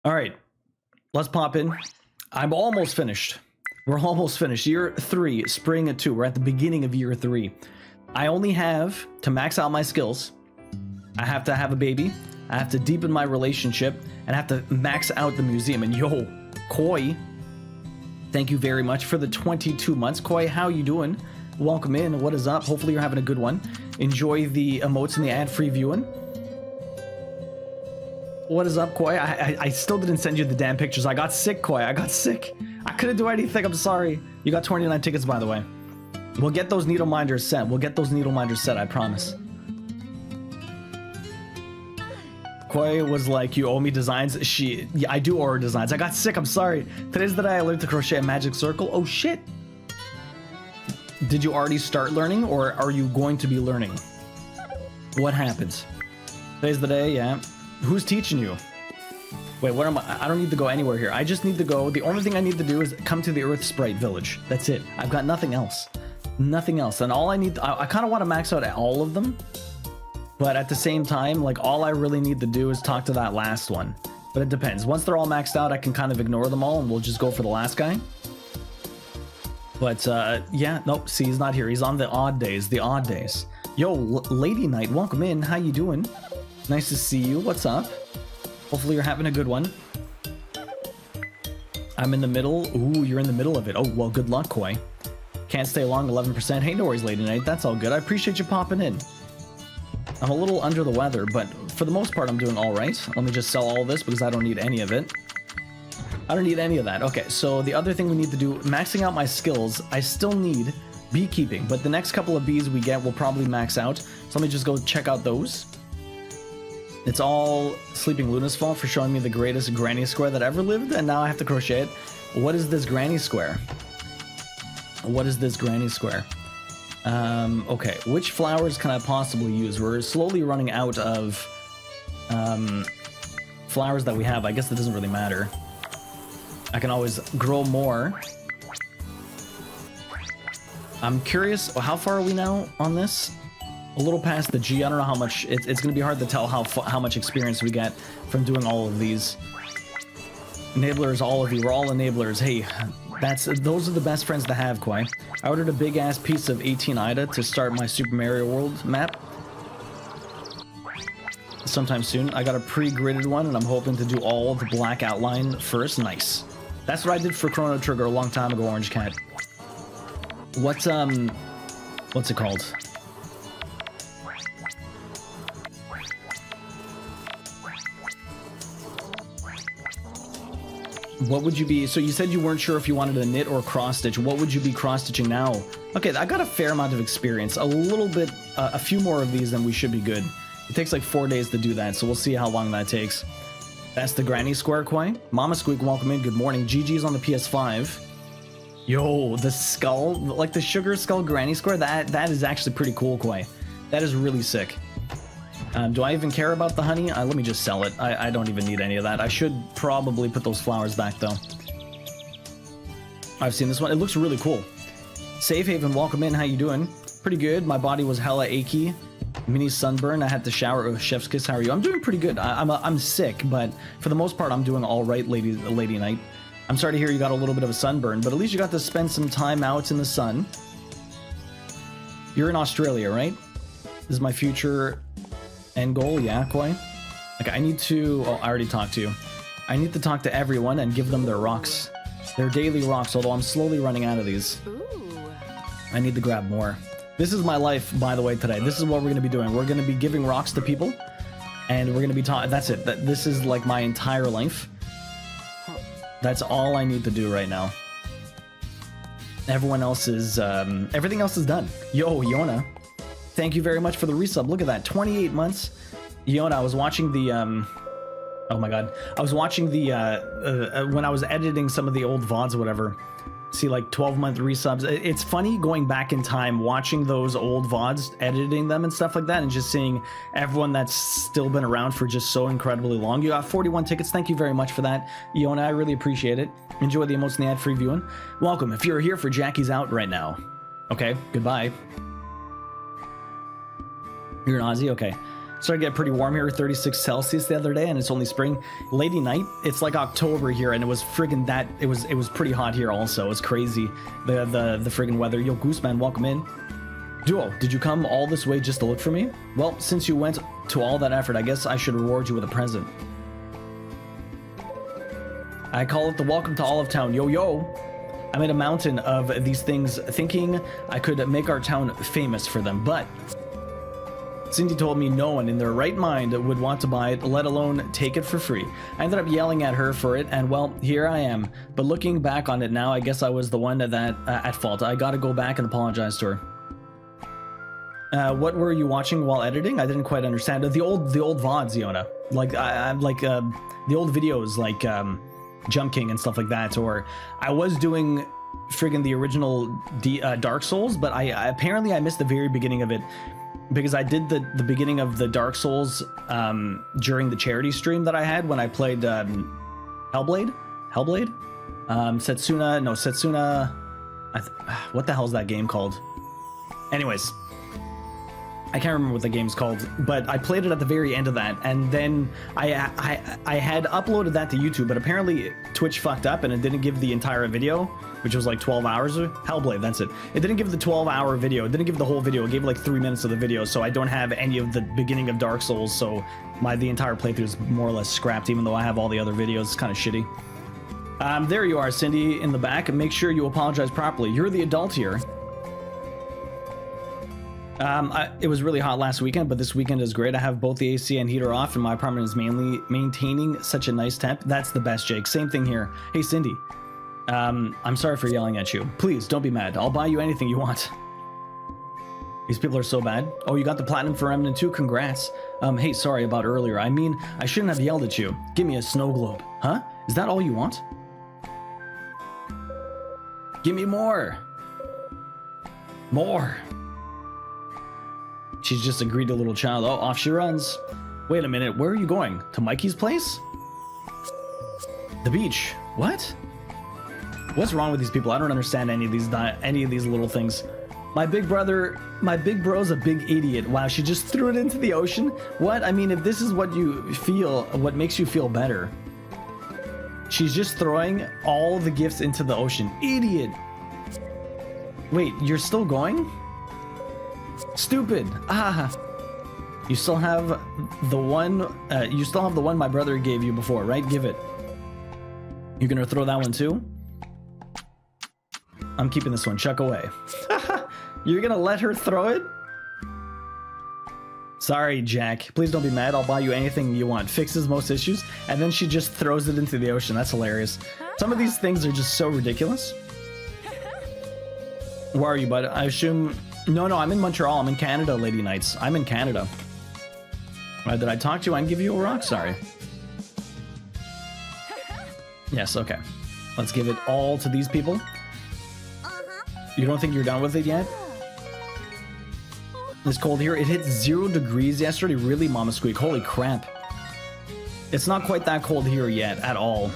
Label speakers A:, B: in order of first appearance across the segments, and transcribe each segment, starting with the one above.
A: All right, let's pop in. I'm almost finished. We're almost finished. Year 3, spring at 2. We're at the beginning of year 3. I only have to max out my skills. I have to have a baby. I have to deepen my relationship, and I have to max out the museum. And yo, Koi, thank you very much for the 22 months. Koi, how you doing? Welcome in. What is up? Hopefully you're having a good one. Enjoy the emotes and the ad-free viewing. What is up, Koi? I still didn't send you the damn pictures. I got sick, Koi. I got sick. I couldn't do anything. I'm sorry. You got 29 tickets, by the way. We'll get those needle minders set. We'll get those needle minders set, I promise. Koi was like, you owe me designs. Yeah, I do owe her designs. I got sick. I'm sorry. Today's the day I learned to crochet a magic circle. Oh, shit. Did you already start learning, or are you going to be learning? What happens? Today's the day, yeah. Who's teaching you? Wait, what am I? I don't need to go anywhere here. I just need to go. The only thing I need to do is come to the Earth Sprite village. That's it. I've got nothing else. Nothing else. And all I need, I kind of want to max out all of them. But at the same time, like, all I really need to do is talk to that last one. But it depends. Once they're all maxed out, I can kind of ignore them all and we'll just go for the last guy. But yeah, nope, see, he's not here. He's on the odd days, Yo, Lady Knight, welcome in. How you doing? Nice to see you. What's up? Hopefully you're having a good one. I'm in the middle. Ooh, you're in the middle of it. Oh, well, good luck, Koi. Can't stay long, 11%. Hey, no worries, Lady Knight. That's all good. I appreciate you popping in. I'm a little under the weather, but for the most part, I'm doing all right. Let me just sell all this because I don't need any of it. I don't need any of that. Okay, so the other thing we need to do, maxing out my skills, I still need beekeeping, but the next couple of bees we get will probably max out. So let me just go check out those. It's all Sleeping Luna's fault for showing me the greatest granny square that ever lived, and now I have to crochet it. What is this granny square? What is this granny square? Okay, which flowers can I possibly use? We're slowly running out of flowers that we have. I guess that doesn't really matter. I can always grow more. I'm curious, how far are we now on this? A little past the G. I don't know how much. It's going to be hard to tell how much experience we get from doing all of these. Enablers, all of you. We're all enablers. Hey, those are the best friends to have, Koi. I ordered a big-ass piece of 18 IDA to start my Super Mario World map. Sometime soon. I got a pre-gridded one, and I'm hoping to do all the black outline first. Nice. That's what I did for Chrono Trigger a long time ago, Orange Cat. What's it called? What would you be? So you said you weren't sure if you wanted to knit or cross stitch. What would you be cross stitching now? Okay, I got a fair amount of experience. A little bit, a few more of these, and we should be good. It takes like 4 days to do that, so we'll see how long that takes. That's the granny square, Koi. Mama Squeak, welcome in. Good morning. GG's on the PS5. Yo, the skull, like the sugar skull granny square. That is actually pretty cool, Koi. That is really sick. Do I even care about the honey? Let me just sell it. I don't even need any of that. I should probably put those flowers back, though. I've seen this one. It looks really cool. Safe Haven, welcome in. How you doing? Pretty good. My body was hella achy. Mini sunburn. I had to shower with chef's kiss. How are you? I'm doing pretty good. I'm sick, but for the most part, I'm doing all right, Lady Knight. I'm sorry to hear you got a little bit of a sunburn, but at least you got to spend some time out in the sun. You're in Australia, right? This is my future end goal. Yeah, Koi. Okay, I need to... Oh, I already talked to you. I need to talk to everyone and give them their rocks. Their daily rocks, although I'm slowly running out of these. Ooh. I need to grab more. This is my life, by the way, today. This is what we're going to be doing. We're going to be giving rocks to people, and we're going to be talking... That's it. This is like my entire life. That's all I need to do right now. Everyone else is... everything else is done. Yo, Yona. Thank you very much for the resub. Look at that. 28 months. Yona, I was watching the... oh my god. I was watching the... when I was editing some of the old VODs or whatever... See, like 12-month resubs. It's funny going back in time, watching those old VODs, editing them and stuff like that, and just seeing everyone that's still been around for just so incredibly long. You got 41 tickets. Thank you very much for that, Iona. I really appreciate it. Enjoy the emotes and the ad-free viewing. Welcome. If you're here for Jackie's Out right now. Okay, goodbye. You're an Aussie? Okay. Started to get pretty warm here, 36 Celsius the other day, and it's only spring. Lady night, it's like October here, and it was friggin' that. It was pretty hot here also. It's crazy, the friggin' weather. Yo, Gooseman, welcome in. Duo, did you come all this way just to look for me? Well, since you went to all that effort, I guess I should reward you with a present. I call it the welcome to Olive Town. Yo, yo. I made a mountain of these things thinking I could make our town famous for them, but Cindy told me no one in their right mind would want to buy it, let alone take it for free. I ended up yelling at her for it, and well, here I am. But looking back on it now, I guess I was the one that at fault. I gotta go back and apologize to her. What were you watching while editing? I didn't quite understand. The old VODs, Yona. Like I'm like the old videos, like Jump King and stuff like that. Or I was doing friggin' the original Dark Souls, but I apparently I missed the very beginning of it. Because I did the beginning of the Dark Souls during the charity stream that I had when I played Hellblade? Setsuna, what the hell is that game called? Anyways, I can't remember what the game's called, but I played it at the very end of that, and then I had uploaded that to YouTube, but apparently Twitch fucked up and it didn't give the entire video, which was like 12 hours. Hellblade, that's it. It didn't give the 12-hour video. It didn't give the whole video. It gave like 3 minutes of the video, so I don't have any of the beginning of Dark Souls, so the entire playthrough is more or less scrapped, even though I have all the other videos. It's kind of shitty. There you are, Cindy, in the back. Make sure you apologize properly. You're the adult here. It was really hot last weekend, but this weekend is great. I have both the AC and heater off, and my apartment is mainly maintaining such a nice temp. That's the best, Jake. Same thing here. Hey, Cindy. I'm sorry for yelling at you. Please, don't be mad. I'll buy you anything you want. These people are so bad. Oh, you got the platinum for Remnant 2? Congrats. Hey, sorry about earlier. I mean, I shouldn't have yelled at you. Give me a snow globe. Huh? Is that all you want? Give me more. More. She's just a greedy little child. Oh, off she runs. Wait a minute, where are you going? To Mikey's place? The beach. What? What's wrong with these people? I don't understand any of these little things. My big bro's a big idiot. Wow, she just threw it into the ocean? What? I mean, if this is what you feel, what makes you feel better. She's just throwing all the gifts into the ocean. Idiot. Wait, you're still going? Stupid. You still have the one my brother gave you before, right? Give it. You're gonna throw that one too? I'm keeping this one. Chuck away. You're gonna let her throw it? Sorry, Jack. Please don't be mad. I'll buy you anything you want. Fixes most issues, and then she just throws it into the ocean. That's hilarious. Some of these things are just so ridiculous. Where are you, bud? I assume... No, I'm in Montreal. I'm in Canada, Lady Knights. I'm in Canada. Did I talk to you and give you a rock? Sorry. Yes, okay. Let's give it all to these people. You don't think you're done with it yet? It's cold here. It hit 0 degrees yesterday. Really, Mama Squeak? Holy crap. It's not quite that cold here yet at all.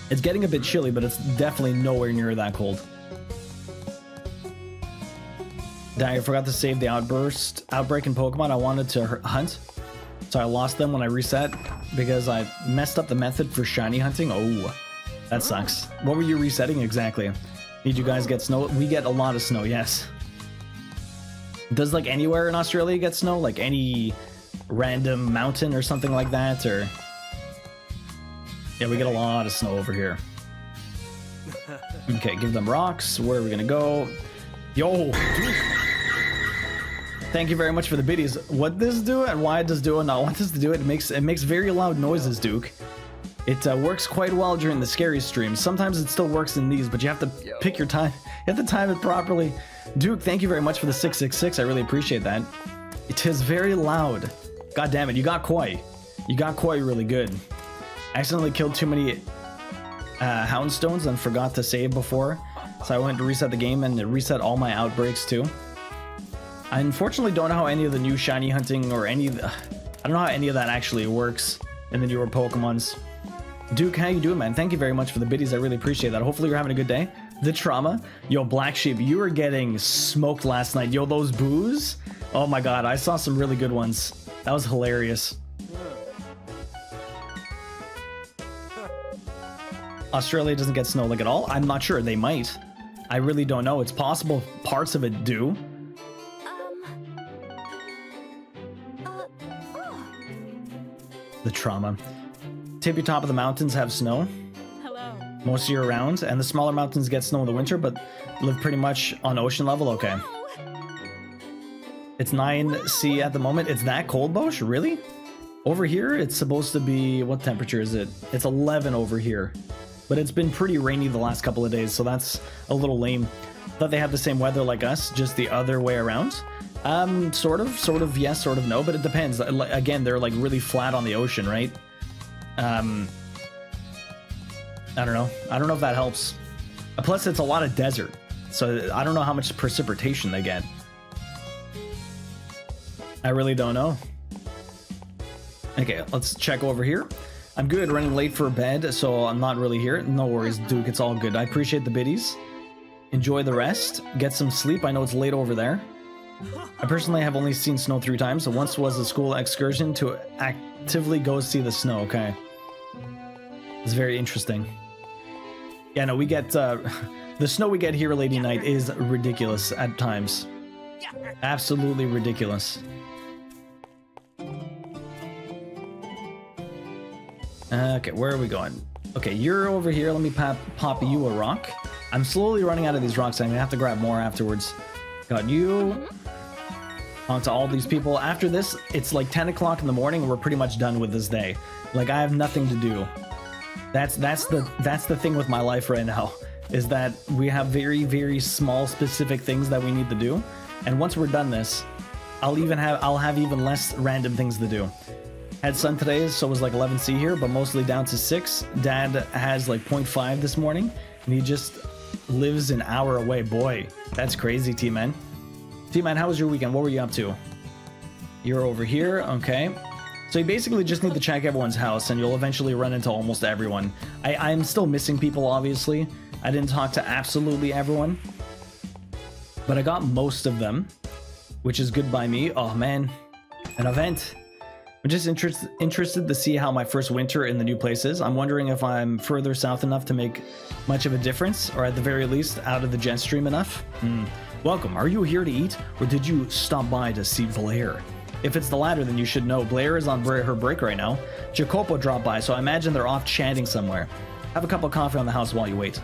A: It's getting a bit chilly, but it's definitely nowhere near that cold. I forgot to save the outbreak in Pokemon. I wanted to hunt, so I lost them when I reset because I messed up the method for shiny hunting. Oh, that sucks. What were you resetting exactly? Did you guys get snow? We get a lot of snow, yes. Does like anywhere in Australia get snow? Like any random mountain or something like that? Or yeah, we get a lot of snow over here. Okay, give them rocks. Where are we gonna go? Yo, dude. Thank you very much for the biddies. What this do and why does Duo not want us to do it? It makes very loud noises, Duke. It works quite well during the scary streams. Sometimes it still works in these, but you have to pick your time. You have to time it properly. Duke, thank you very much for the 666. I really appreciate that. It is very loud. God damn it, you got Koi. You got Koi really good. I accidentally killed too many Houndstones and forgot to save before. So I went to reset the game and it reset all my outbreaks too. I unfortunately don't know how any of the new shiny hunting or I don't know how any of that actually works in the newer Pokemons. Duke, how you doing, man? Thank you very much for the biddies. I really appreciate that. Hopefully you're having a good day. The trauma. Yo, Black Sheep, you were getting smoked last night. Yo, those boos. Oh my god, I saw some really good ones. That was hilarious. Australia doesn't get snow like at all? I'm not sure. They might. I really don't know. It's possible parts of it do. The trauma. Tippy top of the mountains have snow.
B: Hello.
A: Most year round, and the smaller mountains get snow in the winter, but live pretty much on ocean level. Okay. It's 9C at the moment. It's that cold, Bosch? Really? Over here, it's supposed to be... What temperature is it? It's 11 over here. But it's been pretty rainy the last couple of days, so that's a little lame. Thought they have the same weather like us, just the other way around. Sort of yes, sort of no, but it depends. Again, they're like really flat on the ocean, right? I don't know. I don't know if that helps. Plus, it's a lot of desert, so I don't know how much precipitation they get. I really don't know. Okay, let's check over here. I'm good, running late for bed, so I'm not really here. No worries, Duke, it's all good. I appreciate the biddies. Enjoy the rest. Get some sleep. I know it's late over there. I personally have only seen snow 3 times. So once was a school excursion to actively go see the snow. Okay. It's very interesting. Yeah, no, we get... the snow we get here Lady Night is ridiculous at times. Absolutely ridiculous. Okay, where are we going? Okay, you're over here. Let me pop you a rock. I'm slowly running out of these rocks. I'm gonna have to grab more afterwards. Got you. On to all these people. After this, it's like 10 o'clock in the morning and we're pretty much done with this day. Like, I have nothing to do. That's the thing with my life right now, is that we have very, very small specific things that we need to do. And once we're done this, I'll have even less random things to do. Had sun today, so it was like 11C here, but mostly down to 6. Dad has like 0.5 this morning, and he just lives an hour away. Boy, that's crazy, T-Man. T-Man, how was your weekend? What were you up to? You're over here, okay. So you basically just need to check everyone's house, and you'll eventually run into almost everyone. I'm still missing people, obviously. I didn't talk to absolutely everyone, but I got most of them, which is good by me. Oh man, an event. I'm just interested to see how my first winter in the new place is. I'm wondering if I'm further south enough to make much of a difference, or at the very least, out of the jet stream enough. Welcome. Are you here to eat, or did you stop by to see Blair? If it's the latter, then you should know. Blair is on her break right now. Jacopo dropped by, so I imagine they're off chatting somewhere. Have a cup of coffee on the house while you wait.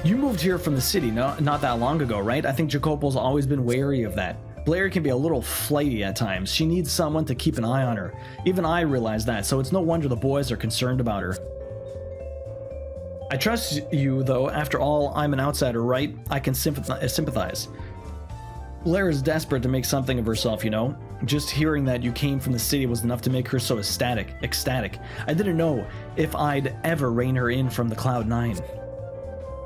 A: You moved here from the city not that long ago, right? I think Jacopo's always been wary of that. Blair can be a little flighty at times. She needs someone to keep an eye on her. Even I realize that, so it's no wonder the boys are concerned about her. I trust you, though. After all, I'm an outsider, right? I can sympathize. Blair is desperate to make something of herself, you know? Just hearing that you came from the city was enough to make her so ecstatic. I didn't know if I'd ever rein her in from the Cloud 9.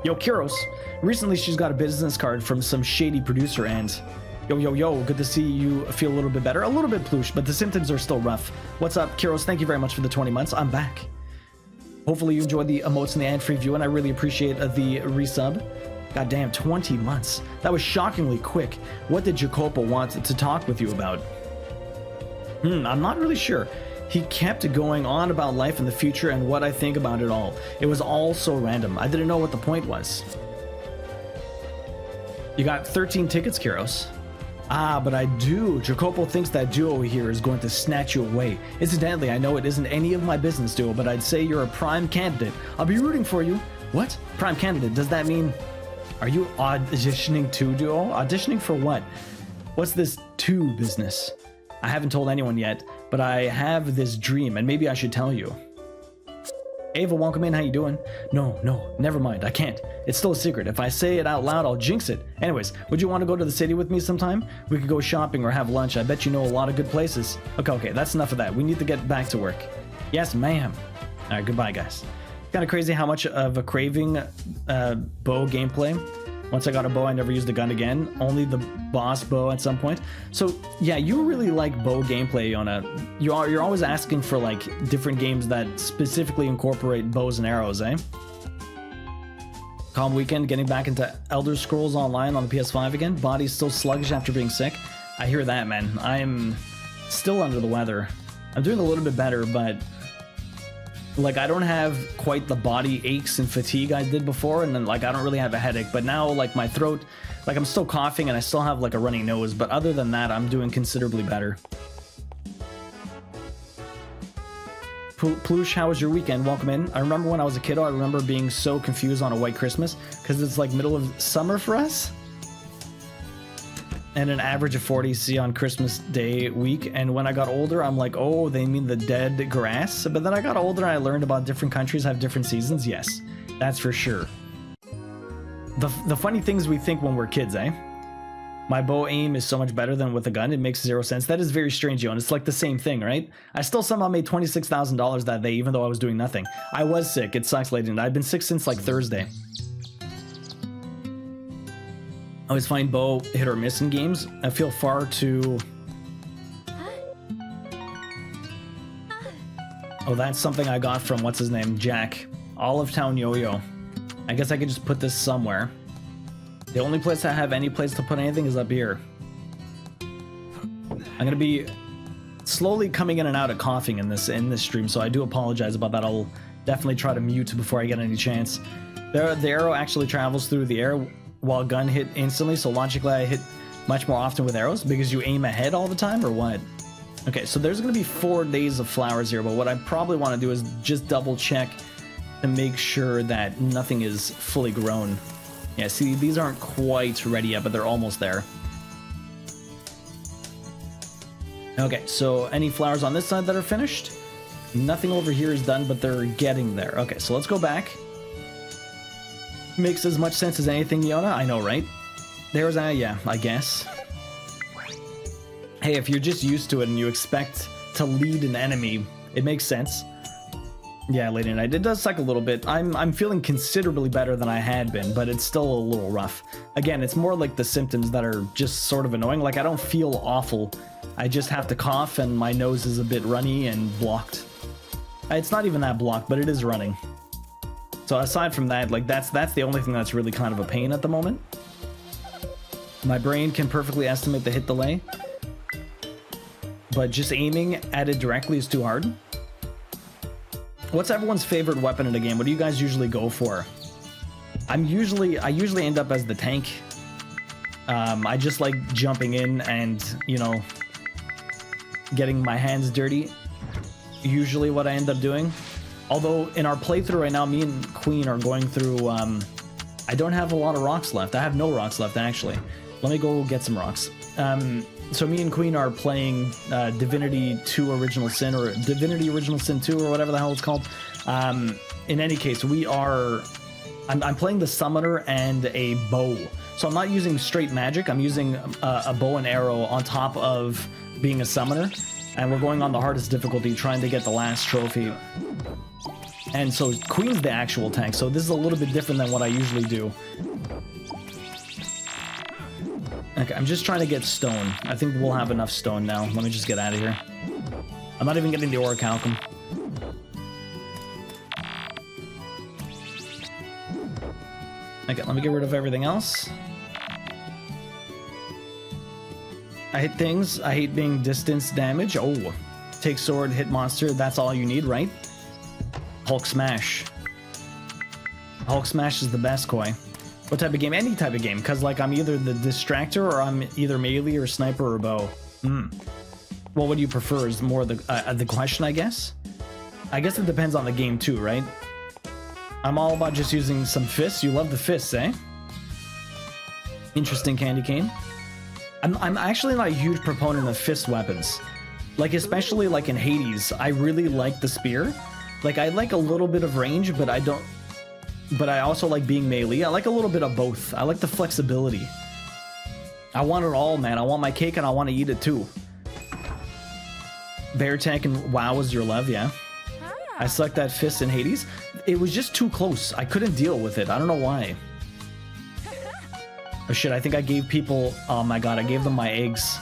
A: Yo, Kyros. Recently, she's got a business card from some shady producer and... Yo, good to see you feel a little bit better. A little bit plouche, but the symptoms are still rough. What's up, Kyros? Thank you very much for the 20 months. I'm back. Hopefully you enjoyed the emotes and the ad-free view, and I really appreciate the resub. Goddamn, 20 months. That was shockingly quick. What did Jacopo want to talk with you about? I'm not really sure. He kept going on about life in the future and what I think about it all. It was all so random. I didn't know what the point was. You got 13 tickets, Kyros. Ah, but I do. Jacopo thinks that duo here is going to snatch you away. Incidentally, I know it isn't any of my business, duo, but I'd say you're a prime candidate. I'll be rooting for you. What? Prime candidate? Does that mean... Are you auditioning too, duo? Auditioning for what? What's this two business? I haven't told anyone yet, but I have this dream, and maybe I should tell you. Ava, welcome in. How you doing? No, never mind. I can't. It's still a secret. If I say it out loud, I'll jinx it. Anyways, would you want to go to the city with me sometime? We could go shopping or have lunch. I bet you know a lot of good places. Okay, that's enough of that. We need to get back to work. Yes, ma'am. All right, goodbye, guys. Kind of crazy how much of a craving bow gameplay. Once I got a bow, I never used a gun again. Only the boss bow at some point. So yeah, you really like bow gameplay, Yona. You're always asking for like different games that specifically incorporate bows and arrows, eh? Calm weekend, getting back into Elder Scrolls Online on the PS5 again. Body's still sluggish after being sick. I hear that, man. I'm still under the weather. I'm doing a little bit better, but like I don't have quite the body aches and fatigue I did before, and then like I don't really have a headache, but now like my throat, like I'm still coughing and I still have like a runny nose, but other than that, I'm doing considerably better. Ploosh, how was your weekend? Welcome in. I remember when I was a kiddo, I remember being so confused on a white Christmas because it's like middle of summer for us. And an average of 40 on Christmas Day week. And when I got older, I'm like, oh, they mean the dead grass. But then I got older and I learned about different countries have different seasons. Yes, that's for sure. The funny things we think when we're kids, eh? My bow aim is so much better than with a gun. It makes 0 sense. That is very strange, Yo, and it's like the same thing, right? I still somehow made $26,000 that day, even though I was doing nothing. I was sick. It sucks, lady. I've been sick since like Thursday. I always find bow hit or miss in games. I feel far too... Oh, that's something I got from, what's his name? Jack. Olive Town Yo-Yo. I guess I could just put this somewhere. The only place I have any place to put anything is up here. I'm gonna be slowly coming in and out of coughing in this stream, so I do apologize about that. I'll definitely try to mute before I get any chance. The arrow actually travels through the air while gun hit instantly, so logically I hit much more often with arrows because you aim ahead all the time, or what? Okay, so there's gonna be 4 days of flowers here, but what I probably want to do is just double check to make sure that nothing is fully grown. Yeah, see, these aren't quite ready yet, but they're almost there. Okay, so any flowers on this side that are finished? Nothing over here is done, but they're getting there. Okay, so let's go back. Makes as much sense as anything, Yona. I know, right? There's yeah, I guess. Hey, if you're just used to it and you expect to lead an enemy, it makes sense. Yeah, late at night. It does suck a little bit. I'm feeling considerably better than I had been, but it's still a little rough. Again, it's more like the symptoms that are just sort of annoying. Like, I don't feel awful. I just have to cough and my nose is a bit runny and blocked. It's not even that blocked, but it is running. So aside from that, like that's the only thing that's really kind of a pain at the moment. My brain can perfectly estimate the hit delay, but just aiming at it directly is too hard. What's everyone's favorite weapon in a game? What do you guys usually go for? I usually end up as the tank. I just like jumping in and, you know, getting my hands dirty. Usually what I end up doing. Although in our playthrough right now, me and Queen are going through, I don't have a lot of rocks left. I have no rocks left, actually. Let me go get some rocks. So me and Queen are playing Divinity 2 Original Sin, or Divinity Original Sin 2, or whatever the hell it's called. In any case, I'm playing the Summoner and a bow. So I'm not using straight magic, I'm using a bow and arrow on top of being a Summoner. And we're going on the hardest difficulty, trying to get the last trophy. And so Queen's the actual tank, so this is a little bit different than what I usually do. Okay, I'm just trying to get stone. I think we'll have enough stone now. Let me just get out of here. I'm not even getting the orichalcum. Okay, let me get rid of everything else. I hit things. I hate being distance damage. Oh, take sword, hit monster. That's all you need, right? Hulk smash. Hulk smash is the best, Koi. What type of game? Any type of game, because like I'm either the distractor or I'm either melee or sniper or bow. Well, what do you prefer is more the question, I guess. I guess it depends on the game too, right? I'm all about just using some fists. You love the fists, eh? Interesting, Candy Cane. I'm actually not a huge proponent of fist weapons. Like, especially like in Hades, I really like the spear. Like, I like a little bit of range, but I don't... But I also like being melee. I like a little bit of both. I like the flexibility. I want it all, man. I want my cake and I want to eat it too. Bear tank and WoW is your love, yeah. I sucked that fist in Hades. It was just too close. I couldn't deal with it. I don't know why. Oh shit, I think I gave people... Oh my god, I gave them my eggs.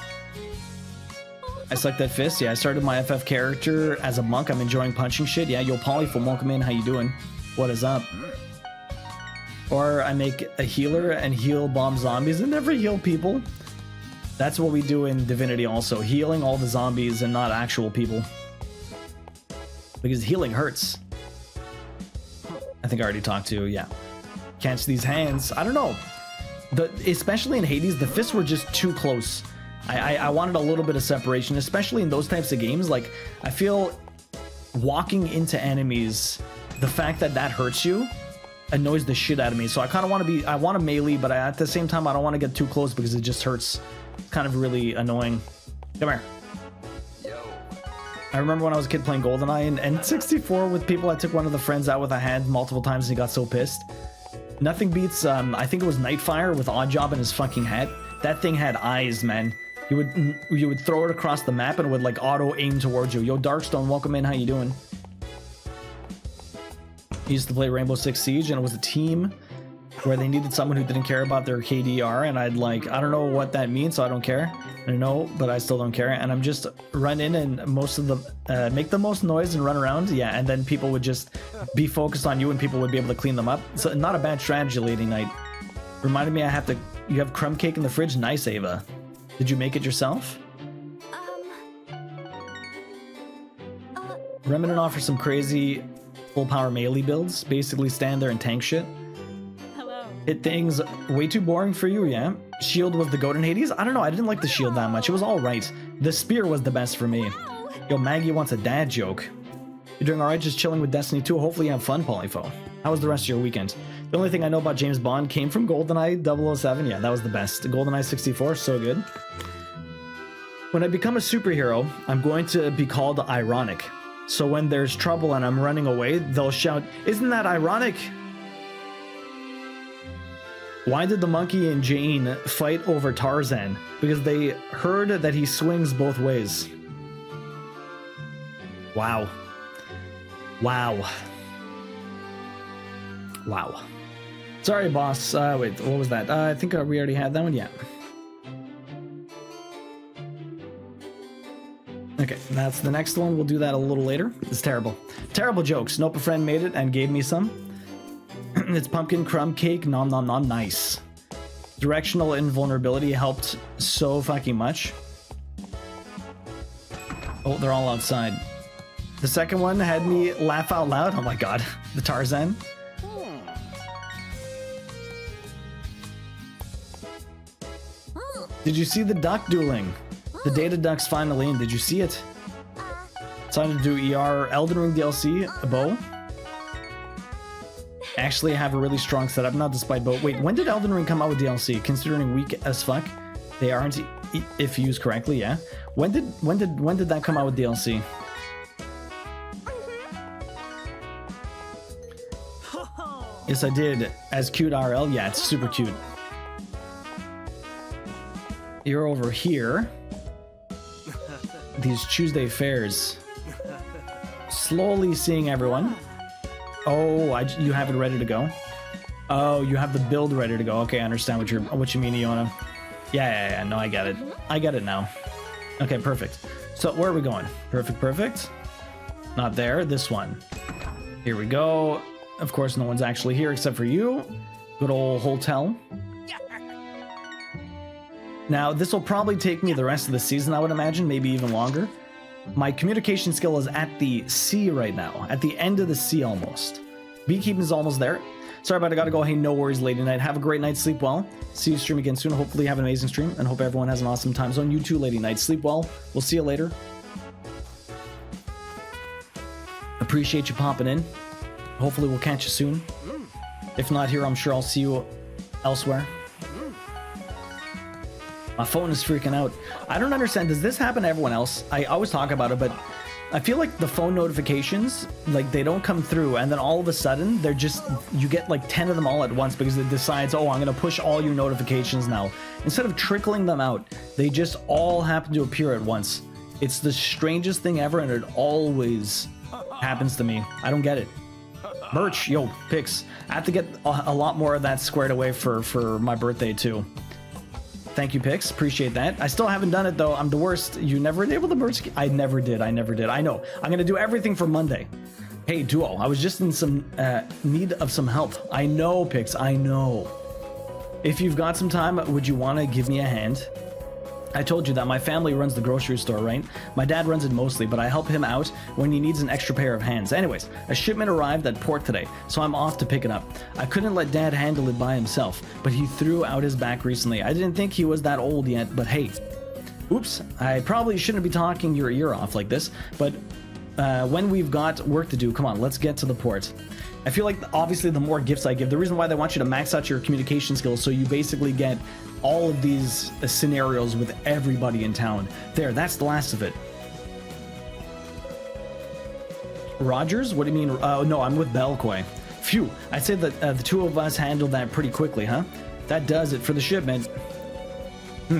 A: I sucked that fist. Yeah, I started my FF character as a monk. I'm enjoying punching shit. Yeah, yo, Polyphone, welcome in. How you doing? What is up? Or I make a healer and heal bomb zombies and never heal people. That's what we do in Divinity also. Healing all the zombies and not actual people. Because healing hurts. I think I already talked to, yeah. Catch these hands. I don't know. Especially in Hades, the fists were just too close. I wanted a little bit of separation, especially in those types of games. Like, I feel walking into enemies, the fact that that hurts you annoys the shit out of me. So I kind of want to be, I want to melee, but at the same time, I don't want to get too close because it just hurts. It's kind of really annoying. Come here. I remember when I was a kid playing GoldenEye and N64 with people. I took one of the friends out with a hand multiple times and he got so pissed. Nothing beats, I think it was Nightfire with Oddjob in his fucking hat. That thing had eyes, man. You would throw it across the map and it would like auto aim towards you. Yo, Darkstone, welcome in. How you doing? I used to play Rainbow Six Siege and it was a team where they needed someone who didn't care about their KDR, and I'd like, I don't know what that means, so I don't care. I know, but I still don't care, and I'm just run in and most of the make the most noise and run around, yeah, and then people would just be focused on you and people would be able to clean them up. So not a bad strategy, Lady Knight. Reminded me you have crumb cake in the fridge. Nice, Ava. Did you make it yourself? Remnant offers some crazy full power melee builds. Basically stand there and tank shit. Hit things way too boring for you, yeah? Shield was the goat in Hades? I don't know, I didn't like the shield that much. It was alright. The spear was the best for me. Yo, Maggie wants a dad joke. You're doing alright, just chilling with Destiny 2. Hopefully you have fun, Polyfo. How was the rest of your weekend? The only thing I know about James Bond came from GoldenEye 007. Yeah, that was the best. GoldenEye 64, so good. When I become a superhero, I'm going to be called Ironic. So when there's trouble and I'm running away, they'll shout, "Isn't that ironic?" Why did the monkey and Jane fight over Tarzan? Because they heard that he swings both ways. Wow. Wow. Wow. Sorry, boss. Wait, what was that? I think we already had that one. Yeah. Okay, that's the next one. We'll do that a little later. It's terrible. Terrible jokes. Nope, a friend made it and gave me some. It's pumpkin crumb cake. Nom nom nom. Nice. Directional invulnerability helped so fucking much. Oh, they're all outside. The second one had me laugh out loud. Oh my god. The Tarzan. Did you see the duck dueling? The data duck's finally in. Did you see it? Decided to do ER Elden Ring DLC. A bow. Actually, I have a really strong setup, not despite bow. Wait, when did Elden Ring come out with DLC? Considering weak as fuck, they aren't if used correctly. Yeah. When did that come out with DLC? Yes, I did. As cute RL. Yeah, it's super cute. You're over here. These Tuesday fairs. Slowly seeing everyone. Oh, you have it ready to go. Oh, you have the build ready to go. Okay, I understand what you mean, Iona. Yeah. No, I get it. I get it now. Okay, perfect. So where are we going? Perfect. Not there. This one. Here we go. Of course, no one's actually here except for you. Good old hotel. Now, this will probably take me the rest of the season, I would imagine, maybe even longer. My communication skill is at the C right now, at the end of the C almost. Beekeeping is almost there. Sorry, but I gotta go. Hey, no worries, Lady Night. Have a great night. Sleep well. See you stream again soon. Hopefully you have an amazing stream, and hope everyone has an awesome time zone. You too, Lady Night. Sleep well. We'll see you later. Appreciate you popping in. Hopefully we'll catch you soon. If not here, I'm sure I'll see you elsewhere. My phone is freaking out. I don't understand. Does this happen to everyone else? I always talk about it, but I feel like the phone notifications, like they don't come through, and then all of a sudden they're just, you get like 10 of them all at once because it decides, oh, I'm going to push all your notifications now. Instead of trickling them out, they just all happen to appear at once. It's the strangest thing ever, and it always happens to me. I don't get it. Merch, yo, pics. I have to get a lot more of that squared away for my birthday too. Thank you, Pix. Appreciate that. I still haven't done it, though. I'm the worst. You never enabled the merch? I never did. I know. I'm going to do everything for Monday. Hey, Duo, I was just in some need of some help. I know, Pix. I know. If you've got some time, would you want to give me a hand? I told you that my family runs the grocery store, right? My dad runs it mostly, but I help him out when he needs an extra pair of hands. Anyways, a shipment arrived at port today, so I'm off to pick it up. I couldn't let dad handle it by himself, but he threw out his back recently. I didn't think he was that old yet, but hey. Oops, I probably shouldn't be talking your ear off like this, but when we've got work to do, come on, let's get to the port. I feel like obviously the more gifts I give, the reason why they want you to max out your communication skills, so you basically get all of these scenarios with everybody in town. There, that's the last of it. Rogers? What do you mean? No, I'm with Belcoy. Phew, I'd say that the two of us handled that pretty quickly, huh? That does it for the shipment.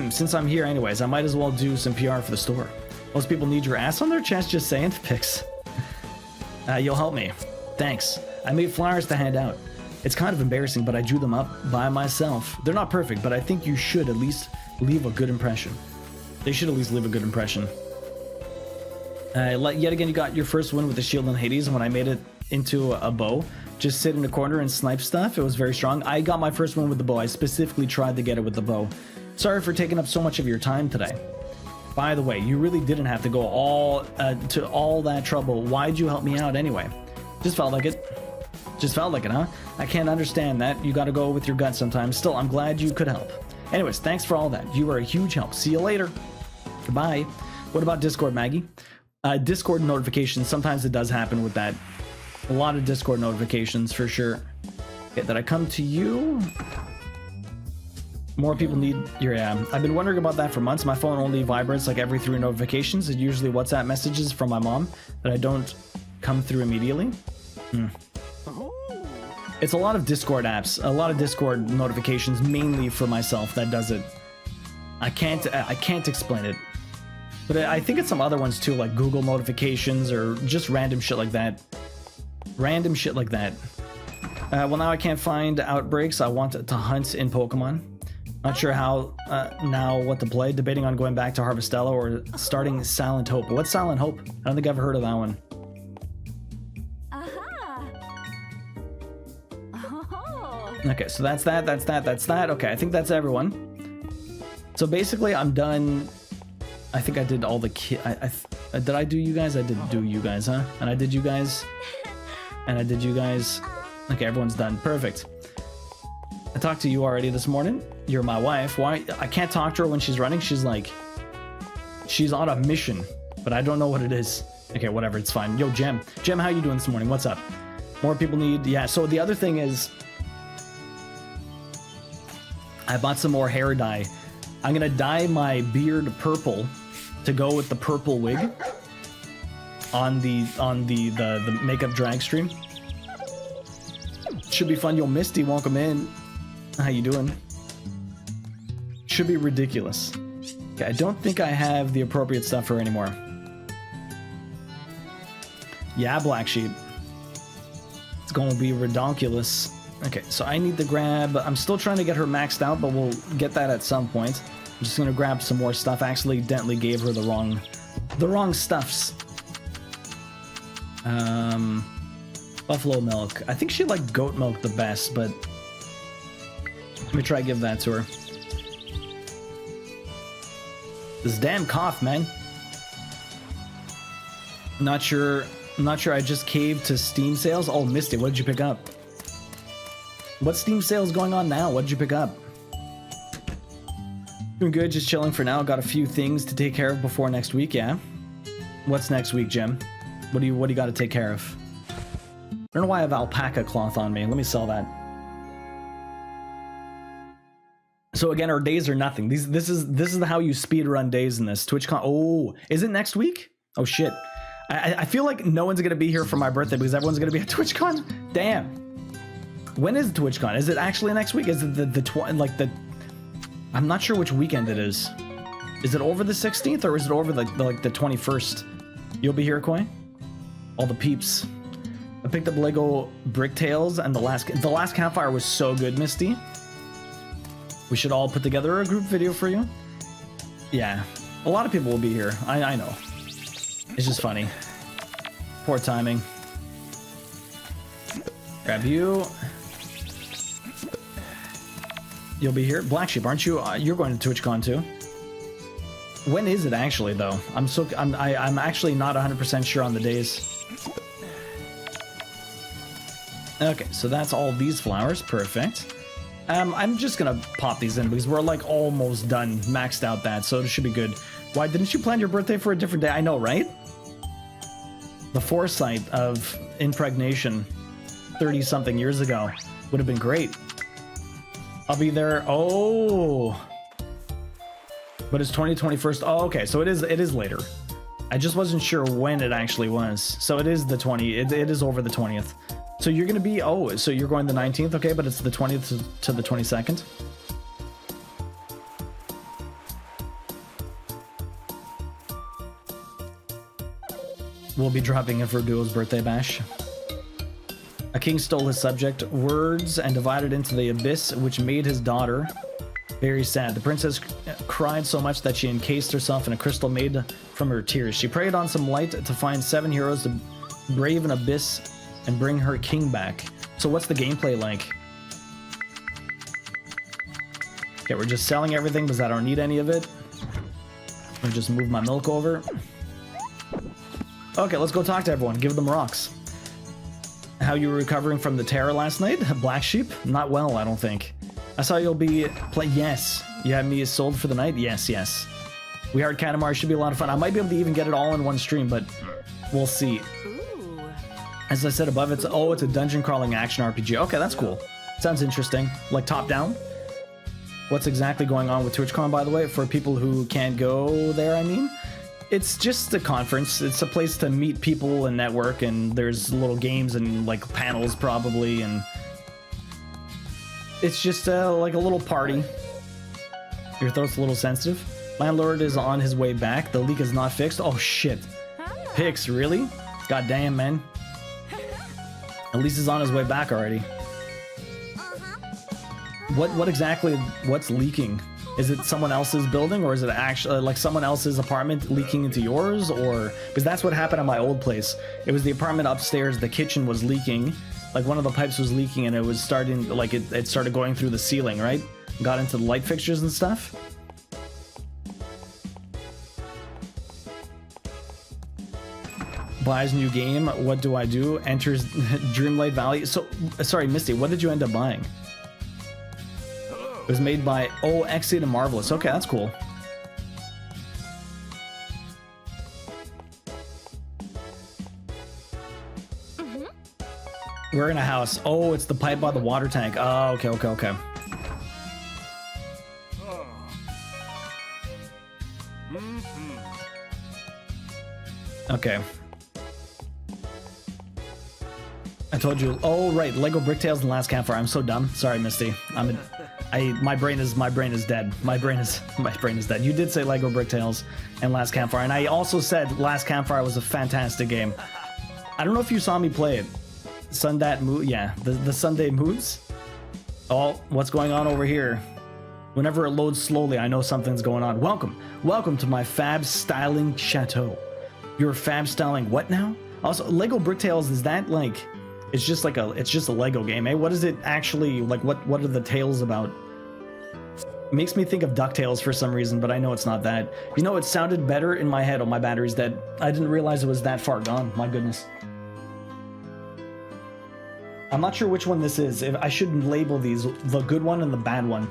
A: Since I'm here anyways, I might as well do some PR for the store. Most people need your ass on their chest, just saying. Pics. You'll help me. Thanks. I made flyers to hand out. It's kind of embarrassing, but I drew them up by myself. They're not perfect, but I think you should at least leave a good impression. They should at least leave a good impression. Yet again, you got your first win with the shield in Hades when I made it into a bow. Just sit in the corner and snipe stuff. It was very strong. I got my first win with the bow. I specifically tried to get it with the bow. Sorry for taking up so much of your time today. By the way, you really didn't have to go to all that trouble. Why'd you help me out anyway? Just felt like it. Just felt like it, huh? I can't understand that. You gotta go with your gut sometimes. Still, I'm glad you could help. Anyways, thanks for all that. You were a huge help. See you later. Goodbye. What about Discord, Maggie? Discord notifications. Sometimes it does happen with that. A lot of Discord notifications for sure. Okay, did I come to you? More people need your... Yeah, I've been wondering about that for months. My phone only vibrates like every 3 notifications. It's usually WhatsApp messages from my mom that I don't come through immediately. It's a lot of Discord apps, a lot of Discord notifications, mainly for myself that does it. I can't explain it. But I think it's some other ones too, like Google notifications or just random shit like that. Random shit like that. Well, now I can't find outbreaks. I want to hunt in Pokemon. Not sure how now what to play. Debating on going back to Harvestella or starting Silent Hope. What's Silent Hope? I don't think I've heard of that one. Okay, so that's that. Okay, I think that's everyone. So basically, I'm done. I think I did all the did I do you guys? I did do you guys, huh? And I did you guys. And I did you guys. Okay, everyone's done. Perfect. I talked to you already this morning. You're my wife. Why? I can't talk to her when she's running. She's on a mission, but I don't know what it is. Okay, whatever. It's fine. Yo, Jem, how you doing this morning? What's up? More people need. Yeah. So the other thing is, I bought some more hair dye. I'm gonna dye my beard purple to go with the purple wig on the makeup drag stream. Should be fun. Yo, Misty, welcome in. How you doing? Should be ridiculous. Okay, I don't think I have the appropriate stuff for her anymore. Yeah, Black Sheep. It's gonna be redonkulous. Okay, so I need to grab... I'm still trying to get her maxed out, but we'll get that at some point. I'm just gonna grab some more stuff. I accidentally gave her the wrong stuffs. Buffalo milk. I think she liked goat milk the best, but... Let me try to give that to her. This damn cough, man. Not sure I just caved to Steam sales. Oh, Misty, what did you pick up? What Steam sales going on now? What did you pick up? Doing good, just chilling for now. Got a few things to take care of before next week, yeah? What's next week, Jim? What do you got to take care of? I don't know why I have alpaca cloth on me. Let me sell that. So again, our days are nothing. This is how you speed run days in this TwitchCon. Oh, is it next week? Oh shit. I feel like no one's gonna be here for my birthday because everyone's gonna be at TwitchCon. Damn. When is TwitchCon? Is it actually next week? Is it the I'm not sure which weekend it is. Is it over the 16th or is it over the 21st? You'll be here, Koi? All the peeps. I picked up Lego Bricktails and the last campfire was so good, Misty. We should all put together a group video for you. Yeah, a lot of people will be here. I know. It's just funny. Poor timing. Grab you. You'll be here. Black Sheep, aren't you? You're going to TwitchCon too. When is it actually though? I'm actually not 100% sure on the days. Okay, so that's all these flowers. Perfect. I'm just gonna pop these in because we're like almost done, maxed out that, so it should be good. Why didn't you plan your birthday for a different day? I know, right? The foresight of impregnation 30-something years ago would have been great. I'll be there. Oh, but it's 2021st. Oh, okay, so it is later. I just wasn't sure when it actually was. So it is the 20. It is over the 20th. So you're gonna be, oh, so you're going the 19th, okay, but it's the 20th to the 22nd. We'll be dropping in for Duo's birthday bash. A king stole his subject words and divided into the abyss, which made his daughter very sad. The princess cried so much that she encased herself in a crystal made from her tears. She prayed on some light to find 7 heroes to brave an abyss and bring her king back. So what's the gameplay like? Okay, we're just selling everything because I don't need any of it. I'll just move my milk over. Okay, let's go talk to everyone. Give them rocks. How you were recovering from the terror last night? Black sheep? Not well, I don't think. I saw you'll be yes. You have me sold for the night? Yes, yes. We Heart Katamari should be a lot of fun. I might be able to even get it all in one stream, but we'll see. Ooh. As I said above, it's a dungeon crawling action RPG. Okay, that's cool. Sounds interesting. Like top down. What's exactly going on with TwitchCon, by the way, for people who can't go there, I mean? It's just a conference. It's a place to meet people and network, and there's little games and like panels probably, and it's just like a little party. Your throat's a little sensitive. Landlord is on his way back. The leak is not fixed. Oh shit. Pix, really? God damn, man. At least he's on his way back already. What exactly, what's leaking? Is it someone else's building, or is it actually like someone else's apartment leaking into yours? Or because that's what happened at my old place. It was the apartment upstairs. The kitchen was leaking, like one of the pipes was leaking, and it was starting like it started going through the ceiling, right? Got into the light fixtures and stuff. Buys new game. What do I do? Enters Dreamlight Valley. So sorry, Misty. What did you end up buying? It was made by Exit and Marvelous. Okay, that's cool. We're in a house. Oh, it's the pipe by the water tank. Oh, okay, okay, okay. Okay. I told you. Oh, right. Lego Bricktails and Last Campfire. I'm so dumb. Sorry, Misty. My brain is dead. My brain is dead. You did say Lego Bricktails and Last Campfire, and I also said Last Campfire was a fantastic game. I don't know if you saw me play it. Sundat Mood, yeah, the Sunday Moods. Oh, what's going on over here? Whenever it loads slowly, I know something's going on. Welcome to my fab styling chateau. You're fab styling what now? Also, Lego Bricktails, is that like? It's just a Lego game, eh? What is it actually like? What are the tales about? It makes me think of DuckTales for some reason, but I know it's not that. You know, it sounded better in my head. Oh, my battery's dead. I didn't realize it was that far gone. My goodness. I'm not sure which one this is. I should label these the good one and the bad one.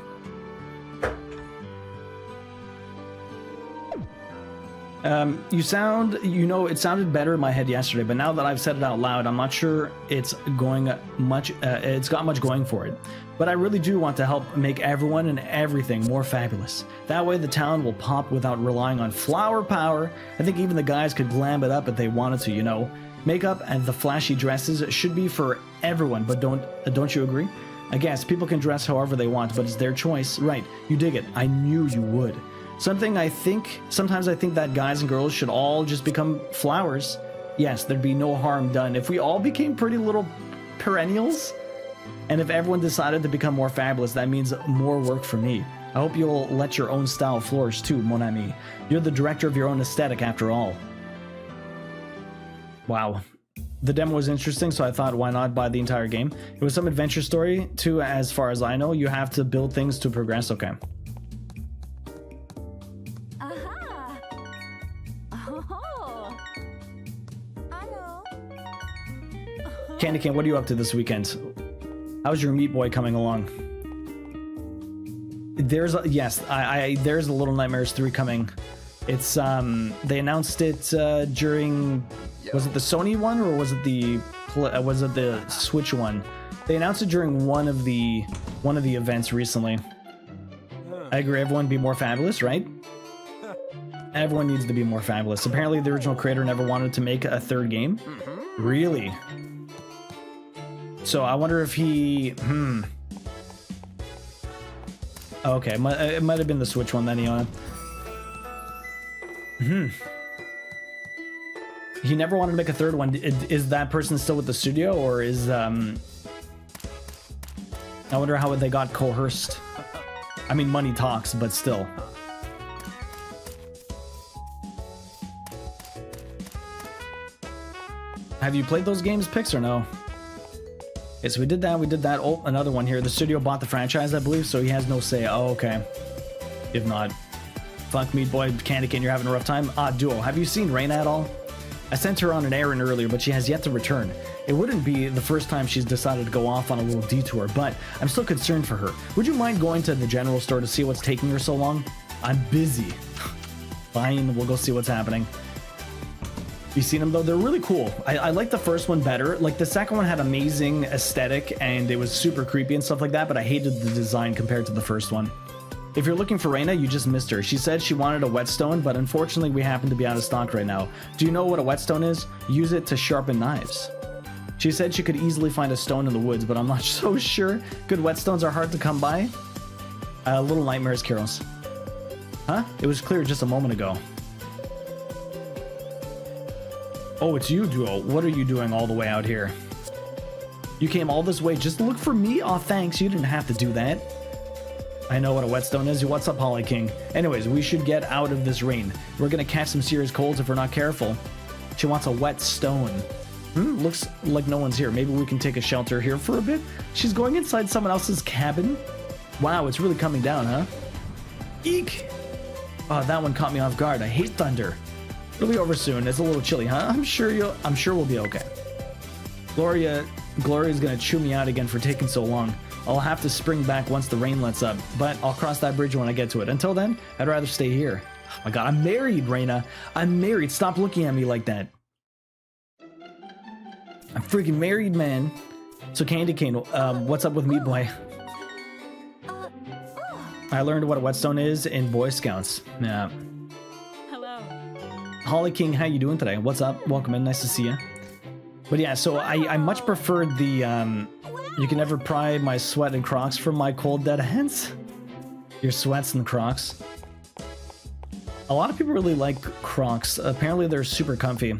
A: It sounded better in my head yesterday, but now that I've said it out loud, I'm not sure it's got much going for it. But I really do want to help make everyone and everything more fabulous. That way the town will pop without relying on flower power. I think even the guys could glam it up if they wanted to, you know. Makeup and the flashy dresses should be for everyone, but don't you agree? I guess people can dress however they want, but it's their choice. Right, you dig it. I knew you would. Sometimes I think that guys and girls should all just become flowers. Yes, there'd be no harm done if we all became pretty little perennials. And if everyone decided to become more fabulous, that means more work for me. I hope you'll let your own style flourish too, mon ami. You're the director of your own aesthetic after all. Wow. The demo was interesting, so I thought, why not buy the entire game? It was some adventure story too, as far as I know. You have to build things to progress. Okay. Candy Cane, what are you up to this weekend? How's your Meat Boy coming along? There's a, yes, there's a Little Nightmares 3 coming. It's they announced it during, was it the Sony one or was it the Switch one? They announced it during one of the events recently. I agree, everyone be more fabulous, right? Everyone needs to be more fabulous. Apparently the original creator never wanted to make a third game. Really? So I wonder if he okay, it might have been the Switch one then, Iona. He never wanted to make a third one. Is that person still with the studio, or is I wonder how they got coerced. I mean, money talks, but still. Have you played those games, Pix, or no? Okay, so we did that. Oh, another one here. The studio bought the franchise, I believe, so he has no say. Oh, okay. If not, fuck Meat Boy, Candy Cane, you're having a rough time. Duo, have you seen Reina at all? I sent her on an errand earlier, but she has yet to return. It wouldn't be the first time she's decided to go off on a little detour, but I'm still concerned for her. Would you mind going to the general store to see what's taking her so long? I'm busy. Fine, we'll go see what's happening. You seen them though? They're really cool. I like the first one better. Like the second one had amazing aesthetic and it was super creepy and stuff like that, but I hated the design compared to the first one. If you're looking for Reina, you just missed her. She said she wanted a whetstone, but unfortunately we happen to be out of stock right now. Do you know what a whetstone is? Use it to sharpen knives. She said she could easily find a stone in the woods, but I'm not so sure. Good whetstones are hard to come by. Little Nightmares carols. Huh? It was clear just a moment ago. Oh, it's you, Duo. What are you doing all the way out here? You came all this way just to look for me? Aw, thanks. You didn't have to do that. I know what a whetstone is. What's up, Holly King? Anyways, we should get out of this rain. We're gonna catch some serious colds if we're not careful. She wants a wet stone. Looks like no one's here. Maybe we can take a shelter here for a bit. She's going inside someone else's cabin. Wow, it's really coming down, huh? Eek! Oh, that one caught me off guard. I hate thunder. It'll be over soon. It's a little chilly, huh? I'm sure we'll be okay. Gloria's gonna chew me out again for taking so long. I'll have to spring back once the rain lets up, but I'll cross that bridge when I get to it. Until then, I'd rather stay here. Oh my god, I'm married, Reina. I'm married. Stop looking at me like that. I'm freaking married, man. So Candy Cane, what's up with Meat Boy? I learned what a whetstone is in Boy Scouts. Yeah.
B: Hello.
A: Holly King, how you doing today? What's up? Welcome in. Nice to see you. But yeah, so I much preferred the you can never pry my sweat and Crocs from my cold dead hands. Your sweats and Crocs. A lot of people really like Crocs. Apparently they're super comfy.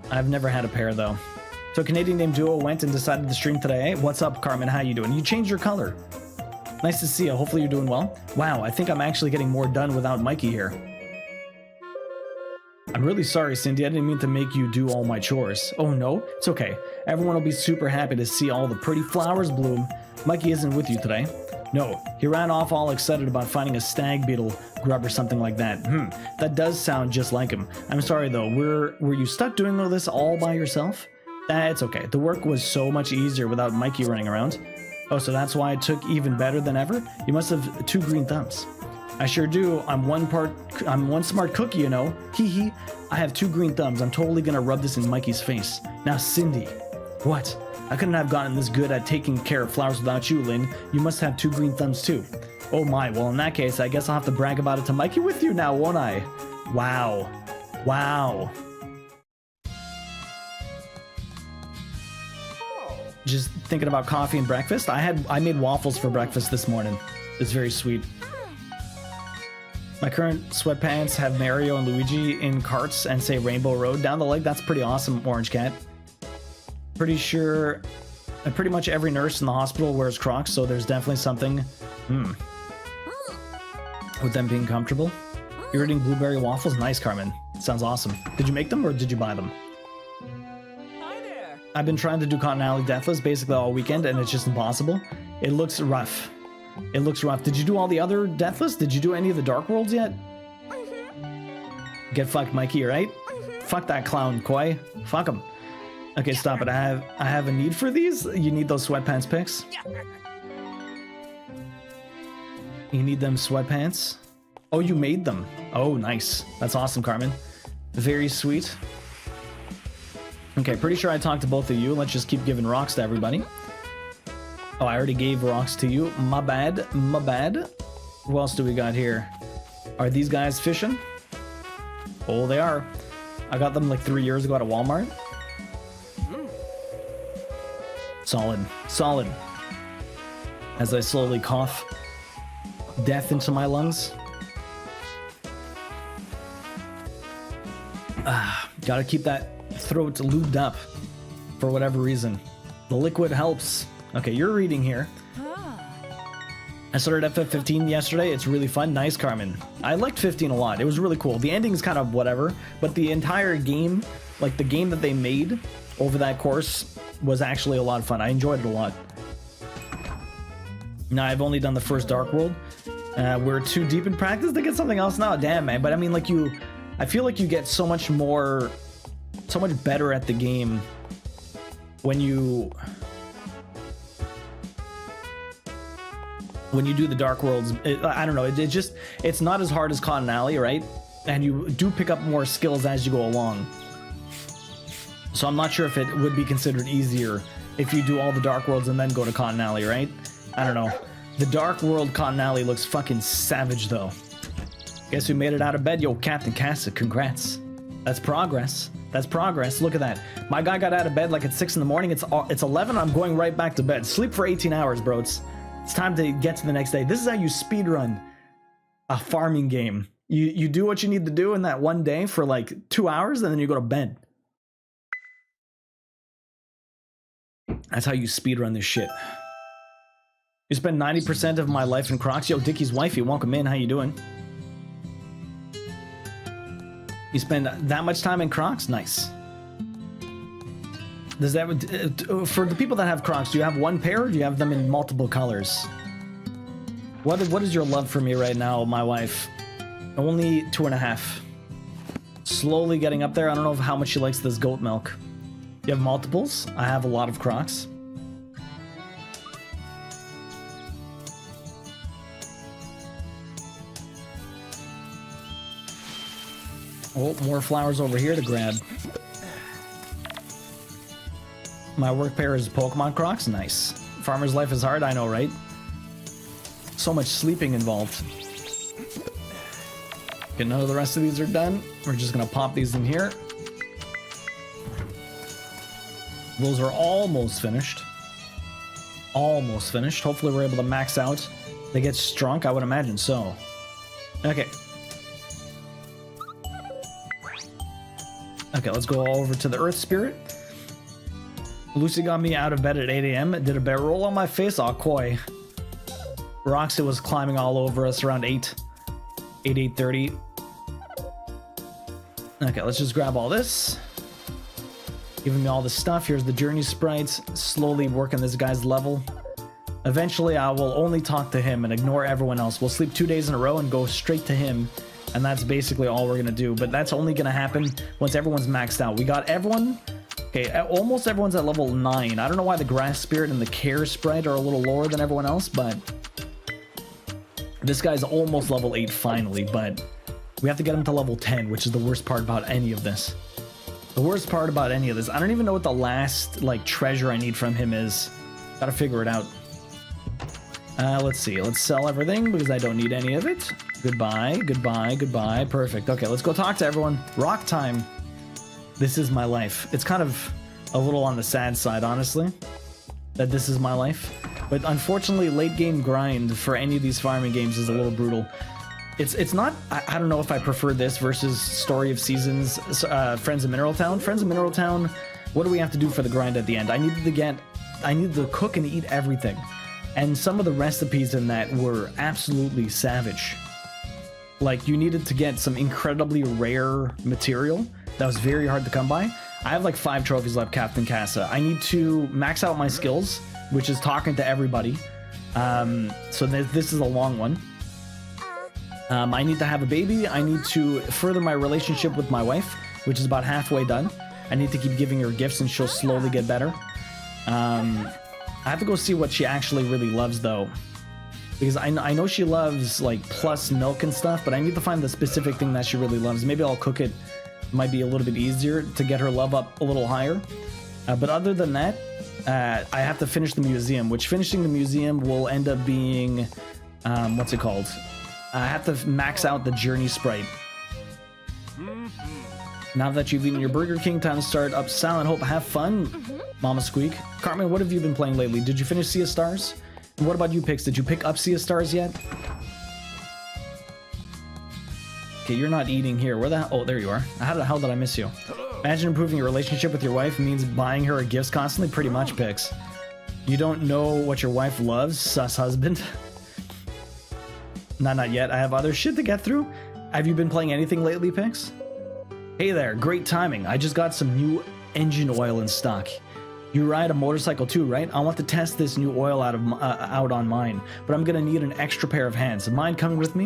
A: I've never had a pair though. So Canadian named Duo went and decided to stream today. What's up, Carmen? How you doing? You changed your color. Nice to see you. Hopefully you're doing well. Wow, I think I'm actually getting more done without Mikey here. I'm really sorry, Cindy. I didn't mean to make you do all my chores. Oh no, it's okay. Everyone will be super happy to see all the pretty flowers bloom. Mikey isn't with you today. No, he ran off all excited about finding a stag beetle grub or something like that. That does sound just like him. I'm sorry though, were you stuck doing all this all by yourself? That's okay. The work was so much easier without Mikey running around. Oh, so that's why it took even better than ever? You must have 2 green thumbs. I sure do. I'm one smart cookie, you know. Hee hee. I have 2 green thumbs. I'm totally gonna rub this in Mikey's face. Now, Cindy. What? I couldn't have gotten this good at taking care of flowers without you, Lynn. You must have 2 green thumbs too. Oh my, well in that case, I guess I'll have to brag about it to Mikey with you now, won't I? Wow. Wow. Just thinking about coffee and breakfast. I made waffles for breakfast this morning. It's very sweet. My current sweatpants have Mario and Luigi in carts and say Rainbow Road down the leg. That's pretty awesome, Orange Cat. Pretty sure pretty much every nurse in the hospital wears Crocs, so there's definitely something with them being comfortable. You're eating blueberry waffles? Nice, Carmen. Sounds awesome. Did you make them or did you buy them?
B: Hi there.
A: I've been trying to do Cotton Alley Deathless basically all weekend and it's just impossible. It looks rough. It looks rough. Did you do all the other Deathless? Did you do any of the Dark Worlds yet? Get fucked, Mikey, right? Fuck that clown, Koi. Fuck him. Okay, stop it. I have a need for these. You need those sweatpants picks. You need them sweatpants. Oh, you made them. Oh, nice. That's awesome, Carmen. Very sweet. Okay, pretty sure I talked to both of you. Let's just keep giving rocks to everybody. Oh, I already gave rocks to you. My bad. My bad. Who else do we got here? Are these guys fishing? Oh, they are. I got them like 3 years ago at a Walmart. Solid. Solid. As I slowly cough death into my lungs. Gotta keep that throat lubed up for whatever reason. The liquid helps. Okay, you're reading here. I started FF15 yesterday. It's really fun. Nice, Carmen. I liked 15 a lot. It was really cool. The ending's kind of whatever, but the entire game, like the game that they made over that course, was actually a lot of fun. I enjoyed it a lot. Now, I've only done the first Dark World. We're too deep in practice to get something else now. Damn, man. But I mean, like I feel like you get so much better at the game when you do the Dark Worlds. I don't know, it's not as hard as Con Alley, right? And you do pick up more skills as you go along. So I'm not sure if it would be considered easier if you do all the Dark Worlds and then go to Con Alley, right? I don't know. The Dark World Con Alley looks fucking savage, though. Guess who made it out of bed? Yo, Captain Casa, congrats. That's progress. That's progress. Look at that. My guy got out of bed like at 6 in the morning. It's 11. I'm going right back to bed. Sleep for 18 hours, bro. It's time to get to the next day. This is how you speedrun a farming game. You do what you need to do in that one day for like 2 hours, and then you go to bed. That's how you speedrun this shit. You spend 90% of my life in Crocs. Yo, Dickie's wifey, welcome in. How you doing? You spend that much time in Crocs? Nice. Does that, for the people that have Crocs, do you have one pair or do you have them in multiple colors? What is your love for me right now, my wife? Only 2.5. Slowly getting up there. I don't know how much she likes this goat milk. You have multiples? I have a lot of Crocs. Oh, more flowers over here to grab. My work pair is Pokemon Crocs. Nice. Farmer's life is hard. I know, right? So much sleeping involved. Okay, none of the rest of these are done. We're just gonna pop these in here. Those are almost finished. Almost finished. Hopefully we're able to max out. They get strunk, I would imagine so. Okay. Okay, let's go over to the Earth Spirit. Lucy got me out of bed at 8 a.m. Did a bear roll on my face? Aw, coy. Roxy was climbing all over us around 8:30. Okay, let's just grab all this. Giving me all the stuff. Here's the Journey Sprites. Slowly working this guy's level. Eventually, I will only talk to him and ignore everyone else. We'll sleep 2 days in a row and go straight to him. And that's basically all we're going to do. But that's only going to happen once everyone's maxed out. We got everyone... Okay, almost everyone's at level 9. I don't know why the Grass Spirit and the Care Sprite are a little lower than everyone else, but... This guy's almost level 8 finally, but... We have to get him to level 10, which is the worst part about any of this. The worst part about any of this. I don't even know what the last, like, treasure I need from him is. Gotta figure it out. Let's see. Let's sell everything because I don't need any of it. Goodbye, goodbye, goodbye. Perfect. Okay, let's go talk to everyone. Rock time. This is my life. It's kind of a little on the sad side, honestly, that this is my life. But unfortunately, late game grind for any of these farming games is a little brutal. It's not... I don't know if I prefer this versus Story of Seasons, Friends of Mineral Town. Friends of Mineral Town, what do we have to do for the grind at the end? I needed to cook and eat everything. And some of the recipes in that were absolutely savage. Like, you needed to get some incredibly rare material that was very hard to come by. I have like 5 trophies left, Captain Casa. I need to max out my skills, which is talking to everybody. So this is a long one. I need to have a baby. I need to further my relationship with my wife, which is about halfway done. I need to keep giving her gifts and she'll slowly get better. I have to go see what she actually really loves though, because I know she loves like plus milk and stuff, but I need to find the specific thing that she really loves. Maybe I'll cook it. Might be a little bit easier to get her love up a little higher. But other than that, I have to finish the museum, which finishing the museum will end up being, what's it called? I have to max out the Journey Sprite. Now that you've eaten your Burger King, time to start up Silent Hope. Have fun, Mama Squeak. Carmen, what have you been playing lately? Did you finish Sea of Stars? And what about you, Pix? Did you pick up Sea of Stars yet? Okay, you're not eating here. Where the hell? Oh, there you are. How the hell did I miss you? Imagine improving your relationship with your wife means buying her gifts constantly. Pretty much, Pix. You don't know what your wife loves, sus husband. Not yet. I have other shit to get through. Have you been playing anything lately, Pix? Hey there, great timing. I just got some new engine oil in stock. You ride a motorcycle too, right? I want to test this new oil out on mine, but I'm gonna need an extra pair of hands. Mind coming with me?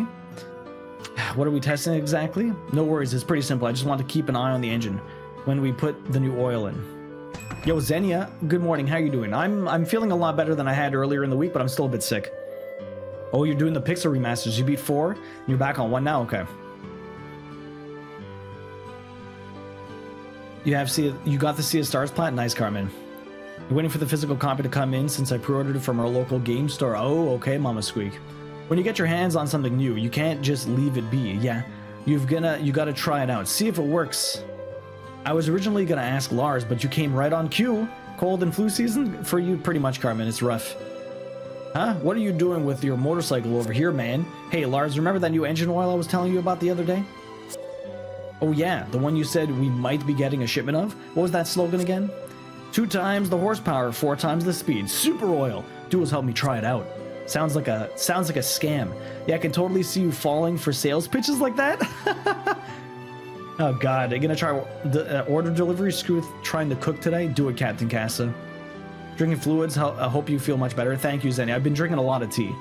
A: What are we testing exactly? No worries, it's pretty simple. I just want to keep an eye on the engine when we put the new oil in. Yo, Xenia, good morning. How you doing? I'm feeling a lot better than I had earlier in the week, but I'm still a bit sick. Oh, you're doing the Pixel remasters. You beat 4, and you're back on 1 now? Okay. You got the Sea of Stars plat? Nice, Carmen. You're waiting for the physical copy to come in since I pre-ordered it from our local game store. Oh, okay, Mama Squeak. When you get your hands on something new, you can't just leave it be. Yeah, you gotta try it out. See if it works. I was originally gonna ask Lars, but you came right on cue. Cold and flu season? For you, pretty much, Carmen. It's rough. Huh? What are you doing with your motorcycle over here, man? Hey, Lars, remember that new engine oil I was telling you about the other day? Oh yeah, the one you said we might be getting a shipment of? What was that slogan again? 2 times the horsepower, 4 times the speed. Super oil. Duos helped me try it out. Sounds like a scam. Yeah, I can totally see you falling for sales pitches like that. Oh god, I'm gonna try the order delivery. Screw trying to cook today. Do it, Captain Casa. Drinking fluids. I hope you feel much better. Thank you, Zenny. I've been drinking a lot of tea.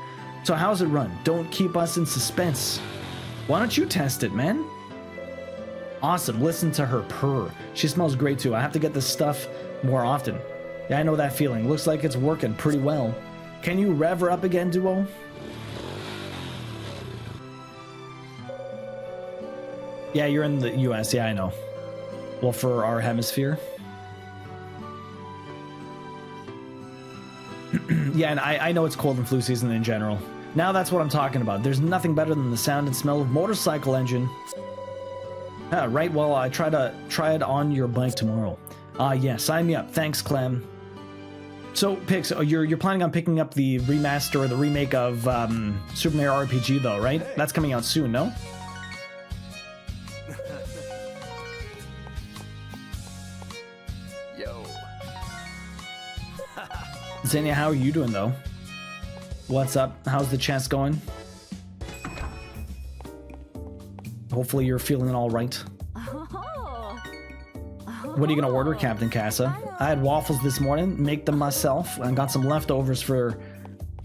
A: So how's it run? Don't keep us in suspense. Why don't you test it, man? Awesome. Listen to her purr. She smells great too. I have to get this stuff more often. Yeah, I know that feeling. Looks like it's working pretty well. Can you rev her up again, Duo? Yeah, you're in the US. Yeah, I know. Well, for our hemisphere. Yeah, and I know it's cold and flu season in general. Now that's what I'm talking about. There's nothing better than the sound and smell of motorcycle engine. Right, well, I try it on your bike tomorrow. Yeah, sign me up. Thanks, Clem. So, Pix, you're planning on picking up the remaster or the remake of Super Mario RPG, though, right? That's coming out soon, no?
C: Yo.
A: Xenia, how are you doing, though? What's up? How's the chest going? Hopefully you're feeling all right. What are you gonna order, Captain Casa? I had waffles this morning, make them myself, and got some leftovers for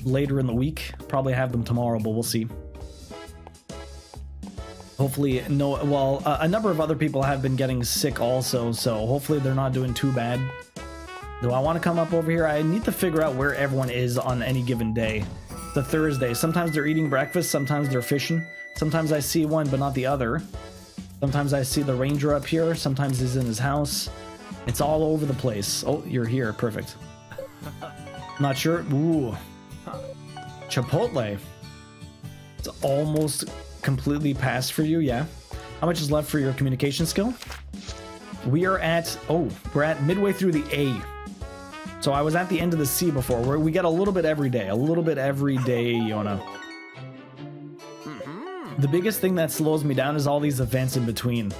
A: later in the week. Probably have them tomorrow, but we'll see. Hopefully, no. Well, a number of other people have been getting sick also, so hopefully they're not doing too bad. Do I want to come up over here? I need to figure out where everyone is on any given day. The Thursday. Sometimes they're eating breakfast, sometimes they're fishing. Sometimes I see one, but not the other. Sometimes I see the ranger up here. Sometimes he's in his house. It's all over the place. Oh, you're here. Perfect. Not sure. Ooh. Chipotle. It's almost completely passed for you. Yeah. How much is left for your communication skill? We're at midway through the A. So I was at the end of the C before. Where we get a little bit every day. A little bit every day, Yona. The biggest thing that slows me down is all these events in between.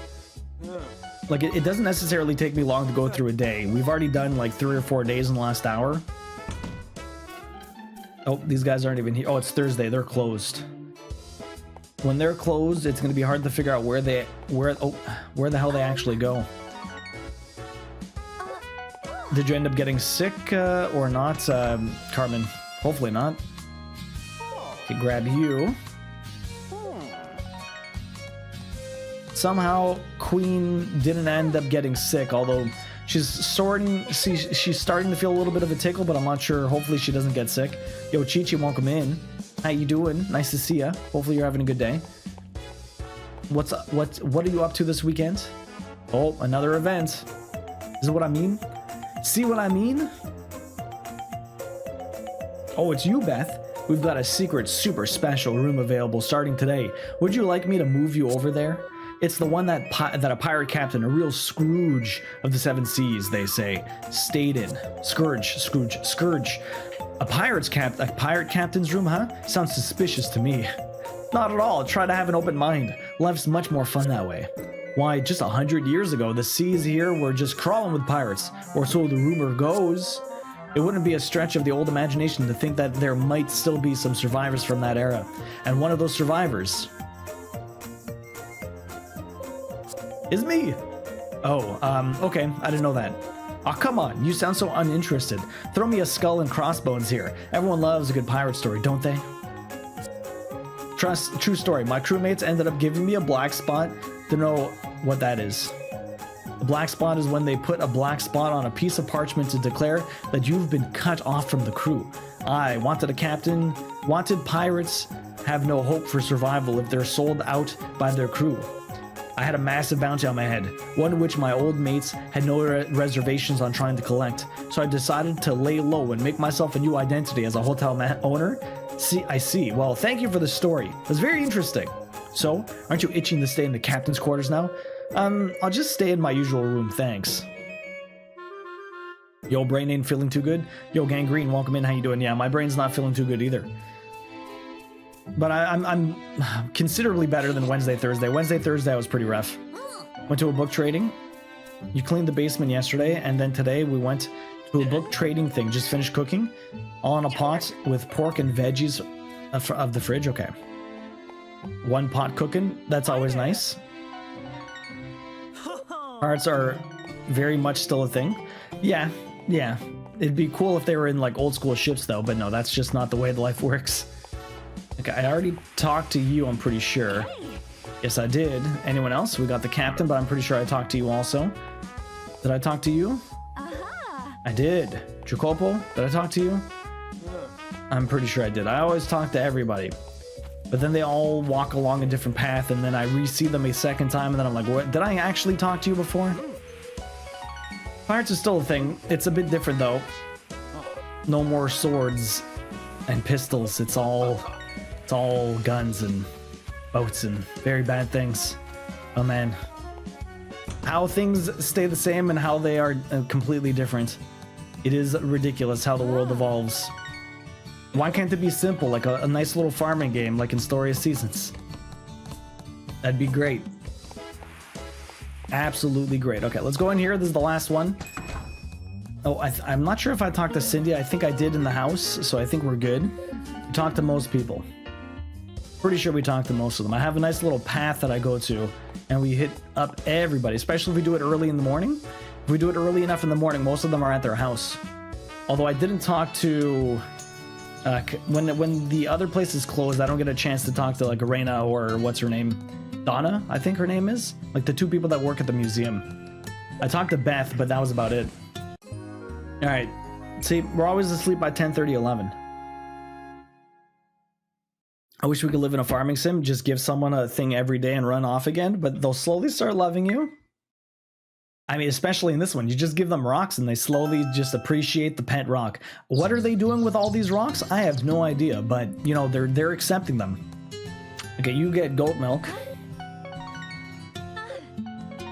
A: Like, it doesn't necessarily take me long to go through a day. We've already done like 3 or 4 days in the last hour. Oh, these guys aren't even here. Oh, it's Thursday. They're closed. When they're closed, it's going to be hard to figure out where the hell they actually go. Did you end up getting sick or not, Carmen? Hopefully not. Okay, grab you. Somehow Queen didn't end up getting sick, although she's starting to feel a little bit of a tickle, but I'm not sure. Hopefully she doesn't get sick. Yo, Chi-Chi, welcome in. How you doing? Nice to see ya. Hopefully you're having a good day. What are you up to this weekend? Oh, another event. Is it what I mean? See what I mean? Oh, it's you, Beth. We've got a secret, super special room available starting today. Would you like me to move you over there? It's the one that a pirate captain, a real Scrooge of the Seven Seas, they say, stayed in. Scourge. A pirate captain's room, huh? Sounds suspicious to me. Not at all. Try to have an open mind. Life's much more fun that way. Why, just 100 years ago, the seas here were just crawling with pirates, or so the rumor goes. It wouldn't be a stretch of the old imagination to think that there might still be some survivors from that era. And one of those survivors is me. Oh, okay, I didn't know that. Oh, come on, you sound so uninterested. Throw me a skull and crossbones here. Everyone loves a good pirate story, don't they? True story, my crewmates ended up giving me a black spot. Don't know what that is. A black spot is when they put a black spot on a piece of parchment to declare that you've been cut off from the crew. Wanted pirates have no hope for survival if they're sold out by their crew. I had a massive bounty on my head, one which my old mates had no reservations on trying to collect, so I decided to lay low and make myself a new identity as a hotel owner. I see. Well, thank you for the story. It's very interesting. So, aren't you itching to stay in the captain's quarters now? I'll just stay in my usual room, thanks. Yo, brain ain't feeling too good? Yo, Gangrene, welcome in, how you doing? Yeah, my brain's not feeling too good either. But I'm considerably better than Wednesday, Thursday. Wednesday, Thursday, I was pretty rough. Went to a book trading. You cleaned the basement yesterday, and then today we went to a book trading thing. Just finished cooking, all in a pot with pork and veggies of the fridge. Okay. One pot cooking. That's always nice. Hearts are very much still a thing. Yeah. It'd be cool if they were in like old school ships though, but no, that's just not the way life works. Okay, I already talked to you, I'm pretty sure. Yes, I did. Anyone else? We got the captain, but I'm pretty sure I talked to you also. Did I talk to you? I did. Jacopo, did I talk to you? I'm pretty sure I did. I always talk to everybody. But then they all walk along a different path, and then I re-see them a second time, and then I'm like, what? Did I actually talk to you before? Pirates is still a thing. It's a bit different, though. No more swords and pistols. It's all guns and boats and very bad things. Oh, man. How things stay the same and how they are completely different. It is ridiculous how the world evolves. Why can't it be simple, like a nice little farming game, like in Story of Seasons? That'd be great. Absolutely great. Okay, let's go in here. This is the last one. Oh, I'm not sure if I talked to Cindy. I think I did in the house, so I think we're good. We talked to most people. Pretty sure we talked to most of them. I have a nice little path that I go to, and we hit up everybody, especially if we do it early in the morning. If we do it early enough in the morning, most of them are at their house. Although I didn't talk to... when the other place is closed, I don't get a chance to talk to like Arena or what's her name? Donna, I think her name is. Like the two people that work at the museum. I talked to Beth, but that was about it. Alright. See, we're always asleep by 10:30, 11. I wish we could live in a farming sim, just give someone a thing every day and run off again, but they'll slowly start loving you. I mean, especially in this one, you just give them rocks and they slowly just appreciate the pet rock. What are they doing with all these rocks? I have no idea, but you know, they're accepting them. Okay, you get goat milk.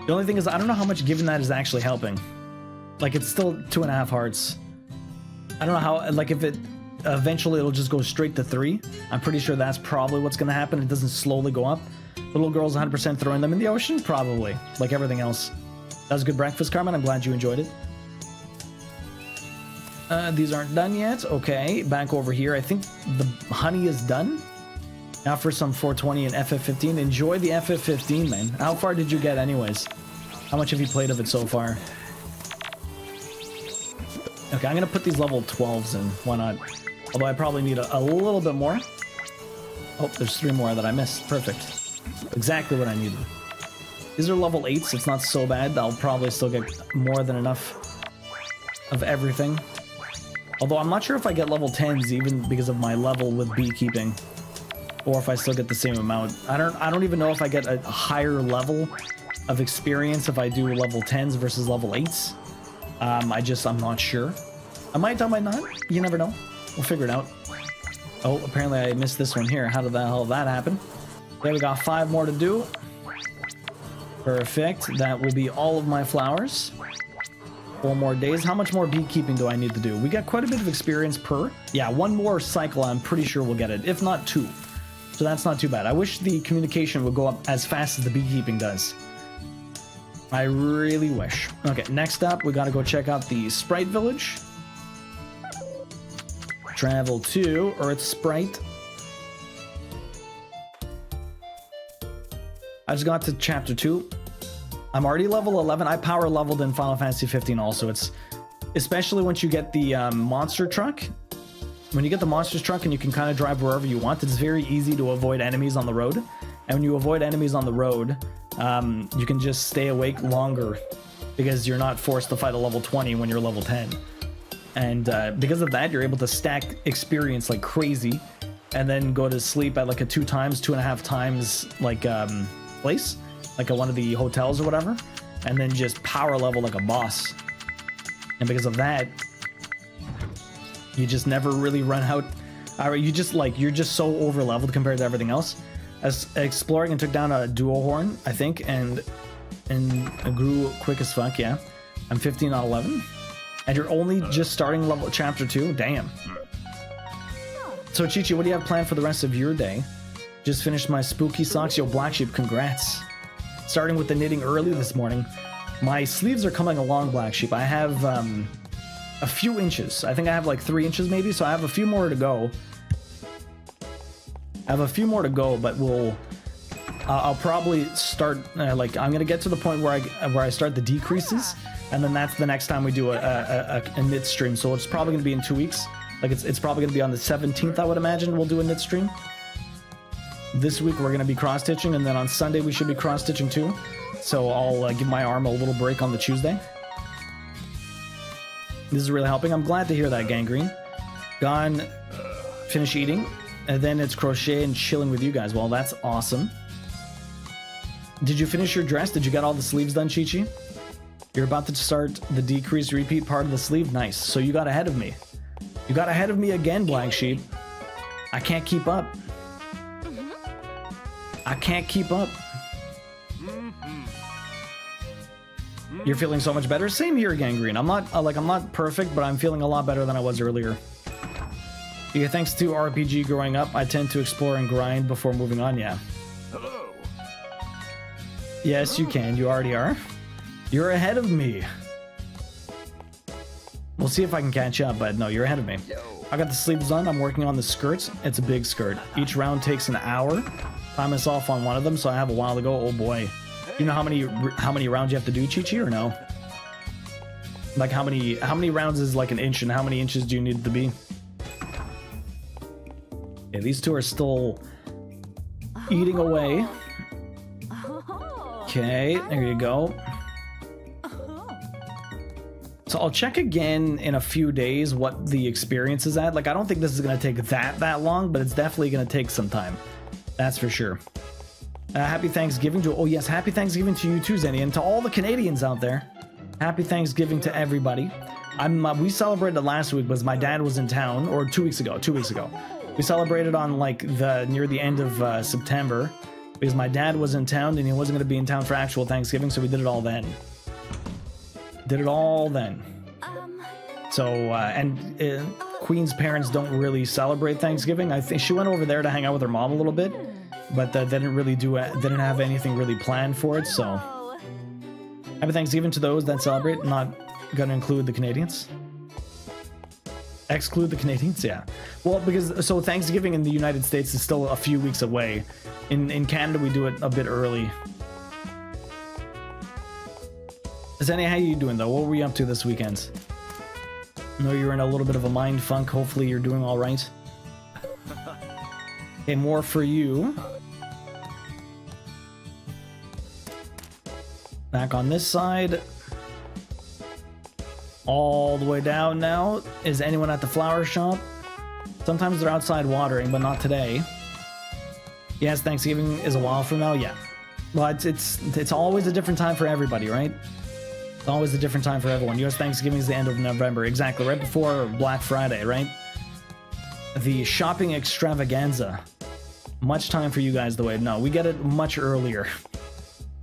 A: The only thing is, I don't know how much giving that is actually helping. Like, it's still 2.5 hearts. I don't know how, like, if it eventually it'll just go straight to 3. I'm pretty sure that's probably what's gonna happen. It doesn't slowly go up. Little girl's 100% throwing them in the ocean? Probably, like everything else. That was a good breakfast, Carmen. I'm glad you enjoyed it. These aren't done yet. Okay, back over here. I think the honey is done. Now for some 420 and FF15. Enjoy the FF15, man. How far did you get anyways? How much have you played of it so far? Okay, I'm going to put these level 12s in. Why not? Although I probably need a little bit more. Oh, there's 3 more that I missed. Perfect. Exactly what I needed. These are level 8s. It's not so bad. I'll probably still get more than enough of everything. Although I'm not sure if I get level 10s even because of my level with beekeeping, or if I still get the same amount. I don't even know if I get a higher level of experience if I do level 10s versus level 8s. I'm not sure. I might not. You never know. We'll figure it out. Oh, apparently I missed this one here. How did the hell that happen? Okay, we got 5 more to do. Perfect. That will be all of my flowers. 4 more days. How much more beekeeping do I need to do? We got quite a bit of experience per. Yeah, 1 more cycle, I'm pretty sure we'll get it. If not 2. So that's not too bad. I wish the communication would go up as fast as the beekeeping does. I really wish. Okay, next up, we gotta go check out the Sprite Village. Travel to Earth Sprite. I just got to chapter 2. I'm already level 11. I power leveled in Final Fantasy 15 also. It's especially once you get the monster truck. When you get the monster's truck and you can kind of drive wherever you want, it's very easy to avoid enemies on the road. And when you avoid enemies on the road, you can just stay awake longer because you're not forced to fight a level 20 when you're level 10. And because of that, you're able to stack experience like crazy and then go to sleep at like a 2.5 times like place, like at one of the hotels or whatever, and then just power level like a boss. And because of that, you just never really run out. You're just so over leveled compared to everything else. As exploring and took down a duo horn, I think, and grew quick as fuck. Yeah, I'm 15 on 11, and you're only just starting level chapter 2. Damn. So Chi-Chi, what do you have planned for the rest of your day? Just finished my spooky socks. Yo, Black Sheep, congrats. Starting with the knitting early this morning. My sleeves are coming along, Black Sheep. I have a few inches. I think I have like 3 inches maybe, so I have a few more to go. But I'll probably start, I'm gonna get to the point where I start the decreases, and then that's the next time we do a knit stream. So it's probably gonna be in 2 weeks. Like it's probably gonna be on the 17th, I would imagine, we'll do a knit stream. This week we're gonna be cross-stitching, and then on Sunday we should be cross-stitching too. So I'll give my arm a little break on the Tuesday. This is really helping. I'm glad to hear that, Gangrene. Gone, finish eating, and then it's crochet and chilling with you guys. Well, that's awesome. Did you finish your dress? Did you get all the sleeves done, Chi-Chi? You're about to start the decrease repeat part of the sleeve. Nice. So you got ahead of me. You got ahead of me again, Black Sheep. I can't keep up. I can't keep up. You're feeling so much better? Same here, Gangrene. I'm not perfect, but I'm feeling a lot better than I was earlier. Yeah, thanks to RPG growing up, I tend to explore and grind before moving on, yeah.
C: Hello.
A: Yes, you can. You already are. You're ahead of me. We'll see if I can catch up, but no, you're ahead of me. I got the sleeves done. I'm working on the skirts. It's a big skirt. Each round takes an hour. Time myself on one of them, so I have a while to go. Oh boy. You know how many rounds you have to do, Chi-Chi, or no? Like how many rounds is like an inch, and how many inches do you need it to be? Yeah, these two are still eating away. Okay, there you go. So I'll check again in a few days what the experience is at. Like, I don't think this is going to take that long, but it's definitely going to take some time. That's for sure. Happy Thanksgiving to... Oh, yes, happy Thanksgiving to you too, Zenny, and to all the Canadians out there. Happy Thanksgiving to everybody. We celebrated last week because my dad was in town, or 2 weeks ago. We celebrated on, like, near the end of September because my dad was in town and he wasn't going to be in town for actual Thanksgiving, so we did it all then. So, Queen's parents don't really celebrate Thanksgiving. I think she went over there to hang out with her mom a little bit, but they didn't really didn't have anything really planned for it, so... Happy Thanksgiving to those that celebrate, not gonna include the Canadians. Exclude the Canadians, yeah. Well, because, so Thanksgiving in the United States is still a few weeks away. In Canada, we do it a bit early. Zenny, how you doing, though? What were you up to this weekend? I know you're in a little bit of a mind funk. Hopefully you're doing all right. Okay, more for you. Back on this side. All the way down now. Is anyone at the flower shop? Sometimes they're outside watering, but not today. Yes, Thanksgiving is a while from now. Yeah. Well, it's always a different time for everybody, right? It's always a different time for everyone. US Thanksgiving is the end of November. Exactly. Right before Black Friday, right? The shopping extravaganza. Much time for you guys the way. No, we get it much earlier.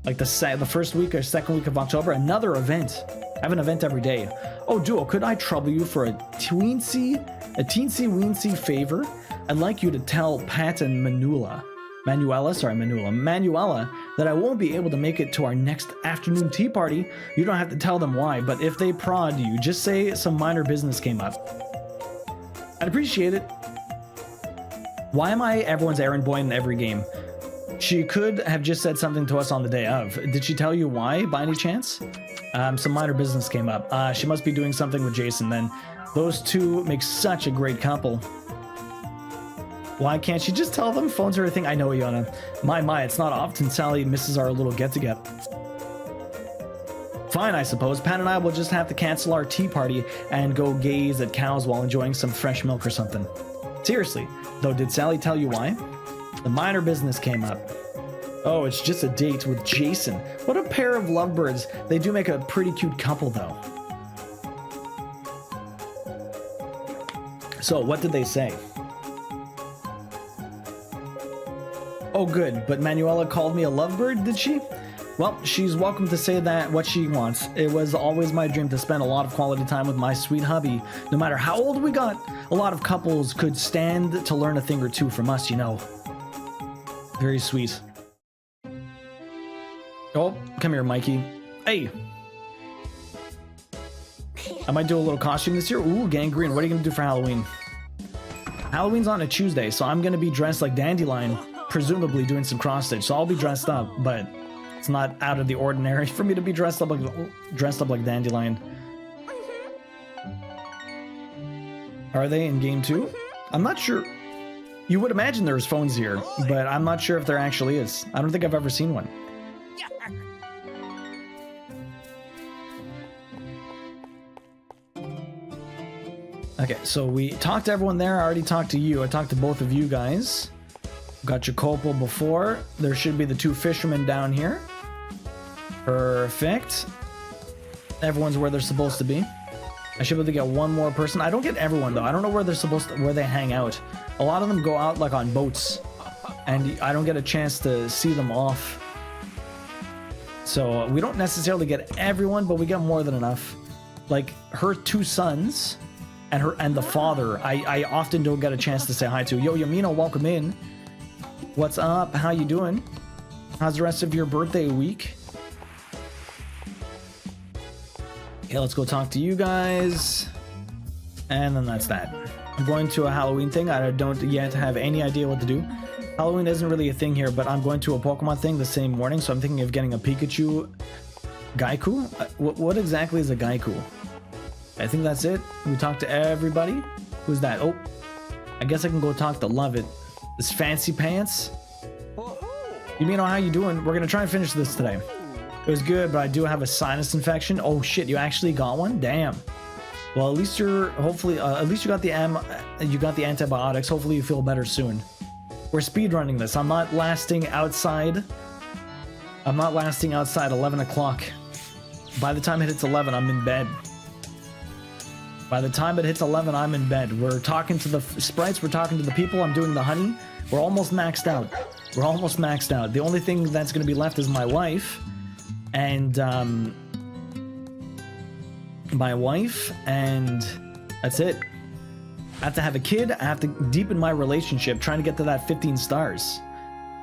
A: Like the first week or second week of October, another event. I have an event every day. Oh, Duo, could I trouble you for a teensy weensy favor? I'd like you to tell Pat and Manuela that I won't be able to make it to our next afternoon tea party. You don't have to tell them why, but if they prod you, just say some minor business came up. I'd appreciate it. Why am I everyone's errand boy in every game? She could have just said something to us on the day of. Did she tell you why, by any chance? Some minor business came up. She must be doing something with Jason then. Those two make such a great couple. Why can't she just tell them? Phones are a thing. I know, Iona. My, it's not often Sally misses our little get-together. Fine, I suppose. Pat and I will just have to cancel our tea party and go gaze at cows while enjoying some fresh milk or something. Seriously, though, did Sally tell you why? The minor business came up. Oh, it's just a date with Jason. What a pair of lovebirds. They do make a pretty cute couple, though. So, what did they say? Oh, good, but Manuela called me a lovebird, did she? Well, she's welcome to say that what she wants. It was always my dream to spend a lot of quality time with my sweet hubby. No matter how old we got, a lot of couples could stand to learn a thing or two from us, you know. Very sweet. Oh, come here, Mikey. Hey! I might do a little costume this year. Ooh, gangrene. What are you going to do for Halloween? Halloween's on a Tuesday, so I'm going to be dressed like Dandelion, presumably doing some cross-stitch. So I'll be dressed up, but it's not out of the ordinary for me to be dressed up like Dandelion. Are they in game 2? I'm not sure. You would imagine there's phones here, but I'm not sure if there actually is. I don't think I've ever seen one. Okay, so we talked to everyone there. I already talked to you. I talked to both of you guys. Got Jacopo before. There should be the two fishermen down here. Perfect. Everyone's where they're supposed to be. I should be able to get one more person. I don't get everyone though. I don't know where they're supposed to, where they hang out. A lot of them go out like on boats, and I don't get a chance to see them off. So we don't necessarily get everyone, but we get more than enough. Like her two sons and the father, I often don't get a chance to say hi to. Yo, Yamino, welcome in. What's up? How you doing? How's the rest of your birthday week? Okay, let's go talk to you guys. And then that's that. I'm going to a Halloween thing. I don't yet have any idea what to do. Halloween isn't really a thing here, but I'm going to a Pokemon thing the same morning, so I'm thinking of getting a Pikachu. Gaiku? What exactly is a Gaiku? I think that's it. We talked to everybody. Who's that? Oh, I guess I can go talk to Lovett. This fancy pants. You mean, how you doing? We're gonna try and finish this today. It was good, but I do have a sinus infection. Oh shit, you actually got one? Damn. Well, at least you're hopefully at least you got the antibiotics. Hopefully you feel better soon. We're speedrunning this. I'm not lasting outside 11 o'clock. By the time it hits 11, I'm in bed. By the time it hits 11, I'm in bed. We're talking to the sprites. We're talking to the people. I'm doing the honey. We're almost maxed out. We're almost maxed out. The only thing that's going to be left is my wife. And that's it. I have to have a kid. I have to deepen my relationship, trying to get to that 15 stars.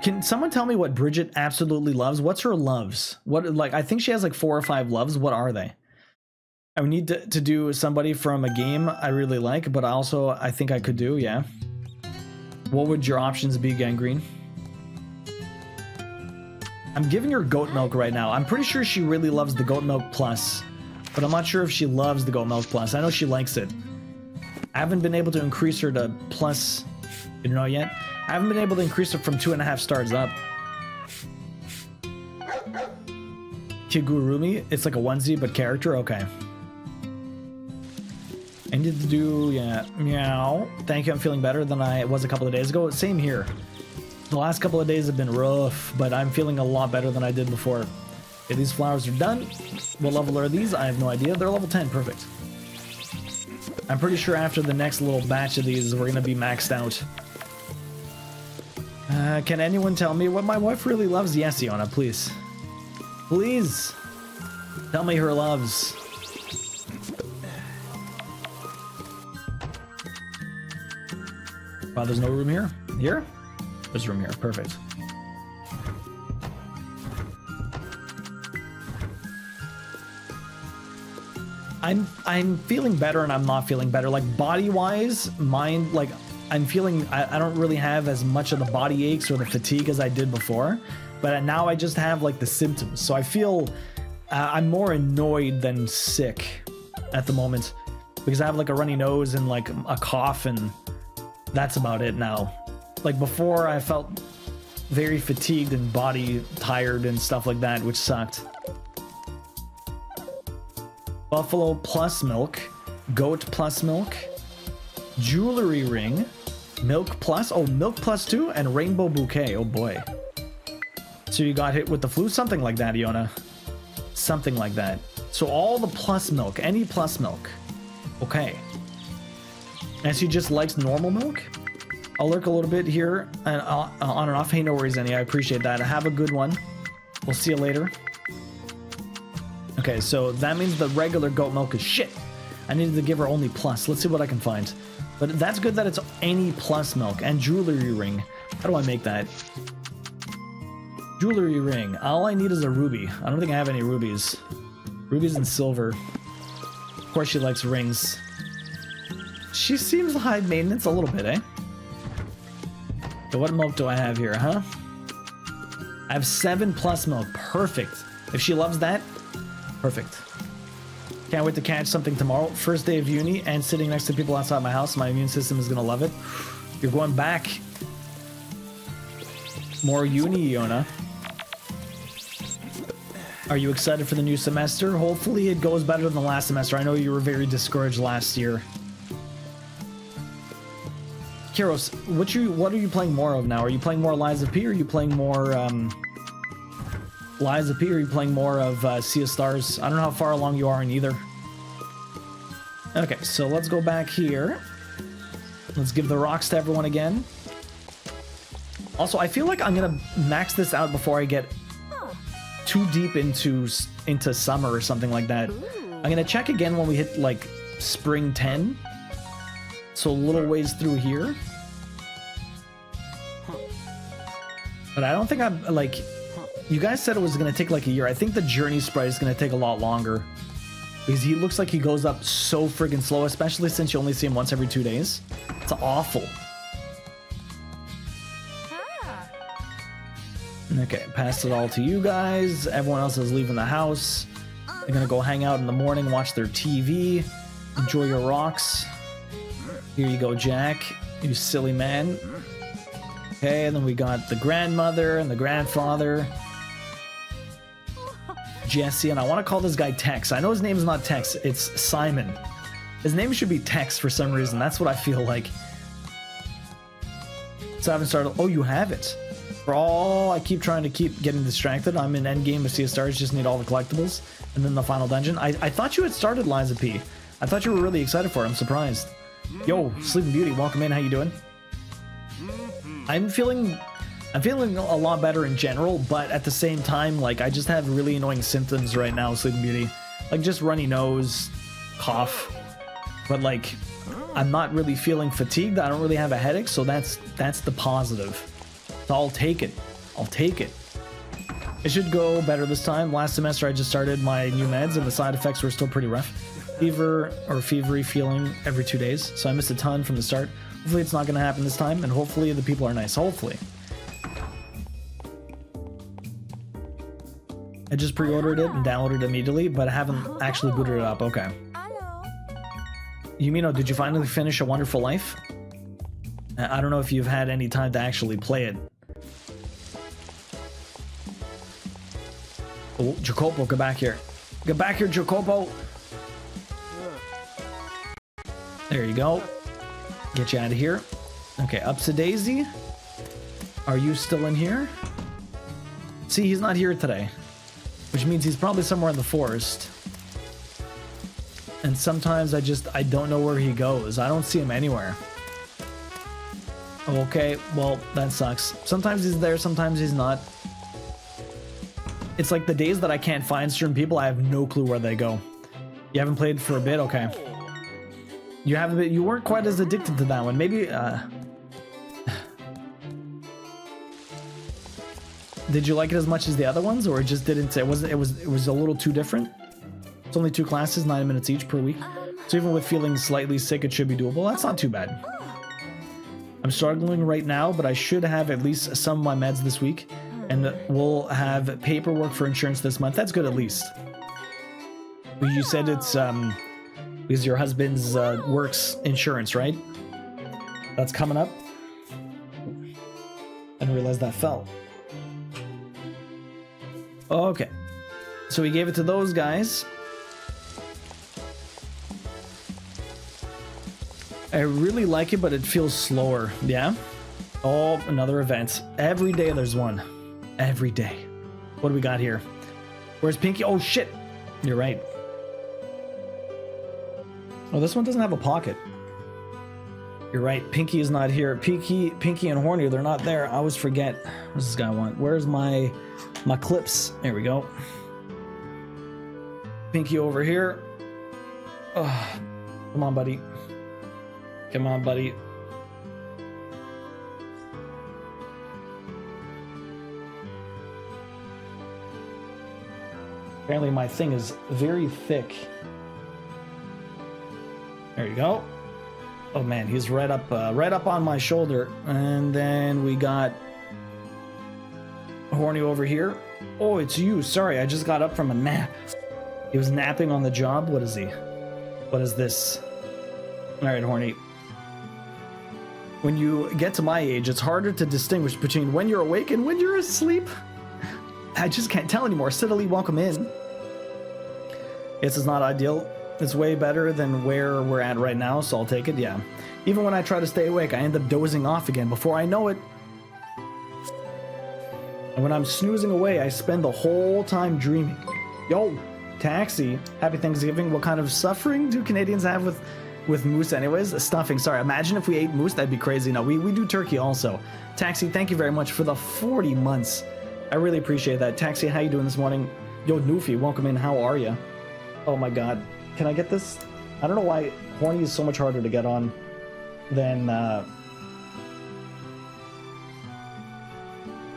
A: Can someone tell me what Bridget absolutely loves? What's her loves? I think she has like 4 or 5 loves. What are they? I would need to do somebody from a game I really like, but I think I could do, yeah. What would your options be, Gangrene? I'm giving her goat milk right now. I'm pretty sure she really loves the goat milk plus, but I'm not sure if she loves the goat milk plus. I know she likes it. I haven't been able to increase her to plus, you know, yet. I haven't been able to increase her from 2.5 stars up. Kigurumi. It's like a onesie, but character. Okay. I need to do, yeah, meow. Thank you. I'm feeling better than I was a couple of days ago. Same here. The last couple of days have been rough, but I'm feeling a lot better than I did before. Okay, these flowers are done. What level are these? I have no idea. They're level 10. Perfect. I'm pretty sure after the next little batch of these, we're going to be maxed out. Can anyone tell me what my wife really loves? Yes, Iona, please. Please. Tell me her loves. Wow, there's no room here? Here? There's room here. Perfect. I'm feeling better and I'm not feeling better. Like body-wise, mind, like I'm feeling, I don't really have as much of the body aches or the fatigue as I did before, but now I just have like the symptoms. So I feel I'm more annoyed than sick at the moment because I have like a runny nose and like a cough, and that's about it now. Like before I felt very fatigued and body tired and stuff like that, which sucked. Buffalo plus milk, goat plus milk, jewelry ring, milk plus, oh, milk plus 2, and rainbow bouquet. Oh boy. So you got hit with the flu? Something like that, Iona. Something like that. So all the plus milk, any plus milk. Okay. And she just likes normal milk? I'll lurk a little bit here and on and off. Hey, no worries, Annie. I appreciate that. Have a good one. We'll see you later. Okay, so that means the regular goat milk is shit. I needed to give her only plus. Let's see what I can find. But that's good that it's any plus milk. And jewelry ring. How do I make that? Jewelry ring. All I need is a ruby. I don't think I have any rubies. Rubies and silver. Of course she likes rings. She seems high maintenance a little bit, eh? So what milk do I have here, huh? I have 7 plus milk. Perfect. If she loves that, perfect. Can't wait to catch something tomorrow. First day of uni and sitting next to people outside my house. My immune system is gonna love it. You're going back. More uni, Iona. Are you excited for the new semester? Hopefully it goes better than the last semester. I know you were very discouraged last year. Kiros, what are you playing more of now? Are you playing more Lies of P, or are you playing more Lies of P, or are you playing more of Sea of Stars? I don't know how far along you are in either. Okay, so let's go back here. Let's give the rocks to everyone again. Also, I feel like I'm gonna max this out before I get too deep into summer or something like that. I'm gonna check again when we hit like spring 10. So a little ways through here. But I don't think I'm like, you guys said it was going to take like a year. I think the Journey Sprite is going to take a lot longer because he looks like he goes up so friggin' slow, especially since you only see him once every 2 days. It's awful. Okay, pass it all to you guys. Everyone else is leaving the house. They're going to go hang out in the morning, watch their TV, enjoy your rocks. Here you go, Jack. You silly man. Okay, and then we got the grandmother and the grandfather. Jesse, and I want to call this guy Tex. I know his name's not Tex, it's Simon. His name should be Tex for some reason. That's what I feel like. So I haven't started. Oh, you have it. For all, I keep trying to keep getting distracted. I'm in endgame with Sea of Stars, just need all the collectibles. And then the final dungeon. I thought you had started Liza P. I thought you were really excited for it. I'm surprised. Yo, Sleeping Beauty, welcome in. How you doing? I'm feeling a lot better in general, but at the same time, like, I just have really annoying symptoms right now, Sleeping Beauty. Like, just runny nose, cough. But, like, I'm not really feeling fatigued. I don't really have a headache, so that's the positive. So I'll take it. I'll take it. It should go better this time. Last semester, I just started my new meds, and the side effects were still pretty rough. Fever or fevery feeling every 2 days, so I missed a ton from the start. Hopefully it's not going to happen this time, and hopefully the people are nice. Hopefully. I just pre-ordered it and downloaded it immediately, but I haven't actually booted it up. Okay. Yumino, did you finally finish A Wonderful Life? I don't know if you've had any time to actually play it. Oh, Jacopo, get back here. Get back here, Jacopo. There you go. Get you out of here. Okay, Upsa-daisy. Are you still in here? See, he's not here today, which means he's probably somewhere in the forest. And sometimes I don't know where he goes. I don't see him anywhere. Okay, well, that sucks. Sometimes he's there, sometimes he's not. It's like the days that I can't find certain people, I have no clue where they go. You haven't played for a bit? Okay. You weren't quite as addicted to that one. Maybe, did you like it as much as the other ones, or it just didn't? It was a little too different. It's only 2 classes, 9 minutes each per week. So even with feeling slightly sick, it should be doable. That's not too bad. I'm struggling right now, but I should have at least some of my meds this week, and we'll have paperwork for insurance this month. That's good at least. You said it's because your husband's works insurance, right? That's coming up. I didn't realize that fell. Okay, so we gave it to those guys. I really like it, but it feels slower. Yeah? Oh, another event. Every day there's one. Every day. What do we got here? Where's Pinky? Oh, shit. You're right. Oh, this one doesn't have a pocket. You're right. Pinky is not here. Pinky and Horny, they're not there. I always forget. What does this guy want? Where's my clips? There we go. Pinky over here. Oh, come on, buddy. Come on, buddy. Apparently my thing is very thick. There you go. Oh man, he's right up on my shoulder. And then we got Horny over here. Oh, it's you. Sorry, I just got up from a nap. He was napping on the job. What is he? What is this? All right, Horny. When you get to my age, it's harder to distinguish between when you're awake and when you're asleep. I just can't tell anymore. Sidley, welcome in. This is not ideal. It's way better than where we're at right now, so I'll take it, yeah. Even when I try to stay awake, I end up dozing off again before I know it. And when I'm snoozing away, I spend the whole time dreaming. Yo, Taxi, happy Thanksgiving. What kind of suffering do Canadians have with moose anyways? Stuffing, sorry. Imagine if we ate moose, that'd be crazy. No, we do turkey also. Taxi, thank you very much for the 40 months. I really appreciate that. Taxi, how you doing this morning? Yo, Noofy, welcome in. How are you? Oh my god. Can I get this? I don't know why Horny is so much harder to get on than...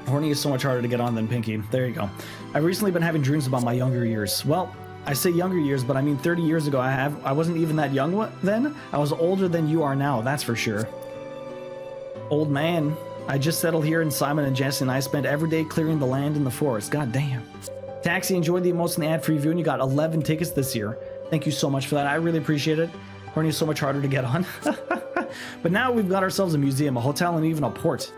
A: Horny is so much harder to get on than Pinky. There you go. I've recently been having dreams about my younger years. Well, I say younger years, but I mean 30 years ago. I wasn't even that young then. I was older than you are now, that's for sure. Old man. I just settled here, and Simon and Jesse and I spent every day clearing the land in the forest. God damn. Taxi, enjoyed the most in the ad-free view, and you got 11 tickets this year. Thank you so much for that. I really appreciate it. Horny is so much harder to get on. But now we've got ourselves a museum, a hotel, and even a port.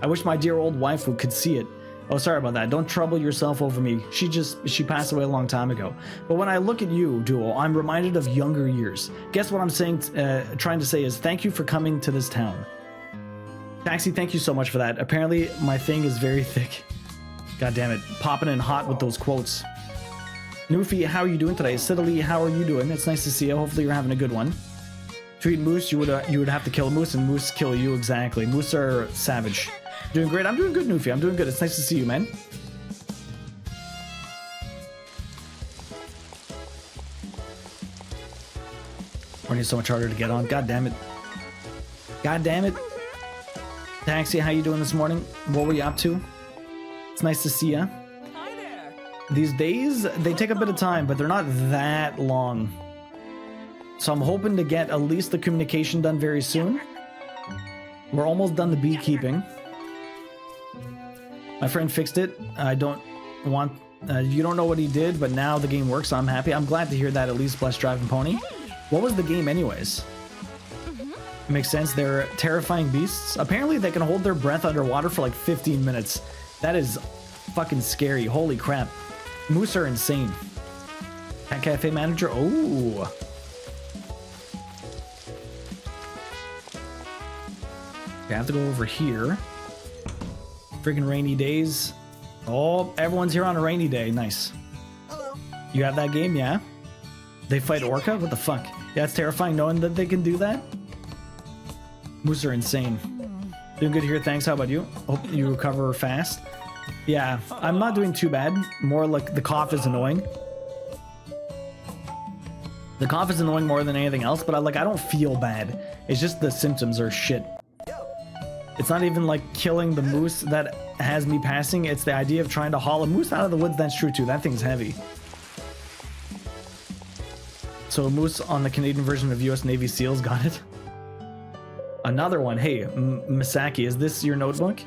A: I wish my dear old wife could see it. Oh, sorry about that. Don't trouble yourself over me. She passed away a long time ago. But when I look at you, Duo, I'm reminded of younger years. Guess what I'm saying? Trying to say is thank you for coming to this town. Taxi, thank you so much for that. Apparently, my thing is very thick. God damn it. Popping in hot with those quotes. Noofy, how are you doing today? Sidley, how are you doing? It's nice to see you. Hopefully you're having a good one. To eat moose, you would have to kill a moose, and moose kill you. Exactly. Moose are savage. Doing great. I'm doing good, Noofy. I'm doing good. It's nice to see you, man. Horny is so much harder to get on. God damn it. God damn it. Taxi, how you doing this morning? What were you up to? It's nice to see ya.
B: Hi there.
A: These days, they take a bit of time, but they're not that long. So I'm hoping to get at least the communication done very soon. We're almost done the beekeeping. My friend fixed it. I don't want... you don't know what he did, but now the game works, so I'm happy. I'm glad to hear that, at least. Bless Driving Pony. What was the game anyways? It makes sense. They're terrifying beasts. Apparently they can hold their breath underwater for like 15 minutes. That is fucking scary. Holy crap. Moose are insane. Cat Cafe manager. Oh. I have to go over here. Freaking rainy days. Oh, everyone's here on a rainy day. Nice.
C: Hello.
A: You have that game? Yeah. They fight Orca? What the fuck? Yeah, it's terrifying knowing that they can do that. Moose are insane. Doing good here, thanks. How about you? Hope you recover fast. Yeah, I'm not doing too bad. More like the cough is annoying. The cough is annoying more than anything else, but I don't feel bad. It's just the symptoms are shit. It's not even like killing the moose that has me passing. It's the idea of trying to haul a moose out of the woods. That's true too. That thing's heavy. So a moose on the Canadian version of US Navy SEALs, got it. Another one. Hey, Misaki, is this your notebook?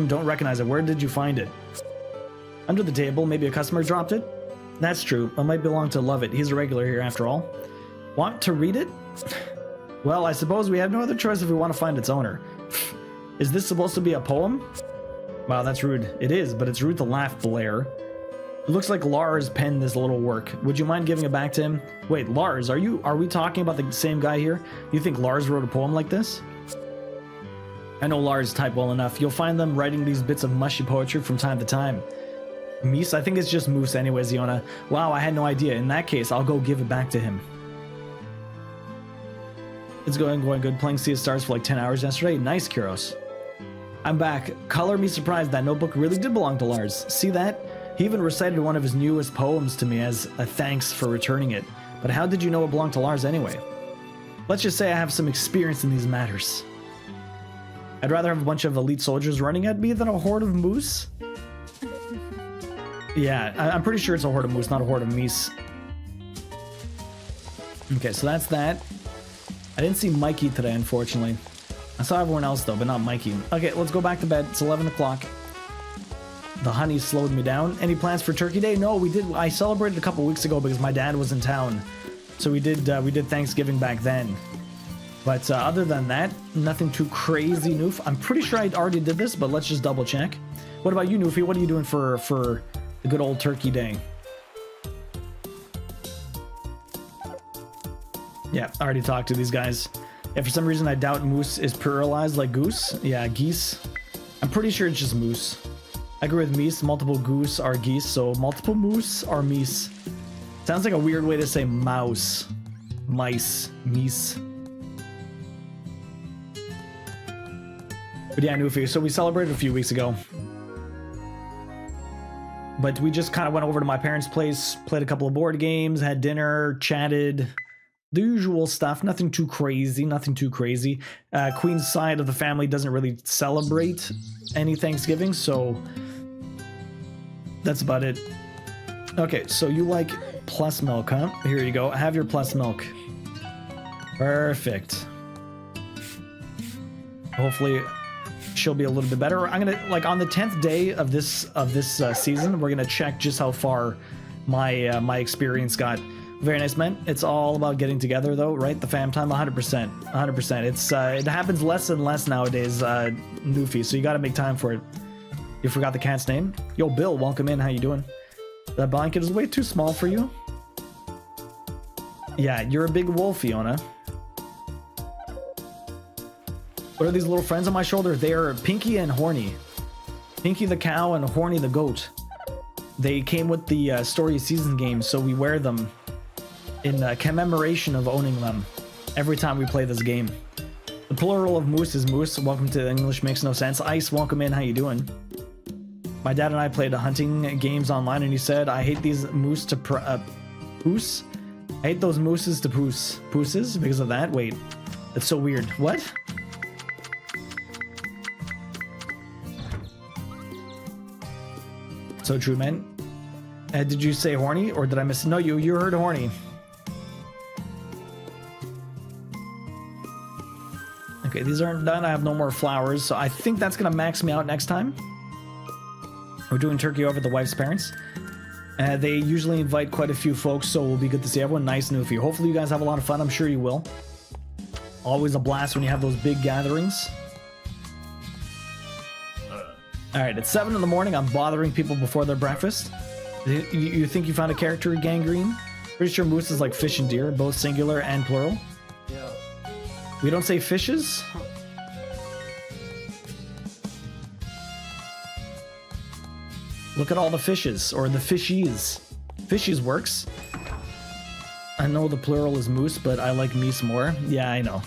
A: Don't recognize it. Where did you find it? Under the table. Maybe a customer dropped it? That's true. It might belong to Lovett. He's a regular here after all. Want to read it? Well, I suppose we have no other choice if we want to find its owner. Is this supposed to be a poem? Wow, that's rude. It is, but it's rude to laugh, Blair. It looks like Lars penned this little work. Would you mind giving it back to him? Wait, Lars, are we talking about the same guy here? You think Lars wrote a poem like this? I know Lars type well enough. You'll find them writing these bits of mushy poetry from time to time. Meese? I think it's just Moose anyways, Yona. Wow, I had no idea. In that case, I'll go give it back to him. It's going good. Playing Sea of Stars for like 10 hours yesterday. Nice, Kuros. I'm back. Color me surprised that notebook really did belong to Lars. See that? He even recited one of his newest poems to me as a thanks for returning it. But how did you know it belonged to Lars anyway? Let's just say I have some experience in these matters. I'd rather have a bunch of elite soldiers running at me than a horde of moose. Yeah, I'm pretty sure it's a horde of moose, not a horde of meese. Okay, so that's that. I didn't see Mikey today, unfortunately. I saw everyone else, though, but not Mikey. Okay, let's go back to bed. It's 11 o'clock. The honey slowed me down. Any plans for Turkey Day? No, we did. I celebrated a couple weeks ago because my dad was in town. So we did Thanksgiving back then. But other than that, nothing too crazy, Noof. I'm pretty sure I already did this, but let's just double check. What about you, Noofy? What are you doing for the good old Turkey Day? Yeah, I already talked to these guys. Yeah, for some reason I doubt moose is pluralized like goose. Yeah, geese. I'm pretty sure it's just moose. I agree with meese. Multiple goose are geese, so multiple moose are meese. Sounds like a weird way to say mouse. Mice. Meese. But yeah, Noofy, so we celebrated a few weeks ago. But we just kind of went over to my parents' place, played a couple of board games, had dinner, chatted. The usual stuff, nothing too crazy, nothing too crazy. Queen's side of the family doesn't really celebrate any Thanksgiving, so that's about it. Okay, so you like plus milk, huh? Here you go, have your plus milk. Perfect. Hopefully she'll be a little bit better. I'm gonna, like, on the 10th day of this season, we're gonna check just how far my experience got. Very nice, man. It's all about getting together, though, right? The fam time, 100%. 100%. It happens less and less nowadays, Noofy, so you gotta make time for it. You forgot the cat's name? Yo, Bill, welcome in. How you doing? That blanket is way too small for you. Yeah, you're a big wolf, Fiona. What are these little friends on my shoulder? They are Pinky and Horny. Pinky the cow and Horny the goat. They came with the Story Season game, so we wear them in commemoration of owning them every time we play this game. The plural of moose is moose. Welcome to English Makes No Sense. Ice, welcome in. How you doing? My dad and I played hunting games online, and he said, I hate these moose to poos. I hate those mooses to pooses because of that. Wait, that's so weird. What? So true, man. Did you say horny, or did I miss? No, you heard horny. Okay, these aren't done. I have no more flowers, so I think that's gonna max me out next time. We're doing turkey over at the wife's parents. They usually invite quite a few folks, so we'll be good to see everyone. Nice, Noofy. Hopefully you guys have a lot of fun. I'm sure you will. Always a blast when you have those big gatherings. All right, it's 7 in the morning. I'm bothering people before their breakfast. You think you found a character, Gangrene? Pretty sure moose is like fish and deer, both singular and plural.
C: Yeah.
A: We don't say fishes? Look at all the fishes, or the fishies. Fishies works. I know the plural is moose, but I like meese more. Yeah, I know.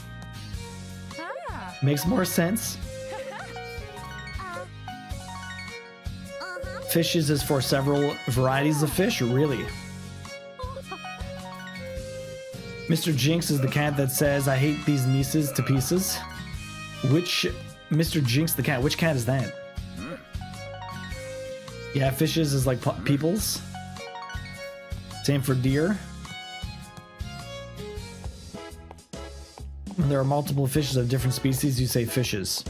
B: Ah.
A: Makes more sense. Fishes is for several varieties of fish, really. Mr. Jinx is the cat that says, I hate these Mises to pieces. Which Mr. Jinx the cat? Which cat is that? Yeah, fishes is like peoples. Same for deer. When there are multiple fishes of different species, you say fishes.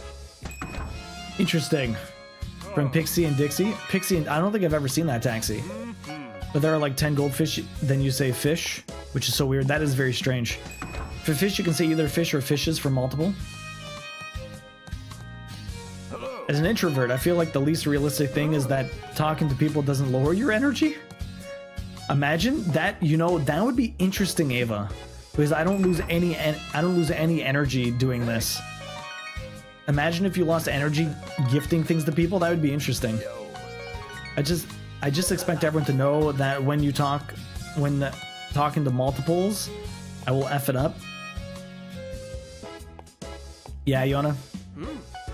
A: Interesting. From Pixie and Dixie. Pixie, I don't think I've ever seen that taxi. But there are like 10 goldfish, then you say fish, which is so weird. That is very strange. For fish, you can say either fish or fishes for multiple. As an introvert, I feel like the least realistic thing is that talking to people doesn't lower your energy. Imagine that, you know, that would be interesting, Ava, because I don't lose any energy doing this. Imagine if you lost energy gifting things to people. That would be interesting. I just expect everyone to know that when talking to multiples, I will F it up. Yeah, Yona.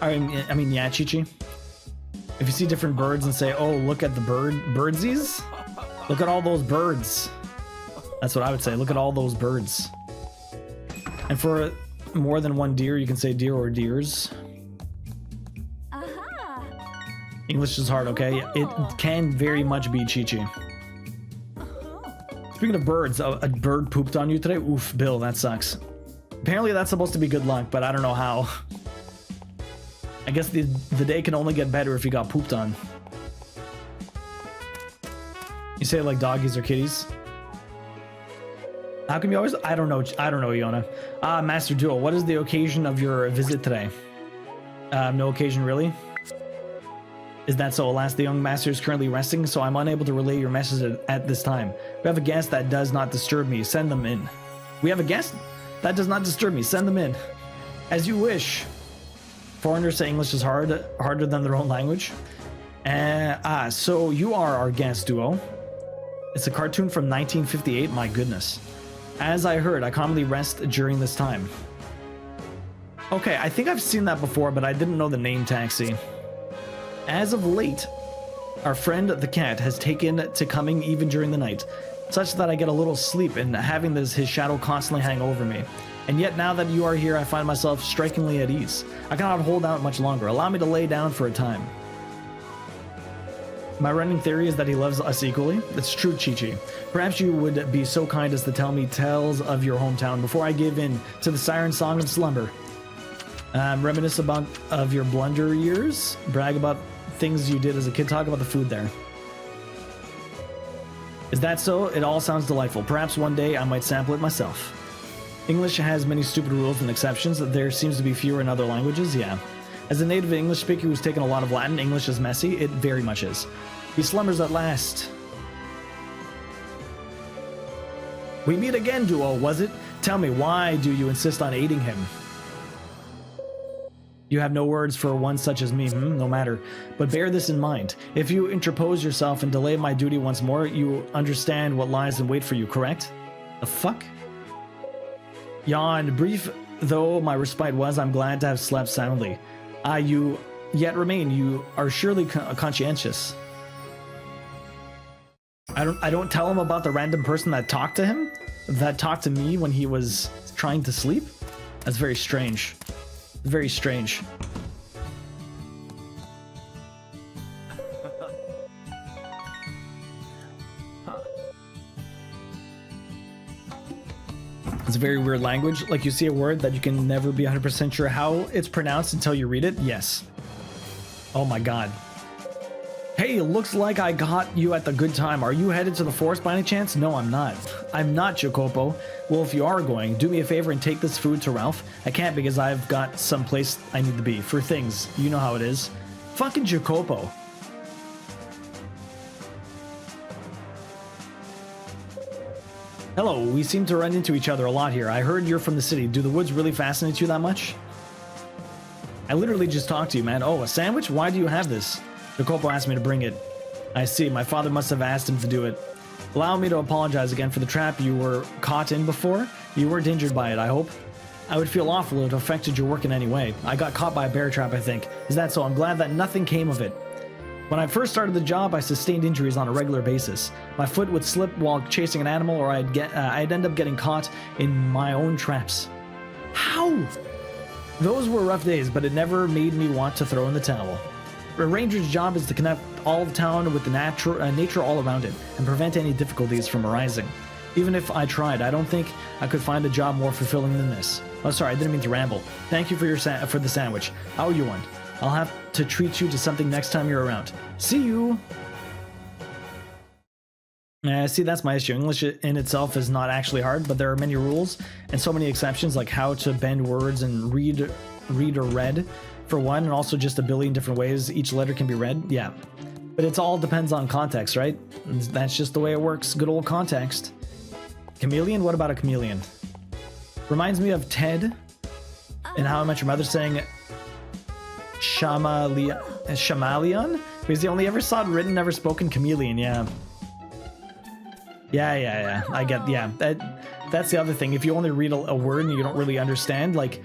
A: I mean, yeah, Chi-Chi. If you see different birds and say, oh, look at the birdsies. Look at all those birds. That's what I would say. Look at all those birds. And for more than one deer, you can say deer or deers. English is hard, okay? It can very much be Chi-Chi. Speaking of birds, a bird pooped on you today? Oof, Bill, that sucks. Apparently that's supposed to be good luck, but I don't know how. I guess the day can only get better if you got pooped on. You say it like doggies or kitties? How come you always... I don't know, Iona. Master Duo, what is the occasion of your visit today? No occasion, really? Is that so? Alas, the young master is currently resting, so I'm unable to relay your message at this time. We have a guest that does not disturb me. Send them in. We have a guest? That does not disturb me. Send them in. As you wish. Foreigners say English is harder than their own language. So you are our guest, Duo. It's a cartoon from 1958. My goodness. As I heard, I commonly rest during this time. Okay, I think I've seen that before, but I didn't know the name Taxi. As of late, our friend the cat has taken to coming even during the night, such that I get a little sleep and having his shadow constantly hang over me. And yet now that you are here, I find myself strikingly at ease. I cannot hold out much longer. Allow me to lay down for a time. My running theory is that he loves us equally. It's true, Chi-Chi. Perhaps you would be so kind as to tell me tales of your hometown before I give in to the siren song of slumber. Reminisce of your blunder years. Brag about things you did as a kid. Talk about the food there. Is that so? It all sounds delightful. Perhaps one day I might sample it myself. English has many stupid rules and exceptions. There seems to be fewer in other languages. Yeah. As a native English speaker who's taken a lot of Latin, English is messy. It very much is. He slumbers at last. We meet again, Duo, was it? Tell me, why do you insist on aiding him? You have no words for one such as me, no matter. But bear this in mind. If you interpose yourself and delay my duty once more, you understand what lies in wait for you, correct? The fuck? Yawn. Brief though my respite was, I'm glad to have slept soundly. You yet remain. You are surely conscientious. I don't tell him about the random person that talked to him, that talked to me when he was trying to sleep. That's very strange. Very strange. It's a very weird language. Like, you see a word that you can never be 100% sure how it's pronounced until you read it. Yes. Oh my god. Hey, looks like I got you at the good time. Are you headed to the forest by any chance? No, I'm not. I'm not, Jacopo. Well, if you are going, do me a favor and take this food to Ralph. I can't because I've got some place I need to be. For things. You know how it is. Fucking Jacopo. Hello, we seem to run into each other a lot here. I heard you're from the city. Do the woods really fascinate you that much? I literally just talked to you, man. Oh, a sandwich? Why do you have this? The corporal asked me to bring it. I see. My father must have asked him to do it. Allow me to apologize again for the trap you were caught in before. You weren't injured by it, I hope. I would feel awful if it affected your work in any way. I got caught by a bear trap, I think. Is that so? I'm glad that nothing came of it. When I first started the job, I sustained injuries on a regular basis. My foot would slip while chasing an animal, or I'd end up getting caught in my own traps. How? Those were rough days, but it never made me want to throw in the towel. A ranger's job is to connect all of town with the nature all around it and prevent any difficulties from arising. Even if I tried, I don't think I could find a job more fulfilling than this. Oh, sorry, I didn't mean to ramble. Thank you for for the sandwich. I owe you one. I'll have to treat you to something next time you're around. See you! See, that's my issue. English in itself is not actually hard, but there are many rules and so many exceptions, like how to bend words and read or read, for one, and also just a billion different ways each letter can be read. Yeah. But it all depends on context, right? That's just the way it works. Good old context. Chameleon? What about a chameleon? Reminds me of Ted and How I Met Your Mother saying Chameleon? Because he only ever saw it written, never spoken. Chameleon, yeah. Yeah. I get, yeah. That's the other thing. If you only read a word and you don't really understand, like,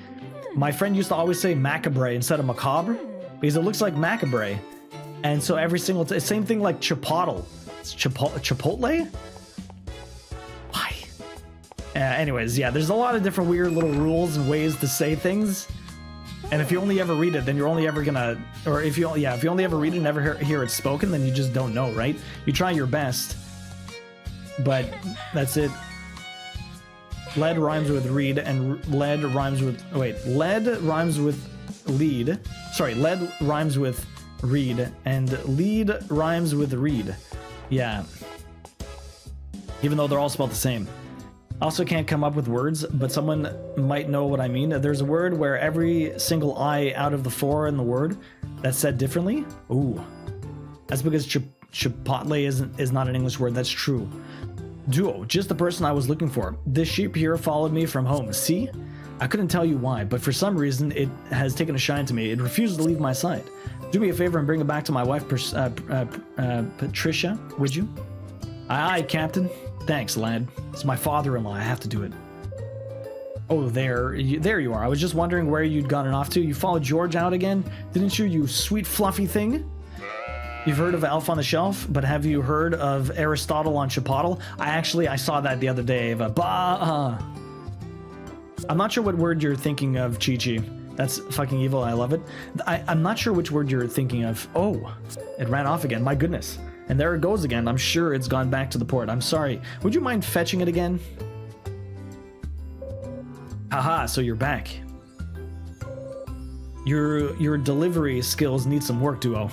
A: my friend used to always say macabre instead of macabre, because it looks like macabre. And so every single same thing like chipotle. It's chipotle? Why? Anyways, yeah, there's a lot of different weird little rules and ways to say things. And if you only ever read it, then you're only ever gonna, or if you only ever read it and never hear it spoken, then you just don't know, right? You try your best, but that's it. Lead rhymes with read, and lead rhymes with, lead rhymes with lead. Sorry, lead rhymes with read, and lead rhymes with read. Yeah. Even though they're all spelled the same. Also can't come up with words, but someone might know what I mean. There's a word where every single I out of the 4 in the word that's said differently. Ooh. That's because chipotle is not an English word. That's true. Duo, just the person I was looking for. This sheep here followed me from home. See? I couldn't tell you why, but for some reason it has taken a shine to me. It refuses to leave my side. Do me a favor and bring it back to my wife, Patricia, would you? Aye, Captain. Thanks, lad. It's my father-in-law. I have to do it. Oh, there you are. I was just wondering where you'd gotten off to. You followed George out again? Didn't you, you sweet fluffy thing? You've heard of Elf on the Shelf, but have you heard of Aristotle on Chipotle? I saw that the other day. I'm not sure what word you're thinking of, Chi-Chi. That's fucking evil. I love it. I'm not sure which word you're thinking of. Oh, it ran off again. My goodness. And there it goes again. I'm sure it's gone back to the port. I'm sorry. Would you mind fetching it again? Aha, so you're back. Your delivery skills need some work, Duo.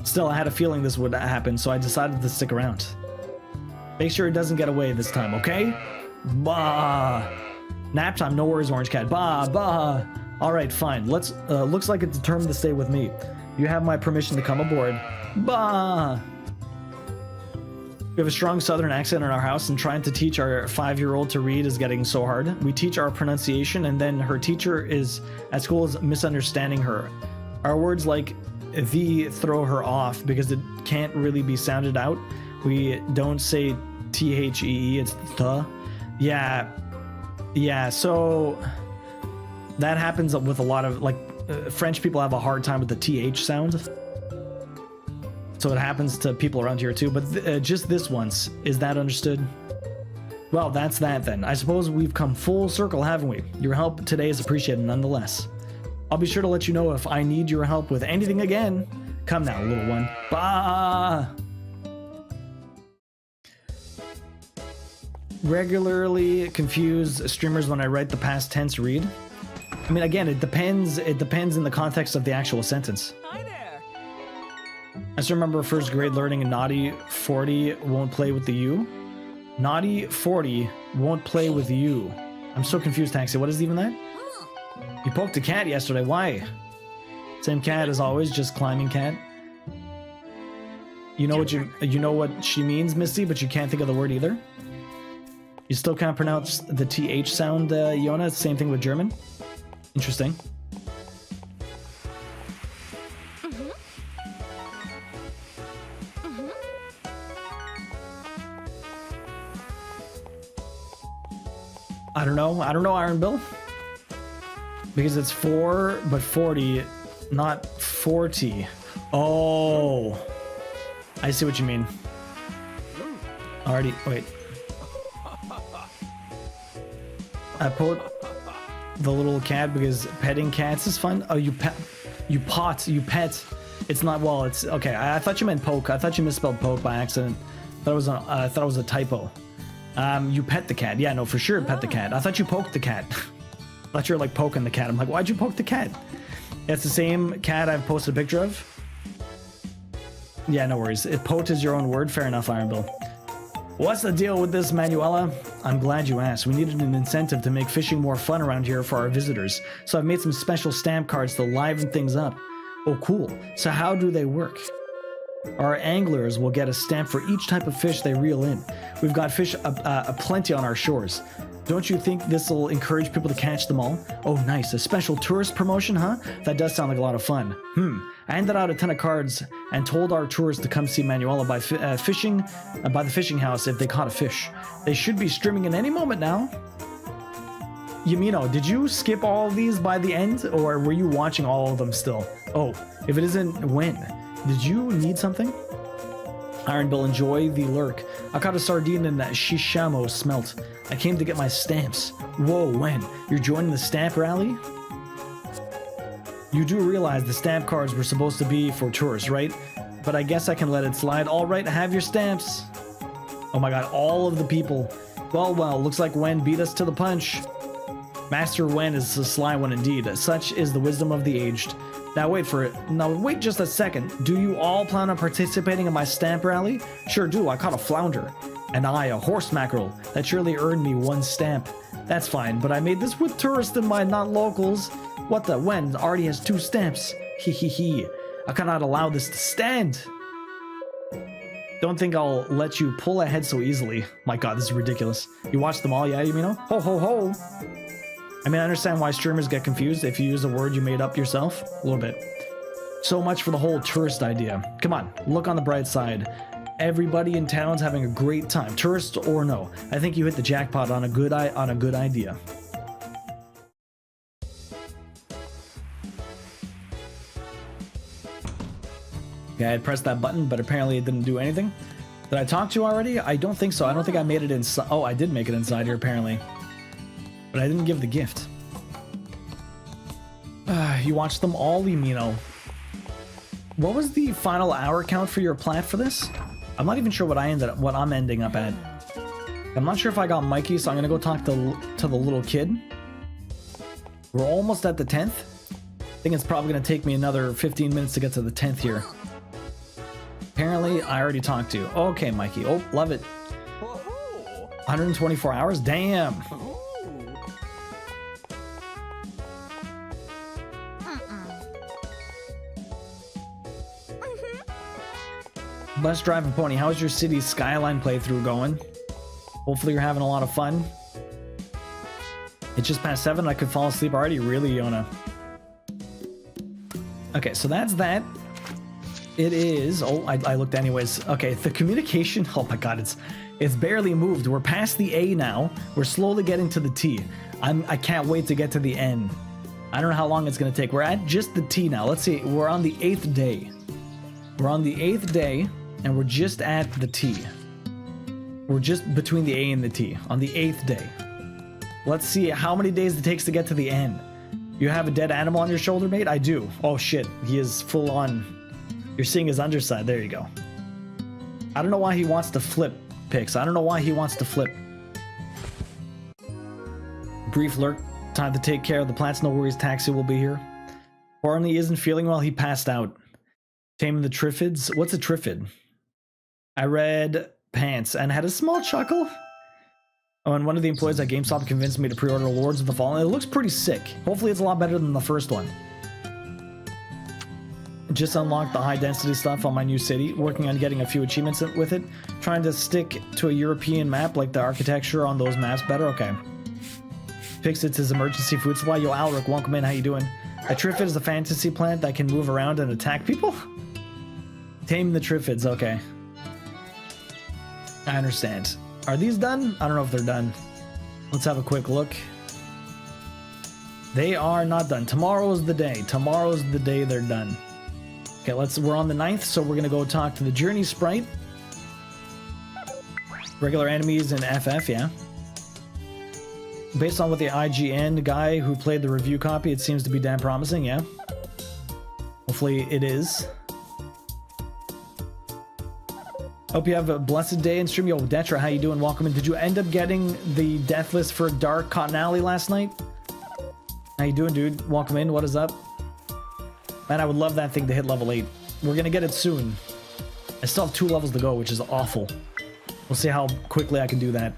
A: Still, I had a feeling this would happen, so I decided to stick around. Make sure it doesn't get away this time, okay? Bah! Nap time, no worries, Orange Cat. Bah! Alright, fine. Let's, looks like it's determined to stay with me. You have my permission to come aboard. Bah! We have a strong southern accent in our house, and trying to teach our 5-year-old to read is getting so hard. We teach our pronunciation, and then her teacher at school is misunderstanding her. Our words like the throw her off because it can't really be sounded out. We don't say T-H-E-E, it's the. Yeah, so that happens with a lot of, like, French people have a hard time with the TH sound. So it happens to people around here too, but just this once. Is that understood? Well, that's that then. I suppose we've come full circle, haven't we? Your help today is appreciated nonetheless. I'll be sure to let you know if I need your help with anything again. Come now, little one. Bah! Regularly confuse streamers when I write the past tense read. I mean, again, it depends in the context of the actual sentence.
B: Hi there.
A: I still remember first grade learning naughty 40 won't play with the U. Naughty 40 won't play with you. I'm so confused, Taxi. What is even that? You poked a cat yesterday. Why? Same cat as always, just climbing cat. You know what she means, Misty, but you can't think of the word either. You still can't pronounce the TH sound, Yona? Same thing with German? Interesting. I don't know, Iron Bill. Because it's 4, but 40, not 40. Oh. I see what you mean. Already, wait. I put the little cat because petting cats is fun. Oh, you pet. It's not, well, it's, okay. I thought you meant poke. I thought you misspelled poke by accident. I thought it was a typo. You pet the cat. Yeah, no, for sure pet the cat. I thought you poked the cat. I thought you were like poking the cat. I'm like, why'd you poke the cat? It's the same cat I've posted a picture of. Yeah, no worries. If poked is your own word, fair enough, Iron Bill. What's the deal with this, Manuela? I'm glad you asked. We needed an incentive to make fishing more fun around here for our visitors. So I've made some special stamp cards to liven things up. Oh, cool. So how do they work? Our anglers will get a stamp for each type of fish they reel in. We've got fish aplenty on our shores. Don't you think this will encourage people to catch them all? Oh, nice. A special tourist promotion, huh? That does sound like a lot of fun. I handed out a ton of cards and told our tourists to come see Manuela by the fishing house if they caught a fish. They should be streaming in any moment now. Yamino, did you skip all of these by the end, or were you watching all of them still? Oh, if it isn't, when? Did you need something? Iron Bill, enjoy the lurk. I caught a sardine in that shishamo smelt. I came to get my stamps. Whoa, when? You're joining the stamp rally? You do realize the stamp cards were supposed to be for tourists, right? But I guess I can let it slide. All right, have your stamps. Oh my god, all of the people. Well, looks like Wen beat us to the punch. Master Wen is a sly one indeed. Such is the wisdom of the aged. Now wait for it. Now wait just a second. Do you all plan on participating in my stamp rally? Sure do. I caught a flounder. And I, a horse mackerel. That surely earned me 1 stamp. That's fine, but I made this with tourists in mind, not locals. What the? Wen already has 2 stamps. He. I cannot allow this to stand. Don't think I'll let you pull ahead so easily. My god, this is ridiculous. You watched them all, yeah, you know? Ho, ho, ho. I mean, I understand why streamers get confused if you use a word you made up yourself. A little bit. So much for the whole tourist idea. Come on, look on the bright side. Everybody in town's having a great time, tourist or no. I think you hit the jackpot on a good idea. Okay, I had pressed that button, but apparently it didn't do anything. Did I talk to you already? I don't think so. I don't think I made it inside. Oh, I did make it inside here, apparently. But I didn't give the gift. You watched them all, Limino. What was the final hour count for your plat for this? I'm not even sure what I'm ending up at. I'm not sure if I got Mikey, so I'm gonna go talk to the little kid. We're almost at the 10th. I think it's probably gonna take me another 15 minutes to get to the 10th here. Apparently, I already talked to you. Okay, Mikey. Oh, love it. 124 hours? Damn. Bus driving pony, how's your city skyline playthrough going? Hopefully you're having a lot of fun. It's just past 7, I could fall asleep already. Really, Yona? Okay, so that's that. It is, oh, I looked anyways. Okay, the communication, oh my god, it's barely moved. We're past the A now. We're slowly getting to the T. I can't wait to get to the N. I don't know how long it's gonna take. We're at just the T now. Let's see, we're on the 8th day. We're on the 8th day. And we're just at the T. We're just between the A and the T on the 8th day. Let's see how many days it takes to get to the N. You have a dead animal on your shoulder, mate? I do. Oh shit, he is full on. You're seeing his underside. There you go. I don't know why he wants to flip picks. I don't know why he wants to flip. Brief lurk. Time to take care of the plants. No worries, taxi will be here. Barney isn't feeling well. He passed out. Taming the Triffids. What's a Triffid? I read pants and had a small chuckle. Oh, and one of the employees at GameStop convinced me to pre-order Lords of the Fallen. It looks pretty sick. Hopefully it's a lot better than the first one. Just unlocked the high density stuff on my new city, working on getting a few achievements with it, trying to stick to a European map, like the architecture on those maps better. Okay. Fixed its emergency food supply. Yo, Alric, welcome in. How you doing? A Triffid is a fantasy plant that can move around and attack people? Tame the Triffids, okay. I understand. Are these done? I don't know if they're done. Let's have a quick look. They are not done. Tomorrow's the day. Tomorrow's the day they're done. Okay, we're on the 9th, so we're gonna go talk to the Journey Sprite. Regular enemies in FF, yeah. Based on what the IGN guy who played the review copy, it seems to be damn promising, yeah. Hopefully it is. Hope you have a blessed day in stream. Yo, Detra, how you doing? Welcome in. Did you end up getting the death list for Dark Cotton Alley last night? How you doing, dude? Welcome in. What is up? Man, I would love that thing to hit level 8. We're gonna get it soon. I still have 2 levels to go, which is awful. We'll see how quickly I can do that.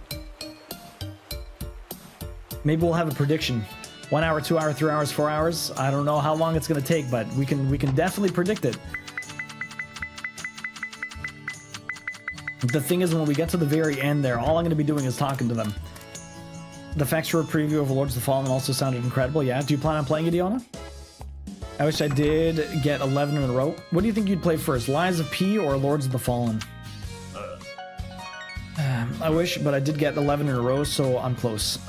A: Maybe we'll have a prediction. 1 hour, 2 hours, 3 hours, 4 hours. I don't know how long it's gonna take, but we can definitely predict it. The thing is, when we get to the very end there, all I'm gonna be doing is talking to them. The Factura preview of Lords of the Fallen also sounded incredible. Yeah, do you plan on playing it, Iona? I wish I did get 11 in a row. What do you think you'd play first, Lies of P or Lords of the Fallen? I wish, but I did get 11 in a row, so I'm close.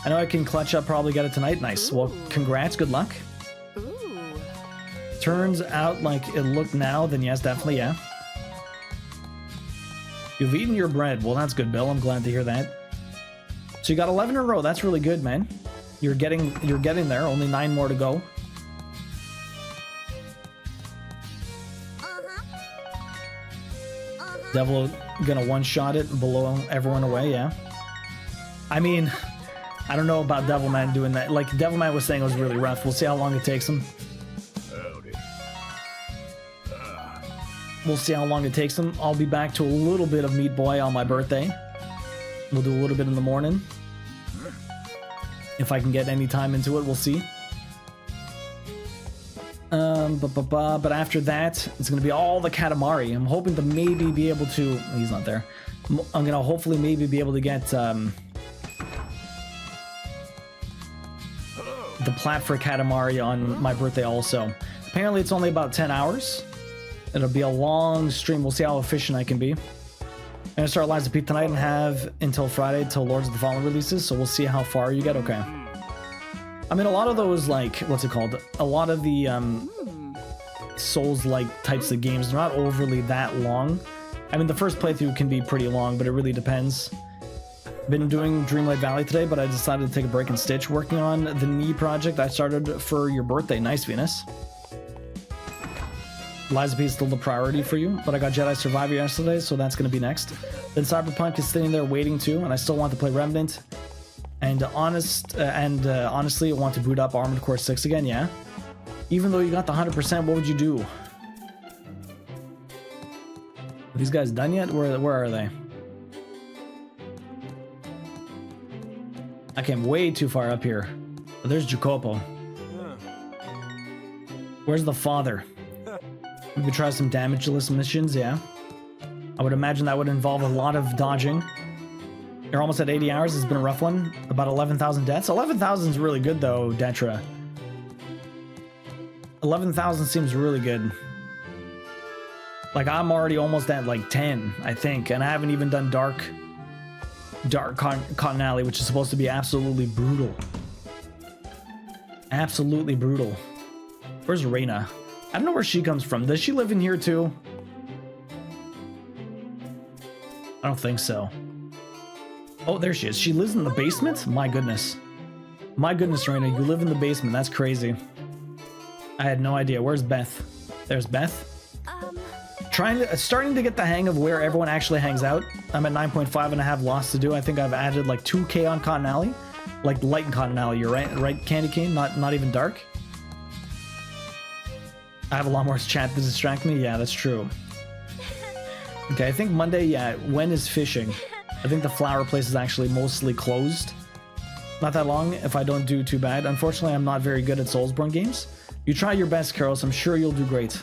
A: I know I can clutch up, probably get it tonight. Nice. Well, congrats, good luck. Turns out like it looked now, then yes, definitely, yeah. You've eaten your bread. Well, that's good, Bill. I'm glad to hear that. So you got 11 in a row. That's really good, man. You're getting there. Only 9 more to go. Devil gonna one-shot it, blow everyone away, yeah. I mean, I don't know about Devilman doing that. Like, Devilman was saying it was really rough. We'll see how long it takes him. We'll see how long it takes him. I'll be back to a little bit of Meat Boy on my birthday. We'll do a little bit in the morning. If I can get any time into it, we'll see. But after that, it's going to be all the Katamari. I'm hoping to maybe be able to... He's not there. I'm going to hopefully maybe be able to get... the plat for Katamari on my birthday also. Apparently it's only about 10 hours. It'll be a long stream. We'll see how efficient I can be. I'm gonna start Lies of P tonight and have until Friday till Lords of the Fallen releases, so we'll see how far you get. Okay. I mean, a lot of those, like, what's it called? A lot of the Souls-like types of games, they're not overly that long. I mean, the first playthrough can be pretty long, but it really depends. Been doing Dreamlight Valley today, but I decided to take a break and Stitch, working on the knee project I started for your birthday. Nice, Venus. Lies of P is still the priority for you, but I got Jedi Survivor yesterday, so that's going to be next. Then Cyberpunk is sitting there waiting too, and I still want to play Remnant. And honestly, I want to boot up Armored Core 6 again, yeah? Even though you got the 100%, what would you do? Are these guys done yet? Where are they? I came way too far up here. Oh, there's Jacopo. Where's the father? We could try some damageless missions, yeah. I would imagine that would involve a lot of dodging. You're almost at 80 hours. It's been a rough one. About 11,000 deaths. 11,000 is really good, though, Detra. 11,000 seems really good. Like, I'm already almost at, like, 10, I think. And I haven't even done Dark Cotton Alley, which is supposed to be absolutely brutal. Absolutely brutal. Where's Reyna? I don't know where she comes from. Does she live in here too? I don't think so. Oh, there she is. She lives in the basement? My goodness. My goodness, Reyna, you live in the basement. That's crazy. I had no idea. Where's Beth? There's Beth. Starting to get the hang of where everyone actually hangs out. I'm at 9.5 and I have lots to do. I think I've added like 2K on Cotton Alley. Like light in Cotton Alley, you're right, Candy Cane? Not even dark? I have a lot more chat to distract me. Yeah, that's true. Okay, I think Monday, yeah, when is fishing? I think the flower place is actually mostly closed. Not that long if I don't do too bad. Unfortunately, I'm not very good at Soulsborne games. You try your best, Karos. I'm sure you'll do great.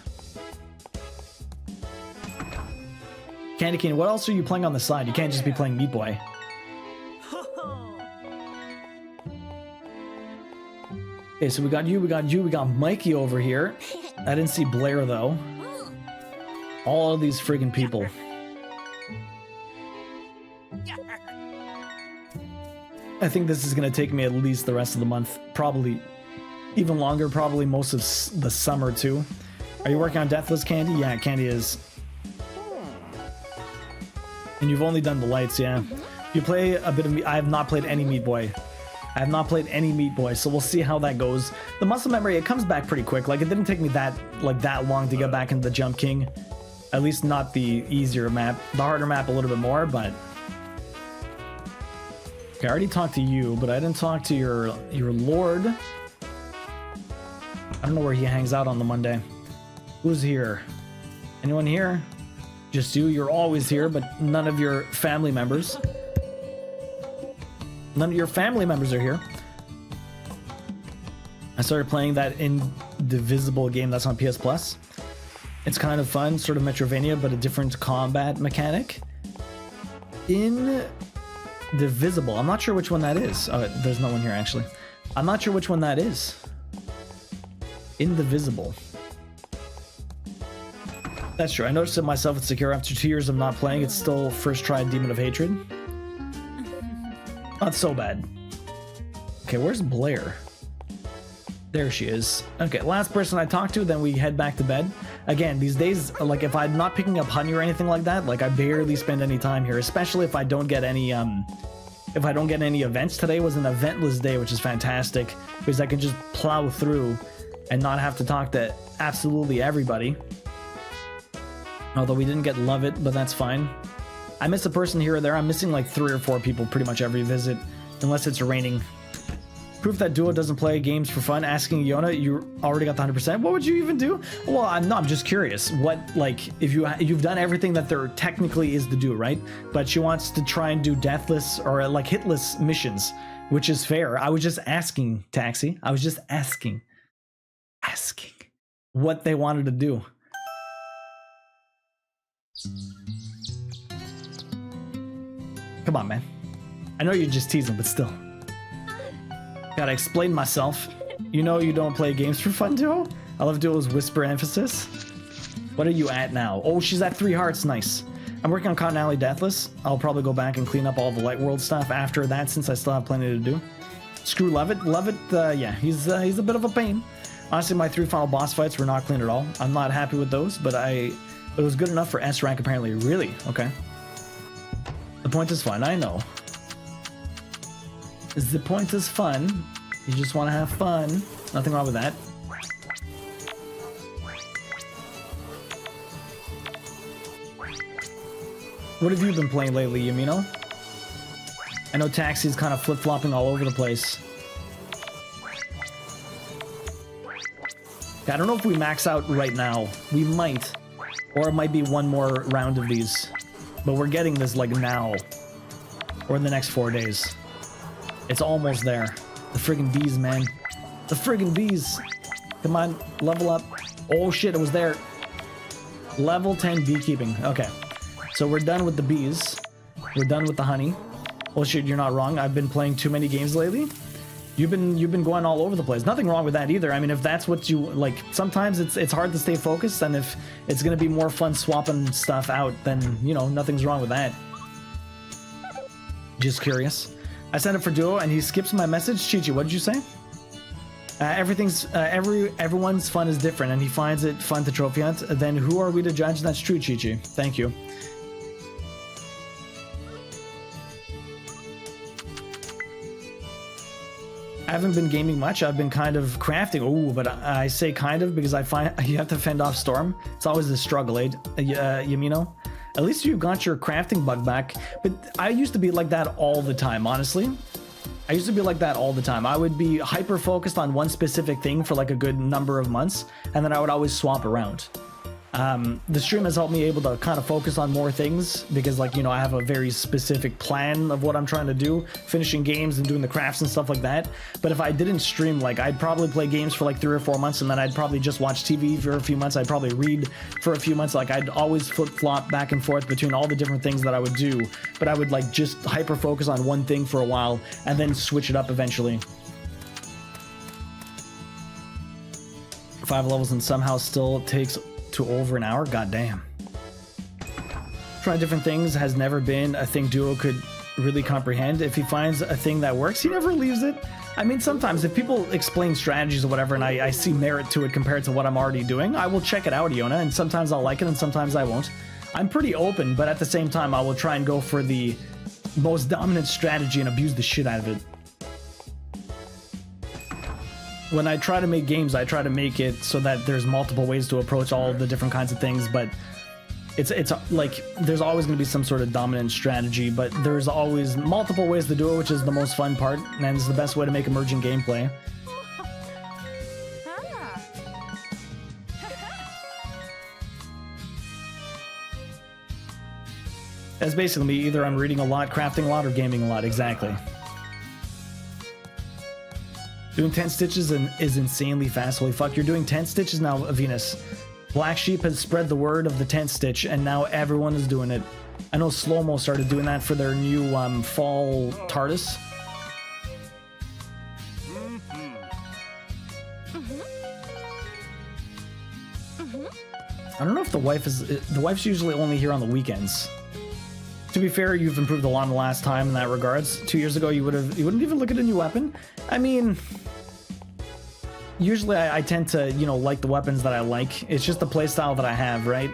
A: Candy Cane, what else are you playing on the side? You can't just be playing Meat Boy. Okay, so we got you, we got Mikey over here. I didn't see Blair, though. All of these friggin' people. I think this is gonna take me at least the rest of the month. Probably even longer, probably most of the summer, too. Are you working on Deathless, Candy? Yeah, Candy is. And you've only done the lights, yeah. You play a bit of I have not played any Meat Boy. I have not played any Meat Boy, so we'll see how that goes. The muscle memory, it comes back pretty quick. Like, it didn't take me that long to get back into the Jump King. At least not the easier map. The harder map a little bit more, but... Okay, I already talked to you, but I didn't talk to your lord. I don't know where he hangs out on the Monday. Who's here? Anyone here? Just you. You're always here, but none of your family members. None of your family members are here. I started playing that Indivisible game that's on PS Plus. It's kind of fun, sort of Metroidvania, but a different combat mechanic. Indivisible. I'm not sure which one that is. Oh, there's no one here, actually. I'm not sure which one that is. Indivisible. That's true. I noticed it myself with Sekiro. After 2 years of not playing, it's still first try Demon of Hatred. Not so bad. Okay, where's Blair? There she is. Okay, last person I talked to, then we head back to bed. Again, these days, like, if I'm not picking up honey or anything like that, like, I barely spend any time here, especially if I don't get any, events. Today was an eventless day, which is fantastic, because I can just plow through and not have to talk to absolutely everybody. Although we didn't get Lovett, but that's fine. I miss a person here or there. I'm missing like 3 or 4 people pretty much every visit, unless it's raining. Proof that Duo doesn't play games for fun. Asking Yona, you already got the 100%. What would you even do? Well, I'm just curious. What, like, if you've done everything that there technically is to do, right? But she wants to try and do deathless or like hitless missions, which is fair. I was just asking, Taxi. I was just asking what they wanted to do. Come on, man. I know you're just teasing, but still. Gotta explain myself. You know you don't play games for fun, Duo? I love Duo's whisper emphasis. What are you at now? Oh, she's at 3 hearts. Nice. I'm working on Cotton Alley Deathless. I'll probably go back and clean up all the Light World stuff after that, since I still have plenty to do. Screw Lovett. Lovett, yeah, he's a bit of a pain. Honestly, my 3 final boss fights were not clean at all. I'm not happy with those, but it was good enough for S rank apparently. Really? Okay. The point is fun, I know. The point is fun. You just want to have fun. Nothing wrong with that. What have you been playing lately, Yamino? I know Taxi's kind of flip-flopping all over the place. I don't know if we max out right now. We might. Or it might be one more round of these. But we're getting this like now. Or in the next 4 days. It's almost there. The friggin' bees, man. The friggin' bees. Come on, level up. Oh shit, it was there. Level 10 beekeeping. Okay. So we're done with the bees. We're done with the honey. Well shit, you're not wrong. I've been playing too many games lately. You've been going all over the place. Nothing wrong with that either. I mean, if that's what you like, sometimes it's hard to stay focused, and if it's gonna be more fun swapping stuff out, then you know nothing's wrong with that. Just curious. I sent it for Duo, and he skips my message. Chi-Chi, what did you say? Everyone's fun is different, and he finds it fun to trophy hunt. Then who are we to judge? That's true, Chi-Chi. Thank you. I haven't been gaming much. I've been kind of crafting. Ooh, but I say kind of because I find you have to fend off Storm. It's always a struggle, Yamino. At least you got your crafting bug back. But I used to be like that all the time, honestly. I used to be like that all the time. I would be hyper focused on one specific thing for like a good number of months, and then I would always swap around. The stream has helped me able to kind of focus on more things because, like, you know, I have a very specific plan of what I'm trying to do, finishing games and doing the crafts and stuff like that. But if I didn't stream, like, I'd probably play games for like 3 or 4 months, and then I'd probably just watch TV for a few months. I'd probably read for a few months. Like, I'd always flip-flop back and forth between all the different things that I would do, but I would like just hyper focus on one thing for a while and then switch it up eventually. 5 levels and somehow still takes to over an hour. God damn. Trying different things has never been a thing Duo could really comprehend. If he finds a thing that works, he never leaves it. I mean, sometimes if people explain strategies or whatever and I see merit to it compared to what I'm already doing, I will check it out, Iona, and sometimes I'll like it and sometimes I won't. I'm pretty open, but at the same time I will try and go for the most dominant strategy and abuse the shit out of it. When I try to make games, I try to make it so that there's multiple ways to approach all the different kinds of things, but it's like there's always going to be some sort of dominant strategy, but there's always multiple ways to do it, which is the most fun part, and it's the best way to make emergent gameplay. That's basically me. Either I'm reading a lot, crafting a lot, or gaming a lot. Exactly. Doing 10 stitches is insanely fast. Holy fuck, you're doing 10 stitches now, Venus. Black Sheep has spread the word of the 10 stitch, and now everyone is doing it. I know Slow-Mo started doing that for their new fall TARDIS. I don't know if the wife's usually only here on the weekends. To be fair, you've improved a lot in the last time in that regards. 2 years ago, you wouldn't even look at a new weapon. I mean, usually I tend to, you know, like the weapons that I like. It's just the playstyle that I have, right?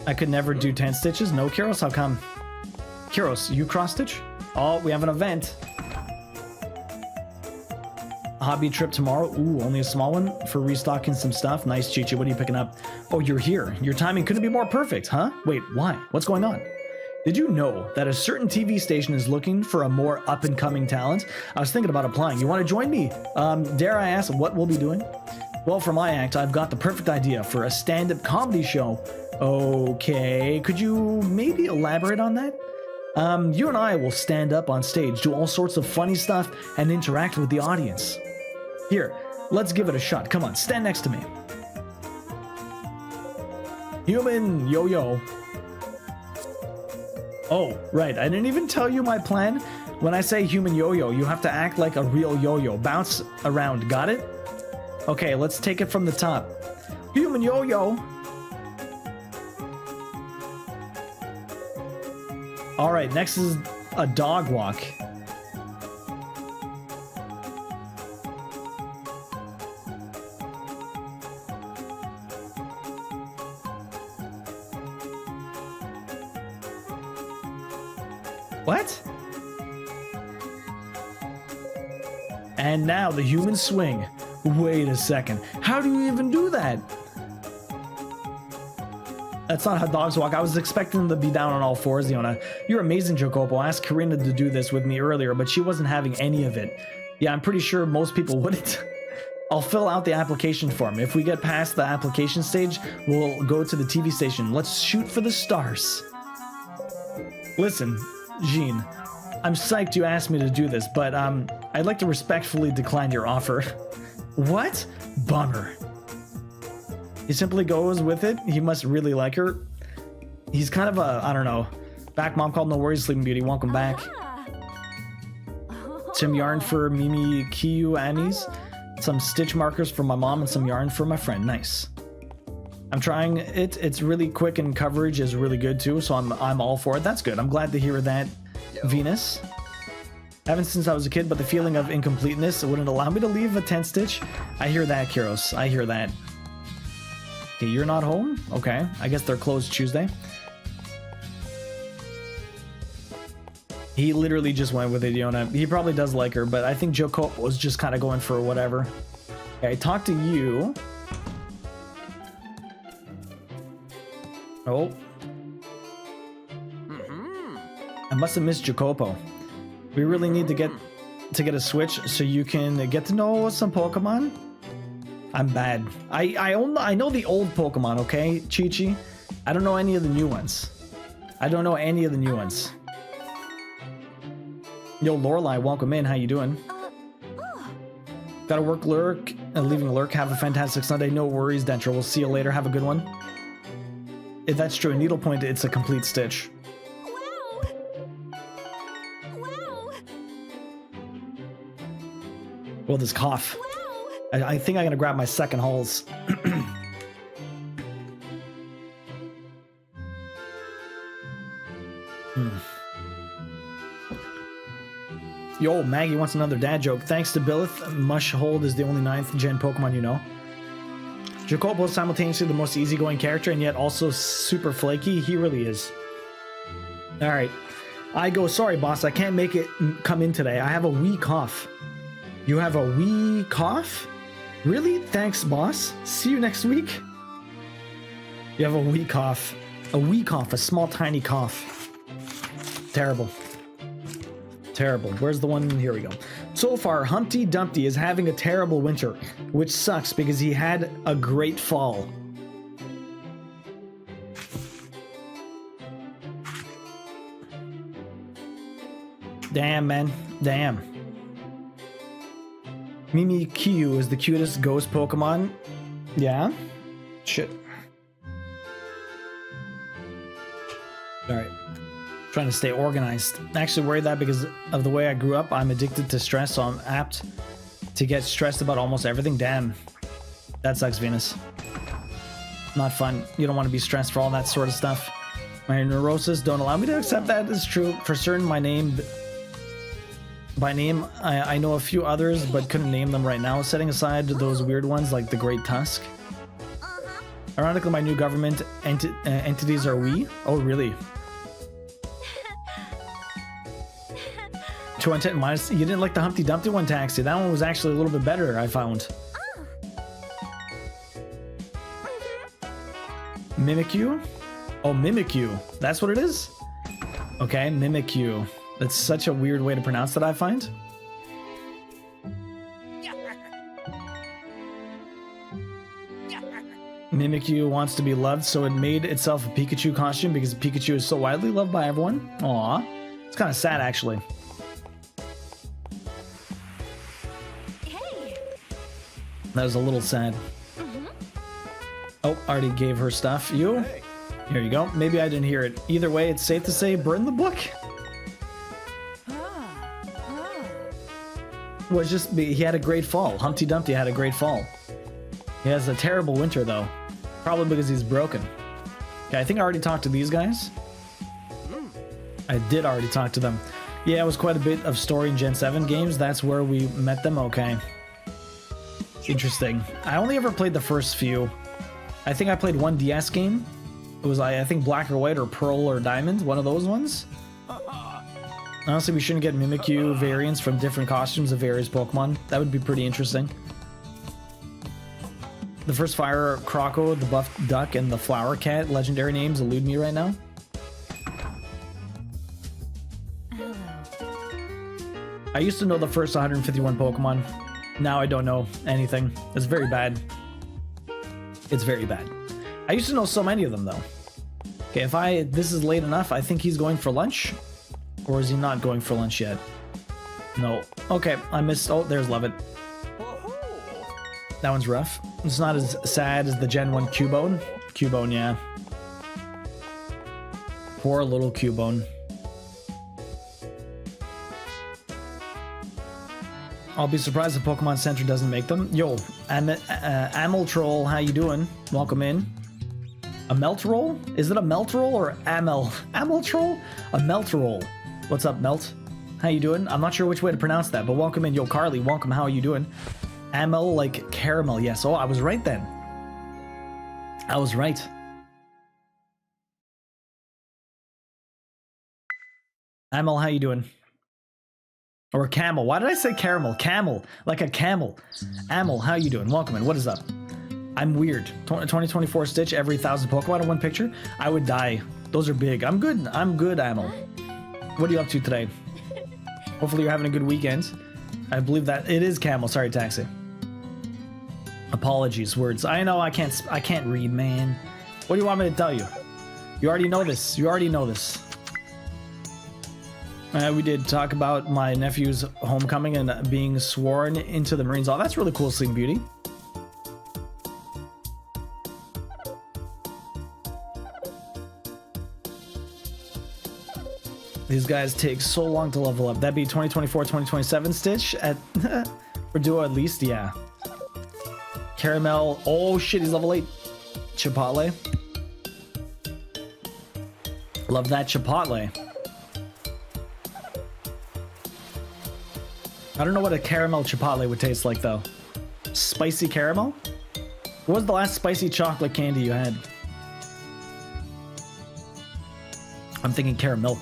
A: I could never do 10 stitches. No, Kyros, how come? Kyros, you cross stitch? Oh, we have an event. Hobby trip tomorrow. Ooh, only a small one for restocking some stuff. Nice, Chichi. What are you picking up? Oh, you're here. Your timing couldn't be more perfect, huh? Wait, why? What's going on? Did you know that a certain TV station is looking for a more up-and-coming talent? I was thinking about applying. You want to join me? Dare I ask what we'll be doing? Well, for my act, I've got the perfect idea for a stand-up comedy show. Okay, could you maybe elaborate on that? You and I will stand up on stage, do all sorts of funny stuff, and interact with the audience. Here, let's give it a shot. Come on, stand next to me. Human yo-yo. Oh, right, I didn't even tell you my plan. When I say human yo-yo, you have to act like a real yo-yo. Bounce around, got it? Okay, let's take it from the top. Human yo-yo. All right, next is a dog walk. What? And now the human swing. Wait a second. How do you even do that? That's not how dogs walk. I was expecting them to be down on all fours, Iona. You're amazing, Jacopo. I asked Karina to do this with me earlier, but she wasn't having any of it. Yeah, I'm pretty sure most people wouldn't. I'll fill out the application form. If we get past the application stage, we'll go to the TV station. Let's shoot for the stars. Listen, Jean, I'm psyched you asked me to do this, but I'd like to respectfully decline your offer. What? Bummer. He simply goes with it. He must really like her. He's kind of a, I don't know. Back mom called, no worries, Sleeping Beauty. Welcome back. Some yarn for Mimi Kiyu Annie's. Some stitch markers for my mom and some yarn for my friend. Nice. I'm trying it. It's really quick and coverage is really good too, so I'm all for it. That's good. I'm glad to hear that, Venus. Haven't since I was a kid, but the feeling of incompleteness wouldn't allow me to leave a 10 stitch. I hear that, Kyros. I hear that. Okay, you're not home? Okay, I guess they're closed Tuesday. He literally just went with it, Iona. He probably does like her, but I think Jacopo was just kind of going for whatever. Okay, talk to you. Oh. I must have missed Jacopo. We really need to get to get a Switch so you can get to know some Pokemon? I'm bad. I know the old Pokemon, okay, Chi-Chi? I don't know any of the new ones. I don't know any of the new ones. Yo, Lorelai, welcome in. How you doing? Gotta work, Lurk. Leaving Lurk. Have a fantastic Sunday. No worries, Dentro. We'll see you later. Have a good one. If that's true, needlepoint, it's a complete stitch. Well, this cough. I think I'm gonna grab my second Halls. Yo, Maggie wants another dad joke. Thanks to Billith, Mushhold is the only 9th gen Pokemon you know. Jacopo is simultaneously the most easygoing character and yet also super flaky. He really is. Alright. I go, sorry boss, I can't make it come in today. I have a wee cough. You have a wee cough? Really? Thanks, boss. See you next week. You have a wee cough. A wee cough, a small tiny cough. Terrible. Terrible. Where's the one? Here we go. So far, Humpty Dumpty is having a terrible winter, which sucks because he had a great fall. Damn, man. Damn. Mimikyu is the cutest ghost Pokemon. Yeah? Shit. Alright. Trying to stay organized. I'm actually worried that because of the way I grew up, I'm addicted to stress, so I'm apt to get stressed about almost everything. Damn. That sucks, Venus. Not fun. You don't want to be stressed for all that sort of stuff. My neurosis don't allow me to accept that. It's true. For certain, my name... By name, I know a few others, but couldn't name them right now. Setting aside those weird ones like the Great Tusk. Ironically, my new government entities are we. Oh, really? 210 minus. You didn't like the Humpty Dumpty one, Taxi. That one was actually a little bit better, I found. Mimikyu? Oh, Mimikyu. That's what it is? Okay, Mimikyu. That's such a weird way to pronounce that, I find. Mimikyu wants to be loved, so it made itself a Pikachu costume because Pikachu is so widely loved by everyone. Aw. It's kind of sad, actually. That was a little sad. Oh, already gave her stuff. You? Here you go. Maybe I didn't hear it. Either way, it's safe to say burn the book. Was just he had a great fall. Humpty Dumpty had a great fall. He has a terrible winter though, probably because he's broken. Okay, I think I already talked to these guys. I did already talk to them. Yeah, it was quite a bit of story in Gen 7 games. That's where we met them. Okay, interesting. I only ever played the first few. I think I played one DS game. It was I think Black or White or Pearl or Diamond, one of those ones. Honestly, we shouldn't get Mimikyu variants from different costumes of various Pokemon. That would be pretty interesting. The first Fire Croco, the Buff Duck, and the Flower Cat legendary names elude me right now. I used to know the first 151 Pokemon. Now I don't know anything. It's very bad. It's very bad. I used to know so many of them though. Okay, this is late enough, I think he's going for lunch. Or is he not going for lunch yet? No. Okay, I missed... Oh, there's Lovett. That one's rough. It's not as sad as the Gen 1 Cubone. Cubone, yeah. Poor little Cubone. I'll be surprised if Pokemon Center doesn't make them. Yo, Amel Troll, how you doing? Welcome in. A Meltroll? Is it a Meltroll or Amel? Amel Troll? A Meltroll. What's up, Melt? How you doing? I'm not sure which way to pronounce that, but welcome in. Yo, Carly, welcome. How are you doing? Amel, like caramel. Yes. Oh, I was right then. I was right. Amel, how you doing? Or camel. Why did I say caramel? Camel. Like a camel. Amel, how you doing? Welcome in. What is up? I'm weird. 2024 Stitch every 1,000 Pokemon in one picture? I would die. Those are big. I'm good. I'm good, Amel. What are you up to today? Hopefully you're having a good weekend. I believe that it is camel. Sorry, taxi. Apologies, words. I know I can't read, man. What do you want me to tell you? You already know this. You already know this. We did talk about my nephew's homecoming and being sworn into the Marines. Oh, that's really cool, Sleeping Beauty. These guys take so long to level up. That'd be 2024, 2027 Stitch at for Duo at least, yeah. Caramel. Oh shit, he's level 8. Chipotle. Love that Chipotle. I don't know what a caramel Chipotle would taste like though. Spicy caramel? What was the last spicy chocolate candy you had? I'm thinking caramel.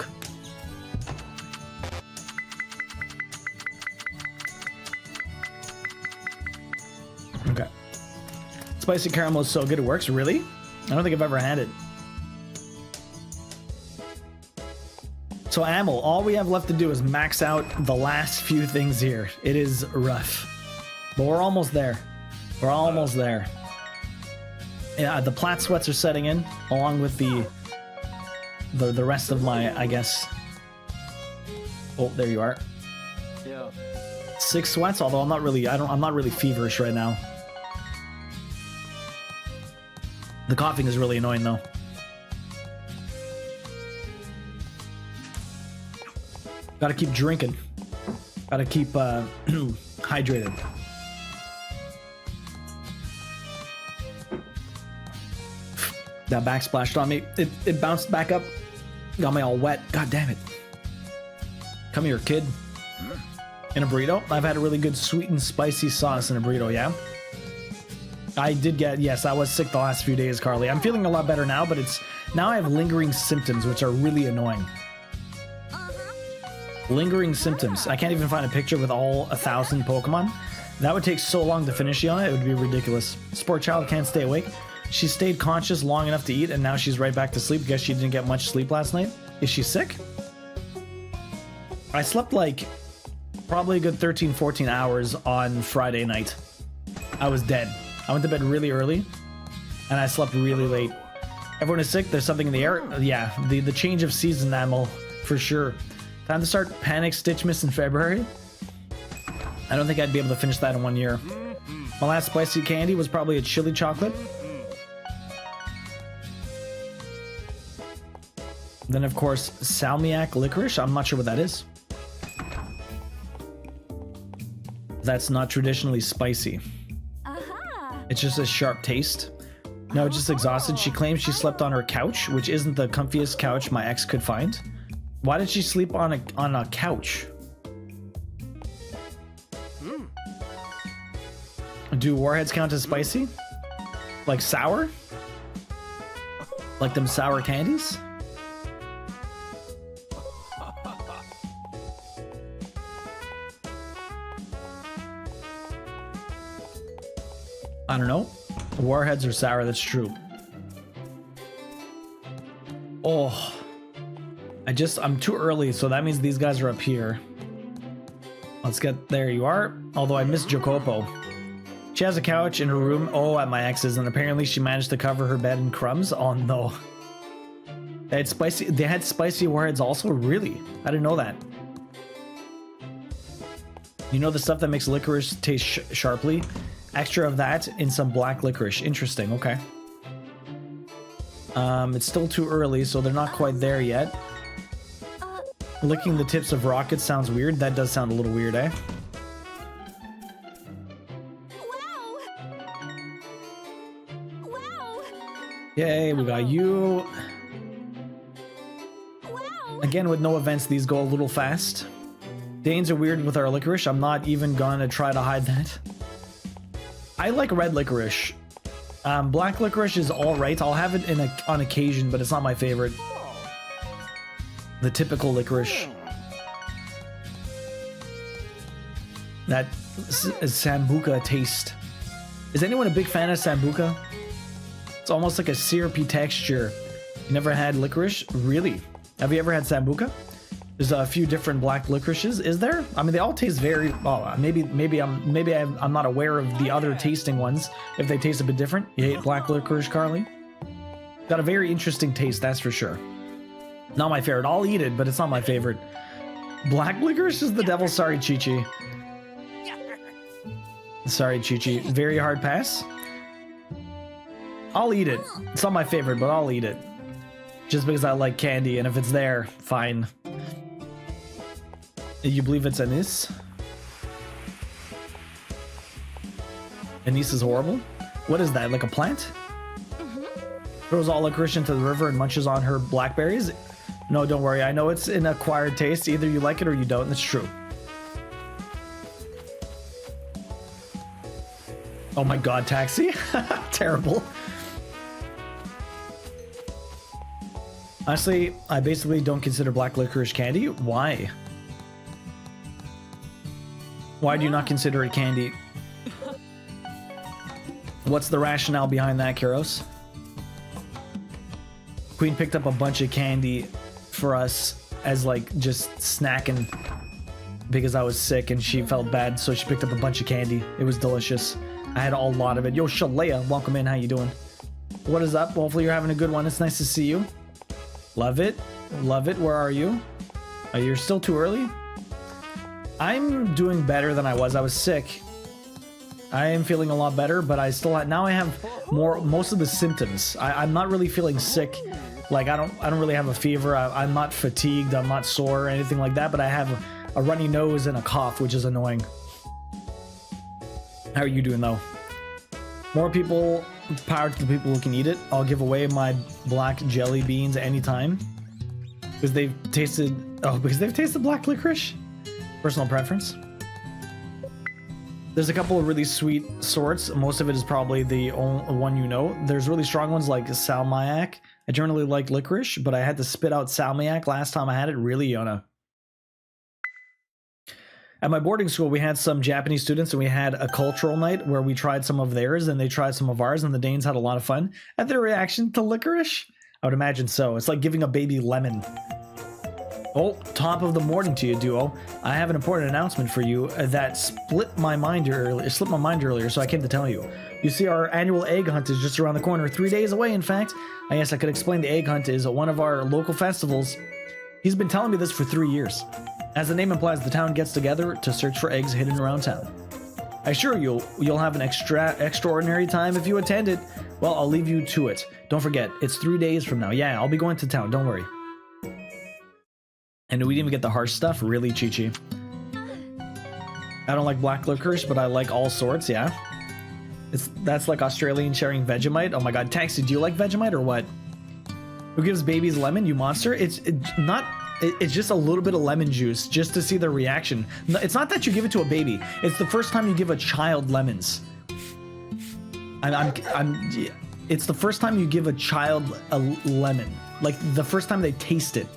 A: Okay. Spicy caramel is so good it works. Really? I don't think I've ever had it. So Amel, all we have left to do is max out the last few things here. It is rough, but we're almost there. We're almost there. Yeah, the plat sweats are setting in, along with the rest of my, I guess. Oh, there you are.
C: Yeah.
A: 6 sweats, although I'm not really feverish right now. The coughing is really annoying though. Gotta keep drinking. Gotta keep hydrated. That back splashed on me. It bounced back up. Got me all wet. God damn it. Come here, kid. In a burrito? I've had a really good sweet and spicy sauce in a burrito, yeah? I did get, yes, I was sick the last few days, Carly. I'm feeling a lot better now, but now I have lingering symptoms, which are really annoying. Lingering symptoms. I can't even find a picture with all 1,000 Pokemon. That would take so long to finish, Yana. It would be ridiculous. Sport child can't stay awake. She stayed conscious long enough to eat, and now she's right back to sleep. Guess she didn't get much sleep last night. Is she sick? I slept like probably a good 13, 14 hours on Friday night. I was dead. I went to bed really early, and I slept really late. Everyone is sick. There's something in the air. Yeah, the change of season, Amel, for sure. Time to start Panic Stitchmas in February. I don't think I'd be able to finish that in 1 year. My last spicy candy was probably a chili chocolate. Then, of course, salmiak licorice. I'm not sure what that is. That's not traditionally spicy. It's just a sharp taste. No, just exhausted. She claims she slept on her couch, which isn't the comfiest couch my ex could find. Why did she sleep on a couch? Do warheads count as spicy? Like sour? Like them sour candies? I don't know. Warheads are sour, that's true. Oh. I'm too early, so that means these guys are up here. Let's get, there you are. Although I missed Jacopo. She has a couch in her room, at my ex's, and apparently she managed to cover her bed in crumbs. Oh no. They had spicy warheads also? Really? I didn't know that. You know the stuff that makes licorice taste sharply? Extra of that in some black licorice. Interesting, okay. It's still too early, so they're not quite there yet. Licking the tips of rockets sounds weird. That does sound a little weird, eh?
B: Wow.
A: Yay, we got you. Again, with no events, these go a little fast. Danes are weird with our licorice. I'm not even gonna try to hide that. I like red licorice. Black licorice is alright. I'll have it on occasion, but it's not my favorite. The typical licorice. That Sambuca taste. Is anyone a big fan of Sambuca? It's almost like a syrupy texture. You never had licorice? Really? Have you ever had Sambuca? There's a few different black licorices. Is there? I mean, they all taste very. Oh, maybe I'm not aware of the other tasting ones. If they taste a bit different. You hate black licorice, Carly? Got a very interesting taste, that's for sure. Not my favorite. I'll eat it, but it's not my favorite. Black licorice is the devil. Sorry, Chi-Chi. Sorry, Chi-Chi. Very hard pass. I'll eat it. It's not my favorite, but I'll eat it. Just because I like candy, and if it's there, fine. You believe it's anise? Anise is horrible? What is that, like a plant? Throws all licorice into the river and munches on her blackberries? No, don't worry. I know it's an acquired taste. Either you like it or you don't. That's true. Oh my god, Taxi. Terrible. Honestly, I basically don't consider black licorice candy. Why? Why do you not consider it candy? What's the rationale behind that, Kiros? Queen picked up a bunch of candy for us as like just snacking because I was sick and she felt bad, so she picked up a bunch of candy. It was delicious. I had a lot of it. Yo, Shalea, welcome in. How you doing? What is up? Hopefully you're having a good one. It's nice to see you. Love it. Love it. Where are you? You're still too early? I'm doing better than I was. I was sick. I am feeling a lot better, but I still now I have most of the symptoms. I'm not really feeling sick. Like I don't really have a fever. I'm not fatigued. I'm not sore or anything like that, but I have a runny nose and a cough, which is annoying. How are you doing though? More people, power to the people who can eat it. I'll give away my black jelly beans anytime because they've tasted black licorice. Personal preference. There's a couple of really sweet sorts. Most of it is probably the only one you know. There's really strong ones like salmiak. I generally like licorice, but I had to spit out salmiak last time I had it. Really, Yona. At my boarding school, we had some Japanese students and we had a cultural night where we tried some of theirs and they tried some of ours, and the Danes had a lot of fun. At their reaction to licorice? I would imagine so. It's like giving a baby lemon. Oh, top of the morning to you, Duo. I have an important announcement for you that slipped my mind earlier, so I came to tell you. You see, our annual egg hunt is just around the corner, 3 days away, in fact. I guess I could explain. The egg hunt is one of our local festivals. He's been telling me this for 3 years. As the name implies, the town gets together to search for eggs hidden around town. I assure you, you'll have an extraordinary time if you attend it. Well, I'll leave you to it. Don't forget, it's 3 days from now. Yeah, I'll be going to town, don't worry. And we didn't even get the harsh stuff? Really, Chi-Chi? I don't like black licorice, but I like all sorts, yeah. That's like Australian sharing Vegemite. Oh my god, Taxi, do you like Vegemite or what? Who gives babies lemon, you monster? It's just a little bit of lemon juice just to see their reaction. It's not that you give it to a baby. It's the first time you give a child lemons. It's the first time you give a child a lemon. Like the first time they taste it.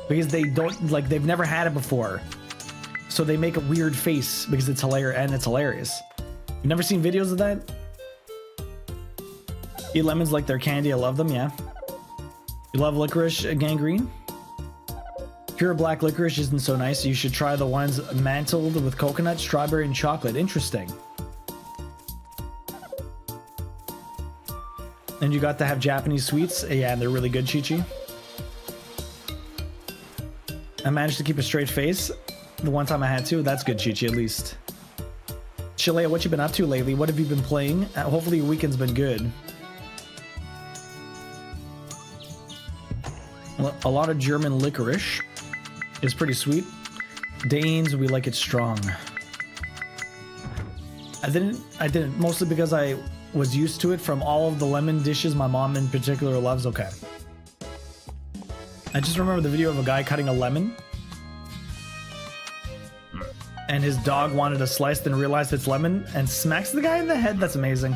A: Because they don't, like, they've never had it before. So they make a weird face because it's hilarious, and it's hilarious. You've never seen videos of that? Eat lemons like they're candy. I love them, yeah. You love licorice, gangrene? Pure black licorice isn't so nice. You should try the ones mantled with coconut, strawberry, and chocolate. Interesting. And you got to have Japanese sweets. Yeah, and they're really good, Chi-Chi. I managed to keep a straight face the one time I had to. That's good, Chi-Chi, at least. Shalea, what you been up to lately? What have you been playing? Hopefully your weekend's been good. A lot of German licorice is pretty sweet. Danes, we like it strong. I didn't, mostly because I was used to it from all of the lemon dishes my mom in particular loves. Okay. I just remember the video of a guy cutting a lemon and his dog wanted a slice, then realized it's lemon and smacks the guy in the head. That's amazing.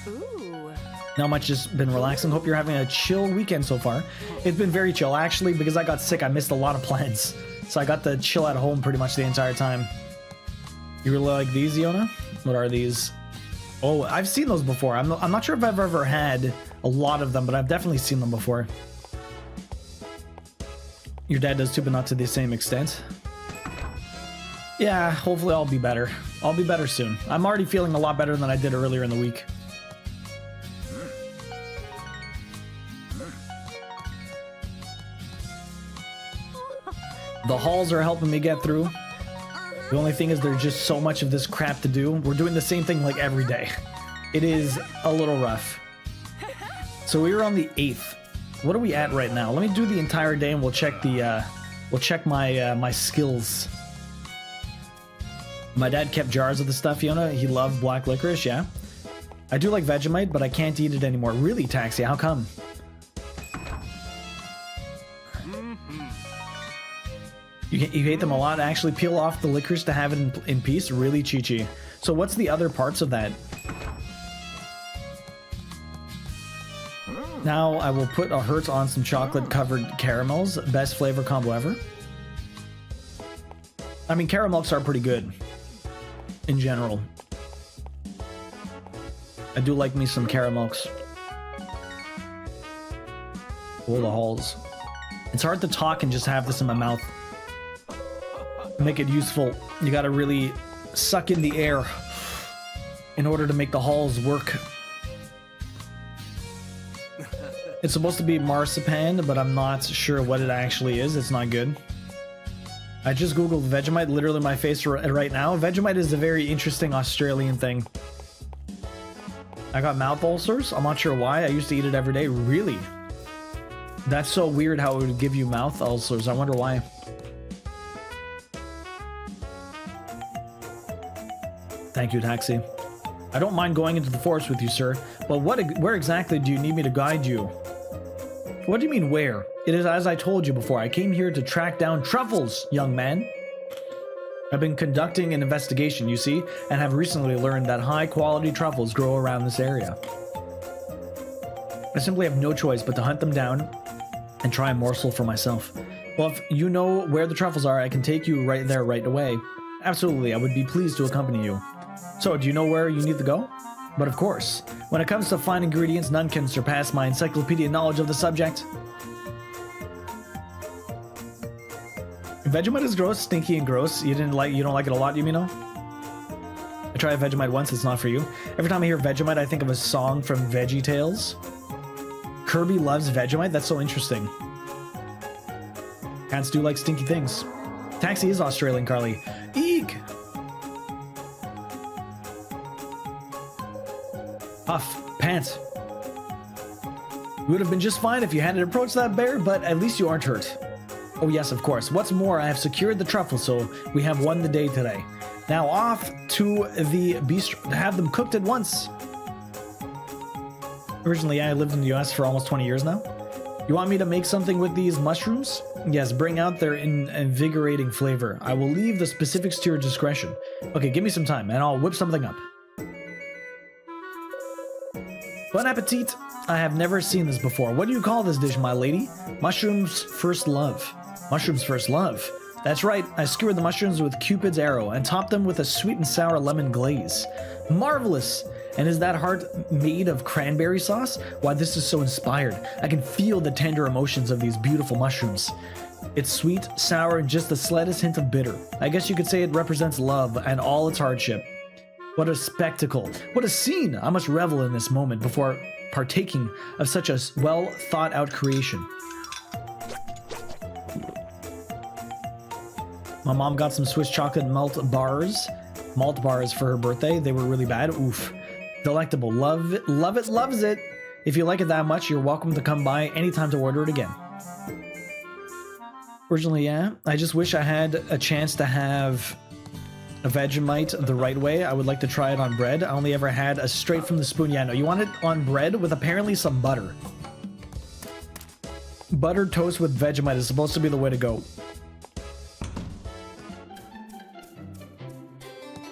B: Ooh.
A: Not much, just been relaxing. Hope you're having a chill weekend so far. It's been very chill. Actually, because I got sick, I missed a lot of plans. So I got to chill at home pretty much the entire time. You really like these, Yona? What are these? Oh, I've seen those before. I'm not sure if I've ever had a lot of them, but I've definitely seen them before. Your dad does too, but not to the same extent. Yeah, hopefully I'll be better. I'll be better soon. I'm already feeling a lot better than I did earlier in the week. The hauls are helping me get through. The only thing is there's just so much of this crap to do. We're doing the same thing like every day. It is a little rough. So we were on the 8th. What are we at right now? Let me do the entire day and we'll check the my skills. My dad kept jars of the stuff, Fiona. He loved black licorice, yeah. I do like Vegemite, but I can't eat it anymore. Really, Taxi? How come? You hate them a lot? Actually peel off the licorice to have it in peace? Really, Chi-Chi. So what's the other parts of that? Now I will put a Hertz on some chocolate-covered caramels. Best flavor combo ever. I mean, caramels are pretty good. In general. I do like me some caramels. Oh, the halls. It's hard to talk and just have this in my mouth. Make it useful. You gotta really suck in the air in order to make the halls work. It's supposed to be marzipan, but I'm not sure what it actually is. It's not good. I just googled Vegemite, literally my face right now. Vegemite is a very interesting Australian thing. I got mouth ulcers. I'm not sure why. I used to eat it every day. Really? That's so weird how it would give you mouth ulcers. I wonder why. Thank you, Taxi. I don't mind going into the forest with you, sir, but where exactly do you need me to guide you? What do you mean, where? It is as I told you before. I came here to track down truffles, young man. I've been conducting an investigation, you see, and have recently learned that high-quality truffles grow around this area. I simply have no choice but to hunt them down and try a morsel for myself. Well, if you know where the truffles are, I can take you right there right away. Absolutely, I would be pleased to accompany you. So, do you know where you need to go? But of course, when it comes to fine ingredients, none can surpass my encyclopedia knowledge of the subject. Vegemite is gross, stinky and gross. You don't like it a lot, you mean? I tried Vegemite once, it's not for you. Every time I hear Vegemite, I think of a song from VeggieTales. Kirby loves Vegemite? That's so interesting. Cats do like stinky things. Taxi is Australian, Carly. Eek! Huff, pant. You would have been just fine if you hadn't approached that bear, but at least you aren't hurt. Oh yes, of course. What's more, I have secured the truffles, so we have won the day today. Now off to the bistro to have them cooked at once. Originally, I lived in the US for almost 20 years now. You want me to make something with these mushrooms? Yes, bring out their invigorating flavor. I will leave the specifics to your discretion. Okay, give me some time and I'll whip something up. Bon appetit! I have never seen this before. What do you call this dish, my lady? Mushrooms first love. Mushrooms first love. That's right, I skewered the mushrooms with Cupid's arrow and topped them with a sweet and sour lemon glaze. Marvelous! And is that heart made of cranberry sauce? Why, this is so inspired. I can feel the tender emotions of these beautiful mushrooms. It's sweet, sour, and just the slightest hint of bitter. I guess you could say it represents love and all its hardship. What a spectacle. What a scene. I must revel in this moment before partaking of such a well thought out creation. My mom got some Swiss chocolate malt bars for her birthday. They were really bad. Oof. Delectable. Love it, loves it. If you like it that much, you're welcome to come by anytime to order it again. Originally, yeah. I just wish I had a chance to have a Vegemite the right way. I would like to try it on bread. I only ever had a straight from the spoon. Yeah, no, you want it on bread with apparently some butter. Buttered toast with Vegemite is supposed to be the way to go.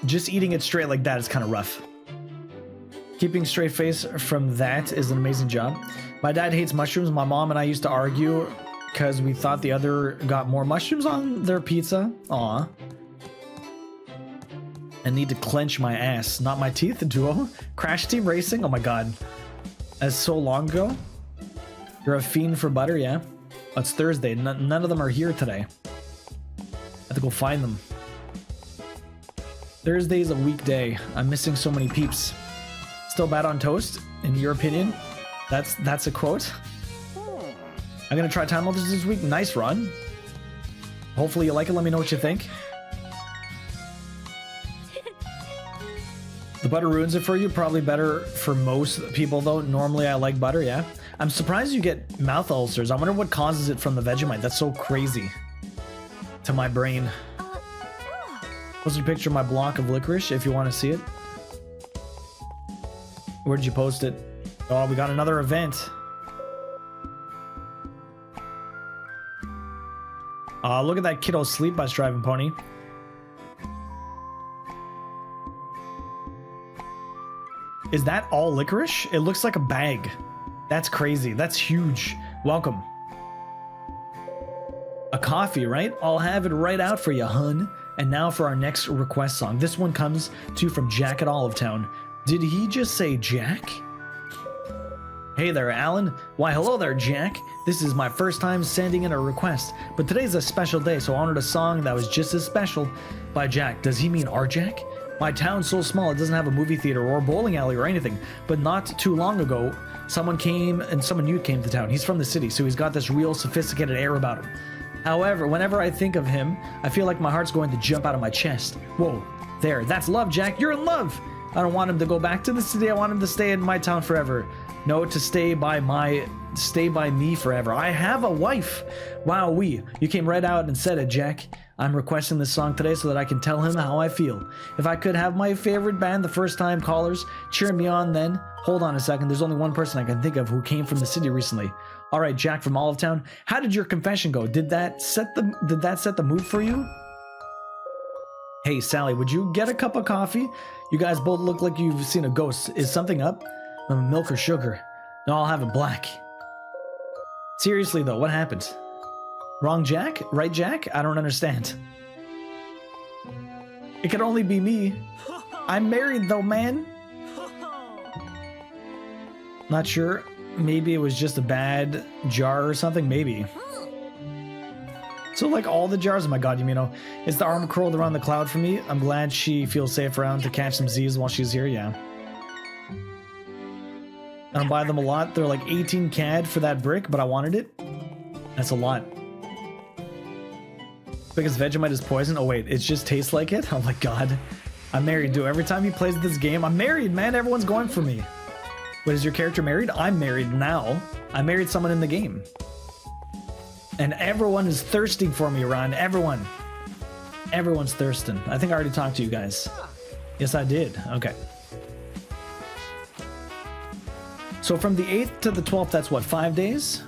A: Just eating it straight like that is kind of rough. Keeping straight face from that is an amazing job. My dad hates mushrooms. My mom and I used to argue because we thought the other got more mushrooms on their pizza. Aw. I need to clench my ass, not my teeth. Duo. Crash Team Racing? Oh my god. That's so long ago. You're a fiend for butter, yeah? It's Thursday. None of them are here today. I have to go find them. Thursday's a weekday. I'm missing so many peeps. Still bad on toast, in your opinion? That's a quote. I'm gonna try Time Elders this week. Nice run. Hopefully you like it. Let me know what you think. The butter ruins it for you. Probably better for most people though. Normally I like butter, yeah. I'm surprised you get mouth ulcers. I wonder what causes it from the Vegemite. That's so crazy to my brain. Post a picture of my block of licorice if you want to see it. Where did you post it? Oh, we got another event. Look at that kiddo sleep by Striving Pony. Is that all licorice? It looks like a bag. That's crazy. That's huge. Welcome. A coffee, right? I'll have it right out for you, hun. And now for our next request song. This one comes to you from Jack at Olive Town. Did he just say Jack? Hey there, Alan. Why, hello there, Jack. This is my first time sending in a request, but today's a special day, so I wanted a song that was just as special by Jack. Does he mean our Jack? My town's so small it doesn't have a movie theater or bowling alley or anything, but not too long ago, someone new came to town. He's from the city, so he's got this real sophisticated air about him. However, whenever I think of him, I feel like my heart's going to jump out of my chest. Whoa, there, that's love, Jack. You're in love. I don't want him to go back to the city. I want him to stay in my town forever. No, to stay by me forever. I have a wife. Wow, you came right out and said it, Jack. I'm requesting this song today so that I can tell him how I feel. If I could have my favorite band, the first time callers, cheering me on then. Hold on a second. There's only one person I can think of who came from the city recently. All right, Jack from Olive Town. How did your confession go? Did that set the mood for you? Hey, Sally, would you get a cup of coffee? You guys both look like you've seen a ghost. Is something up? Milk or sugar? No, I'll have it black. Seriously though, what happened? Wrong Jack? Right Jack? I don't understand. It could only be me. I'm married though, man. Not sure. Maybe it was just a bad jar or something. Maybe. So like all the jars, oh my god, is the arm curled around the cloud for me? I'm glad she feels safe around to catch some Z's while she's here, yeah. I don't buy them a lot. They're like 18 CAD for that brick, but I wanted it. That's a lot. Because Vegemite is poison? Oh wait, it just tastes like it? Oh my god. I'm married, dude. Every time he plays this game, I'm married, man. Everyone's going for me. But is your character married? I'm married now. I married someone in the game. And everyone is thirsting for me, Ron. Everyone. Everyone's thirsting. I think I already talked to you guys. Yes, I did. Okay. So from the 8th to the 12th, that's what, 5 days?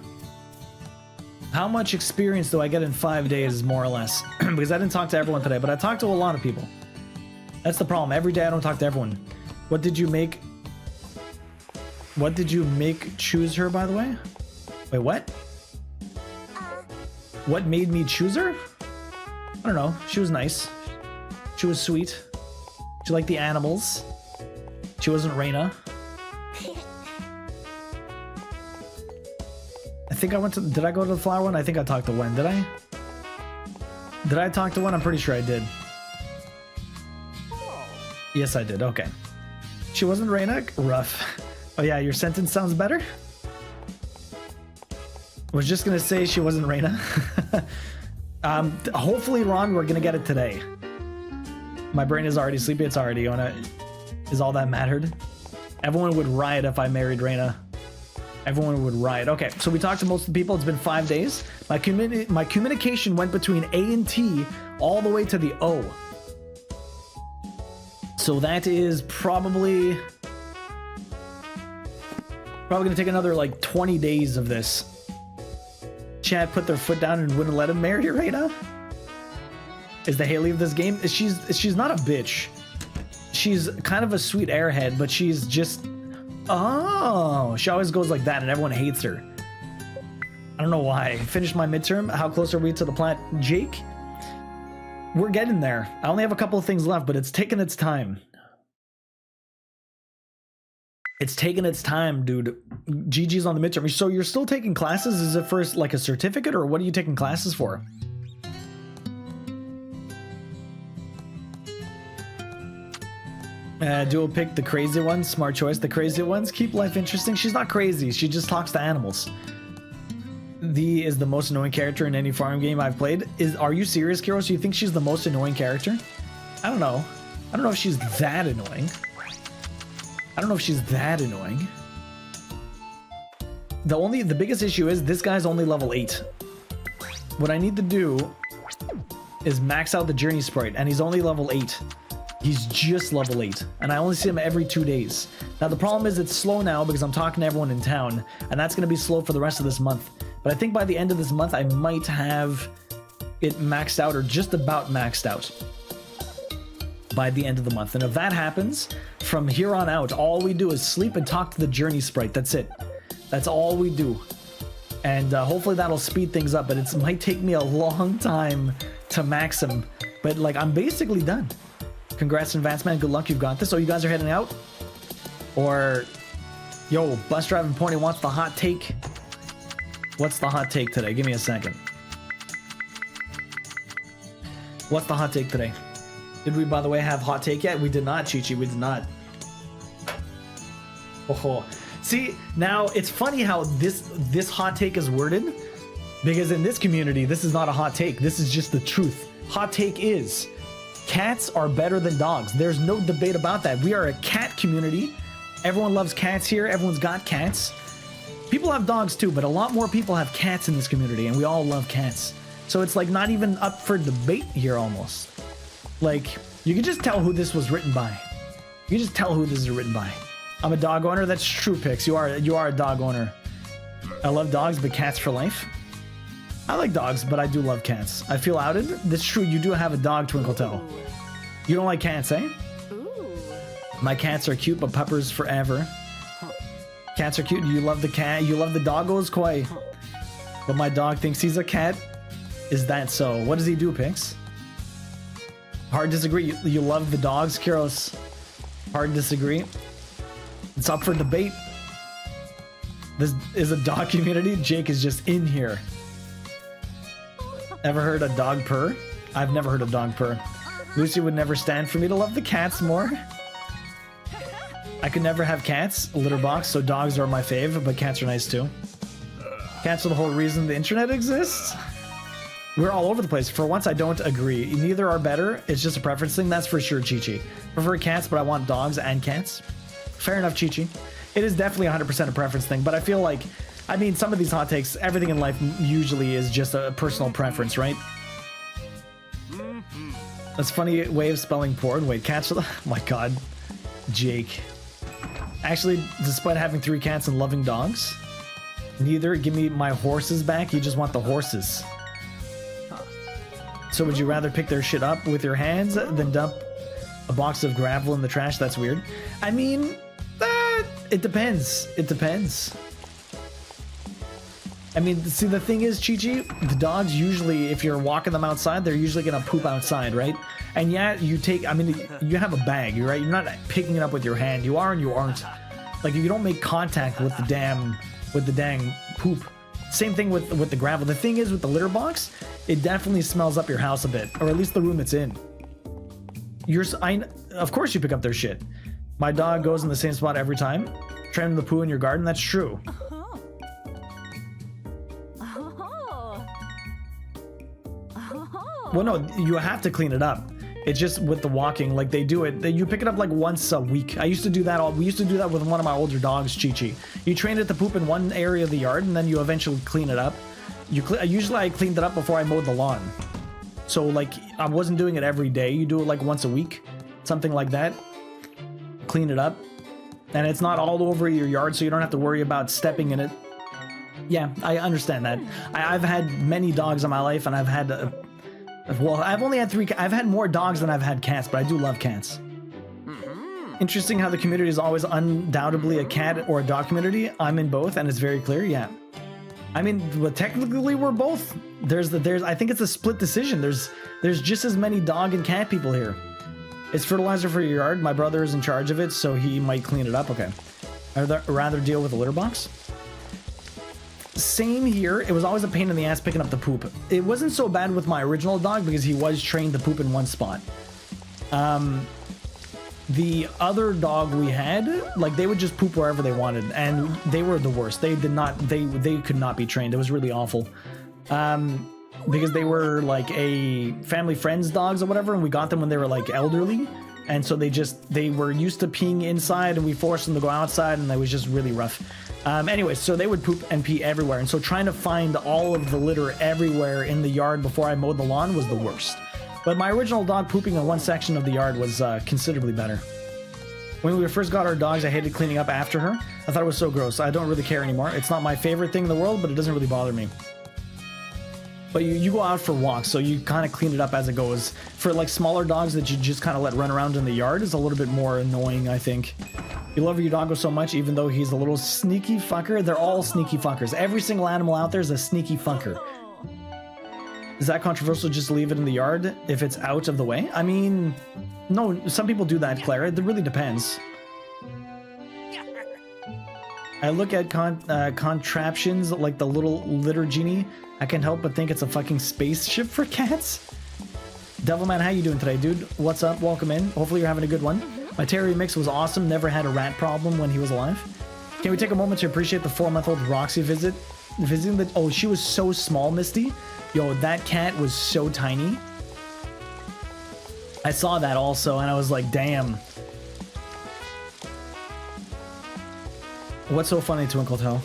A: How much experience do I get in 5 days, more or less? Because I didn't talk to everyone today, but I talked to a lot of people. That's the problem. Every day I don't talk to everyone. What did you make choose her, by the way? Wait, what? What made me choose her? I don't know. She was nice. She was sweet. She liked the animals. She wasn't Reina. I think I went to... Did I go to the flower one? I think I talked to Wen. Did I? Did I talk to Wen? I'm pretty sure I did. Yes, I did. Okay. She wasn't Reina? Rough. Oh yeah, your sentence sounds better? I was just gonna say she wasn't Reina. Hopefully, Ron, we're gonna get it today. My brain is already sleepy. It's already on it. Is all that mattered? Everyone would riot if I married Reina. Everyone would riot. Okay, so we talked to most of the people. It's been 5 days. My communication went between A and T all the way to the O. So that is probably gonna take another like 20 days of this. Chat put their foot down and wouldn't let him marry Reina. Is the Haley of this game? She's not a bitch. She's kind of a sweet airhead, but she's just... Oh, she always goes like that and everyone hates her. I don't know why. Finished my midterm. How close are we to the plat? Jake? We're getting there. I only have a couple of things left, but it's taking its time. It's taking its time, dude. GG's on the midterm. So you're still taking classes? Is it first like a certificate, or what are you taking classes for? Duo pick the crazy ones. Smart choice. The crazy ones keep life interesting. She's not crazy. She just talks to animals. The is the most annoying character in any farm game I've played. Are you serious, Kiros? You think she's the most annoying character? I don't know. I don't know if she's that annoying. I don't know if she's that annoying. The biggest issue is this guy's only level 8. What I need to do is max out the Journey Sprite, and he's only level 8. He's just level 8, and I only see him every 2 days. Now the problem is it's slow now because I'm talking to everyone in town, and that's going to be slow for the rest of this month. But I think by the end of this month I might have it maxed out, or just about maxed out by the end of the month. And if that happens, from here on out, all we do is sleep and talk to the Journey Sprite. That's it. That's all we do. And hopefully that'll speed things up, but it might take me a long time to max him. But like, I'm basically done. Congrats in advance, man. Good luck. You've got this. So you guys are heading out? Or, yo, bus driving pony wants the hot take. What's the hot take today? Give me a second. What's the hot take today? Did we, by the way, have hot take yet? We did not, Chi-Chi. We did not. Oh, see, now it's funny how this hot take is worded, because in this community, this is not a hot take. This is just the truth. Hot take is cats are better than dogs. There's no debate about that. We are a cat community. Everyone loves cats here. Everyone's got cats. People have dogs too, but a lot more people have cats in this community, and we all love cats. So it's like not even up for debate here almost. Like, you can just tell who this was written by. You can just tell who this is written by. I'm a dog owner. That's true, Pix. You are a dog owner. I love dogs, but cats for life. I like dogs, but I do love cats. I feel outed. That's true. You do have a dog, Twinkletoe. You don't like cats, eh?
B: Ooh.
A: My cats are cute, but puppers forever. Cats are cute. You love the cat. You love the doggos, Koi. But my dog thinks he's a cat. Is that so? What does he do, Pix? Hard disagree. You love the dogs, Kiros. Hard disagree. It's up for debate. This is a dog community. Jake is just in here. Ever heard a dog purr? I've never heard a dog purr. Lucy would never stand for me to love the cats more. I could never have cats, a litter box, so dogs are my fave, but cats are nice too. Cats are the whole reason the internet exists. We're all over the place. For once, I don't agree. Neither are better. It's just a preference thing. That's for sure, Chi-Chi. Prefer cats, but I want dogs and cats. Fair enough, Chi-Chi. It is definitely 100% a preference thing, but I feel like, I mean, some of these hot takes, everything in life usually is just a personal preference, right? That's funny way of spelling porn. Wait, cats are the... Oh my god. Jake. Actually, despite having 3 cats and loving dogs, neither. Give me my horses back. You just want the horses. So would you rather pick their shit up with your hands than dump a box of gravel in the trash? That's weird. I mean, it depends. It depends. I mean, see, the thing is, Chi-Chi, the dogs usually, if you're walking them outside, they're usually gonna poop outside, right? And yeah, you take, I mean, you have a bag, right? You're not picking it up with your hand. You are and you aren't. Like, you don't make contact with the dang poop. Same thing with the gravel. The thing is, with the litter box, it definitely smells up your house a bit, or at least the room it's in. Of course you pick up their shit. My dog goes in the same spot every time. Trim the poo in your garden. That's true. Well, no, you have to clean it up. It's just with the walking, like they do it. You pick it up like once a week. I used to do that. We used to do that with one of my older dogs, Chi-Chi. You train it to poop in one area of the yard, and then you eventually clean it up. Usually I cleaned it up before I mowed the lawn. So like I wasn't doing it every day. You do it like once a week, something like that. Clean it up, and it's not all over your yard, so you don't have to worry about stepping in it. Yeah, I understand that. I've had many dogs in my life, and I've had well, I've only had 3. I've had more dogs than I've had cats, but I do love cats. Interesting how the community is always undoubtedly a cat or a dog community. I'm in both, and it's very clear. Yeah, I mean, well, technically we're both. I think it's a split decision. There's just as many dog and cat people here. It's fertilizer for your yard. My brother is in charge of it, so he might clean it up. Okay. I'd rather deal with a litter box. Same here. It was always a pain in the ass picking up the poop. It wasn't so bad with my original dog because he was trained to poop in one spot. The other dog we had, like, they would just poop wherever they wanted, and they were the worst. They could not be trained. It was really awful. Because they were like a family friends dogs or whatever, and we got them when they were like elderly, and so they were used to peeing inside, and we forced them to go outside, and it was just really rough. Anyway, so they would poop and pee everywhere, and so trying to find all of the litter everywhere in the yard before I mowed the lawn was the worst. But my original dog pooping in one section of the yard was considerably better. When we first got our dogs, I hated cleaning up after her. I thought it was so gross. I don't really care anymore. It's not my favorite thing in the world, but it doesn't really bother me. But you go out for walks, so you kind of clean it up as it goes. For like smaller dogs that you just kind of let run around in the yard is a little bit more annoying, I think. You love your doggo so much, even though he's a little sneaky fucker. They're all sneaky fuckers. Every single animal out there is a sneaky fucker. Is that controversial, just leave it in the yard if it's out of the way? I mean, no, some people do that, Claire. It really depends. I look at contraptions like the little litter genie. I can't help but think it's a fucking spaceship for cats. Devilman, how you doing today, dude? What's up? Welcome in. Hopefully you're having a good one. My terrier mix was awesome. Never had a rat problem when he was alive. Can we take a moment to appreciate the 4-month-old Roxy visiting the... Oh, she was so small, Misty. Yo, that cat was so tiny. I saw that also, and I was like, damn. What's so funny, Twinkle Toe?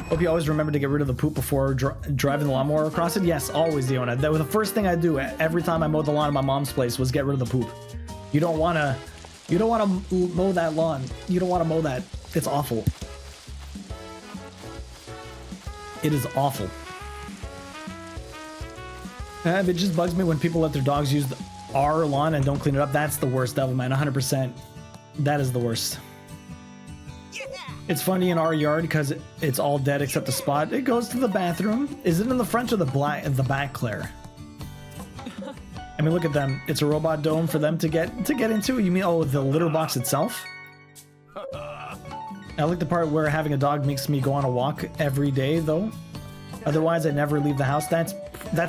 A: Hope you always remember to get rid of the poop before driving the lawnmower across it. Yes, always, Diona. That was the first thing I do every time I mowed the lawn at my mom's place was get rid of the poop. You don't want to mow that lawn. You don't want to mow that. It's awful. It is awful. It just bugs me when people let their dogs use our lawn and don't clean it up. That's the worst, Devilman. 100%. That is the worst. It's funny in our yard because it's all dead except the spot. It goes to the bathroom. Is it in the front or the back, Claire? I mean, look at them. It's a robot dome for them to get into. You mean, oh, the litter box itself? I like the part where having a dog makes me go on a walk every day, though. Otherwise, I never leave the house. That's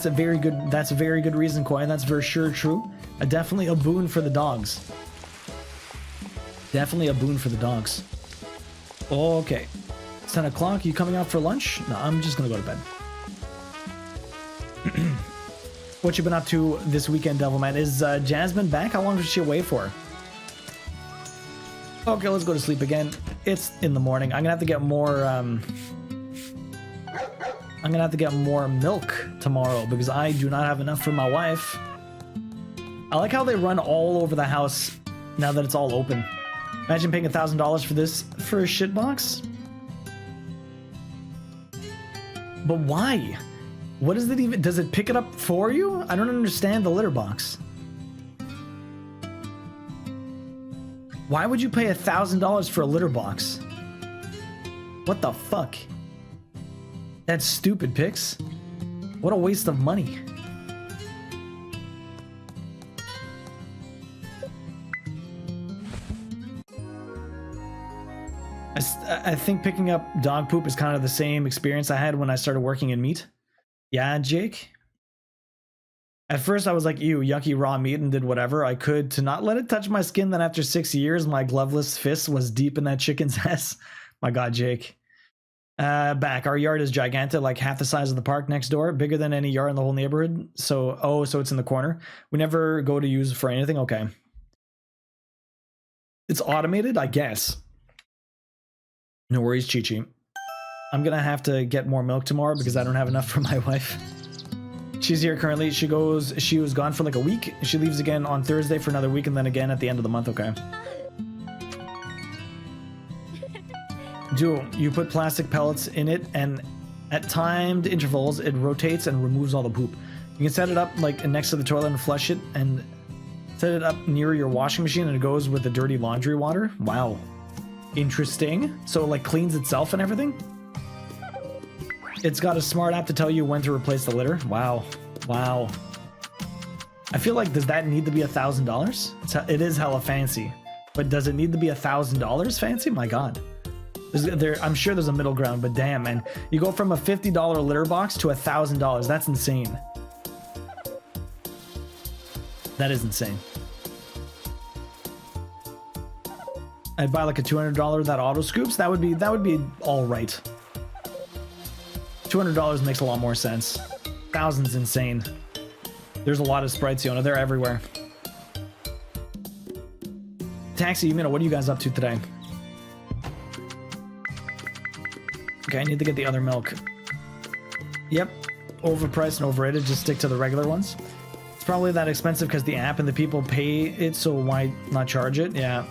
A: a very good reason, Koi. That's for sure true. Definitely a boon for the dogs. Definitely a boon for the dogs. Okay. It's 10 o'clock. You coming out for lunch? No, I'm just gonna go to bed. What you been up to this weekend, Devilman? Is Jasmine back? How long is she away for? Okay, let's go to sleep again. It's in the morning. I'm gonna have to get more milk tomorrow because I do not have enough for my wife. I like how they run all over the house now that it's all open. Imagine paying $1,000 for a shit box. But why? What is it even? Does it pick it up for you? I don't understand the litter box. Why would you pay $1,000 for a litter box? What the fuck? That's stupid, Pix. What a waste of money. I think picking up dog poop is kind of the same experience I had when I started working in meat. Yeah, Jake? At first I was like, ew, yucky raw meat, and did whatever I could to not let it touch my skin. Then after 6 years, my gloveless fist was deep in that chicken's ass. My God, Jake. Back. Our yard is gigantic, like half the size of the park next door, bigger than any yard in the whole neighborhood. So it's in the corner. We never go to use it for anything. Okay. It's automated, I guess. No worries, Chi-Chi. I'm gonna have to get more milk tomorrow because I don't have enough for my wife. She's here currently. She was gone for like a week. She leaves again on Thursday for another week and then again at the end of the month. Okay. Duo, you put plastic pellets in it and at timed intervals it rotates and removes all the poop. You can set it up like next to the toilet and flush it, and set it up near your washing machine and it goes with the dirty laundry water. Wow. Interesting. So it like cleans itself and everything? It's got a smart app to tell you when to replace the litter. Wow. Wow. I feel like, does that need to be $1,000? It is hella fancy. But does it need to be $1,000 fancy? My God. I'm sure there's a middle ground, but damn, man. You go from a $50 litter box to $1,000. That's insane. That is insane. I'd buy like a $200 that auto scoops. That would be all right. $200 makes a lot more sense. 1,000's insane. There's a lot of sprites, Yona. They're everywhere. Taxi, Yumina, what are you guys up to today? Okay, I need to get the other milk. Yep, overpriced and overrated. Just stick to the regular ones. It's probably that expensive because the app and the people pay it, so why not charge it? Yeah.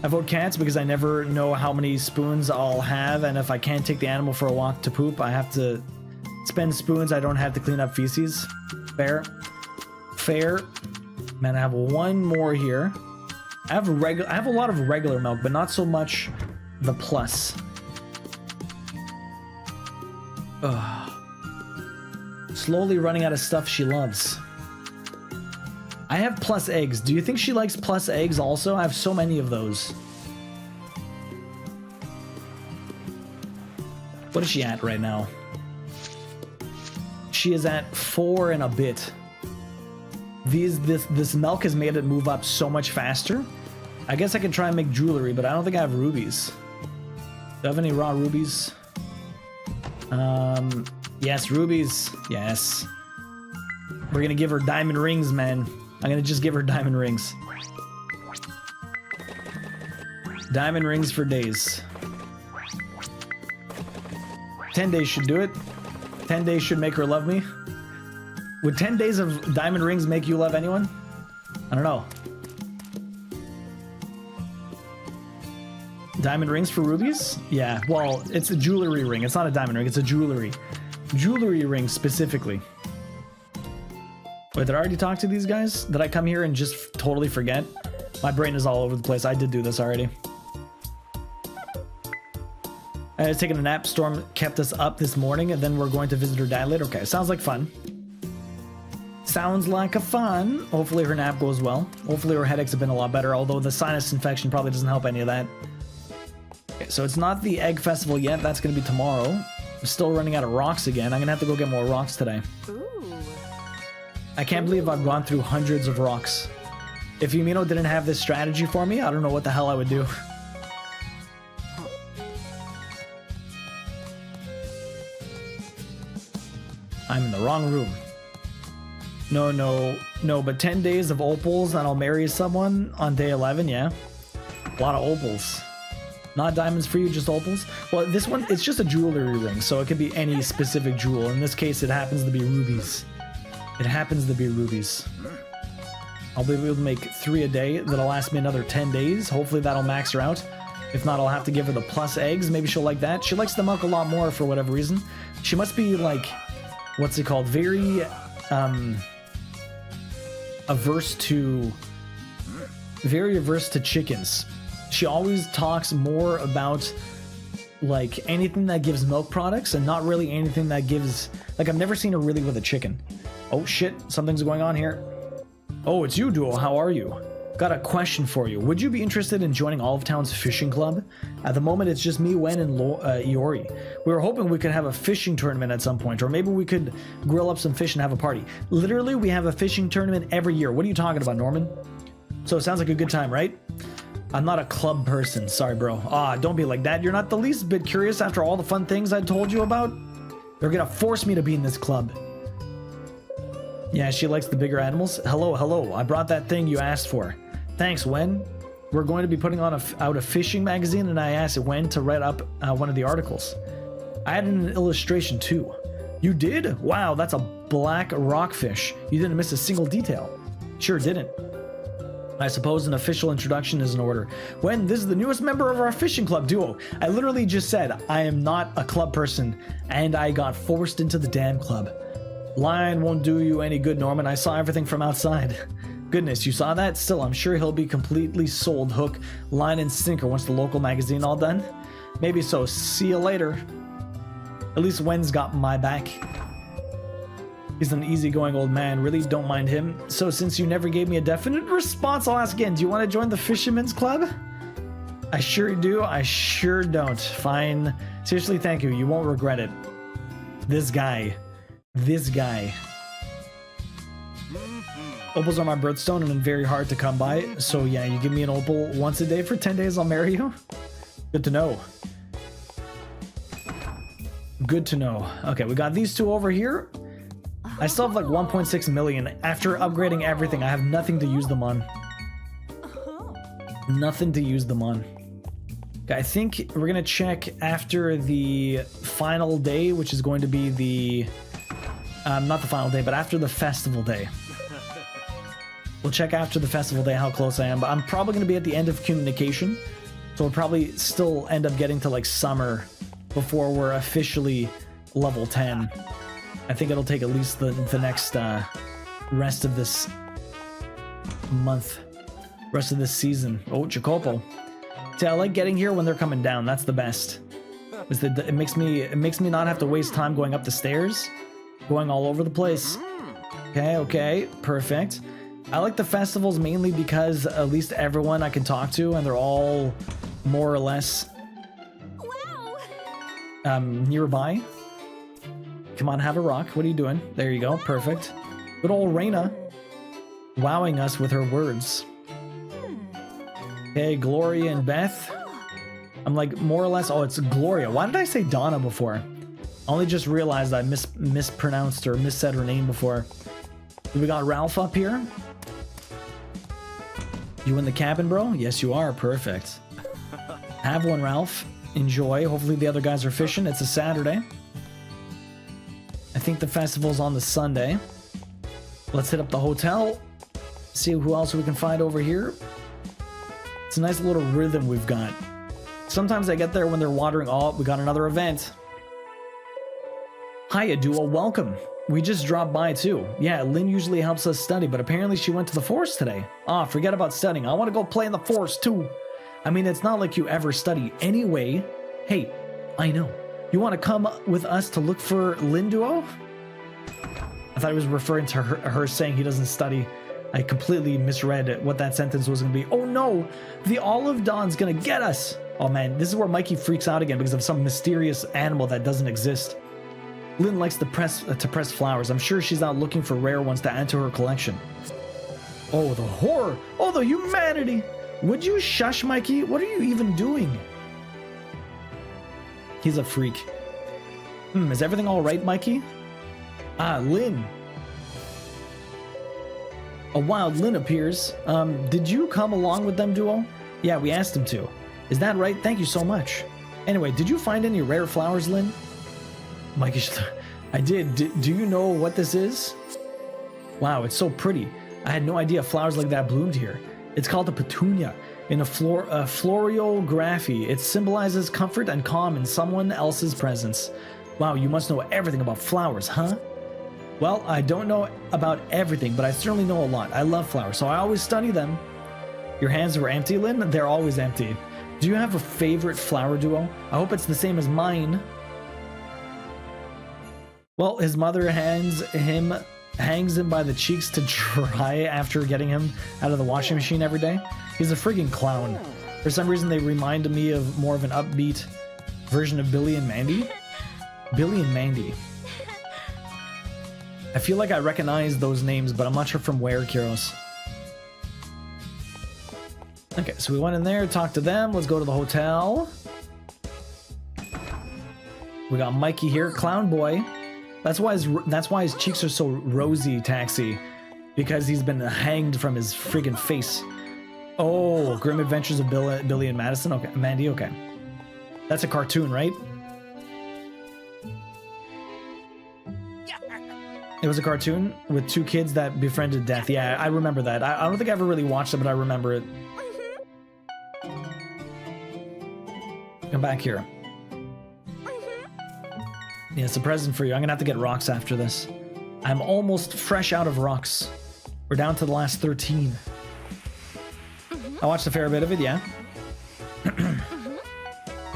A: I vote cats because I never know how many spoons I'll have, and if I can't take the animal for a walk to poop, I have to spend spoons I don't have to clean up feces. Fair. Fair. Man, I have one more here. I have a lot of regular milk, but not so much the plus. Ugh. Slowly running out of stuff she loves. I have plus eggs. Do you think she likes plus eggs also? I have so many of those. What is she at right now? She is at 4 and a bit. This milk has made it move up so much faster. I guess I could try and make jewelry, but I don't think I have rubies. Do I have any raw rubies? Yes, rubies. Yes. We're gonna give her diamond rings, man. I'm gonna just give her diamond rings. Diamond rings for days. 10 days should do it. 10 days should make her love me. Would 10 days of diamond rings make you love anyone? I don't know. Diamond rings for rubies? Yeah, well, it's a jewelry ring. It's not a diamond ring, it's a jewelry ring specifically. Wait, did I already talk to these guys? Did I come here and just totally forget? My brain is all over the place. I did do this already. I was taking a nap. Storm kept us up this morning, and then we're going to visit her dad later. Okay, sounds like fun. Sounds like a fun. Hopefully her nap goes well. Hopefully her headaches have been a lot better, although the sinus infection probably doesn't help any of that. Okay, so it's not the egg festival yet. That's going to be tomorrow. I'm still running out of rocks again. I'm going to have to go get more rocks today.
B: Ooh.
A: I can't believe I've gone through hundreds of rocks. If Yumino didn't have this strategy for me, I don't know what the hell I would do. I'm in the wrong room. No, but 10 days of opals and I'll marry someone on day 11, yeah? A lot of opals. Not diamonds for you, just opals? Well, this one, it's just a jewelry ring, so it could be any specific jewel. In this case, it happens to be rubies. It happens to be rubies. I'll be able to make 3 a day. That'll last me another 10 days. Hopefully that'll max her out. If not, I'll have to give her the plus eggs. Maybe she'll like that. She likes the milk a lot more for whatever reason. She must be like, what's it called? Very, averse to chickens. She always talks more about like anything that gives milk products and not really anything that gives, like I've never seen her really with a chicken. Oh shit, something's going on here. Oh, it's you, Duo. How are you? Got a question for you. Would you be interested in joining Olive Town's fishing club? At the moment, it's just me, Wen, and Iori. We were hoping we could have a fishing tournament at some point, or maybe we could grill up some fish and have a party. Literally, we have a fishing tournament every year. What are you talking about, Norman? So it sounds like a good time, right? I'm not a club person. Sorry, bro. Ah, don't be like that. You're not the least bit curious after all the fun things I told you about? They're gonna force me to be in this club. Yeah, she likes the bigger animals. Hello. I brought that thing you asked for. Thanks, Wen. We're going to be putting on out a fishing magazine, and I asked Wen to write up one of the articles. I added an illustration too. You did? Wow, that's a black rockfish. You didn't miss a single detail. Sure didn't. I suppose an official introduction is in order. Wen, this is the newest member of our fishing club duo. I literally just said I am not a club person, and I got forced into the damn club. Line won't do you any good, Norman. I saw everything from outside. Goodness, you saw that? Still, I'm sure he'll be completely sold hook, line, and sinker once the local magazine all done. Maybe so. See you later. At least Wen's got my back. He's an easygoing old man. Really don't mind him. So since you never gave me a definite response, I'll ask again. Do you want to join the Fisherman's Club? I sure do. I sure don't. Fine. Seriously, thank you. You won't regret it. This guy. This guy. Opals are my birthstone and I'm very hard to come by. So yeah, you give me an opal once a day for 10 days, I'll marry you. Good to know. Good to know. Okay, we got these two over here. I still have like 1.6 million. After upgrading everything, I have nothing to use them on. Nothing to use them on. Okay, I think we're gonna check after the final day, which is going to be the... not the final day, but after the festival day. We'll check after the festival day how close I am, but I'm probably going to be at the end of communication. So we'll probably still end up getting to like summer before we're officially level 10. I think it'll take at least the next rest of this month, rest of this season. Oh, Jacopo. See, I like getting here when they're coming down. That's the best. It makes me not have to waste time going up the stairs, going all over the place. Okay, perfect. I like the festivals mainly because at least everyone I can talk to and they're all more or less nearby. Come on, have a rock. What are you doing? There you go. Perfect. Good old Reina wowing us with her words. Okay, Gloria and Beth. I'm like more or less... Oh, it's Gloria. Why did I say Donna before? I only just realized I mispronounced or missaid her name before. We got Ralph up here. You in the cabin, bro? Yes, you are. Perfect. Have one, Ralph. Enjoy. Hopefully the other guys are fishing. It's a Saturday. I think the festival's on the Sunday. Let's hit up the hotel. See who else we can find over here. It's a nice little rhythm we've got. Sometimes I get there when they're watering. Oh, we got another event. Hiya, Duo. Welcome. We just dropped by too. Yeah, Lynn usually helps us study, but apparently she went to the forest today. Ah, forget about studying. I want to go play in the forest too. I mean, it's not like you ever study anyway. Hey, I know. You want to come with us to look for Lynn, Duo? I thought he was referring to her saying he doesn't study. I completely misread what that sentence was going to be. Oh no, the Olive Dawn's going to get us. Oh man, this is where Mikey freaks out again because of some mysterious animal that doesn't exist. Lynn likes to press flowers. I'm sure she's out looking for rare ones to add to her collection. Oh, the horror. Oh, the humanity. Would you shush, Mikey? What are you even doing? He's a freak. Is everything all right, Mikey? Ah, Lynn. A wild Lynn appears. Did you come along with them, Duo? Yeah, we asked him to. Is that right? Thank you so much. Anyway, did you find any rare flowers, Lynn? Mikey, I did. Do you know what this is? Wow, it's so pretty. I had no idea flowers like that bloomed here. It's called a petunia in a floriography. It symbolizes comfort and calm in someone else's presence. Wow, you must know everything about flowers, huh? Well, I don't know about everything, but I certainly know a lot. I love flowers, so I always study them. Your hands were empty, Lynn? They're always empty. Do you have a favorite flower, Duo? I hope it's the same as mine. Well, his mother hangs him by the cheeks to dry after getting him out of the washing machine every day. He's a friggin' clown. For some reason, they remind me of more of an upbeat version of Billy and Mandy. Billy and Mandy. I feel like I recognize those names, but I'm not sure from where, Kyros. Okay, so we went in there, talked to them. Let's go to the hotel. We got Mikey here, clown boy. That's why his cheeks are so rosy, Taxi, because he's been hanged from his friggin' face. Oh, Grim Adventures of Billy and Madison. Okay, Mandy. Okay, that's a cartoon, right? It was a cartoon with two kids that befriended death. Yeah, I remember that. I don't think I ever really watched it, but I remember it. Come back here. Yeah, it's a present for you. I'm gonna have to get rocks after this. I'm almost fresh out of rocks. We're down to the last 13. I watched a fair bit of it, yeah.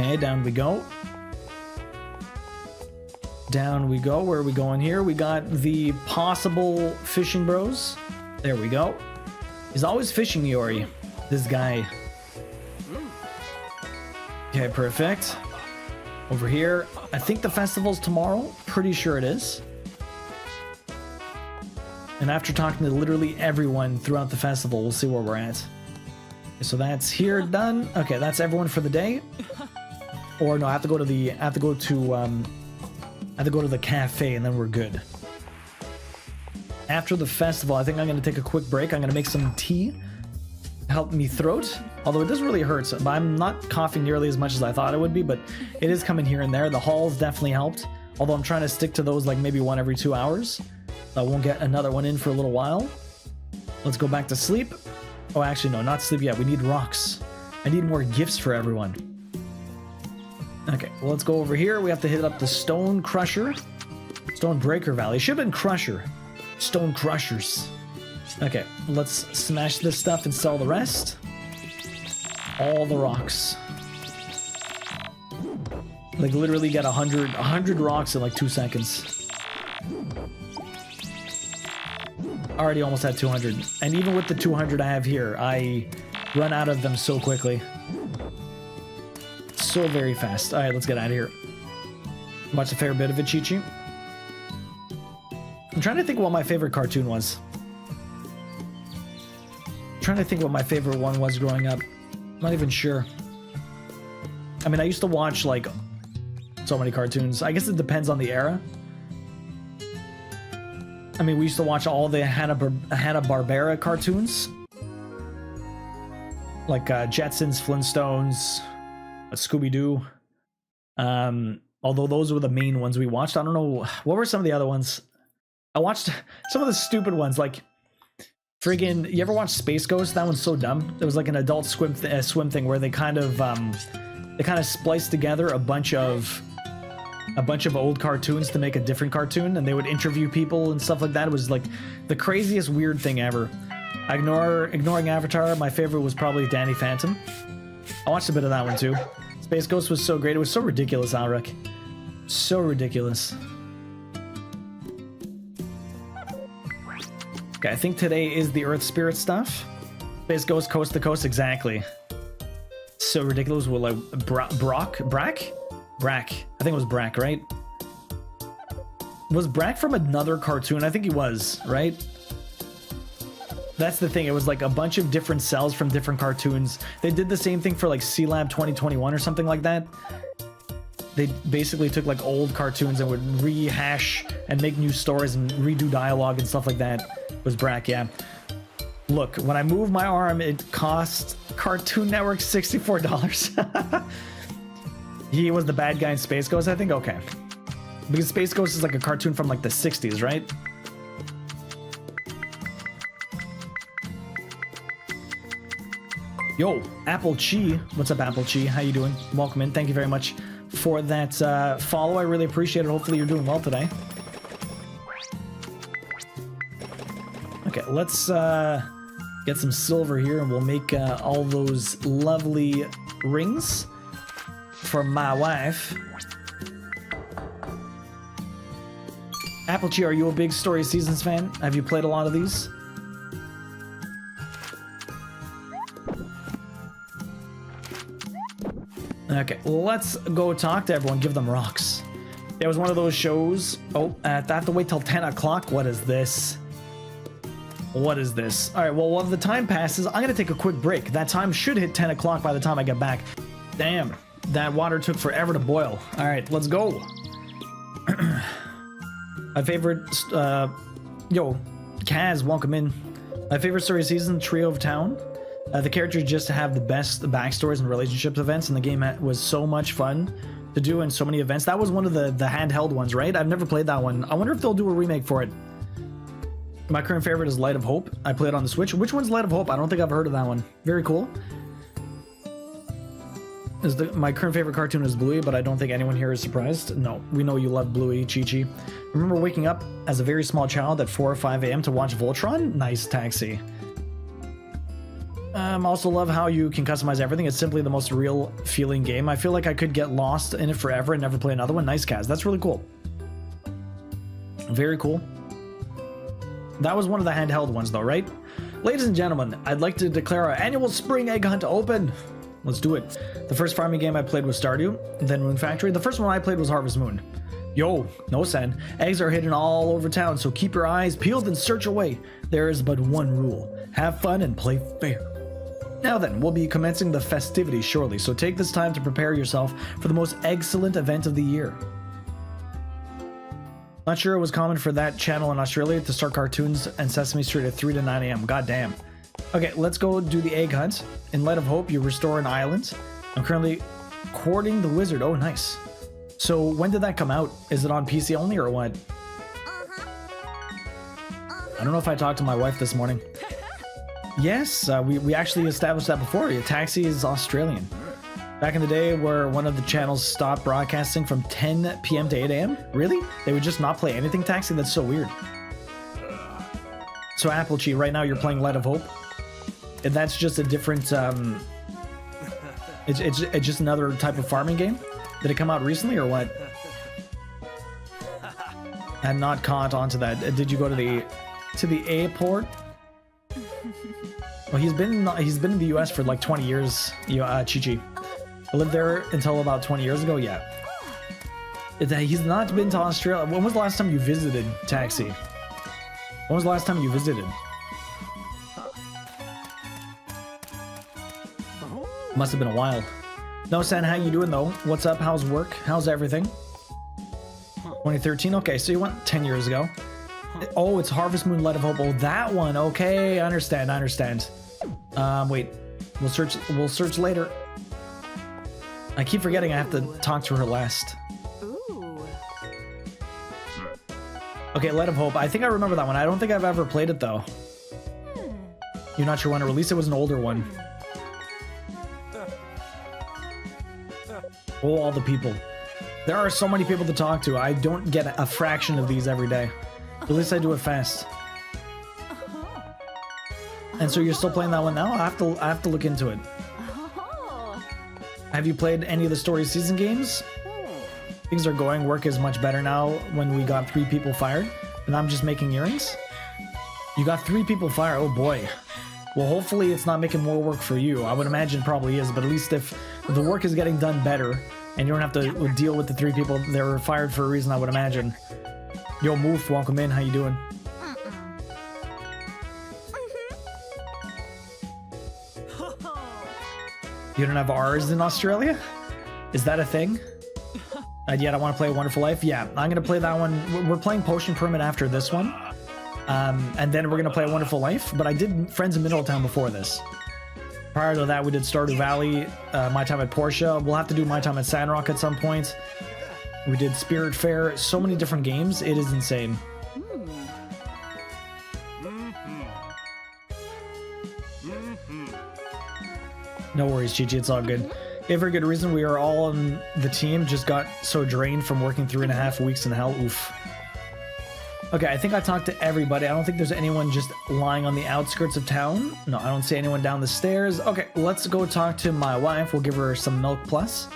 A: Okay, down we go. Down we go. Where are we going here? We got the possible fishing bros. There we go. He's always fishing, Yori. This guy. Okay, perfect. Over here, I think the festival's tomorrow. Pretty sure it is. And after talking to literally everyone throughout the festival, we'll see where we're at. Okay, so that's here done. Okay, that's everyone for the day. Or no, I have to go to the cafe and then we're good. After the festival, I think I'm gonna take a quick break. I'm gonna make some tea. Help me throat. Although it doesn't really hurt, but I'm not coughing nearly as much as I thought it would be, but it is coming here and there. The halls definitely helped. Although I'm trying to stick to those like maybe one every 2 hours. I won't get another one in for a little while. Let's go back to sleep. Oh, actually, no, not sleep yet. We need rocks. I need more gifts for everyone. Okay, well, let's go over here. We have to hit up the Stone Crusher. Stone Breaker Valley. Should have been Crusher. Stone Crushers. Okay, let's smash this stuff and sell the rest. All the rocks. Like, literally get 100 rocks in like 2 seconds. Already almost had 200. And even with the 200 I have here, I run out of them so quickly. So very fast. Alright, let's get out of here. Watched a fair bit of it, Chi-Chi. I'm trying to think what my favorite cartoon was. I'm trying to think what my favorite one was growing up. I'm not even sure. I mean, I used to watch, like, so many cartoons. I guess it depends on the era. I mean, we used to watch all the Hanna-Barbera cartoons. Like Jetsons, Flintstones, Scooby-Doo. Although those were the main ones we watched. I don't know. What were some of the other ones? I watched some of the stupid ones, like friggin', you ever watch Space Ghost? That one's so dumb. It was like an Adult Swim thing where they kind of spliced together a bunch of old cartoons to make a different cartoon, and they would interview people and stuff like that. It was like the craziest weird thing ever. Ignoring Avatar, my favorite was probably Danny Phantom. I watched a bit of that one too. Space Ghost was so great. It was so ridiculous, Alric. So ridiculous. Okay, I think today is the Earth Spirit stuff. Space Ghost Coast to Coast, exactly. So ridiculous. With like Brack? I think it was Brack, right? Was Brack from another cartoon? I think he was, right? That's the thing. It was like a bunch of different cells from different cartoons. They did the same thing for like C-Lab 2021 or something like that. They basically took like old cartoons and would rehash and make new stories and redo dialogue and stuff like that. It was Brack, yeah. Look, when I move my arm, it cost Cartoon Network $64. He was the bad guy in Space Ghost, I think? Okay. Because Space Ghost is like a cartoon from like the 60s, right? Yo, Apple Chi. What's up, Apple Chi? How you doing? Welcome in. Thank you very much for that follow. I really appreciate it. Hopefully you're doing well today. Okay, let's get some silver here and we'll make all those lovely rings for my wife. Apple Chi, are you a big Story Seasons fan? Have you played a lot of these? Okay, let's go talk to everyone. Give them rocks. It was one of those shows. Oh, I have to wait till 10 o'clock. What is this? What is this? All right, well, while the time passes, I'm going to take a quick break. That time should hit 10 o'clock by the time I get back. Damn, that water took forever to boil. All right, let's go. My favorite, yo, Kaz, welcome in. My favorite Story Season, Trio of Town. The characters just have the best backstories and relationships events, and the game was so much fun to do and so many events. That was one of the handheld ones, right? I've never played that one. I wonder if they'll do a remake for it. My current favorite is Light of Hope. I play it on the Switch. Which one's Light of Hope? I don't think I've heard of that one. Very cool. My current favorite cartoon is Bluey, but I don't think anyone here is surprised. No, we know you love Bluey, Chi-Chi. Remember waking up as a very small child at 4 or 5 a.m. to watch Voltron? Nice, Taxi. Also love how you can customize everything. It's simply the most real feeling game. I feel like I could get lost in it forever and never play another one. Nice, Kaz. That's really cool. Very cool. That was one of the handheld ones though, right? Ladies and gentlemen, I'd like to declare our annual spring egg hunt open. let's do it. The first farming game I played was Stardew, then Moon Factory. The first one I played was Harvest Moon. Yo, no Sen. Eggs are hidden all over town, so keep your eyes peeled and search away. There is but one rule. Have fun and play fair. Now then, we'll be commencing the festivities shortly, so take this time to prepare yourself for the most excellent event of the year. Not sure it was common for that channel in Australia to start cartoons and Sesame Street at 3 to 9 a.m. God damn. Okay, let's go do the egg hunt. In Light of Hope, you restore an island. I'm currently courting the wizard. Oh, nice. So when did that come out? Is it on PC only or what? I don't know if I talked to my wife this morning. Yes, we actually established that before. Taxi is Australian. Back in the day where one of the channels stopped broadcasting from 10 p.m. to 8 a.m. Really? They would just not play anything, Taxi? That's so weird. So Applechi, right now you're playing Light of Hope. And that's just a different, it's just another type of farming game? Did it come out recently or what? I'm not caught onto that. Did you go to the airport? Well, he's been in the US for like 20 years, Chi-Chi. I lived there until about 20 years ago, yeah. He's not been to Australia. When was the last time you visited, Taxi? When was the last time you visited? Must have been a while. No, San, how you doing though? What's up? How's work? How's everything? 2013? Okay, so you went 10 years ago. Oh, it's Harvest Moon Light of Hope. Oh, that one. Okay, I understand. Wait. We'll search later. I keep forgetting I have to talk to her last.
B: Ooh.
A: Okay, Light of Hope. I think I remember that one. I don't think I've ever played it though. You're not sure when to release it? Was an older one. Oh, all the people. There are so many people to talk to. I don't get a fraction of these every day. At least I do it fast. And so you're still playing that one now? I have to look into it. Have you played any of the story season games? Things are going. Work is much better now when we got 3 people fired. And I'm just making earrings? You got 3 people fired? Oh boy. Well, hopefully it's not making more work for you. I would imagine it probably is, but at least if the work is getting done better and you don't have to deal with the 3 people that were fired for a reason, I would imagine. Yo, Moof, welcome in. How you doing? You don't have R's in Australia? Is that a thing? Yet I want to play Wonderful Life? Yeah, I'm going to play that one. We're playing Potion Permit after this one. And then we're going to play Wonderful Life. But I did Friends in Middletown before this. Prior to that, we did Stardew Valley, My Time at Portia. We'll have to do My Time at Sandrock at some point. We did Spirit Fair. So many different games. It is insane. No worries, Chi-Chi, it's all good. Yeah, for good reason. We are all on the team, just got so drained from working 3.5 weeks in hell. Oof. Okay, I think I talked to everybody. I don't think there's anyone just lying on the outskirts of town. No, I don't see anyone down the stairs. Okay, let's go talk to my wife. We'll give her some milk plus.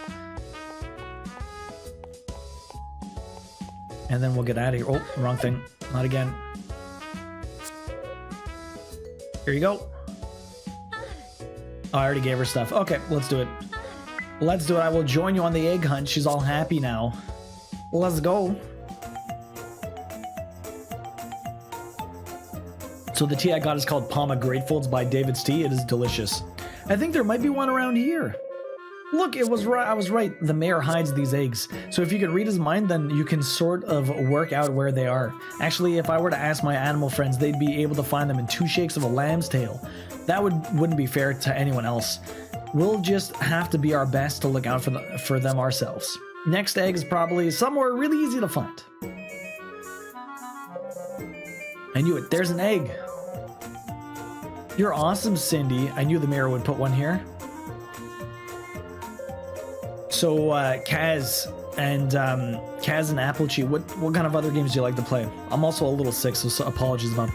A: And then we'll get out of here. Oh, wrong thing. Not again. Here you go. Oh, I already gave her stuff. Okay, let's do it. Let's do it. I will join you on the egg hunt. She's all happy now. Let's go. So the tea I got is called Palma Gratefuls by David's Tea. It is delicious. I think there might be one around here. Look, it was right. I was right. The mayor hides these eggs. So if you could read his mind, then you can sort of work out where they are. Actually, if I were to ask my animal friends, they'd be able to find them in 2 shakes of a lamb's tail. That wouldn't be fair to anyone else. We'll just have to be our best to look out for them ourselves. Next egg is probably somewhere really easy to find. I knew it. There's an egg. You're awesome, Cindy. I knew the mayor would put one here. So, Kaz and Applechi, what kind of other games do you like to play? I'm also a little sick, so apologies about it.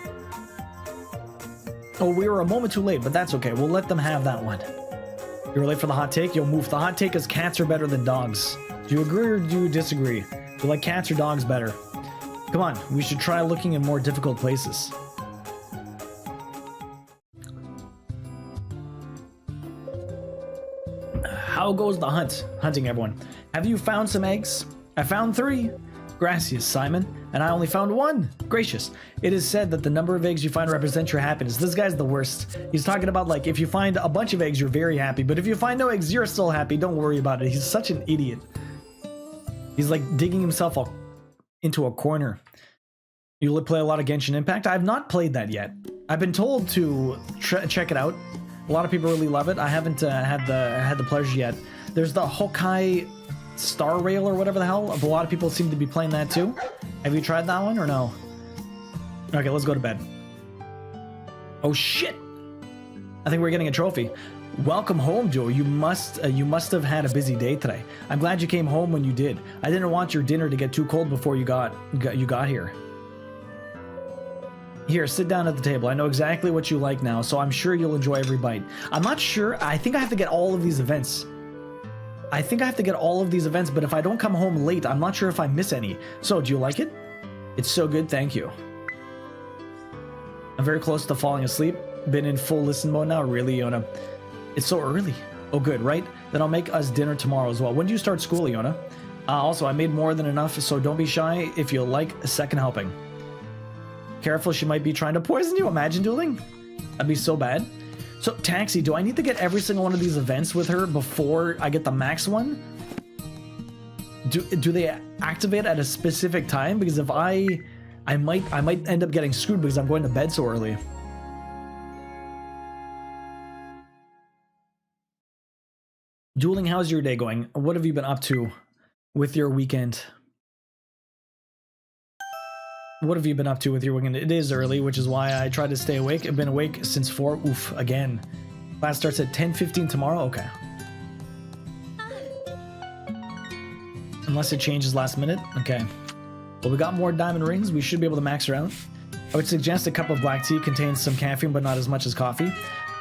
A: Oh, we were a moment too late, but that's okay. We'll let them have that one. You were late for the hot take? You'll move. The hot take is cats are better than dogs. Do you agree or do you disagree? Do you like cats or dogs better? Come on, we should try looking in more difficult places. How goes the hunt? Hunting, everyone. Have you found some eggs? I found 3. Gracias, Simon. And I only found 1. Gracious. It is said that the number of eggs you find represents your happiness. This guy's the worst. He's talking about, like, if you find a bunch of eggs, you're very happy. But if you find no eggs, you're still happy. Don't worry about it. He's such an idiot. He's, like, digging himself into a corner. You play a lot of Genshin Impact? I have not played that yet. I've been told to check it out. A lot of people really love it. I haven't had the pleasure yet. There's the Hokai Star Rail or whatever the hell. A lot of people seem to be playing that too. Have you tried that one or no? Okay, let's go to bed. Oh shit! I think we're getting a trophy. Welcome home, Joe. You must have had a busy day today. I'm glad you came home when you did. I didn't want your dinner to get too cold before you got here. Here, sit down at the table. I know exactly what you like now, so I'm sure you'll enjoy every bite. I'm not sure. I think I have to get all of these events. But if I don't come home late, I'm not sure if I miss any. So, do you like it? It's so good, thank you. I'm very close to falling asleep. Been in full listen mode now. Really, Yona? It's so early. Oh, good, right? Then I'll make us dinner tomorrow as well. When do you start school, Yona? Also, I made more than enough, so don't be shy if you like a second helping. Careful, she might be trying to poison you. Imagine dueling. That'd be so bad. So, Taxi, do I need to get every single one of these events with her before I get the max one? Do they activate at a specific time? Because if I might end up getting screwed because I'm going to bed so early. Dueling, how's your day going? What have you been up to with your weekend? What have you been up to with your weekend? It is early, which is why I try to stay awake. I've been awake since 4. Oof, again. Class starts at 10:15 tomorrow? Okay. Unless it changes last minute? Okay. Well, we got more diamond rings. We should be able to max her out. I would suggest a cup of black tea contains some caffeine, but not as much as coffee.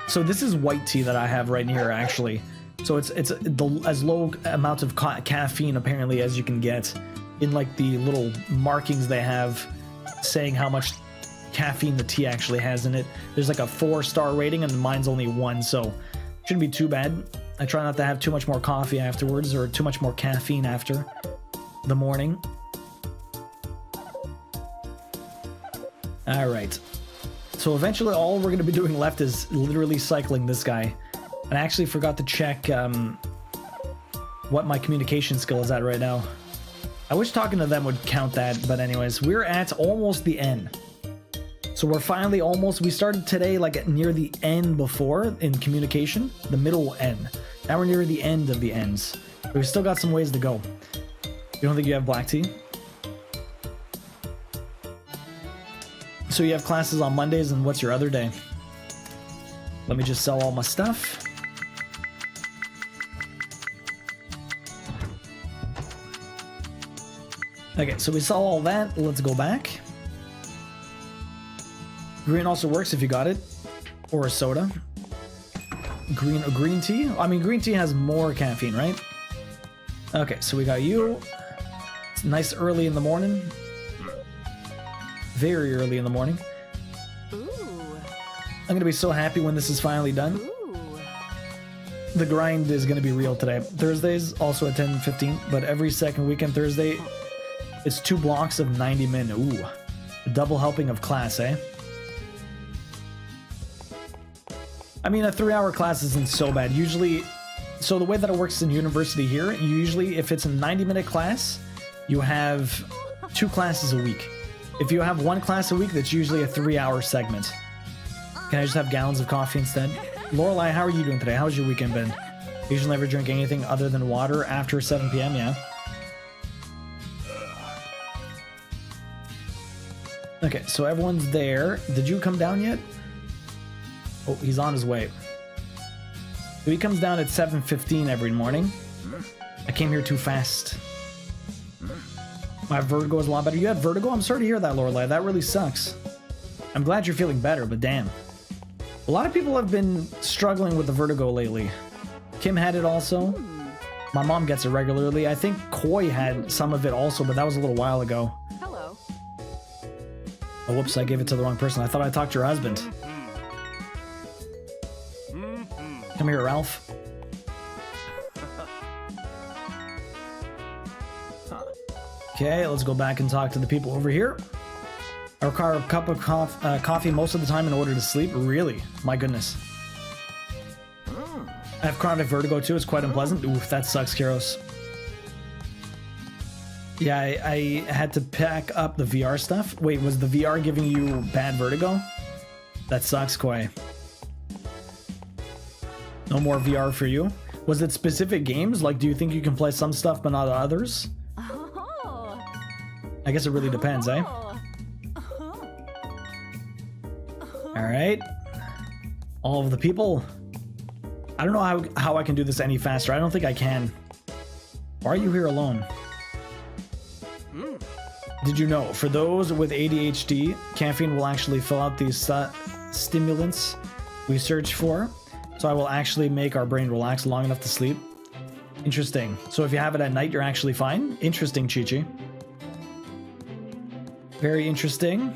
A: So this is white tea that I have right here, actually. So it's as low amount of caffeine, apparently, as you can get in, like, the little markings they have saying how much caffeine the tea actually has in it. There's like a 4-star rating and mine's only 1, so shouldn't be too bad. I try not to have too much more coffee afterwards or too much more caffeine after the morning. Alright, so eventually all we're going to be doing left is literally cycling this guy. And I actually forgot to check what my communication skill is at right now. I wish talking to them would count that, but anyways, we're at almost the end. So we're finally almost, we started today like near the end before in communication, the middle end. Now we're near the end of the ends. But we've still got some ways to go. You don't think you have black tea? So you have classes on Mondays, and what's your other day? Let me just sell all my stuff. Okay, so we saw all that. Let's go back. Green also works if you got it. Or a soda. Green tea? I mean, green tea has more caffeine, right? Okay, so we got you. It's nice early in the morning. Very early in the morning.
B: Ooh.
A: I'm gonna be so happy when this is finally done.
B: Ooh.
A: The grind is gonna be real today. Thursdays also at 10:15, but every second weekend Thursday, it's 2 blocks of 90 min. Ooh, a double helping of class, eh? I mean, a 3-hour class isn't so bad. Usually, so the way that it works in university here, usually if it's a 90-minute class, you have 2 classes a week. If you have 1 class a week, that's usually a 3-hour segment. Can I just have gallons of coffee instead? Lorelai, how are you doing today? How's your weekend been? Usually never drink anything other than water after 7 p.m., yeah? Okay, so everyone's there. Did you come down yet? Oh, he's on his way. So he comes down at 7:15 every morning. I came here too fast. My vertigo is a lot better. You had vertigo? I'm sorry to hear that, Lorelai. That really sucks. I'm glad you're feeling better, but damn. A lot of people have been struggling with the vertigo lately. Kim had it also. My mom gets it regularly. I think Koi had some of it also, but that was a little while ago.
B: Hello.
A: Oh, whoops, I gave it to the wrong person. I thought I talked to your husband. Come here, Ralph. Okay, let's go back and talk to the people over here. I require a cup of coffee most of the time in order to sleep. Really? My goodness. I have chronic vertigo too. It's quite unpleasant. Oof, that sucks, Kiros. Yeah, I had to pack up the VR stuff. Wait, was the VR giving you bad vertigo? That sucks, Koi. No more VR for you? Was it specific games? Like, do you think you can play some stuff but not others? I guess it really depends, eh? Alright. All of the people. I don't know how I can do this any faster. I don't think I can. Why are you here alone? Did you know, for those with ADHD, caffeine will actually fill out these stimulants we search for. So I will actually make our brain relax long enough to sleep. Interesting. So if you have it at night, you're actually fine? Interesting, Chi-Chi. Very interesting.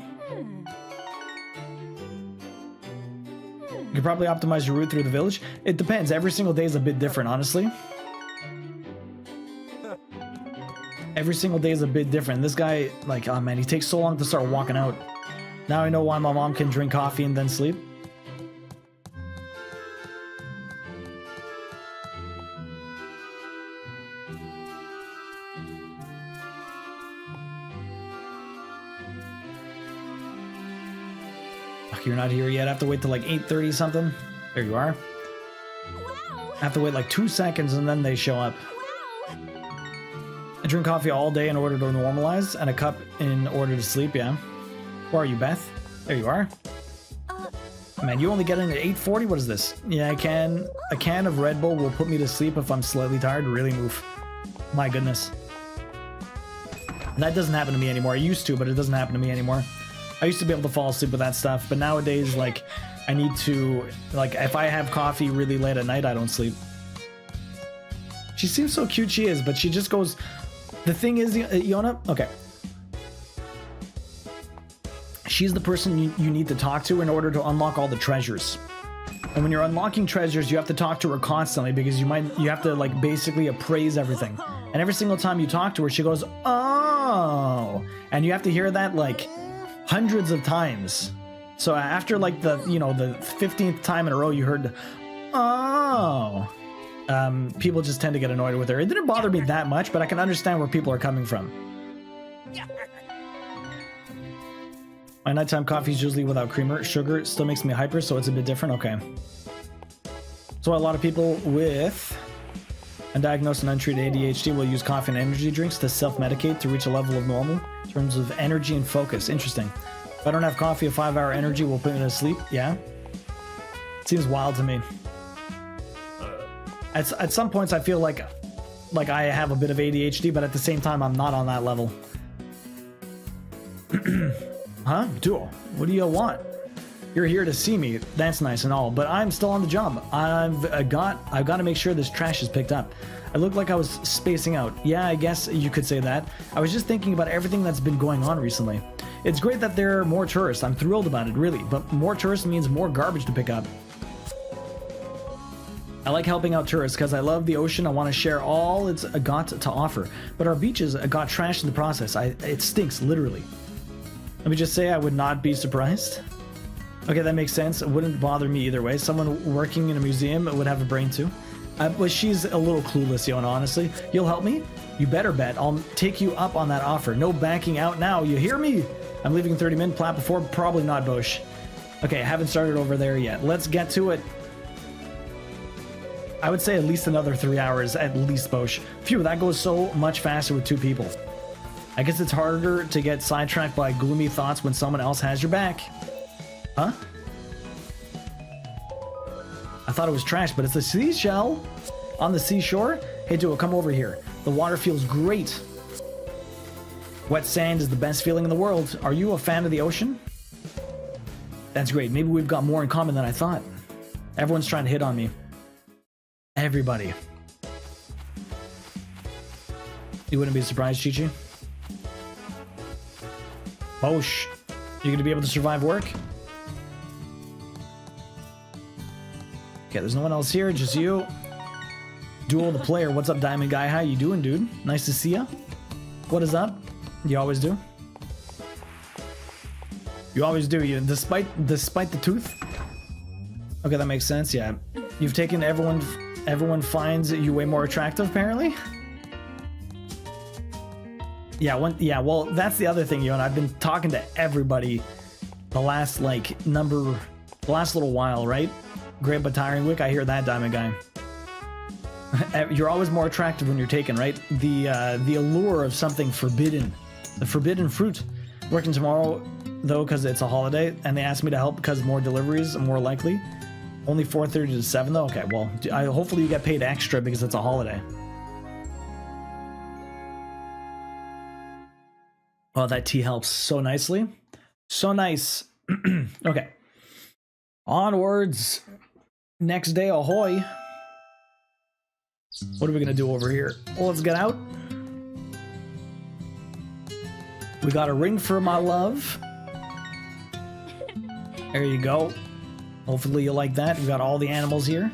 A: You could probably optimize your route through the village. It depends. Every single day is a bit different, honestly. Every single day is a bit different. This guy, like, oh man, he takes so long to start walking out. Now I know why my mom can drink coffee and then sleep. Fuck, you're not here yet. I have to wait till like 8:30 something. There you are.
B: Wow.
A: I have to wait like 2 seconds and then they show up. I drink coffee all day in order to normalize, and a cup in order to sleep, yeah. Where are you, Beth? There you are. Man, you only get in at 8:40? What is this? Yeah, a can of Red Bull will put me to sleep if I'm slightly tired. Really move. My goodness. That doesn't happen to me anymore. I used to, but it doesn't happen to me anymore. I used to be able to fall asleep with that stuff, but nowadays, like, I need to, like, if I have coffee really late at night, I don't sleep. She seems so cute, she is, but she just goes... The thing is, Yona, okay. She's the person you need to talk to in order to unlock all the treasures. And when you're unlocking treasures, you have to talk to her constantly because you have to, like, basically appraise everything. And every single time you talk to her, she goes, oh, and you have to hear that like hundreds of times. So after like the 15th time in a row you heard, oh, people just tend to get annoyed with her. It didn't bother me that much, but I can understand where people are coming from. My nighttime coffee is usually without creamer. Sugar still makes me hyper, so it's a bit different. Okay. So a lot of people with undiagnosed and untreated ADHD will use coffee and energy drinks to self-medicate to reach a level of normal in terms of energy and focus. Interesting. If I don't have coffee, a 5-hour energy will put me to sleep. Yeah. Seems wild to me. At some points, I feel like I have a bit of ADHD, but at the same time, I'm not on that level. Huh? Duo, what do you want? You're here to see me. That's nice and all, but I'm still on the job. I've got to make sure this trash is picked up. I look like I was spacing out. Yeah, I guess you could say that. I was just thinking about everything that's been going on recently. It's great that there are more tourists. I'm thrilled about it, really, but more tourists means more garbage to pick up. I like helping out tourists because I love the ocean. I want to share all it's got to offer, but our beaches got trashed in the process. It stinks, literally. Let me just say I would not be surprised. Okay, that makes sense. It wouldn't bother me either way. Someone working in a museum would have a brain too. But she's a little clueless, Yona, honestly. You'll help me? You better bet. I'll take you up on that offer. No backing out now. You hear me? I'm leaving in 30 minutes. Plat before? Probably not, Bosch. Okay, I haven't started over there yet. Let's get to it. I would say at least another 3 hours, at least, Bosch. Phew, that goes so much faster with 2 people. I guess it's harder to get sidetracked by gloomy thoughts when someone else has your back. Huh? I thought it was trash, but it's a seashell on the seashore. Hey, Duo, come over here. The water feels great. Wet sand is the best feeling in the world. Are you a fan of the ocean? That's great. Maybe we've got more in common than I thought. Everyone's trying to hit on me. Everybody. You wouldn't be surprised, Chi-Chi? Bosh. You gonna be able to survive work? Okay, there's no one else here, just you. Duel the player. What's up, Diamond Guy? How you doing, dude? Nice to see ya. What is up? You always do? You always do, you despite the tooth? Okay, that makes sense, yeah. You've taken everyone finds you way more attractive, apparently? Yeah, well, that's the other thing, and I've been talking to everybody the last, little while, right? Great but tiring week, I hear that, Diamond Guy. You're always more attractive when you're taken, right? The allure of something forbidden. The forbidden fruit. Working tomorrow, though, because it's a holiday, and they asked me to help because more deliveries are more likely. Only 4:30 to 7, though? Okay, well, hopefully you get paid extra because it's a holiday. Oh, that tea helps so nicely. So nice. Okay. Onwards. Next day, ahoy. What are we gonna do over here? Well, let's get out. We got a ring for my love. There you go. Hopefully you like that. We got all the animals here.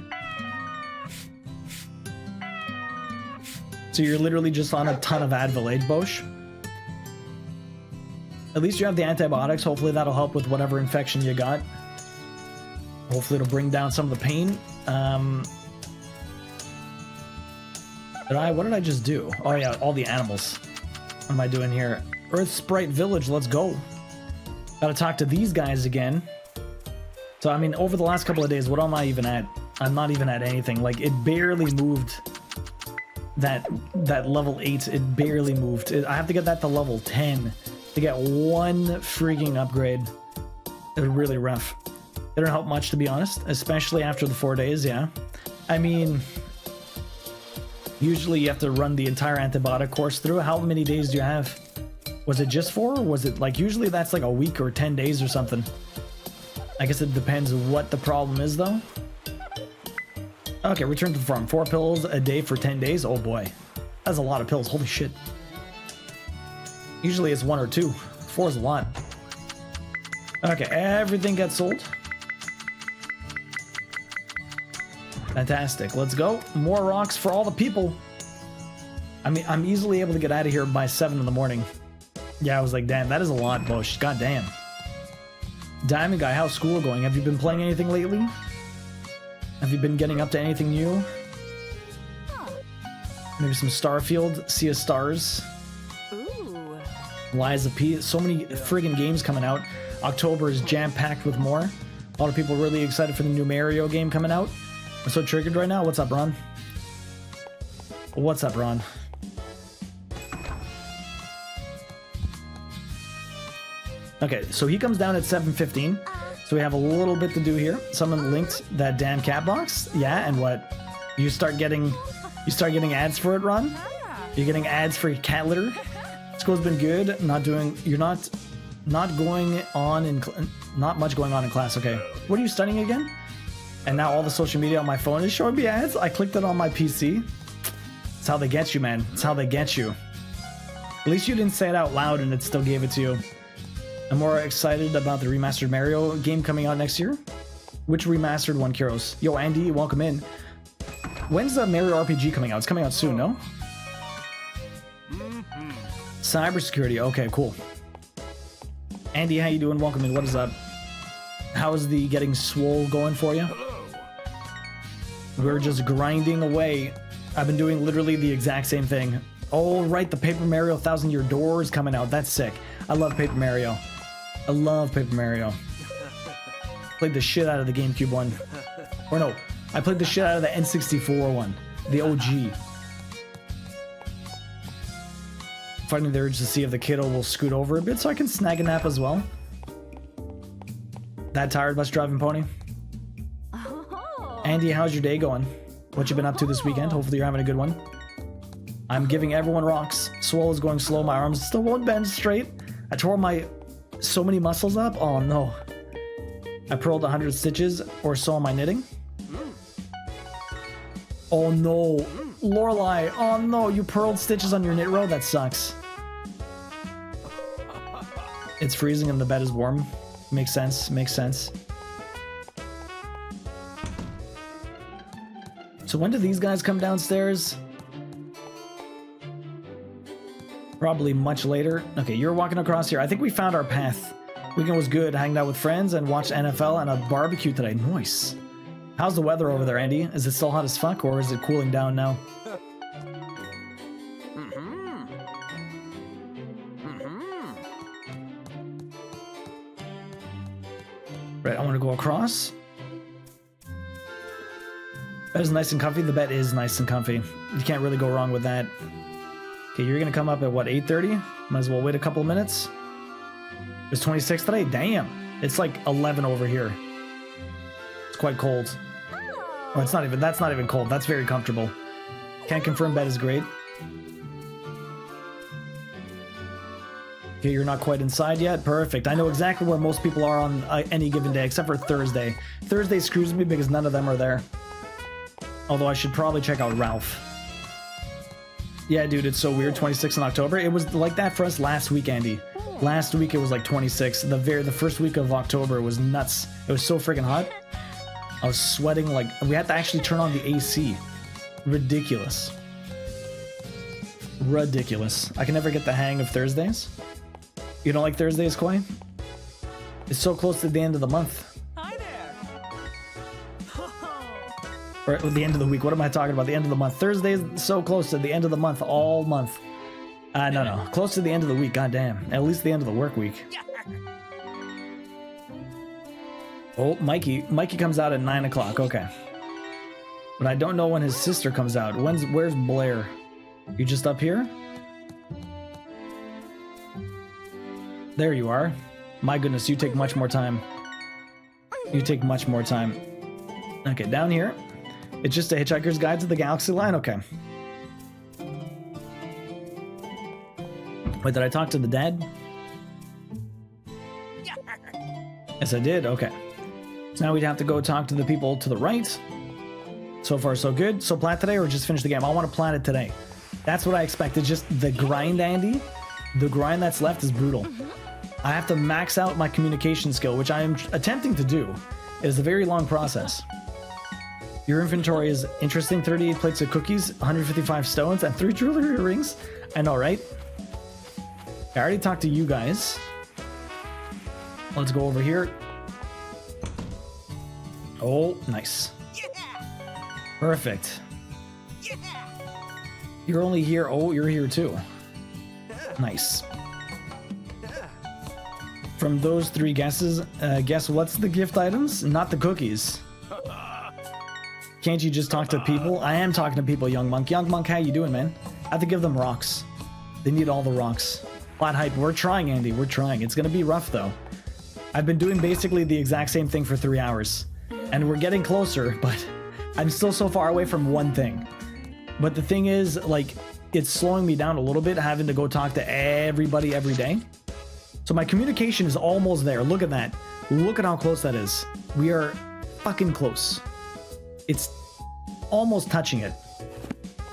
A: So you're literally just on a ton of Advil, eh, Bosch? At least you have the antibiotics. Hopefully that'll help with whatever infection you got. Hopefully it'll bring down some of the pain. What did I just do? Oh yeah, all the animals. What am I doing here? Earth Sprite Village, let's go. Gotta talk to these guys again. So, I mean, over the last couple of days, what am I even at? I'm not even at anything. Like, it barely moved. That level 8, it barely moved. I have to get that to level 10 to get one freaking upgrade. It's really rough. It didn't help much, to be honest, especially after the 4 days, yeah. I mean, usually you have to run the entire antibiotic course through. How many days do you have? Was it just 4? Or was it like, usually that's like a week or 10 days or something. I guess it depends what the problem is, though. Okay, return to the farm. 4 pills a day for 10 days. Oh boy, that's a lot of pills. Holy shit. Usually it's 1 or 2. 4 is a lot. Okay, everything gets sold. Fantastic. Let's go. More rocks for all the people. I mean, I'm easily able to get out of here by 7 in the morning. Yeah, I was like, damn, that is a lot, Bush. God damn. Diamond Guy, how's school going? Have you been playing anything lately? Have you been getting up to anything new? Maybe some Starfield, Sea of Stars.
B: Ooh.
A: Liza P. So many friggin' games coming out. October is jam-packed with more. A lot of people really excited for the new Mario game coming out. I'm so triggered right now. What's up, Ron? What's up, Ron? Okay, so he comes down at 7:15. So we have a little bit to do here. Someone linked that damn cat box. Yeah, and what? You start getting ads for it, Ron? You're getting ads for your cat litter? School's been good. Not much going on in class. Okay. What are you studying again? And now all the social media on my phone is showing me ads. I clicked it on my PC. It's how they get you, man. It's how they get you. At least you didn't say it out loud and it still gave it to you. I'm more excited about the remastered Mario game coming out next year. Which remastered one, Kiros? Yo, Andy, welcome in. When's the Mario RPG coming out? It's coming out soon, no? Cybersecurity. Okay, cool. Andy, how you doing? Welcome in. What is up? How is the getting swole going for you? We're just grinding away. I've been doing literally the exact same thing. Oh, right, the Paper Mario 1000 Year Door is coming out. That's sick. I love Paper Mario. I love Paper Mario. Played the shit out of the GameCube one. Or no, I played the shit out of the N64 one. The OG. Fighting the urge to see if the kiddo will scoot over a bit so I can snag a nap as well. That tired, bus driving pony? Andy, how's your day going? What you been up to this weekend? Hopefully you're having a good one. I'm giving everyone rocks. Swole is going slow. My arms still won't bend straight. I tore so many muscles up. Oh no. I purled 100 stitches or so on my knitting. Oh no. Lorelai. Oh no, you purled stitches on your knit row? That sucks. It's freezing and the bed is warm. Makes sense. Makes sense. So when do these guys come downstairs? Probably much later. Okay, you're walking across here. I think we found our path. Weekend was good. Hanging out with friends and watched NFL and a barbecue today. Nice. How's the weather over there, Andy? Is it still hot as fuck or is it cooling down now? Right, I want to go across. Bed is nice and comfy. The bed is nice and comfy. You can't really go wrong with that. Okay, you're going to come up at what, 8:30? Might as well wait a couple of minutes. It's 26 today? Damn. It's like 11 over here. It's quite cold. Oh, it's not even, that's not even cold. That's very comfortable. Can't confirm bed is great. Okay, you're not quite inside yet. Perfect. I know exactly where most people are on any given day, except for Thursday. Thursday screws me because none of them are there. Although I should probably check out Ralph. Yeah, dude, it's so weird. 26 in October. It was like that for us last week, Andy. Last week it was like 26. The first week of October was nuts. It was so freaking hot. I was sweating like we had to actually turn on the AC. Ridiculous. Ridiculous. I can never get the hang of Thursdays. You don't like Thursdays, Koi? It's so close to the end of the month.
B: Hi there.
A: Or the end of the week. What am I talking about? The end of the month. Thursdays so close to the end of the month all month. No. Close to the end of the week. Goddamn. At least the end of the work week. Oh, Mikey comes out at 9 o'clock. Okay. But I don't know when his sister comes out. Where's Blair? You just up here? There you are. My goodness, you take much more time. You take much more time. Okay, down here. It's just a Hitchhiker's Guide to the Galaxy line? Okay. Wait, did I talk to the dad? Yes, I did. Okay. So now we'd have to go talk to the people to the right. So far, so good. So plat today or just finish the game? I want to plat it today. That's what I expected. Just the grind, Andy. The grind that's left is brutal. I have to max out my communication skill, which I am attempting to do. It is a very long process. Your inventory is interesting. 38 plates of cookies, 155 stones, and 3 jewelry rings. I know, right? I already talked to you guys. Let's go over here. Oh, nice. Perfect. You're only here. Oh, you're here too. Nice. From those 3 guesses, guess what's the gift items? Not the cookies. Can't you just talk to people? I am talking to people, Young Monk. Young Monk, how you doing, man? I have to give them rocks. They need all the rocks. Flat hype. We're trying, Andy. We're trying. It's going to be rough, though. I've been doing basically the exact same thing for 3 hours. And we're getting closer, but I'm still so far away from one thing. But the thing is, like, it's slowing me down a little bit, having to go talk to everybody every day. So my communication is almost there. Look at that. Look at how close that is. We are fucking close. It's almost touching it.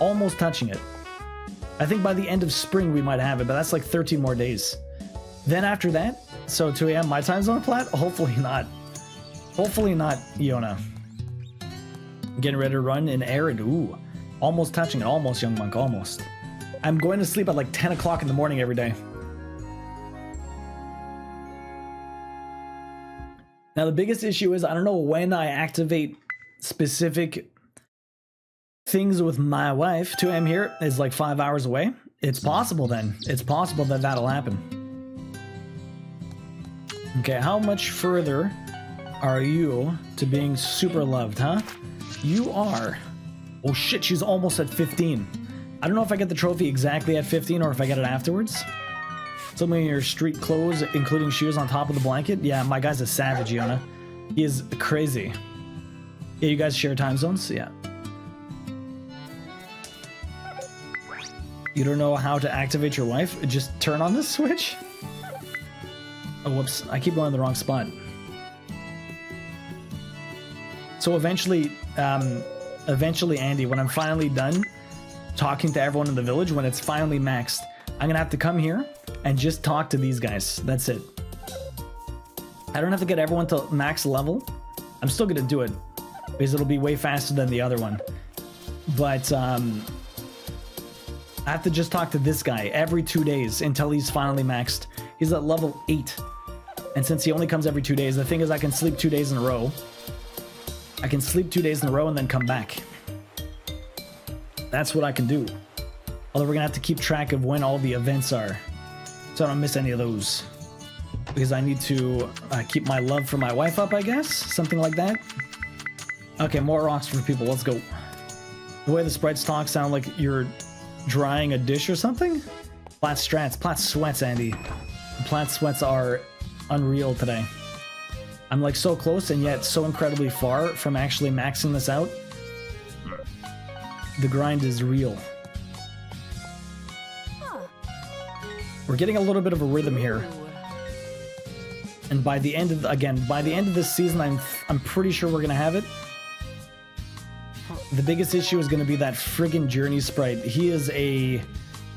A: Almost touching it. I think by the end of spring we might have it, but that's like 13 more days. Then after that, so 2 a.m. my time zone plat? Hopefully not. Hopefully not, Yona. Getting ready to run in Arid. Ooh. Almost touching it. Almost, Young Monk. Almost. I'm going to sleep at like 10 o'clock in the morning every day. Now, the biggest issue is I don't know when I activate specific things with my wife. 2 a.m. here is like 5 hours away. It's possible then. It's possible that that'll happen. Okay, how much further are you to being super loved, huh? You are. Oh shit, she's almost at 15. I don't know if I get the trophy exactly at 15 or if I get it afterwards. Some of your street clothes, including shoes on top of the blanket. Yeah, my guy's a savage, Yona. He is crazy. Yeah, you guys share time zones? Yeah. You don't know how to activate your wife? Just turn on the switch? Oh, whoops. I keep going in the wrong spot. So eventually, Andy, when I'm finally done talking to everyone in the village, when it's finally maxed, I'm gonna have to come here and just talk to these guys. That's it. I don't have to get everyone to max level. I'm still gonna do it because it'll be way faster than the other one. But I have to just talk to this guy every 2 days until he's finally maxed. He's at level 8. And since he only comes every 2 days, the thing is I can sleep 2 days in a row. I can sleep 2 days in a row and then come back. That's what I can do. Although we're gonna have to keep track of when all the events are, so I don't miss any of those. Because I need to keep my love for my wife up, I guess? Something like that. Okay, more rocks for people. Let's go. The way the sprites talk sound like you're drying a dish or something? Plat strats, plat sweats, Andy. Plat sweats are unreal today. I'm like so close and yet so incredibly far from actually maxing this out. The grind is real. We're getting a little bit of a rhythm here. And by the end of this season, I'm pretty sure we're gonna have it. The biggest issue is gonna be that friggin' Journey Sprite. He is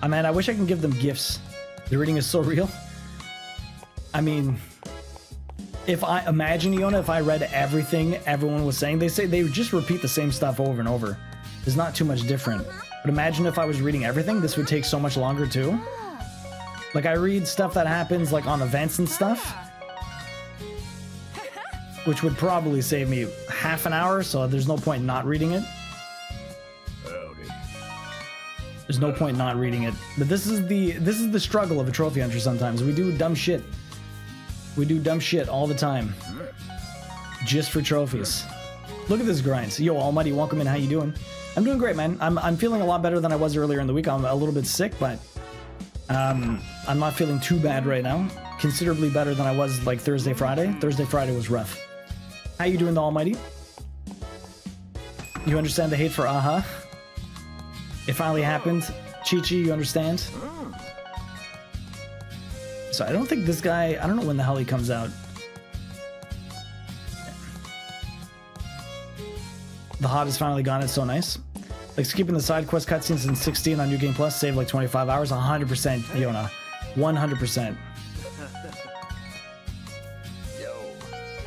A: man, I wish I can give them gifts. The reading is so real. I mean, if I imagine, Iona, if I read everything everyone was saying, they just repeat the same stuff over and over. There's not too much different. But imagine if I was reading everything, this would take so much longer too. Like I read stuff that happens like on events and stuff, which would probably save me half an hour, so there's no point not reading it. There's no point not reading it. But this is the struggle of a trophy hunter sometimes. We do dumb shit. We do dumb shit all the time. Just for trophies. Look at this grind. Yo, Almighty, welcome in. How you doing? I'm doing great, man. I'm feeling a lot better than I was earlier in the week. I'm a little bit sick, but I'm not feeling too bad right now. Considerably better than I was like Thursday, Friday. Thursday, Friday was rough. How you doing, the Almighty? You understand the hate for Aha? It finally happened. Chi-Chi, you understand? So I don't think this guy, I don't know when the hell he comes out. The hot is finally gone, it's so nice. Like skipping the side quest cutscenes in 16 on New Game Plus saved like 25 hours, 100%, Iona. 100%.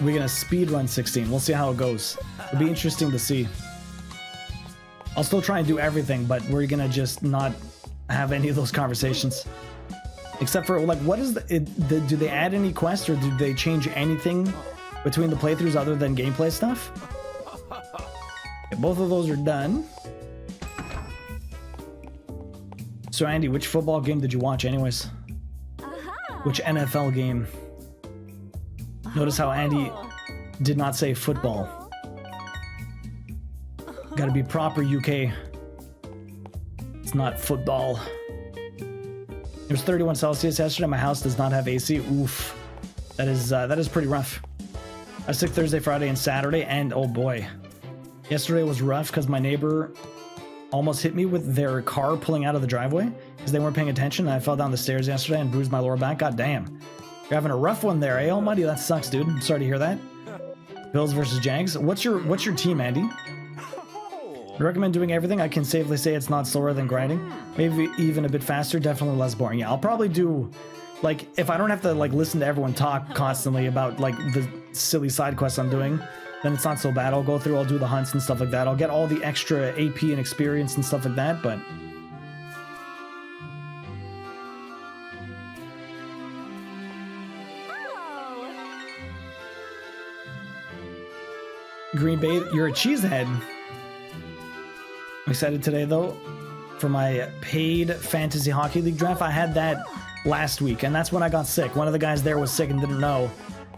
A: We're gonna speed run 16. We'll see how it goes. It'll be interesting to see. I'll still try and do everything, but we're gonna just not have any of those conversations. Except for, like, what is do they add any quests or do they change anything between the playthroughs other than gameplay stuff? Okay, both of those are done. So, Andy, which football game did you watch anyways? Which NFL game? Notice how Andy did not say football. Gotta be proper UK. It's not football. It was 31 Celsius yesterday. My house does not have AC. Oof. That is pretty rough. I was sick Thursday, Friday, and Saturday, and oh boy. Yesterday was rough because my neighbor almost hit me with their car pulling out of the driveway because they weren't paying attention, and I fell down the stairs yesterday and bruised my lower back. God damn. You're having a rough one there, eh, Almighty? That sucks, dude. I'm sorry to hear that. Bills versus Jags. What's your team, Andy? I recommend doing everything. I can safely say it's not slower than grinding. Maybe even a bit faster, definitely less boring. Yeah, I'll probably do, like, if I don't have to, like, listen to everyone talk constantly about, like, the silly side quests I'm doing, then it's not so bad. I'll go through, I'll do the hunts and stuff like that. I'll get all the extra AP and experience and stuff like that, but... Green Bay, you're a cheesehead. I'm excited today, though, for my paid fantasy hockey league draft. I had that last week, and that's when I got sick. One of the guys there was sick and didn't know.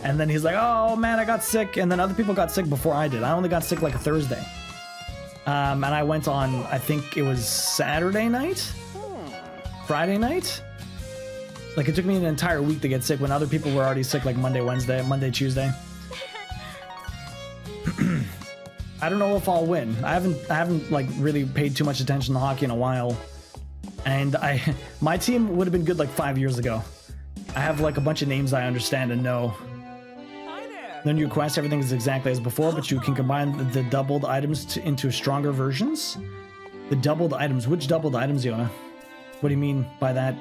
A: And then he's like, oh, man, I got sick. And then other people got sick before I did. I only got sick like a Thursday. And I went on, I think it was Saturday night? Friday night? Like, it took me an entire week to get sick when other people were already sick like Monday, Tuesday. I don't know if I'll win. I haven't like really paid too much attention to hockey in a while. And my team would have been good like 5 years ago. I have like a bunch of names I understand and know. The new quest, everything is exactly as before, but you can combine the doubled items into stronger versions. The doubled items, which doubled items, Yona? What do you mean by that?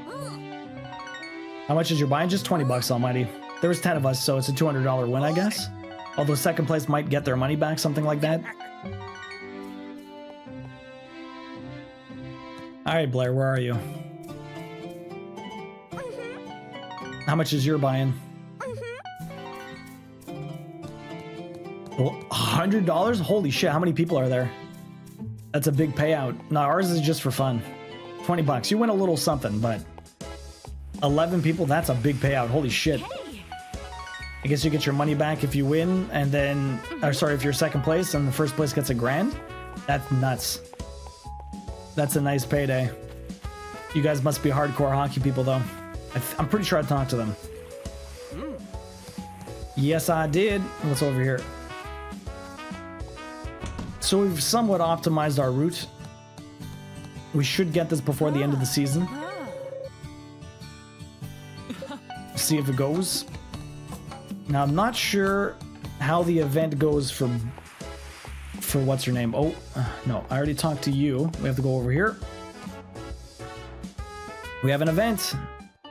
A: How much is your buy? Just 20 bucks, Almighty. There was 10 of us, so it's a $200 win, I guess. Although second place might get their money back, something like that. All right, Blair, where are you? How much is your buy-in? Well, $100? Holy shit, how many people are there? That's a big payout. No, ours is just for fun. 20 bucks. You win a little something, but 11 people, that's a big payout. Holy shit. I guess you get your money back if you win, and then, or sorry, if you're second place and the first place gets $1,000. That's nuts. That's a nice payday. You guys must be hardcore hockey people, though. I'm pretty sure I talked to them. Yes, I did. What's over here? So we've somewhat optimized our route. We should get this before the end of the season. See if it goes. Now, I'm not sure how the event goes for what's her name. Oh, no, I already talked to you. We have to go over here. We have an event.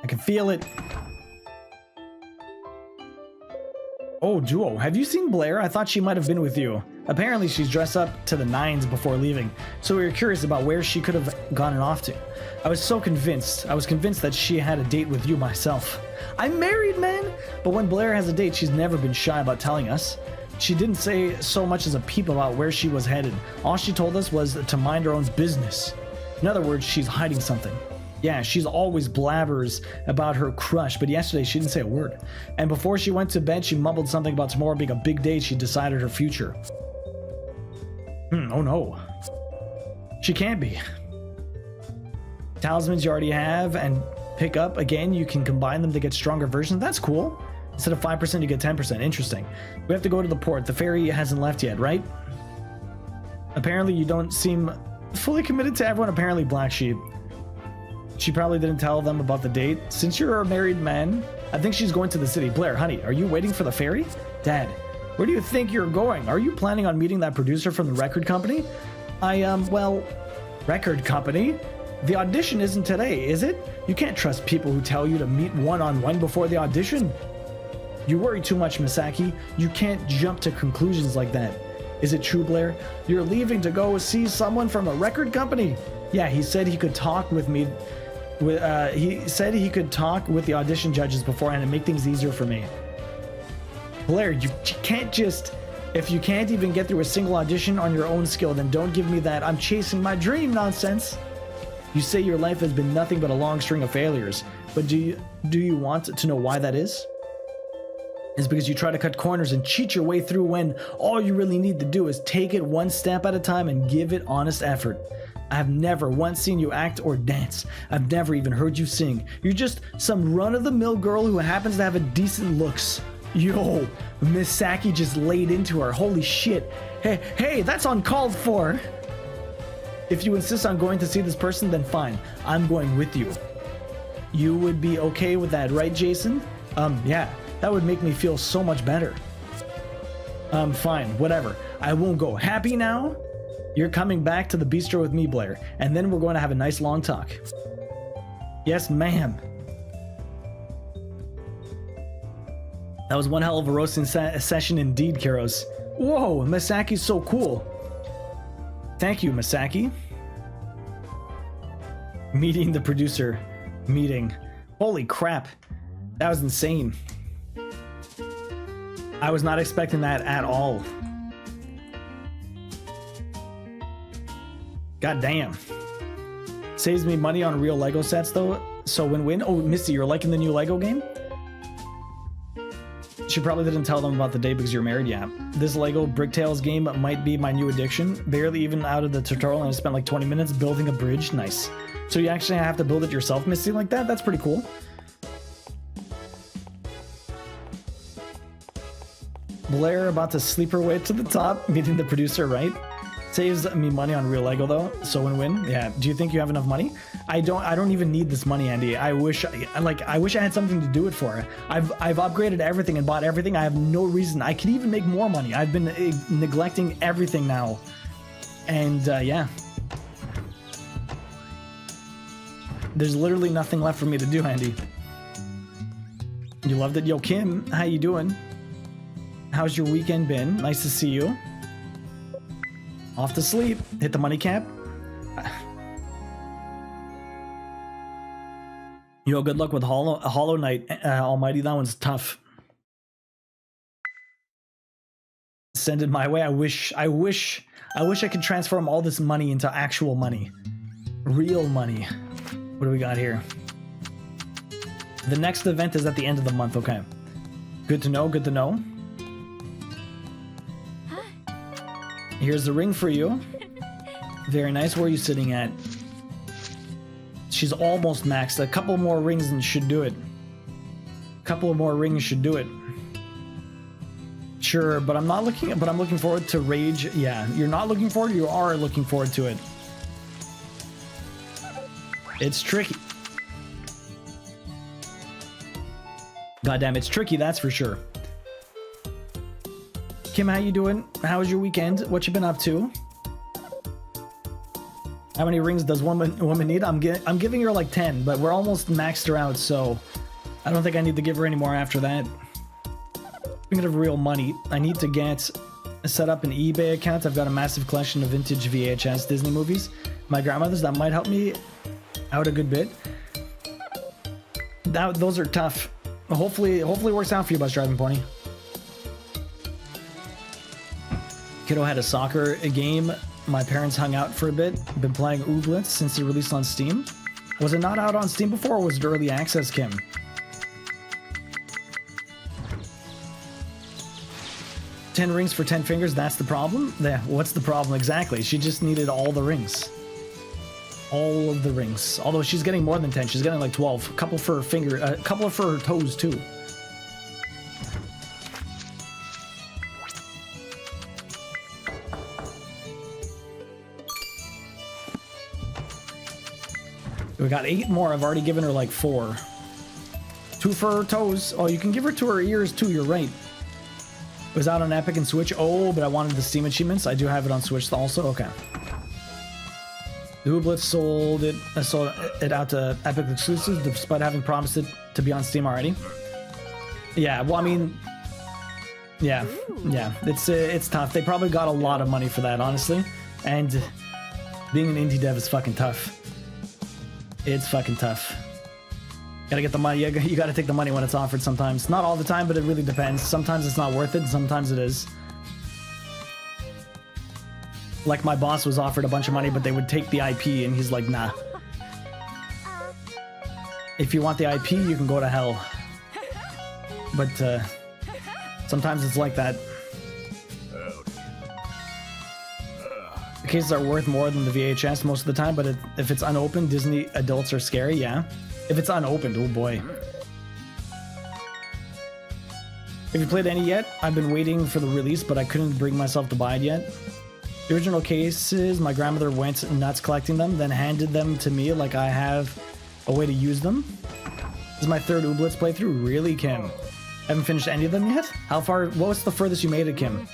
A: I can feel it. Oh, Duo, have you seen Blair? I thought she might have been with you. Apparently, she's dressed up to the nines before leaving, so we were curious about where she could have gotten off to. I was so convinced. I was convinced that she had a date with you myself. I'm married, man! But when Blair has a date, she's never been shy about telling us. She didn't say so much as a peep about where she was headed. All she told us was to mind her own business. In other words, she's hiding something. Yeah, she's always blabbers about her crush, but yesterday she didn't say a word. And before she went to bed, she mumbled something about tomorrow being a big day. She decided her future. Oh no. She can't be. Talismans you already have and pick up. Again, you can combine them to get stronger versions. That's cool. Instead of 5%, you get 10%. Interesting. We have to go to the port. The ferry hasn't left yet, right? Apparently, you don't seem fully committed to everyone. Apparently, Black Sheep. She probably didn't tell them about the date. Since you're a married man, I think she's going to the city. Blair, honey, are you waiting for the ferry? Dad, where do you think you're going? Are you planning on meeting that producer from the record company? Well, record company? The audition isn't today, is it? You can't trust people who tell you to meet one-on-one before the audition. You worry too much, Misaki. You can't jump to conclusions like that. Is it true, Blair? You're leaving to go see someone from a record company? Yeah, he said he could talk with me. He said he could talk with the audition judges beforehand and make things easier for me. Blair, you can't just... If you can't even get through a single audition on your own skill, then don't give me that I'm chasing my dream nonsense. You say your life has been nothing but a long string of failures, but do you want to know why that is? It's because you try to cut corners and cheat your way through when all you really need to do is take it one step at a time and give it honest effort. I have never once seen you act or dance. I've never even heard you sing. You're just some run-of-the-mill girl who happens to have a decent looks. Yo, Misaki just laid into her. Holy shit. Hey, that's uncalled for. If you insist on going to see this person, then fine. I'm going with you. You would be okay with that, right, Jason? Yeah. That would make me feel so much better. Fine, whatever. I won't go. Happy now? You're coming back to the bistro with me, Blair, and then we're going to have a nice long talk. Yes, ma'am. That was one hell of a roasting session indeed, Kiros. Whoa, Misaki's so cool. Thank you, Misaki. Meeting the producer. Meeting. Holy crap. That was insane. I was not expecting that at all. God damn. Saves me money on real Lego sets though. So win-win. Oh, Misty, you're liking the new Lego game? She probably didn't tell them about the day because you're married. Yeah. This Lego Bricktales game might be my new addiction. Barely even out of the tutorial and I spent like 20 minutes building a bridge. Nice. So you actually have to build it yourself, Misty, like that? That's pretty cool. Blair about to sleep her way to the top, meeting the producer, right? Saves me money on real Lego though, so win-win. Yeah. Do you think you have enough money? I don't even need this money, Andy. I wish I had something to do it for. I've upgraded everything and bought everything. I have no reason. I could even make more money. I've been neglecting everything now. And yeah. There's literally nothing left for me to do, Andy. You loved it? Yo, Kim, how you doing? How's your weekend been? Nice to see you. Off to sleep. Hit the money cap. Yo, good luck with Hollow Knight, Almighty. That one's tough. Send it my way. I wish I could transform all this money into actual money. Real money. What do we got here? The next event is at the end of the month. Okay. Good to know. Good to know. Here's the ring for you. Very nice. Where are you sitting at? She's almost maxed. A couple more rings and should do it. A couple of more rings should do it. Sure, but I'm not looking. But I'm looking forward to Rage. Yeah, you're not looking forward. You are looking forward to it. It's tricky. Goddamn, it's tricky. That's for sure. Kim, how you doing? How was your weekend? What you been up to? How many rings does woman need? I'm giving her like 10, but we're almost maxed her out, so I don't think I need to give her any more after that. Speaking of real money, I need to set up an eBay account. I've got a massive collection of vintage VHS Disney movies. My grandmother's, that might help me out a good bit. Those are tough. Hopefully it works out for you, Bus Driving Pony. Kiddo had a soccer game. My parents hung out for a bit. Been playing Ooblets since it released on Steam. Was it not out on Steam before, or was it early access, Kim? 10 rings for 10 fingers, that's the problem? Yeah, what's the problem exactly? She just needed all the rings. All of the rings. Although she's getting more than 10, she's getting like 12. A couple for her finger, a couple for her toes too. We got 8 more. I've already given her like 4. 2 for her toes. Oh, you can give her to her ears too, you're right. It was out on Epic and Switch. Oh, but I wanted the Steam achievements. I do have it on Switch also. Okay. The Ooblets sold it out to Epic exclusives despite having promised it to be on Steam already. Yeah, well, I mean, yeah, it's tough. They probably got a lot of money for that, honestly. And being an indie dev is fucking tough. It's fucking tough. Gotta get the money. You gotta take the money when it's offered sometimes. Not all the time, but it really depends. Sometimes it's not worth it, and sometimes it is. Like my boss was offered a bunch of money, but they would take the IP, and he's like, nah. If you want the IP, you can go to hell. But sometimes it's like that. The cases are worth more than the VHS most of the time, but if it's unopened, Disney adults are scary, yeah. If it's unopened, oh boy. Have you played any yet? I've been waiting for the release, but I couldn't bring myself to buy it yet. The original cases, my grandmother went nuts collecting them, then handed them to me like I have a way to use them. This is my 3rd Ooblets playthrough. Really, Kim? Haven't finished any of them yet? How far? What was the furthest you made it, Kim?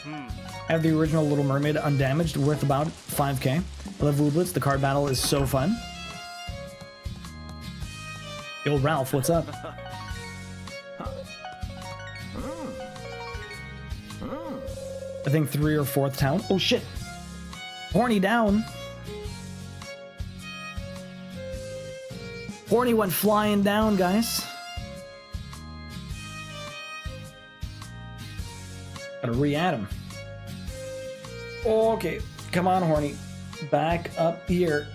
A: I have the original Little Mermaid undamaged, worth about 5k. I love Ooblets. The card battle is so fun. Yo, Ralph, what's up? I think 3 or 4th town. Oh shit! Horny down. Horny went flying down, guys. Gotta re-add him. Okay, come on, Horny. Back up here.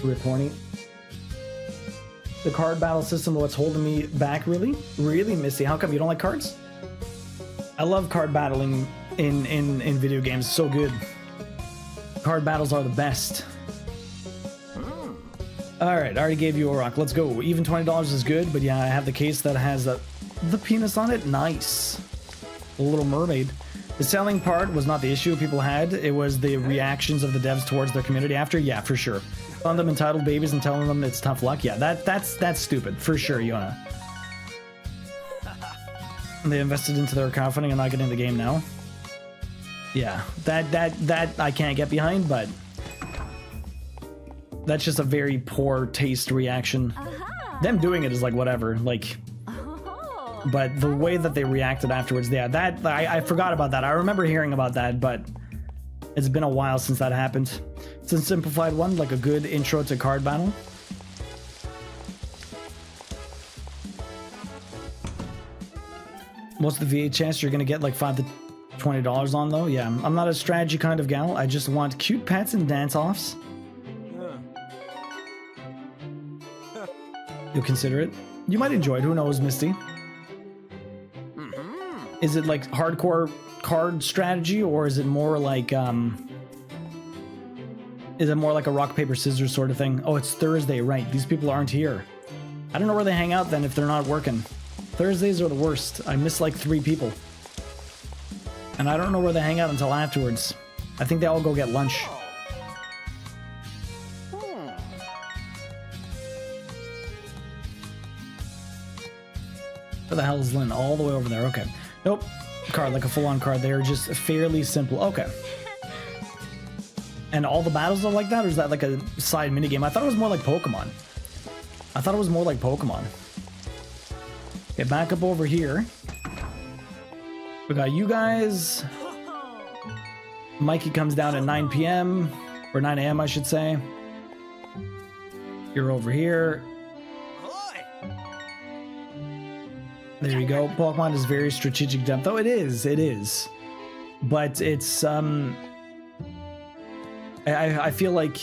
A: Rip, Horny. The card battle system, what's holding me back, really? Really, Misty? How come you don't like cards? I love card battling in video games. So good. Card battles are the best. Alright, I already gave you a rock. Let's go. Even $20 is good, but yeah, I have the case that has the penis on it. Nice. The Little Mermaid. The selling part was not the issue people had. It was the reactions of the devs towards their community after. Yeah, for sure. On them entitled babies and telling them it's tough luck. Yeah, that's stupid. For sure, Yona. They invested into their crowdfunding and not getting the game now. Yeah, that I can't get behind, but that's just a very poor taste reaction. Them doing it is like whatever, like, but the way that they reacted afterwards, yeah, that I forgot about that. I remember hearing about that, but it's been a while since that happened. It's a simplified one, like a good intro to card battle. Most of the VHS you're gonna get like $5 to $20 on though. Yeah, I'm not a strategy kind of gal. I just want cute pets and dance-offs. You'll consider it. You might enjoy it. Who knows, Misty? Is it like hardcore card strategy, or is it more like a rock paper scissors sort of thing? Oh, it's Thursday, right? These people aren't here. I don't know where they hang out then if they're not working. Thursdays are the worst. I miss like 3 people. And I don't know where they hang out until afterwards. I think they all go get lunch. Where the hell is Lynn? All the way over there. Okay. Nope. Card, like a full-on card. They're just fairly simple. Okay. And all the battles are like that, or is that like a side minigame? I thought it was more like Pokemon. Okay, back up over here. We got you guys. Mikey comes down at 9 p.m. or 9 a.m. I should say. You're over here. There you go. Pokemon is very strategic depth. Oh, it is. But it's I feel like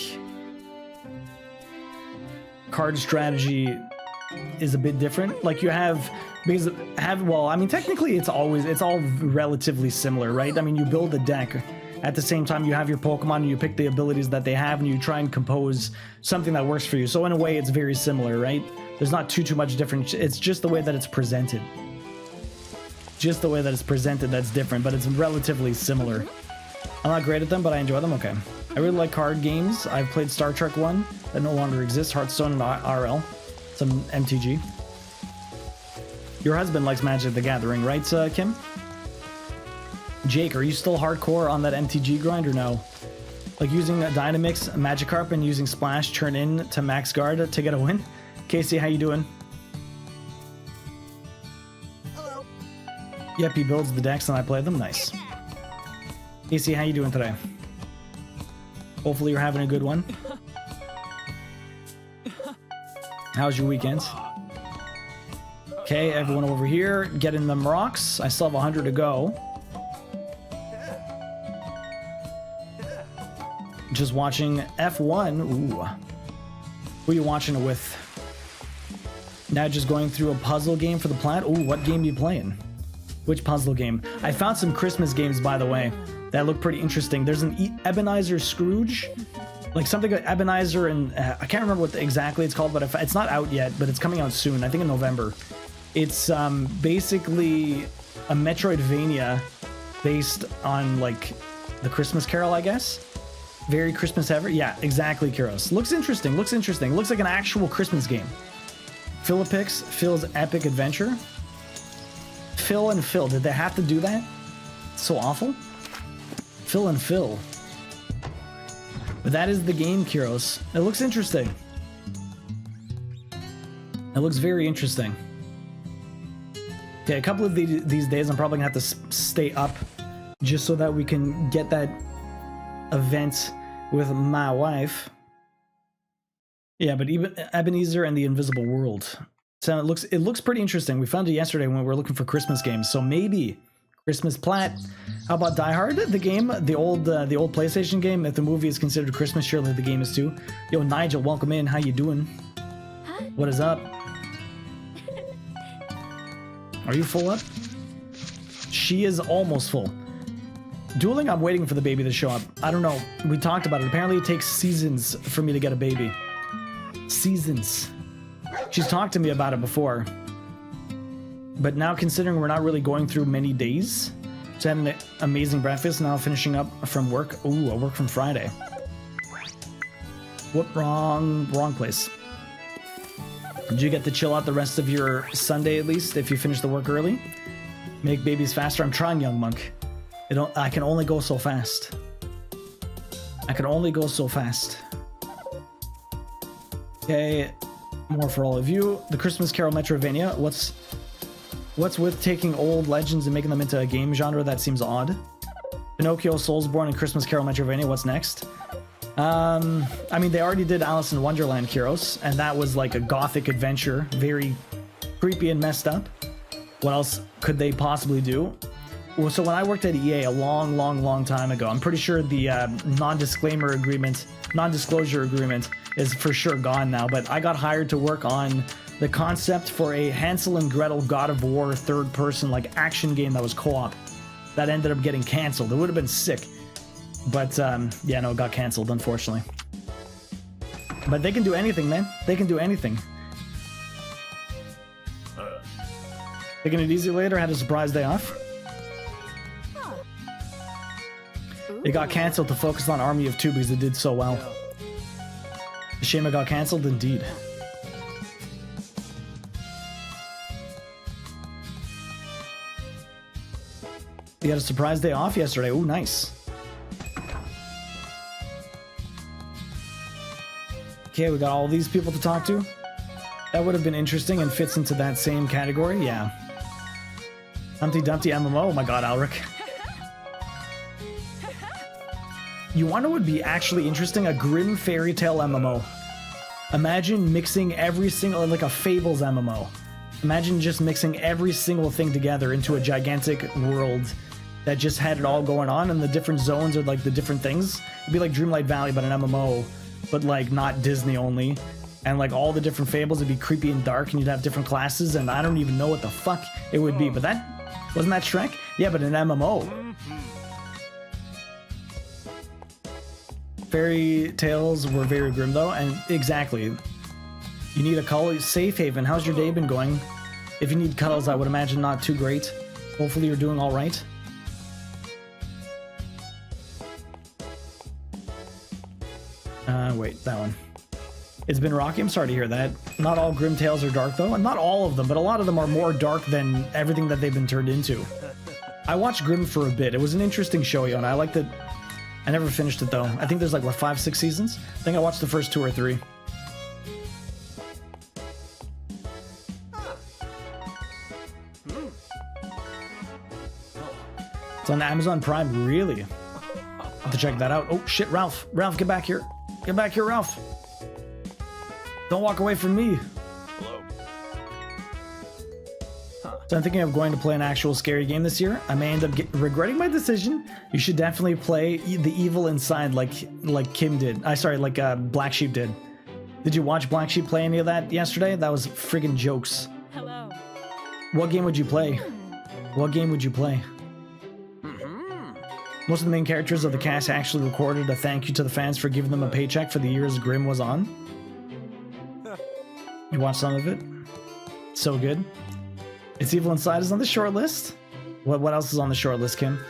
A: card strategy is a bit different. Like you have, because well, I mean technically it's all relatively similar, right? I mean you build a deck. At the same time, you have your Pokemon and you pick the abilities that they have and you try and compose something that works for you. So in a way, it's very similar, right? There's not too much different. It's just the way that it's presented. That's different, but it's relatively similar. I'm not great at them, but I enjoy them. Okay. I really like card games. I've played Star Trek 1 that no longer exists, Hearthstone and RL, some MTG. Your husband likes Magic the Gathering, right, Kim? Jake, are you still hardcore on that MTG grind or no? Like using Dynamix, Magikarp, and using Splash turn in to max guard to get a win? Casey, how you doing?
B: Hello.
A: Yep, he builds the decks and I play them. Nice. Casey, how you doing today? Hopefully you're having a good one. How's your weekend? Okay, everyone over here, getting them rocks. I still have 100 to go. Just watching F1. Ooh. Who are you watching it with? Now just going through a puzzle game for the plat. Ooh, what game are you playing? Which puzzle game? I found some Christmas games, by the way, that look pretty interesting. There's an Ebenezer Scrooge. Like something like Ebenezer and... I can't remember what exactly it's called, but it's not out yet, but it's coming out soon. I think in November. It's basically a Metroidvania based on like the Christmas Carol, I guess. Very Christmas ever. Yeah, exactly, Kuros. Looks interesting. Looks like an actual Christmas game. Philipix, Phil's Epic Adventure. Phil and Phil. Did they have to do that? It's so awful. Phil and Phil. But that is the game, Kuros. It looks interesting. It looks very interesting. Okay, a couple of these days I'm probably gonna have to stay up just so that we can get that event with my wife. Yeah, but even Ebenezer and the Invisible World. So it looks pretty interesting. We found it yesterday when we were looking for Christmas games. So maybe Christmas plat. How about Die Hard, the game, the old PlayStation game? If the movie is considered Christmas, surely the game is too. Yo, Nigel, welcome in. How you doing?
C: Hi.
A: What is up? Are you full up? She is almost full. Dueling, I'm waiting for the baby to show up. I don't know. We talked about it. Apparently it takes seasons for me to get a baby. Seasons. She's talked to me about it before. But now considering we're not really going through many days, so having an amazing breakfast, now finishing up from work. Ooh, I work from Friday. Whoop, wrong place. Did you get to chill out the rest of your Sunday at least if you finish the work early? Make babies faster. I'm trying, young monk. I can only go so fast. Okay, more for all of you. The Christmas Carol Metrovania. What's with taking old legends and making them into a game genre? That seems odd. Pinocchio, Soulsborne, and Christmas Carol Metrovania. What's next? I mean, they already did Alice in Wonderland, Kuros, and that was like a gothic adventure, very creepy and messed up. What else could they possibly do? Well, so when I worked at EA a long time ago, I'm pretty sure the non-disclosure agreement is for sure gone now, but I got hired to work on the concept for a Hansel and Gretel God of War third-person like action game that was co-op. That ended up getting canceled. It would have been sick. But yeah, no, it got canceled, unfortunately. But they can do anything, man. They can do anything. Taking it easy later, had a surprise day off. It got canceled to focus on Army of Two because it did so well. A shame it got canceled, indeed. You got a surprise day off yesterday. Ooh, nice. Okay, we got all these people to talk to. That would have been interesting and fits into that same category. Yeah. Humpty Dumpty MMO. Oh my god, Alric. You wonder what would be actually interesting? A Grimm fairy tale MMO. Imagine mixing every single, like a Fables MMO. Imagine just mixing every single thing together into a gigantic world that just had it all going on, and the different zones are like the different things. It'd be like Dreamlight Valley, but an MMO, but like not Disney only. And like all the different Fables would be creepy and dark, and you'd have different classes, and I don't even know what the fuck it would be. But that, wasn't that Shrek? Yeah, but an MMO. Fairy tales were very grim though, and exactly. You need a call. Safe haven. How's your day been going? If you need cuddles, I would imagine not too great. Hopefully you're doing all right. Wait, that one. It's been rocky. I'm sorry to hear that. Not all grim tales are dark though, and not all of them, but a lot of them are more dark than everything that they've been turned into. I watched Grimm for a bit. It was an interesting show, and I liked it. I never finished it though. I think there's like, what, 5, 6 seasons? I think I watched the first 2 or 3. It's on Amazon Prime, really? Have to check that out. Oh shit, Ralph. Ralph, get back here. Get back here, Ralph. Don't walk away from me.
B: Hello.
A: So I'm thinking of going to play an actual scary game this year. I may end up regretting my decision. You should definitely play The Evil Inside like Kim did. Like Black Sheep did. Did you watch Black Sheep play any of that yesterday? That was friggin' jokes.
C: Hello.
A: What game would you play? What game would you play? Most of the main characters of the cast actually recorded a thank you to the fans for giving them a paycheck for the years Grimm was on. You watched some of it? So good. It's Evil Inside is on the short list. What else is on the short list, Kim?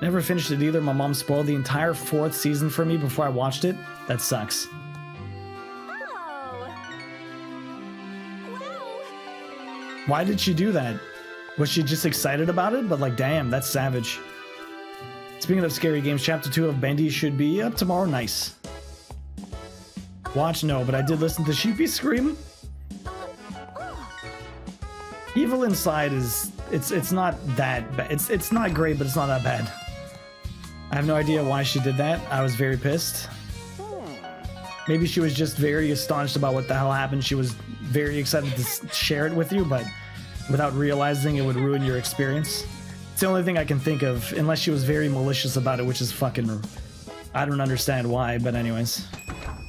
A: Never finished it either. My mom spoiled the entire 4th season for me before I watched it. That sucks.
C: Oh. Wow.
A: Why did she do that? Was she just excited about it? But like, damn, that's savage. Speaking of scary games, Chapter 2 of Bendy should be up tomorrow. Nice. Watch, no, but I did listen to Sheepy scream. Evil Inside is, it's not that bad. It's not great, but it's not that bad. I have no idea why she did that. I was very pissed. Maybe she was just very astonished about what the hell happened. She was very excited to share it with you, but without realizing it would ruin your experience. It's the only thing I can think of, unless she was very malicious about it, which is fucking, I don't understand why, but anyways.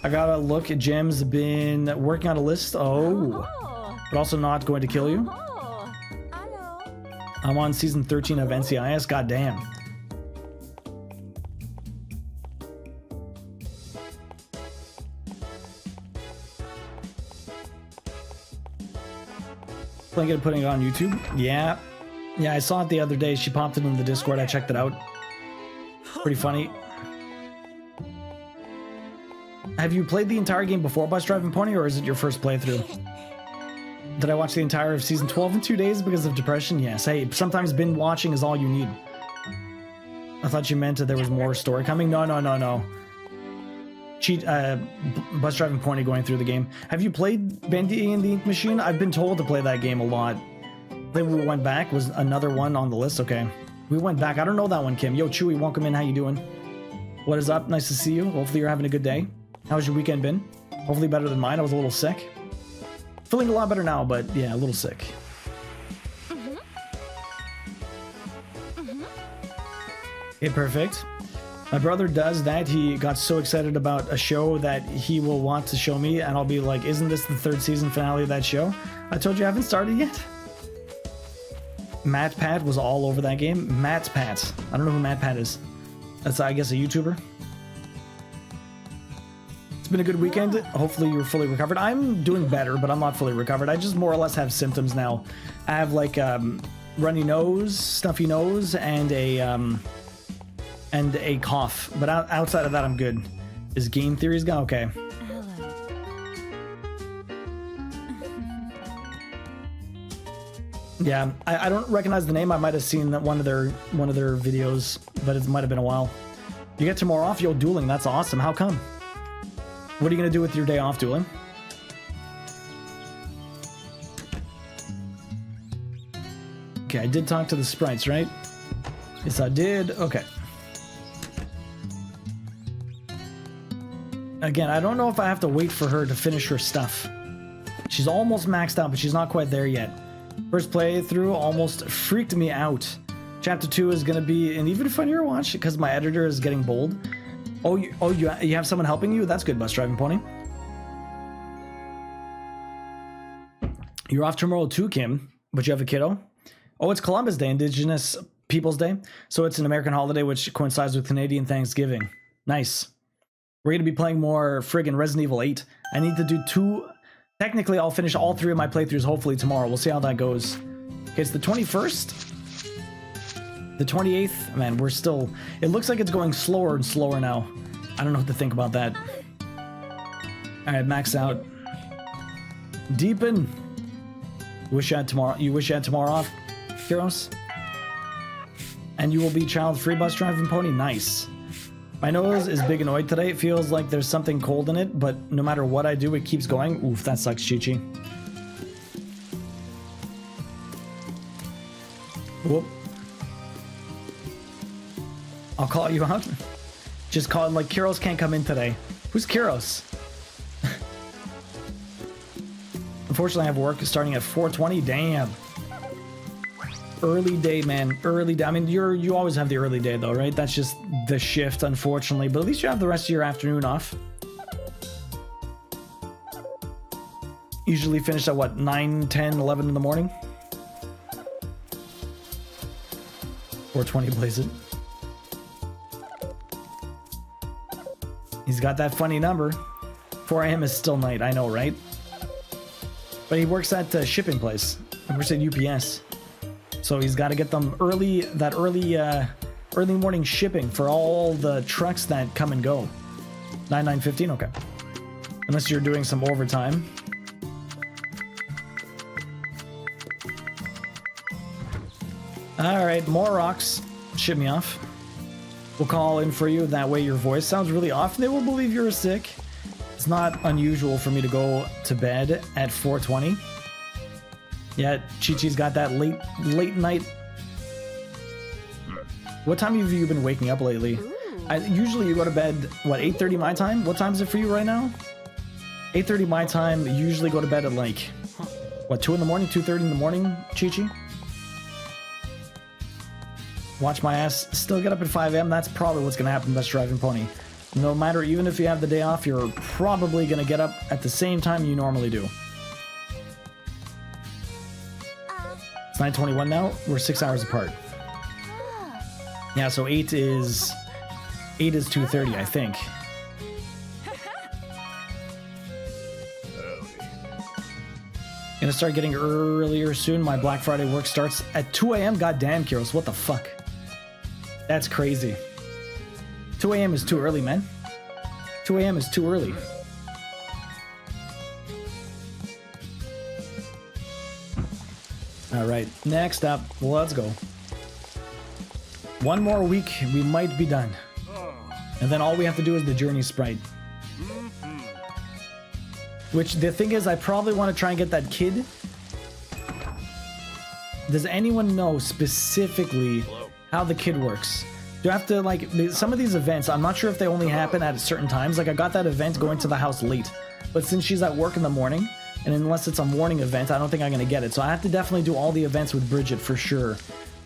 A: I gotta look at Jim's been working on a list. Oh, but also not going to kill you. I'm on season 13 of NCIS. Goddamn. Thinking of putting it on YouTube? Yeah. Yeah, I saw it the other day. She popped it in the Discord. I checked it out. Pretty funny. Have you played the entire game before Bus Driving Pony, or is it your first playthrough? Did I watch the entire of season 12 in 2 days because of depression? Yes. Hey, sometimes binge watching is all you need. I thought you meant that there was more story coming. No. Bus Driving Pony going through the game. Have you played Bendy and the Ink Machine? I've been told to play that game a lot. Then we went back. Was another one on the list? Okay. We went back. I don't know that one, Kim. Yo, Chewy, welcome in. How you doing? What is up? Nice to see you. Hopefully you're having a good day. How's your weekend been? Hopefully better than mine. I was a little sick. Feeling a lot better now, but yeah, a little sick. Okay, perfect. My brother does that. He got so excited about a show that he will want to show me, and I'll be like, isn't this the 3rd season finale of that show? I told you I haven't started yet. Matt Pat was all over that game. Matt Pat. I don't know who Matt Pat is. That's, I guess, a YouTuber. It's been a good weekend. Hopefully you're fully recovered. I'm doing better, but I'm not fully recovered. I just more or less have symptoms now. I have like runny nose, stuffy nose, and a cough. But outside of that, I'm good. Is game theories gone? Okay. Yeah, I don't recognize the name. I might have seen that one of their videos, but it might have been a while. You get tomorrow off? Yo, dueling. That's awesome. How come? What are you gonna do with your day off, dueling? Okay, I did talk to the sprites, right? Yes, I did. Okay. Again, I don't know if I have to wait for her to finish her stuff. She's almost maxed out, but she's not quite there yet. First playthrough almost freaked me out. Chapter 2 is going to be an even funnier watch because my editor is getting bold. Oh, you have someone helping you? That's good, Bus Driving Pony. You're off tomorrow too, Kim, but you have a kiddo? Oh, it's Columbus Day, Indigenous Peoples Day. So it's an American holiday which coincides with Canadian Thanksgiving. Nice. We're going to be playing more friggin' Resident Evil 8. I need to do 2... Technically, I'll finish all 3 of my playthroughs hopefully tomorrow. We'll see how that goes. Okay, it's the 21st. The 28th. Man, we're still... It looks like it's going slower and slower now. I don't know what to think about that. Alright, max out. Deepen. You wish you had tomorrow off, Heroes? And you will be child-free, Bus Driving Pony? Nice. My nose is big annoyed today. It feels like there's something cold in it, but no matter what I do, it keeps going. Oof, that sucks, Chi-Chi. Whoop. I'll call you out. Just call him like Kiros can't come in today. Who's Kiros? Unfortunately, I have work starting at 4:20. Damn. Early day, man. Early day. I mean, you always have the early day though, right? That's just the shift, unfortunately. But at least you have the rest of your afternoon off. Usually finish at what, 9, 10, 11 in the morning? 4:20 blaze it. He's got that funny number. 4 a.m. is still night, I know, right? But he works at the shipping place. He works at UPS. So he's got to get them early morning shipping for all the trucks that come and go. 9:15, okay. Unless you're doing some overtime. All right, more rocks. Ship me off. We'll call in for you. That way your voice sounds really off. They will believe you're sick. It's not unusual for me to go to bed at 4:20. Yeah, Chi-Chi's got that late night. What time have you been waking up lately? Usually you go to bed, what, 8:30 my time? What time is it for you right now? 8:30 my time. You usually go to bed at like, what, 2 in the morning, 2:30 in the morning, Chi-Chi? Watch my ass still get up at 5 a.m. That's probably what's going to happen, Best Driving Pony. No matter, even if you have the day off, you're probably going to get up at the same time you normally do. It's 9:21 now. We're 6 hours apart. Yeah, so 8 is 2:30, I think. Gonna start getting earlier soon. My Black Friday work starts at 2 a.m. God damn, Kiros, what the fuck? That's crazy. 2 a.m. is too early, man. 2 a.m. is too early. All right, next up, let's go. One more week, we might be done. And then all we have to do is the Journey Sprite. Which, the thing is, I probably want to try and get that kid. Does anyone know specifically how the kid works? Do I have to, like, some of these events, I'm not sure if they only happen at certain times. Like, I got that event going to the house late. But since she's at work in the morning, and unless it's a morning event, I don't think I'm going to get it. So I have to definitely do all the events with Bridget for sure.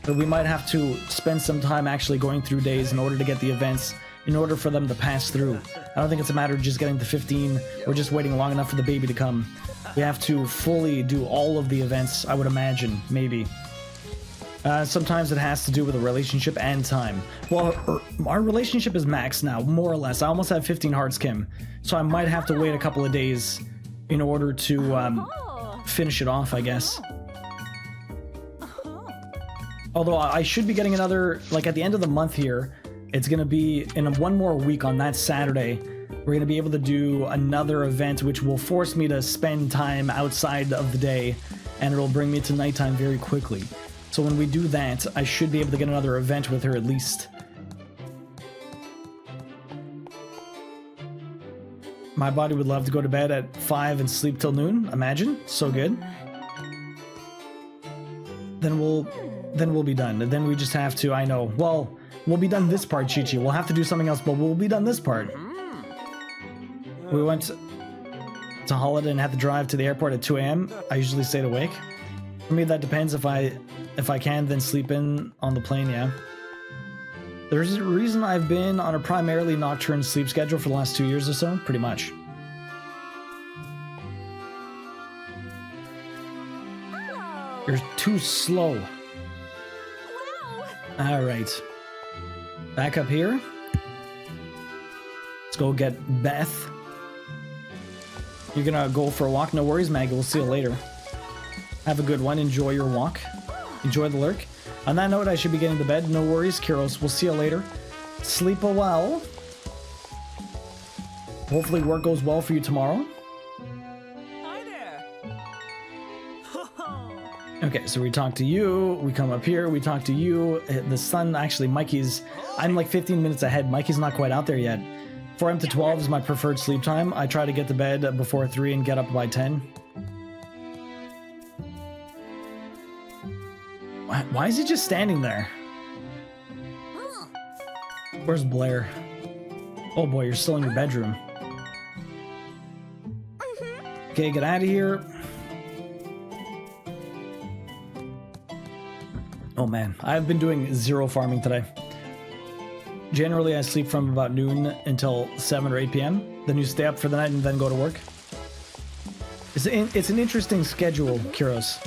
A: But we might have to spend some time actually going through days in order to get the events, in order for them to pass through. I don't think it's a matter of just getting to 15 or just waiting long enough for the baby to come. We have to fully do all of the events, I would imagine, maybe. Sometimes it has to do with a relationship and time. Well, our relationship is max now, more or less. I almost have 15 hearts, Kim. So I might have to wait a couple of days in order to finish it off, I guess. Although I should be getting another, like at the end of the month here, it's going to be in one more week on that Saturday. We're going to be able to do another event, which will force me to spend time outside of the day, and it'll bring me to nighttime very quickly. So when we do that, I should be able to get another event with her at least. My body would love to go to bed at 5 and sleep till noon. Imagine. So good. Then we'll be done. And then we just have to, I know. Well, we'll be done this part, Chi-Chi. We'll have to do something else, but we'll be done this part. We went to Holiday and had to drive to the airport at 2 a.m. I usually stayed awake. For me, that depends. If I can, then sleep in on the plane, yeah. There's a reason I've been on a primarily nocturne sleep schedule for the last 2 years or so, pretty much.
C: Oh.
A: You're too slow.
C: Wow.
A: All right. Back up here. Let's go get Beth. You're gonna go for a walk? No worries, Maggie. We'll see you later. Have a good one. Enjoy your walk. Enjoy the lurk. On that note, I should be getting to bed. No worries, Kiros. We'll see you later. Sleep a well. Hopefully work goes well for you tomorrow.
B: Hi there.
A: Okay, so we talk to you. We come up here. We talk to you. The sun, actually, Mikey's... I'm like 15 minutes ahead. Mikey's not quite out there yet. 4 a.m. to 12 is my preferred sleep time. I try to get to bed before 3 and get up by 10. Why is he just standing there? Where's Blair? Oh boy, you're still in your bedroom. Okay, get out of here. Oh man, I've been doing 0 farming today. Generally, I sleep from about noon until 7 or 8 p.m. Then you stay up for the night and then go to work. It's an interesting schedule, Kiros.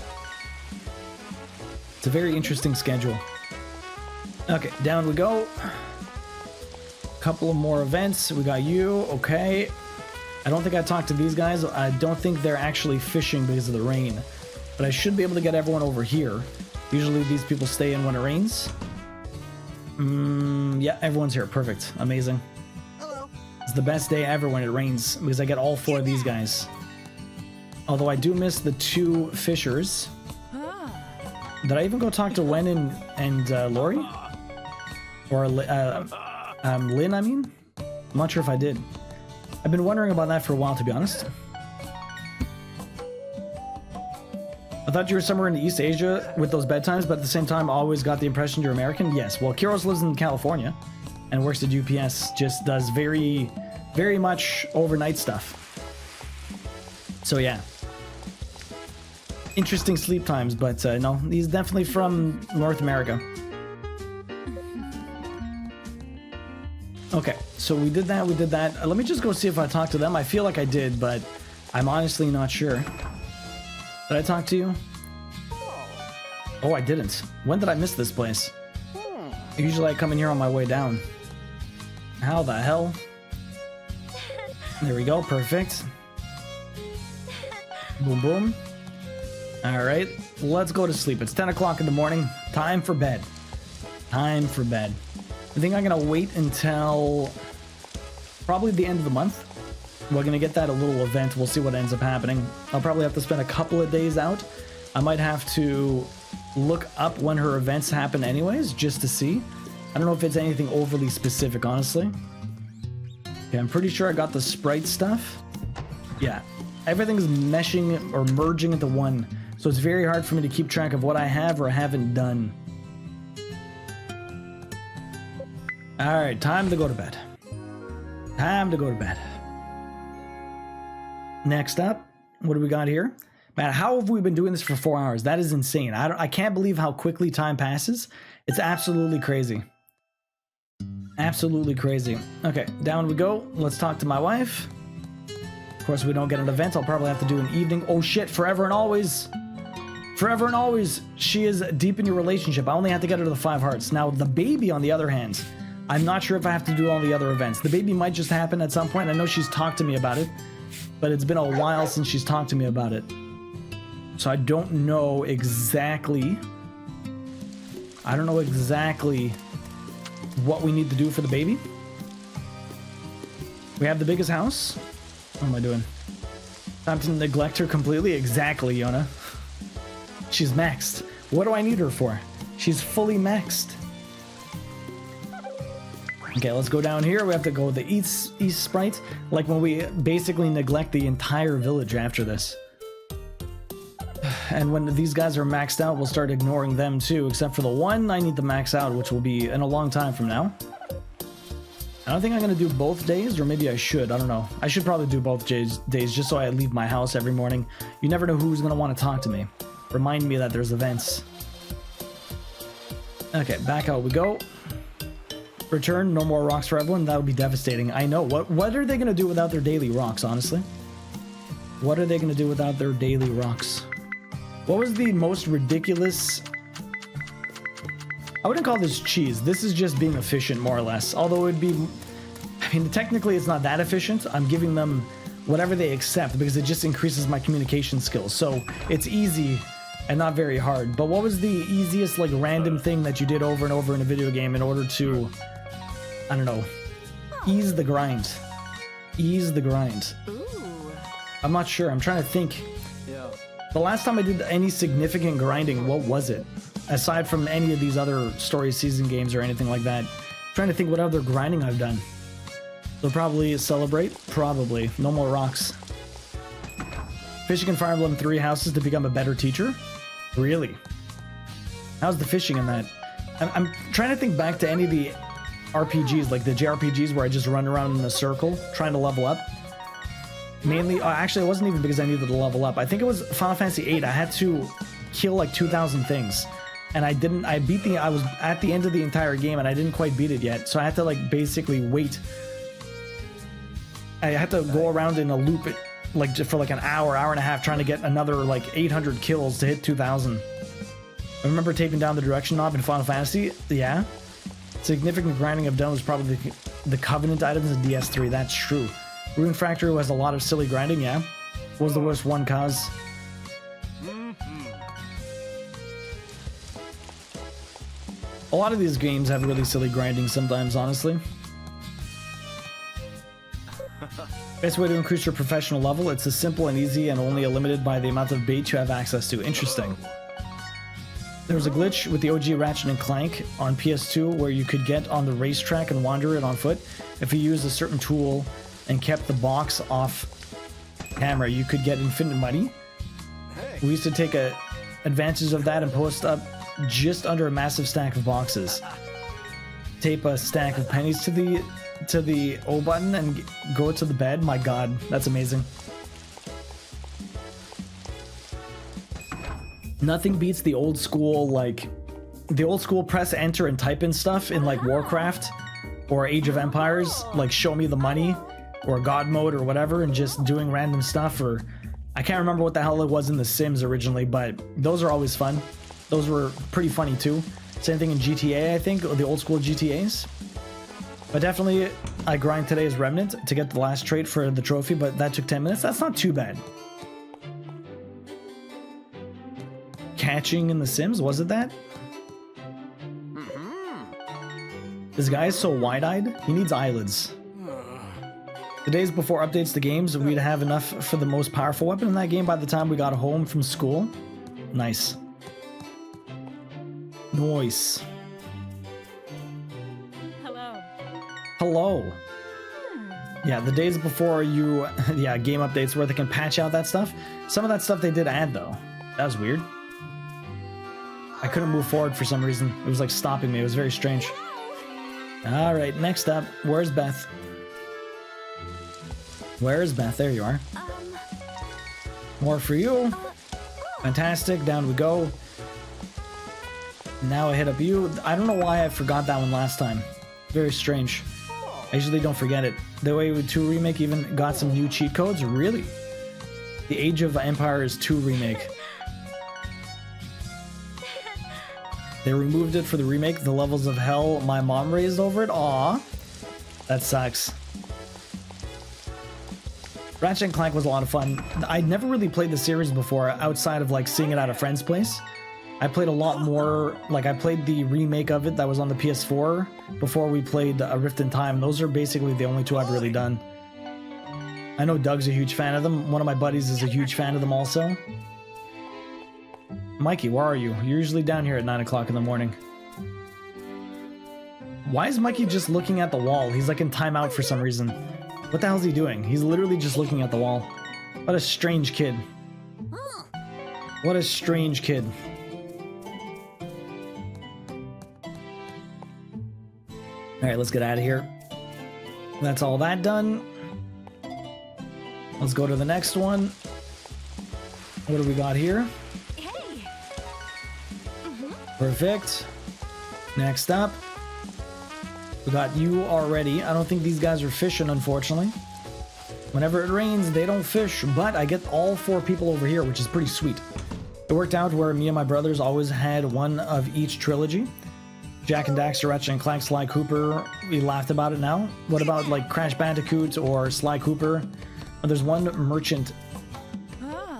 A: It's a very interesting schedule. Okay, down we go. Couple of more events. We got you. Okay. I don't think I talked to these guys. I don't think they're actually fishing because of the rain. But I should be able to get everyone over here. Usually these people stay in when it rains. Yeah, everyone's here. Perfect. Amazing.
B: Hello.
A: It's the best day ever when it rains because I get all 4 of these guys. Although I do miss the 2 fishers. Did I even go talk to Wen and Lori? Or Lynn, I mean? I'm not sure if I did. I've been wondering about that for a while, to be honest. I thought you were somewhere in East Asia with those bedtimes, but at the same time, I always got the impression you're American. Yes, well, Kiros lives in California and works at UPS, just does very, very much overnight stuff. So yeah. Interesting sleep times, but no, he's definitely from North America. Okay, so we did that. Let me just go see if I talked to them. I feel like I did, but I'm honestly not sure. Did I talk to you? Oh, I didn't. When did I miss this place? Usually I come in here on my way down. How the hell? There we go, perfect. Boom, boom. All right, let's go to sleep. It's 10 o'clock in the morning. Time for bed. Time for bed. I think I'm gonna wait until probably the end of the month. We're gonna get that a little event. We'll see what ends up happening. I'll probably have to spend a couple of days out. I might have to look up when her events happen anyways, just to see. I don't know if it's anything overly specific, honestly. Okay, I'm pretty sure I got the Sprite stuff. Yeah, everything's meshing or merging into one. So it's very hard for me to keep track of what I have or haven't done. Alright, time to go to bed. Time to go to bed. Next up, What do we got here? Man, how have we been doing this for 4 hours? That is insane. I can't believe how quickly time passes. It's absolutely crazy. Absolutely crazy. Okay, down we go. Let's talk to my wife. Of course, we don't get an event. I'll probably have to do an evening. Oh shit, forever and always. Forever and always. She is deep in your relationship. I only have to get her to the 5 hearts. Now, the baby, on the other hand, I'm not sure if I have to do all the other events. The baby might just happen at some point. I know she's talked to me about it, but it's been a while since she's talked to me about it. So I don't know exactly. I don't know exactly what we need to do for the baby. We have the biggest house. What am I doing? Time to neglect her completely? Exactly, Yona. She's maxed. What do I need her for? She's fully maxed. Okay, let's go down here. We have to go with the East Sprite. Like when we basically neglect the entire village after this. And when these guys are maxed out, we'll start ignoring them too, except for the one I need to max out, which will be in a long time from now. I don't think I'm going to do both days, or maybe I should. I don't know. I should probably do both days just so I leave my house every morning. You never know who's going to want to talk to me. Remind me that there's events. Okay, back out we go. Return, no more rocks for everyone. That would be devastating. I know. What are they going to do without their daily rocks, honestly? What are they going to do without their daily rocks? What was the most ridiculous... I wouldn't call this cheese. This is just being efficient, more or less. Although it would be... I mean, technically it's not that efficient. I'm giving them whatever they accept because it just increases my communication skills. So it's easy and not very hard. But what was the easiest, like, random thing that you did over and over in a video game in order to... I don't know. Ease the grind. Ease the grind. I'm not sure. I'm trying to think. The last time I did any significant grinding, what was it? Aside from any of these other story season games or anything like that. I'm trying to think what other grinding I've done. So probably celebrate? Probably. No more rocks. Fishing in Fire Emblem 3 houses to become a better teacher? Really? How's the fishing in that? I'm trying to think back to any of the RPGs, like the JRPGs where I just run around in a circle trying to level up. Mainly, actually, it wasn't even because I needed to level up. I think it was Final Fantasy VIII. I had to kill like 2,000 things. And I didn't, I was at the end of the entire game and I didn't quite beat it yet. So I had to like basically wait. I had to go around in a loop like just for like an hour, hour and a half trying to get another like 800 kills to hit 2,000. I remember taping down the direction knob in Final Fantasy. Yeah. Significant grinding I've done was probably the Covenant items in DS3. That's true. Rune Factory has a lot of silly grinding, yeah. What was the worst one, Kaz? A lot of these games have really silly grinding sometimes, honestly. Best way to increase your professional level, it's a simple and easy and only limited by the amount of bait you have access to. Interesting. There was a glitch with the OG Ratchet & Clank on PS2 where you could get on the racetrack and wander it on foot. If you used a certain tool and kept the box off camera, you could get infinite money. We used to take advantage of that and post up just under a massive stack of boxes. Tape a stack of pennies to the O button and go to the bed. My god, that's amazing. Nothing beats the old school, like the old school press enter and type in stuff in like Warcraft or Age of Empires, like show me the money or God mode or whatever, and just doing random stuff. Or I can't remember what the hell it was in The Sims originally, but those are always fun. Those were pretty funny too. Same thing in GTA, I think, or the old school GTAs. But definitely I grind today's Remnant to get the last trait for the trophy, but that took 10 minutes. That's not too bad. Catching in The Sims, was it that? This guy is so wide-eyed, he needs eyelids. The days before updates to games, we'd have enough for the most powerful weapon in that game by the time we got home from school. Nice. Nice.
C: Hello.
A: Hello. Yeah, the days before you... yeah, game updates where they can patch out that stuff. Some of that stuff they did add, though. That was weird. I couldn't move forward for some reason. It was like stopping me. It was very strange. Alright, next up. Where's Beth? Where's Beth? There you are. More for you. Fantastic. Down we go. Now I hit up you. I don't know why I forgot that one last time. Very strange. I usually don't forget it. The Way 2 remake even got some new cheat codes. Really? The Age of Empires 2 remake. They removed it for the remake. The levels of hell my mom raised over it. Aw. That sucks. Ratchet and Clank was a lot of fun. I'd never really played the series before outside of like seeing it at a friend's place. I played a lot more, like I played the remake of it that was on the PS4 before we played A Rift in Time. Those are basically the only two I've really done. I know Doug's a huge fan of them. One of my buddies is a huge fan of them also. Mikey, where are you? You're usually down here at 9 o'clock in the morning. Why is Mikey just looking at the wall? He's like in timeout for some reason. What the hell is he doing? He's literally just looking at the wall. What a strange kid. What a strange kid. Alright, let's get out of here. That's all that done. Let's go to the next one. What do we got here?
C: Hey.
A: Perfect. Next up. We got you already. I don't think these guys are fishing, unfortunately. Whenever it rains, they don't fish, but I get all 4 people over here, which is pretty sweet. It worked out where me and my brothers always had one of each trilogy. Jack and Daxter, Ratchet and Clank, Sly Cooper. We laughed about it now. What about like Crash Bandicoot or Sly Cooper? There's one merchant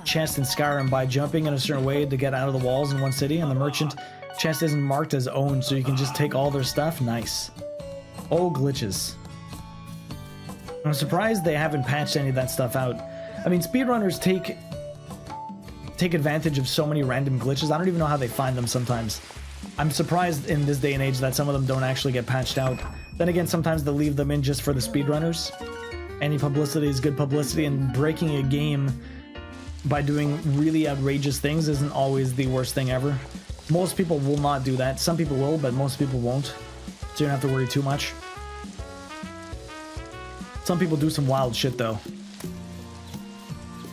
A: chest in Skyrim. By jumping in a certain way to get out of the walls in one city, and the merchant chest isn't marked as owned, so you can just take all their stuff. Nice. Oh, glitches. I'm surprised they haven't patched any of that stuff out. I mean, speedrunners take advantage of so many random glitches. I don't even know how they find them sometimes. I'm surprised in this day and age that some of them don't actually get patched out. Then again, sometimes they leave them in just for the speedrunners. Any publicity is good publicity, and breaking a game by doing really outrageous things isn't always the worst thing ever. Most people will not do that. Some people will, but most people won't. So you don't have to worry too much. Some people do some wild shit though.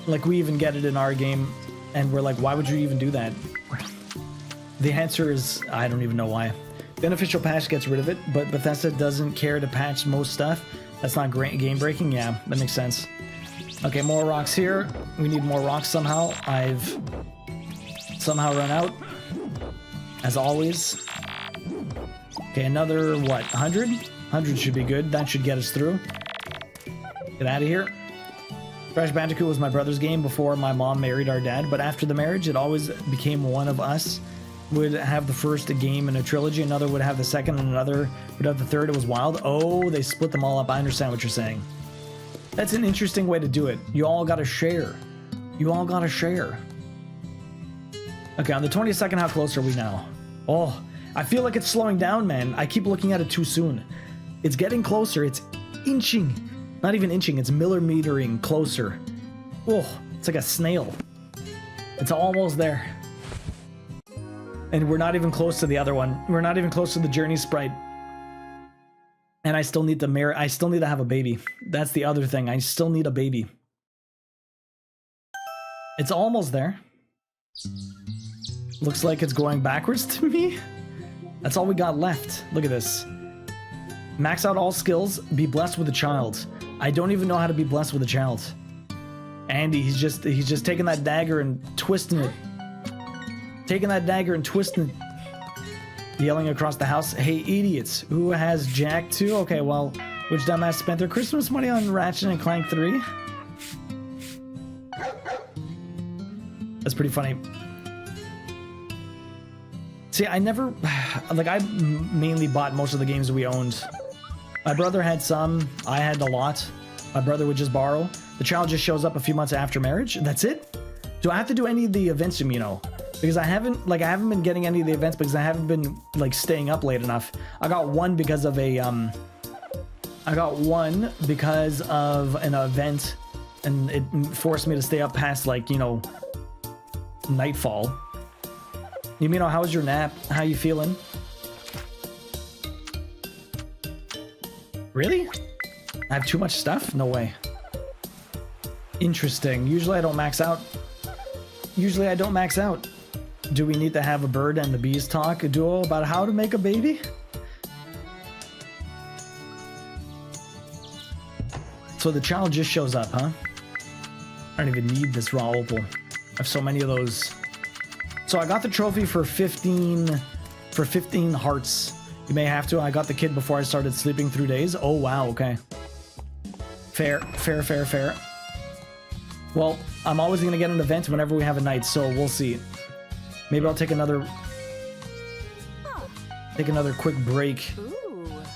A: Like we even get it in our game and we're like, why would you even do that? The answer is, I don't even know why. The unofficial patch gets rid of it, but Bethesda doesn't care to patch most stuff. That's not great game breaking. Yeah, that makes sense. Okay, more rocks here. We need more rocks somehow. I've somehow run out, as always. Okay, another, what, 100? 100 should be good. That should get us through. Get out of here. Crash Bandicoot was my brother's game before my mom married our dad, but after the marriage, it always became one of us would have the first game in a trilogy, another would have the second, and another would have the third. It was wild. Oh, they split them all up. I understand what you're saying. That's an interesting way to do it. You all gotta share. You all gotta share. Okay, on the 22nd, how close are we now? Oh, I feel like it's slowing down, man. I keep looking at it too soon. It's getting closer. It's inching. Not even inching, it's millimetering closer. Oh, it's like a snail. It's almost there. And we're not even close to the other one. We're not even close to the Journey Sprite. And I still need to marry. I still need to have a baby. That's the other thing. I still need a baby. It's almost there. Looks like it's going backwards to me. That's all we got left. Look at this. Max out all skills. Be blessed with a child. I don't even know how to be blessed with a child. Andy, he's just taking that dagger and twisting it. Taking that dagger and twisting it. Yelling across the house, hey idiots, who has Jack 2? Okay, well, which dumbass spent their Christmas money on Ratchet and Clank 3? That's pretty funny. See, I never, like, I mainly bought most of the games we owned. My brother had some, I had a lot. My brother would just borrow. The child just shows up a few months after marriage. That's it? Do I have to do any of the events, you know? Because I haven't been getting any of the events because I haven't been, like, staying up late enough. I got one because of a, I got one because of an event, and it forced me to stay up past, like, you know, nightfall. Yumino, how was your nap? How you feeling? Really? I have too much stuff? No way. Interesting. Usually I don't max out. Usually I don't max out. Do we need to have a bird and the bees talk a duo about how to make a baby? So the child just shows up, huh? I don't even need this raw opal. I have so many of those. So I got the trophy for 15 hearts. You may have to. I got the kid before I started sleeping through days. Oh wow, okay. Fair. Well, I'm always gonna get an event whenever we have a night, so we'll see. Maybe I'll take another quick break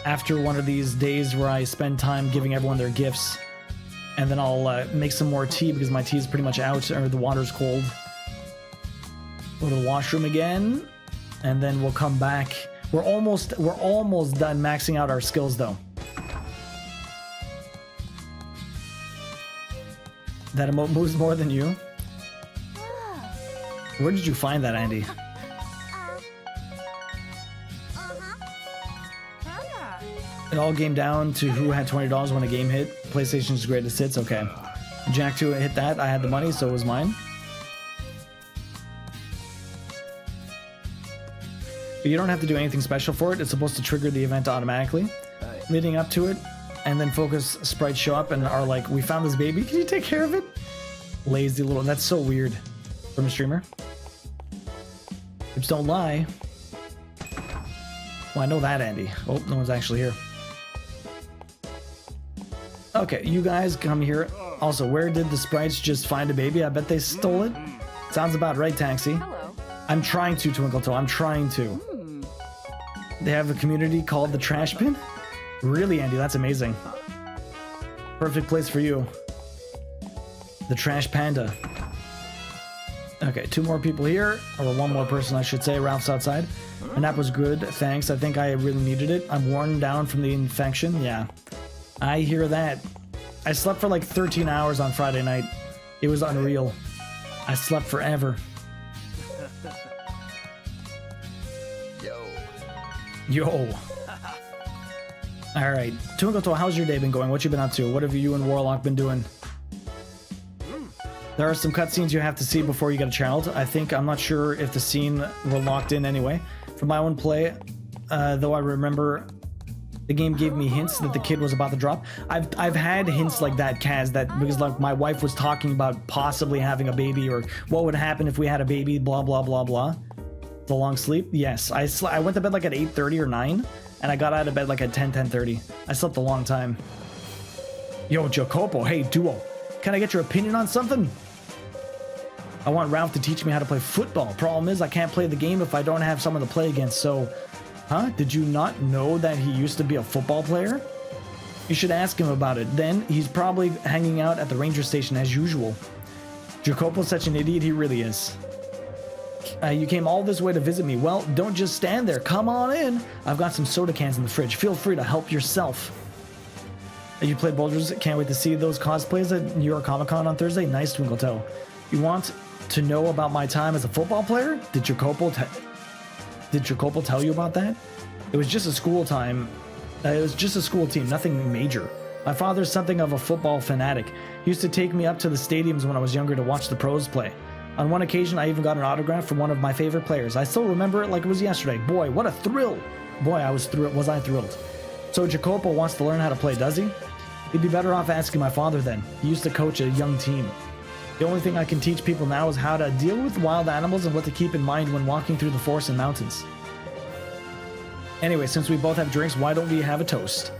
A: after one of these days where I spend time giving everyone their gifts, and then I'll make some more tea because my tea is pretty much out, or the water's cold. Go to the washroom again, and then we'll come back. We're almost done maxing out our skills though. That emote moves more than you. Where did you find that, Andy? It all came down to who had $20 when a game hit. PlayStation's greatest hits. Okay. Jack 2 hit that. I had the money, so it was mine. But you don't have to do anything special for it. It's supposed to trigger the event automatically. Leading up to it, and then focus sprites show up and are like, we found this baby. Can you take care of it? Lazy little... That's so weird from a streamer. Hips don't lie. Well, I know that, Andy. Oh, no one's actually here. Okay, you guys come here. Also, where did the sprites just find a baby? I bet they stole it. Sounds about right, Taxi.
C: Hello.
A: I'm trying to, Twinkle-Toe. I'm trying to. They have a community called the Trash Bin? Really, Andy? That's amazing. Perfect place for you. The Trash Panda. Okay, 2 more people here. Or 1 more person, I should say. Ralph's outside. And that was good. Thanks. I think I really needed it. I'm worn down from the infection. Yeah. I hear that. I slept for like 13 hours on Friday night. It was unreal. I slept forever. Yo. Alright. Twinkle-Toe, how's your day been going? What you been up to? What have you and Warlock been doing? There are some cutscenes you have to see before you get a child. I'm not sure if the scene were locked in anyway. For my own play, though I remember the game gave me hints that the kid was about to drop. I've had hints like that, Kaz, that because like my wife was talking about possibly having a baby or what would happen if we had a baby, blah, blah, blah, blah. The long sleep? Yes. I went to bed like at 8:30 or 9, and I got out of bed like at 10:30. I slept a long time. Yo, Jacopo, hey, Duo. Can I get your opinion on something? I want Ralph to teach me how to play football. Problem is, I can't play the game if I don't have someone to play against, so... Huh? Did you not know that he used to be a football player? You should ask him about it. Then, he's probably hanging out at the ranger station as usual. Jacopo's such an idiot, he really is. You came all this way to visit me. Well, don't just stand there. Come on in. I've got some soda cans in the fridge. Feel free to help yourself. You played Boulders? Can't wait to see those cosplays at New York Comic Con on Thursday. Nice, Twinkle-Toe. You want to know about my time as a football player? Did Jacopo tell you about that? It was just a school time. It was just a school team, nothing major. My father's something of a football fanatic. He used to take me up to the stadiums when I was younger to watch the pros play. On one occasion, I even got an autograph from one of my favorite players. I still remember it like it was yesterday. Boy, what a thrill. Boy, I was thrilled. Was I thrilled? So Jacopo wants to learn how to play, does he? He'd be better off asking my father then. He used to coach a young team. The only thing I can teach people now is how to deal with wild animals and what to keep in mind when walking through the forest and mountains. Anyway, since we both have drinks, why don't we have a toast?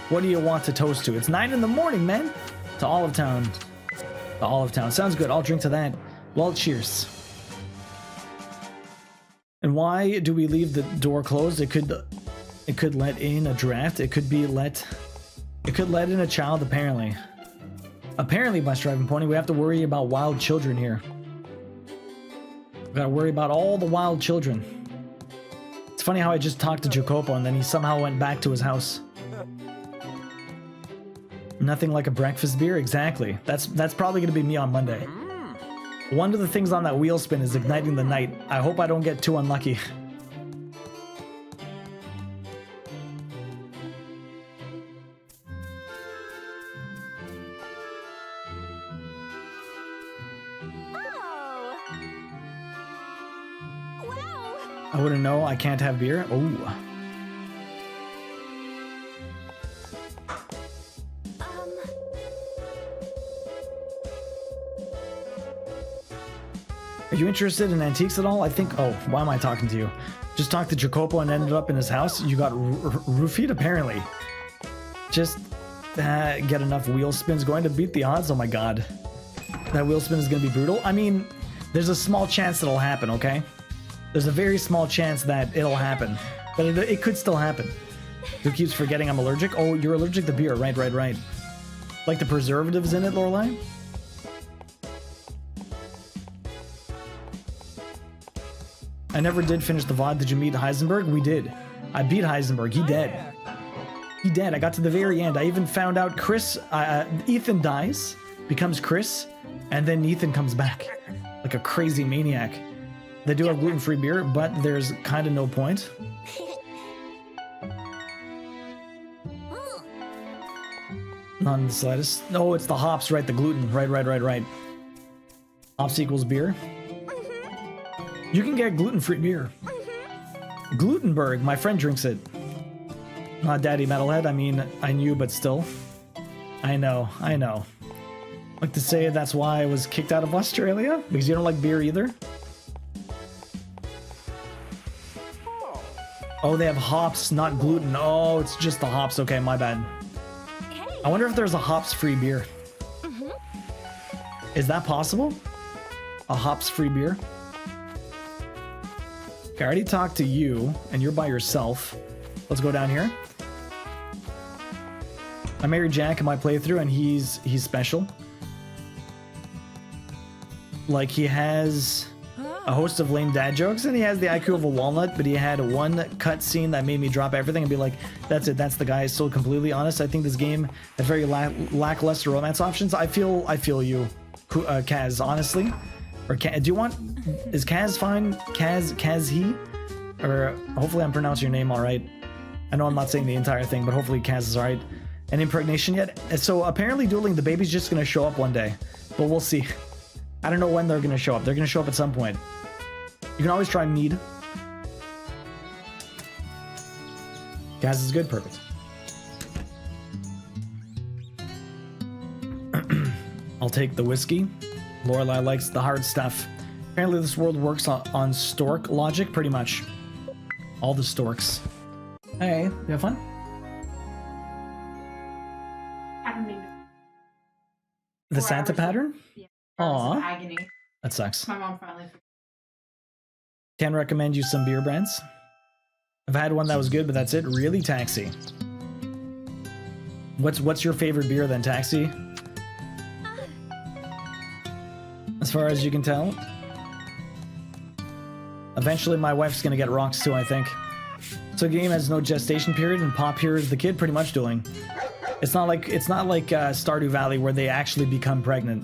A: What do you want to toast to? It's 9 in the morning, man. To Olive Town. To Olive Town. Sounds good. I'll drink to that. Well, cheers. And why do we leave the door closed? It could let in a draft. It could let in a child, apparently. Apparently, by Striving Pony, we have to worry about wild children here. We gotta worry about all the wild children. It's funny how I just talked to Jacopo and then he somehow went back to his house. Nothing like a breakfast beer? Exactly. That's probably gonna be me on Monday. One of the things on that wheel spin is igniting the night. I hope I don't get too unlucky.
C: Oh.
A: I wouldn't know. I can't have beer. Oh. Are you interested in antiques at all? I think. Oh, why am I talking to you? Just talked to Jacopo and ended up in his house. You got roofied apparently. Just get enough wheel spins going to beat the odds. Oh my god, that wheel spin is gonna be brutal. I mean, there's a small chance it'll happen. Okay, there's a very small chance that it'll happen, but it could still happen. Who keeps forgetting I'm allergic? Oh, you're allergic to beer. Right. Like the preservatives in it, Lorelai? I never did finish the VOD. Did you meet Heisenberg? We did. I beat Heisenberg. He dead. He dead. I got to the very end. I even found out Chris, Ethan dies, becomes Chris, and then Ethan comes back like a crazy maniac. They do have gluten-free beer, but there's kind of no point. Not in the slightest. No, it's the hops, right? The gluten. Right. Hops equals beer. You can get gluten-free beer. Glutenberg, my friend drinks it. Not Daddy Metalhead, I mean, I knew, but still. I know. Like to say that's why I was kicked out of Australia? Because you don't like beer either? Oh, they have hops, not gluten. Oh, it's just the hops. Okay, my bad. I wonder if there's a hops-free beer. Is that possible? A hops-free beer? Okay, I already talked to you, and you're by yourself. Let's go down here. I married Jack in my playthrough, and he's special. Like, he has a host of lame dad jokes, and he has the IQ of a walnut, but he had one cut scene that made me drop everything and be like, that's it, that's the guy. So completely honest, I think this game has very lackluster romance options. I feel you, Kaz, honestly. Or do you want, is Kaz fine? Kaz he? Or hopefully I'm pronouncing your name all right. I know I'm not saying the entire thing, but hopefully Kaz is all right. An impregnation yet? So apparently dueling, the baby's just going to show up one day, but we'll see. I don't know when they're going to show up. They're going to show up at some point. You can always try mead. Kaz is good, perfect. I'll take the whiskey. Lorelai likes the hard stuff. Apparently this world works on stork logic, pretty much. All the storks. Hey, you have fun? The Santa pattern?
D: Yeah.
A: Aww.
D: Agony.
A: That sucks.
D: My mom finally.
A: Can recommend you some beer brands. I've had one that was good, but that's it. Really, Taxi. What's your favorite beer then, Taxi? As far as you can tell. Eventually my wife's gonna get rocks too, I think. So the game has no gestation period, and Pop here is the kid pretty much dueling. It's not like Stardew Valley where they actually become pregnant.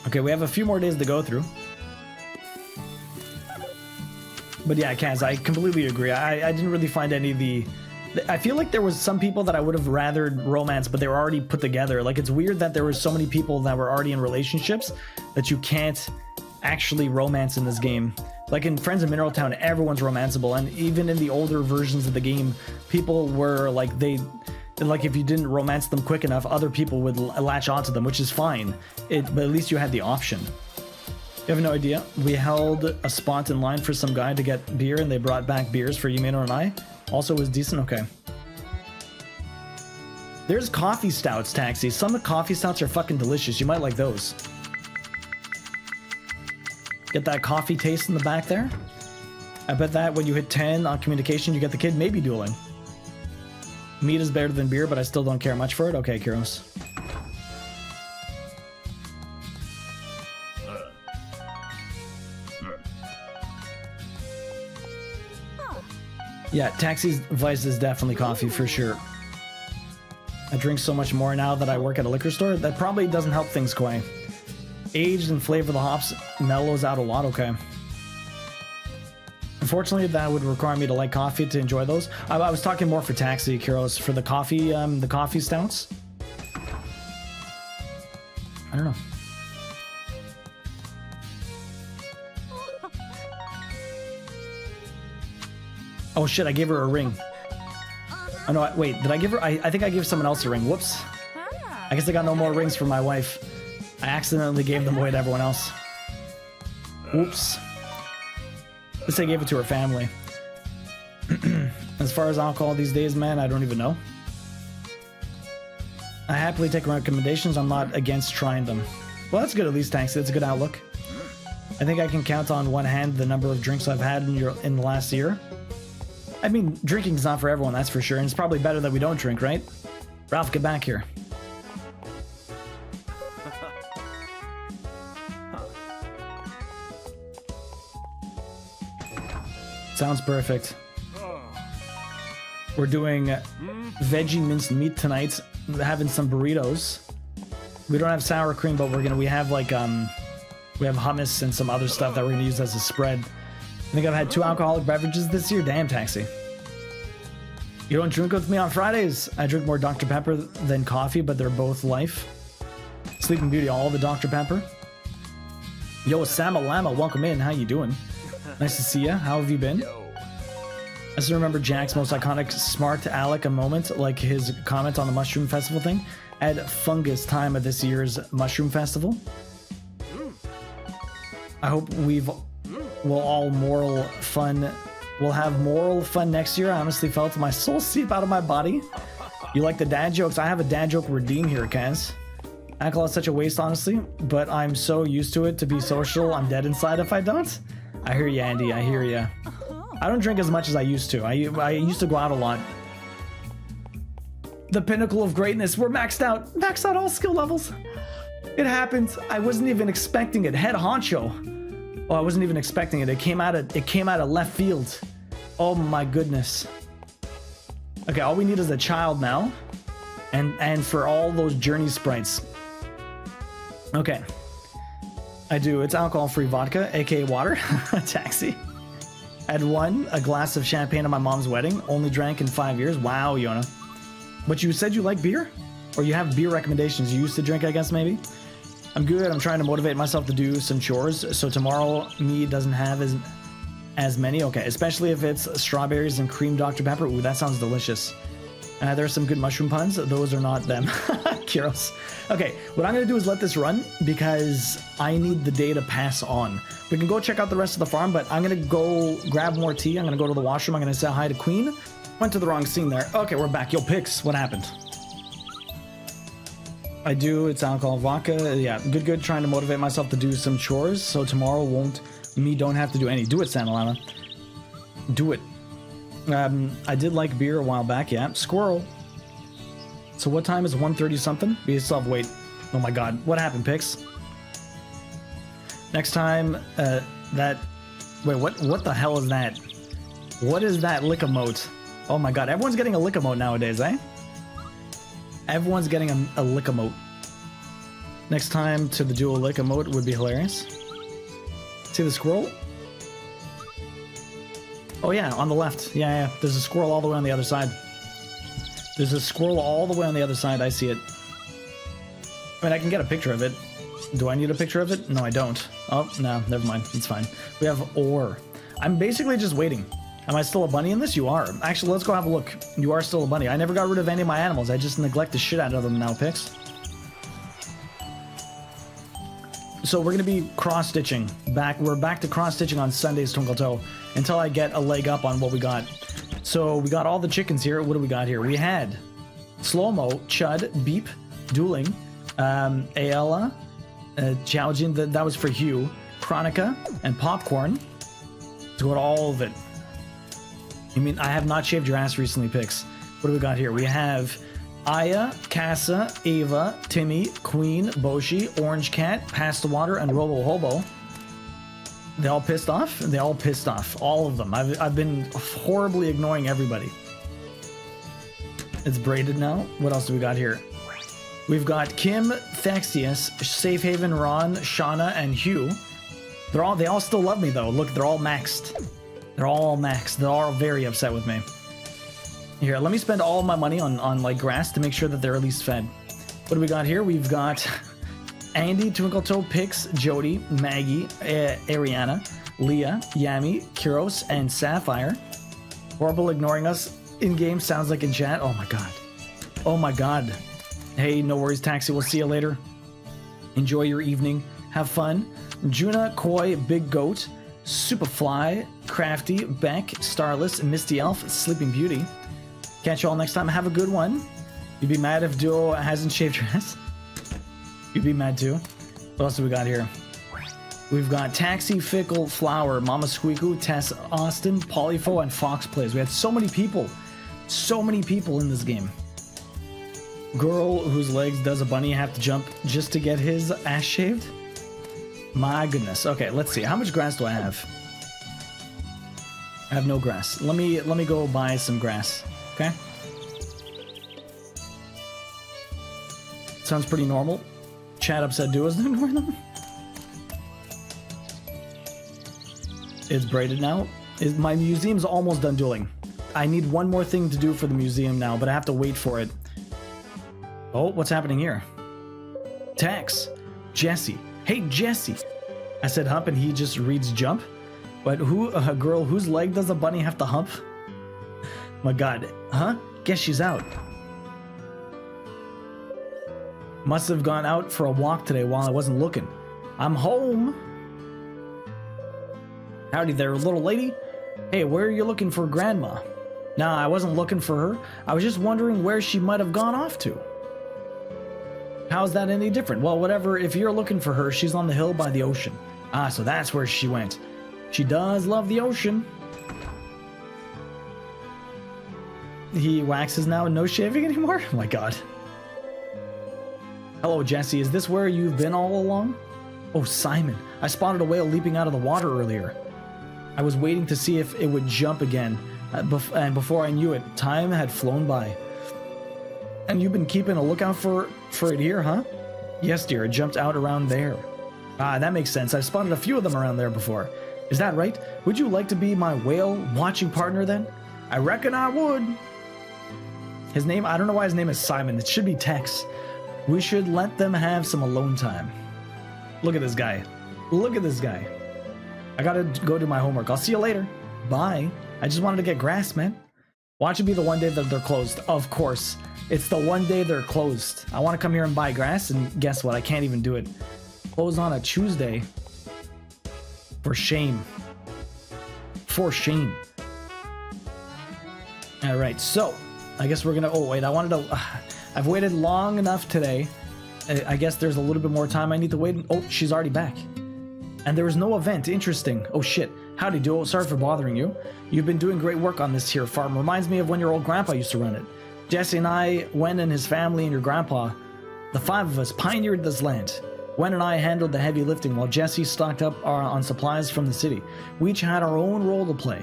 A: Okay, we have a few more days to go through. But yeah, Kaz, I completely agree. I didn't really find any of the... I feel like there was some people that I would have rathered romance, but they were already put together. Like, it's weird that there were so many people that were already in relationships that you can't actually romance in this game. Like in Friends of Mineral Town, everyone's romanceable, and even in the older versions of the game, people were like, like if you didn't romance them quick enough, other people would latch onto them, which is fine. But at least you had the option. You have no idea. We held a spot in line for some guy to get beer, and they brought back beers for Yumino and I. Also was decent. Okay. There's coffee stouts, Taxi. Some of the coffee stouts are fucking delicious. You might like those. Get that coffee taste in the back there. I bet that when you hit 10 on communication, you get the kid maybe dueling. Meat is better than beer, but I still don't care much for it. Okay, Kyros. Yeah, Taxi's vice is definitely coffee for sure. I drink so much more now that I work at a liquor store. That probably doesn't help things quite. Aged and flavor the hops mellows out a lot. Okay. Unfortunately, that would require me to like coffee to enjoy those. I was talking more for Taxi, Kyros, for the coffee stouts. I don't know. Oh shit, I gave her a ring. Oh no, wait, did I give her? I think I gave someone else a ring. Whoops. I guess I got no more rings for my wife. I accidentally gave them away to everyone else. Oops. At least I gave it to her family. As far as alcohol these days, man, I don't even know. I happily take recommendations. I'm not against trying them. Well, that's good at least, thanks. It's a good outlook. I think I can count on one hand the number of drinks I've had in the last year. I mean, drinking's not for everyone, that's for sure. And it's probably better that we don't drink, right? Ralph, get back here. Sounds perfect. We're doing veggie minced meat tonight. We're having some burritos. We don't have sour cream, but we have like we have hummus and some other stuff that we're gonna use as a spread. I think I've had 2 alcoholic beverages this year. Damn, Taxi. You don't drink with me on Fridays. I drink more Dr. Pepper than coffee, but they're both life. Sleeping Beauty, all the Dr. Pepper. Yo, Sama Lama, welcome in. How you doing? Nice to see you. How have you been? I still remember Jack's most iconic smart aleck a moment, like his comment on the Mushroom Festival thing, at fungus time of this year's Mushroom Festival. I hope we'll have moral fun next year. I honestly felt my soul seep out of my body. You like the dad jokes? I have a dad joke redeem here, Kaz. Alcohol is such a waste, honestly, but I'm so used to it to be social. I'm dead inside if I don't. I hear you, Andy. I hear you. I don't drink as much as I used to. I used to go out a lot. The pinnacle of greatness. We're maxed out. Maxed out all skill levels. It happened. I wasn't even expecting it. Head honcho. Oh, I wasn't even expecting it. It came out of left field. Oh my goodness. Okay, all we need is a child now. And for all those Journey Sprites. Okay. I do. It's alcohol-free vodka, aka water. Taxi. I had a glass of champagne at my mom's wedding. Only drank in 5 years. Wow, Yona. But you said you like beer? Or you have beer recommendations you used to drink, I guess, maybe? I'm good. I'm trying to motivate myself to do some chores. So tomorrow, me doesn't have as many. Okay, especially if it's strawberries and cream Dr. Pepper. Ooh, that sounds delicious. There's some good mushroom puns. Those are not them. Kiros. Okay, what I'm going to do is let this run because I need the day to pass on. We can go check out the rest of the farm, but I'm going to go grab more tea. I'm going to go to the washroom. I'm going to say hi to Queen. Went to the wrong scene there. Okay, we're back. Yo, Pix, what happened? I do. It's alcohol vodka. Yeah, good. Trying to motivate myself to do some chores so tomorrow don't have to do any. Do it, Santa Lana. Do it. I did like beer a while back, yeah. Squirrel. So what time is 1:30 something? We still have to wait. Oh my god. What happened, Pix? Next time, wait, what the hell is that? What is that lick emote? Oh my god, everyone's getting a lick emote nowadays, eh? Everyone's getting a lick emote. Next time to the dual lick emote would be hilarious. See the squirrel? Oh yeah, on the left. Yeah. There's a squirrel all the way on the other side. There's a squirrel all the way on the other side. I see it. I mean, I can get a picture of it. Do I need a picture of it? No, I don't. Oh, no, never mind. It's fine. We have ore. I'm basically just waiting. Am I still a bunny in this? You are. Actually, let's go have a look. You are still a bunny. I never got rid of any of my animals. I just neglect the shit out of them now, Pix. So we're going to be cross-stitching. We're back to cross-stitching on Sunday's Twinkle Toe until I get a leg up on what we got. So we got all the chickens here. What do we got here? We had Slow-Mo, Chud, Beep, Dueling, Ayala, Jiaojin, that was for Hugh, Chronica, and Popcorn. Let's go to all of it. You mean I have not shaved your ass recently, Pix? What do we got here? We have Aya, Casa, Ava, Timmy, Queen, Boshi, Orange Cat, Pass the Water, and Robo Hobo. They all pissed off? They all pissed off. All of them. I've been horribly ignoring everybody. It's braided now. What else do we got here? We've got Kim, Thexius, Safe Haven, Ron, Shauna, and Hugh. They all still love me though. Look, they're all maxed. They're all maxed. They're all very upset with me. Here, let me spend all of my money on like grass to make sure that they're at least fed. What do we got here? We've got Andy, Twinkle Toe, Pix, Jody, Maggie, Ariana, Leah, Yami, Kiros, and Sapphire. Horrible ignoring us in game sounds like in chat. Oh my god. Oh my god. Hey, no worries, Taxi. We'll see you later. Enjoy your evening. Have fun. Juna, Koi, Big Goat, Superfly, Crafty, Beck, Starless, Misty Elf, Sleeping Beauty. Catch you all next time. Have a good one. You'd be mad if Duo hasn't shaved your ass. You'd be mad too. What else do we got here? We've got Taxi, Fickle, Flower, Mama Squeaku, Tess, Austin, Polyfo, and Fox Plays. We had so many people. So many people in this game. Girl whose legs does a bunny have to jump just to get his ass shaved? My goodness. Okay, let's see. How much grass do I have? I have no grass. Let me go buy some grass. Okay? Sounds pretty normal. Chat upset Duo's ignoring them. It's braided now. My museum's almost done dueling. I need one more thing to do for the museum now, but I have to wait for it. Oh, what's happening here? Tex. Jesse. Hey, Jesse. I said hump and he just reads jump. But who, a girl whose leg does a bunny have to hump? My god. Huh? Guess she's out. Must have gone out for a walk today while I wasn't looking. I'm home. Howdy there, little lady. Hey, where are you looking for Grandma? Nah, I wasn't looking for her. I was just wondering where she might have gone off to. How's that any different? Well, whatever. If you're looking for her, she's on the hill by the ocean. Ah, so that's where she went. She does love the ocean. He waxes now and no shaving anymore? Oh my god. Hello, Jesse. Is this where you've been all along? Oh, Simon. I spotted a whale leaping out of the water earlier. I was waiting to see if it would jump again. And before I knew it, time had flown by. And you've been keeping a lookout for it here, huh? Yes, dear. It jumped out around there. Ah, that makes sense. I've spotted a few of them around there before. Is that right? Would you like to be my whale watching partner then? I reckon I would. His name, I don't know why his name is Simon. It should be Tex. We should let them have some alone time. Look at this guy. Look at this guy. I gotta go do my homework. I'll see you later. Bye. I just wanted to get grass, man. Watch it be the one day that they're closed. Of course. It's the one day they're closed. I want to come here and buy grass, and guess what? I can't even do it. Closed on a Tuesday. For shame. For shame. Alright, so I guess we're gonna... Oh, wait, I wanted to... I've waited long enough today. I guess there's a little bit more time I need to wait. Oh, she's already back. And there was no event. Interesting. Oh, shit. Howdy, Duo. Sorry for bothering you. You've been doing great work on this here farm. Reminds me of when your old grandpa used to run it. Jesse and I, Wen and his family, and your grandpa, the five of us pioneered this land. Wen and I handled the heavy lifting while Jesse stocked up on supplies from the city. We each had our own role to play.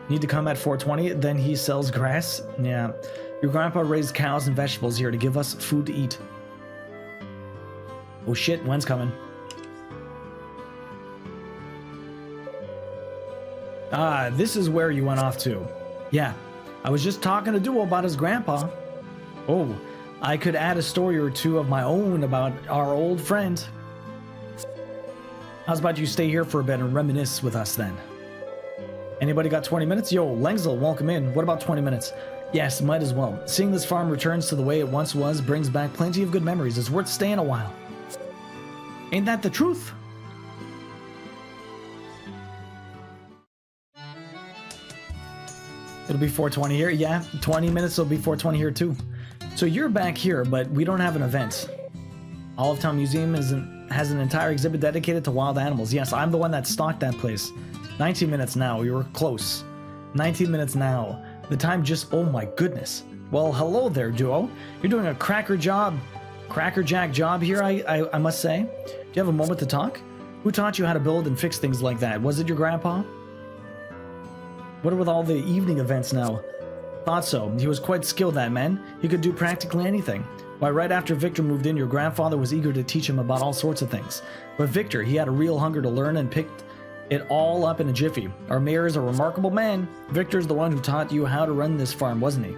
A: Need to come at 4:20, then he sells grass? Yeah. Your grandpa raised cows and vegetables here to give us food to eat. Oh shit, Wen's coming. Ah, this is where you went off to. Yeah. I was just talking to Duo about his grandpa. Oh, I could add a story or two of my own about our old friend. How's about you stay here for a bit and reminisce with us then? Anybody got 20 minutes? Yo, Lengsel, welcome in. What about 20 minutes? Yes, might as well. Seeing this farm returns to the way it once was brings back plenty of good memories. It's worth staying a while. Ain't that the truth? It'll be 4:20 here. Yeah, 20 minutes will be 4:20 here too. So you're back here, but we don't have an event. Olive Town Museum has an entire exhibit dedicated to wild animals. Yes, I'm the one that stocked that place. 19 minutes now. We were close. 19 minutes now. The time just... Oh my goodness. Well, hello there, Duo. You're doing a crackerjack job here, I must say. Do you have a moment to talk? Who taught you how to build and fix things like that? Was it your grandpa? What with all the evening events now? Thought so. He was quite skilled, that man. He could do practically anything. Why, right after Victor moved in, your grandfather was eager to teach him about all sorts of things. But Victor, he had a real hunger to learn and picked it all up in a jiffy. Our mayor is a remarkable man. Victor's the one who taught you how to run this farm, wasn't he?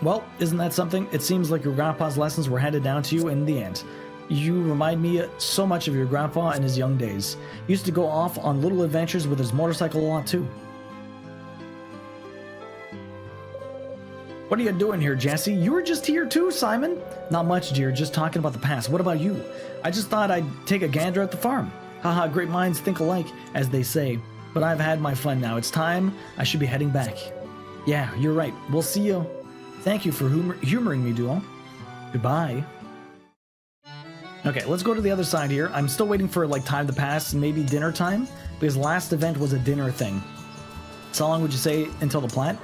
A: Well, isn't that something? It seems like your grandpa's lessons were handed down to you in the end. You remind me so much of your grandpa in his young days. He used to go off on little adventures with his motorcycle a lot too. What are you doing here, Jesse? You were just here too, Simon? Not much, dear. Just talking about the past. What about you? I just thought I'd take a gander at the farm. Haha, great minds think alike, as they say. But I've had my fun now. It's time. I should be heading back. Yeah, you're right. We'll see you. Thank you for humoring me, Duo. Goodbye. Okay, let's go to the other side here. I'm still waiting for like time to pass, maybe dinner time, because last event was a dinner thing. So how long would you say until the plant?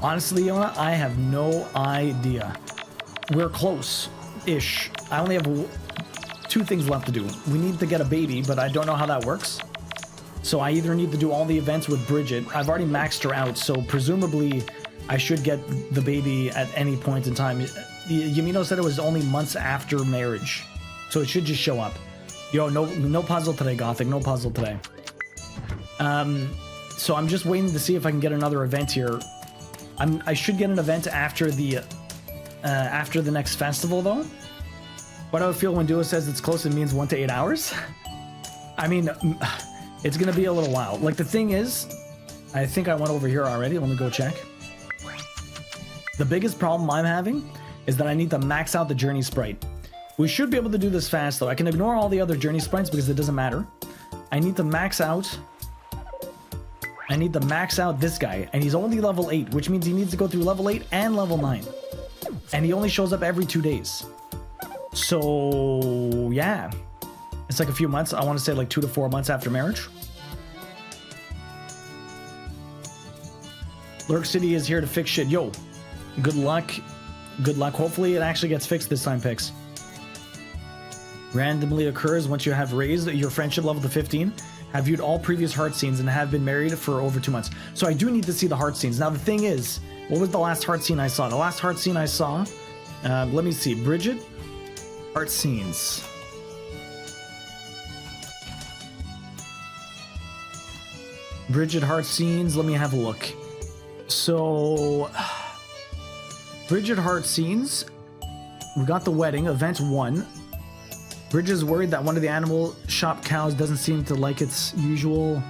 A: Honestly, Yona, I have no idea. We're close-ish. I only have 2 things left to do. We need to get a baby, but I don't know how that works. So I either need to do all the events with Bridget. I've already maxed her out, so presumably I should get the baby at any point in time. Yamino said it was only months after marriage, so it should just show up. Yo, no puzzle today, Gothic. No puzzle today. So I'm just waiting to see if I can get another event here. I should get an event after the next festival, though. What do I feel when Duo says it's close? It means 1 to 8 hours. I mean, it's gonna be a little while. Like, the thing is, I think I went over here already. Let me go check. The biggest problem I'm having is that I need to max out the Journey Sprite. We should be able to do this fast, though. I can ignore all the other Journey Sprites because it doesn't matter. I need to max out this guy, and he's only level 8, which means he needs to go through level 8 and level 9. And he only shows up every 2 days. So, yeah. It's like a few months. I want to say like 2 to 4 months after marriage. Lurk City is here to fix shit. Yo, good luck. Good luck. Hopefully it actually gets fixed this time, Pix. Randomly occurs once you have raised your friendship level to 15. Have viewed all previous heart scenes and have been married for over 2 months. So I do need to see the heart scenes. Now the thing is, what was the last heart scene I saw? The last heart scene I saw, let me see. Bridget, heart scenes. Bridget heart scenes, let me have a look. So, Bridget heart scenes, we got the wedding, event 1. Bridget is worried that one of the animal shop cows doesn't seem to like its usual...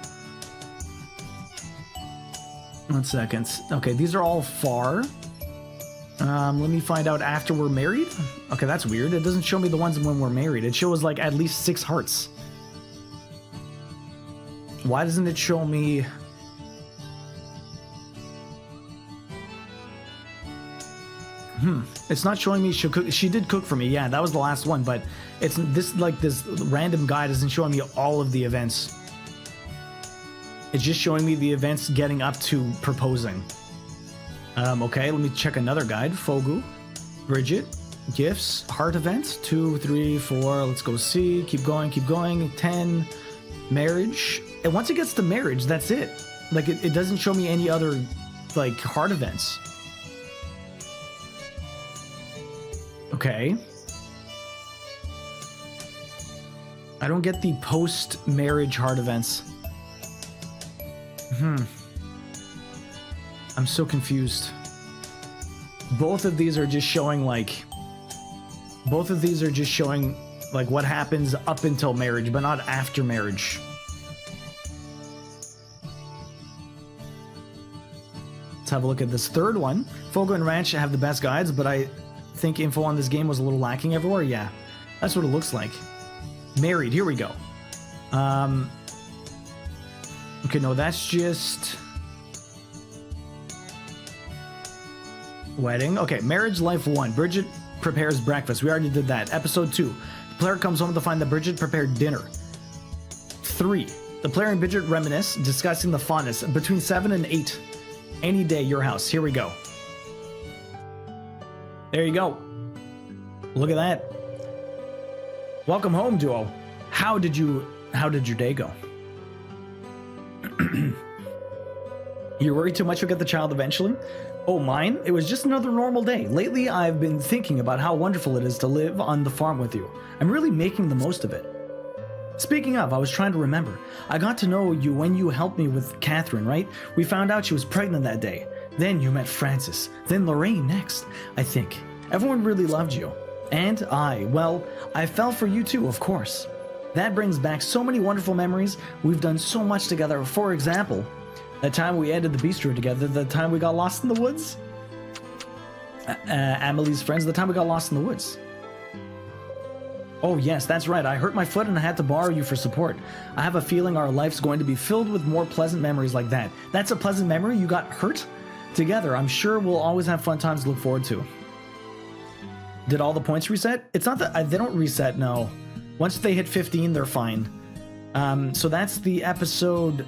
A: 1 second. Okay, these are all far. Let me find out after we're married. Okay, that's weird. It doesn't show me the ones when we're married. It shows like at least 6 hearts. Why doesn't it show me... It's not showing me she cook. She did cook for me. Yeah, that was the last one, but it's this random guide isn't showing me all of the events. It's just showing me the events getting up to proposing. Okay, let me check another guide. Fogu, Bridget, gifts, heart event, 2, 3, 4. Let's go see. Keep going, keep going. 10, marriage. And once it gets to marriage, that's it. Like it doesn't show me any other like heart events. Okay. I don't get the post-marriage heart events. I'm so confused. Both of these are just showing like... Both of these are just showing like what happens up until marriage, but not after marriage. Let's have a look at this third one. Fogo and Ranch have the best guides, but I think info on this game was a little lacking everywhere. Yeah, that's what it looks like. Married, here we go. Okay, no, that's just wedding. Okay, marriage life 1. Bridget prepares breakfast. We already did that. Episode 2. The player comes home to find that Bridget prepared dinner. 3. The player and Bridget reminisce, discussing the fondness. Between 7 and 8. Any day, your house. Here we go. There you go. Look at that. Welcome home, Duo. How did your day go? You're worried too much you'll get the child eventually? Oh, mine? It was just another normal day. Lately, I've been thinking about how wonderful it is to live on the farm with you. I'm really making the most of it. Speaking of, I was trying to remember. I got to know you when you helped me with Catherine, right? We found out she was pregnant that day. Then you met Francis. Then Lorraine next, I think. Everyone really loved you. And well, I fell for you too, of course. That brings back so many wonderful memories. We've done so much together. For example, the time we ended the bistro together, the time we got lost in the woods. Amelie's friends, the time we got lost in the woods. Oh yes, that's right. I hurt my foot and I had to borrow you for support. I have a feeling our life's going to be filled with more pleasant memories like that. That's a pleasant memory? You got hurt? Together, I'm sure we'll always have fun times to look forward to. Did all the points reset? It's not that they don't reset, no. Once they hit 15, they're fine. So that's the episode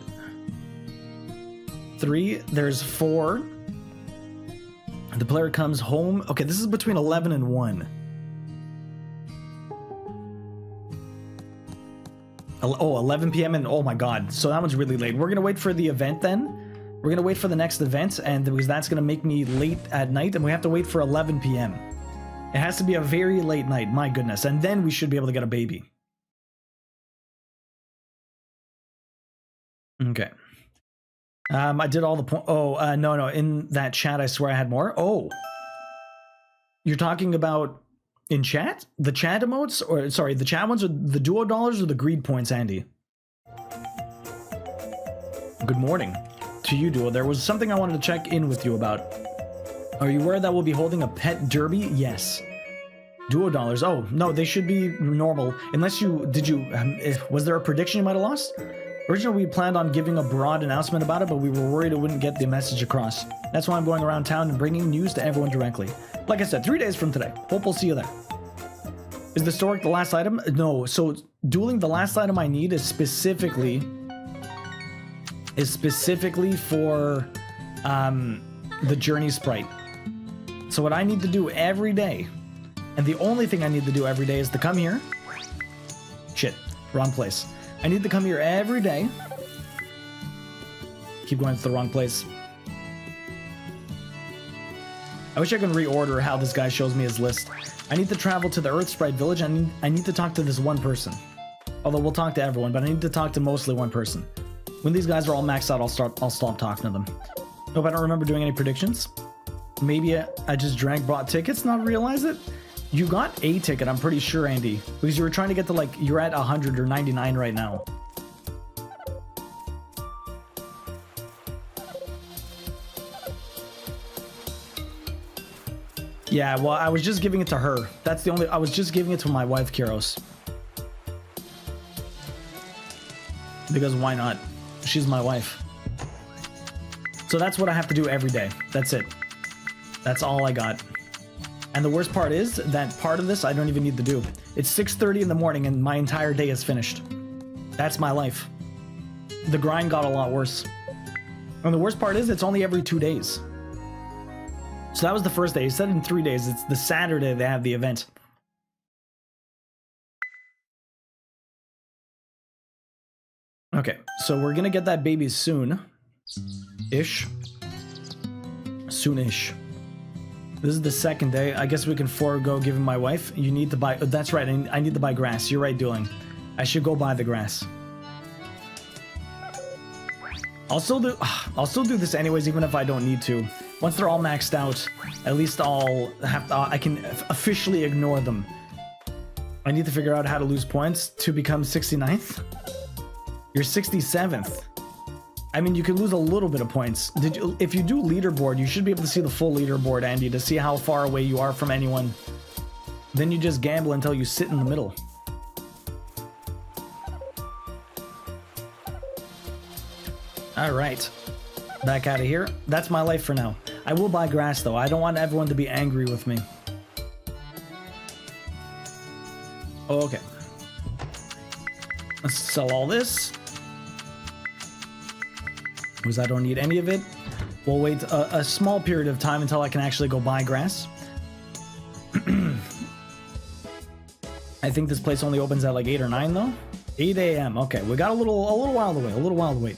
A: 3. There's 4. The player comes home. Okay, this is between 11 and 1. Oh, 11 p.m. and oh my god. So that one's really late. We're going to wait for the event then. We're going to wait for the next event, and because that's going to make me late at night, and we have to wait for 11 p.m. It has to be a very late night, my goodness. And then we should be able to get a baby. Okay. I did all the point. Oh, no. In that chat, I swear I had more. Oh. You're talking about in chat? The chat emotes? Or, sorry, the chat ones are the duo dollars or the greed points, Andy? Good morning to you, Duo. There was something I wanted to check in with you about. Are you aware that we'll be holding a pet derby? Yes. Duo dollars. Oh, no, they should be normal. Unless you, was there a prediction you might have lost? Originally, we planned on giving a broad announcement about it, but we were worried it wouldn't get the message across. That's why I'm going around town and bringing news to everyone directly. Like I said, 3 days from today. Hope we'll see you there. Is the stork the last item? No. So, dueling, the last item I need is specifically for the Journey Sprite. So what I need to do every day, and the only thing I need to do every day is to come here. Shit, wrong place. I need to come here every day. Keep going to the wrong place. I wish I could reorder how this guy shows me his list. I need to travel to the Earth Sprite village. I need to talk to this one person. Although we'll talk to everyone, but I need to talk to mostly one person. When these guys are all maxed out, I'll stop talking to them. Hope I don't remember doing any predictions. Maybe I just bought tickets, not realize it. You got a ticket, I'm pretty sure, Andy, because you were trying to get to, like, you're at 100 or 99 right now. Yeah, well, I was just giving it to her. That's the only, I was just giving it to my wife, Kiros. Because why not? She's my wife. So that's what I have to do every day. That's it. That's all I got. And the worst part is that part of this I don't even need to do. It's 6:30 in the morning and my entire day is finished. That's my life. The grind got a lot worse. And the worst part is it's only every 2 days. So that was the first day. He said in 3 days. It's the Saturday they have the event. Okay, so we're gonna get that baby soon-ish. Soon-ish. This is the second day. I guess we can forego giving my wife. You need to buy... Oh, that's right, I need to buy grass. You're right, Dueling. I should go buy the grass. I'll still do this anyways, even if I don't need to. Once they're all maxed out, at least I can officially ignore them. I need to figure out how to lose points to become 69th. You're 67th. I mean, you can lose a little bit of points. If you do leaderboard, you should be able to see the full leaderboard, Andy, to see how far away you are from anyone. Then you just gamble until you sit in the middle. All right. Back out of here. That's my life for now. I will buy grass, though. I don't want everyone to be angry with me. Oh, okay. Let's sell all this. Because I don't need any of it. We'll wait a small period of time until I can actually go buy grass. I think this place only opens at like 8 or 9 though. 8 a.m. Okay, we got a little while to wait. A little while to wait.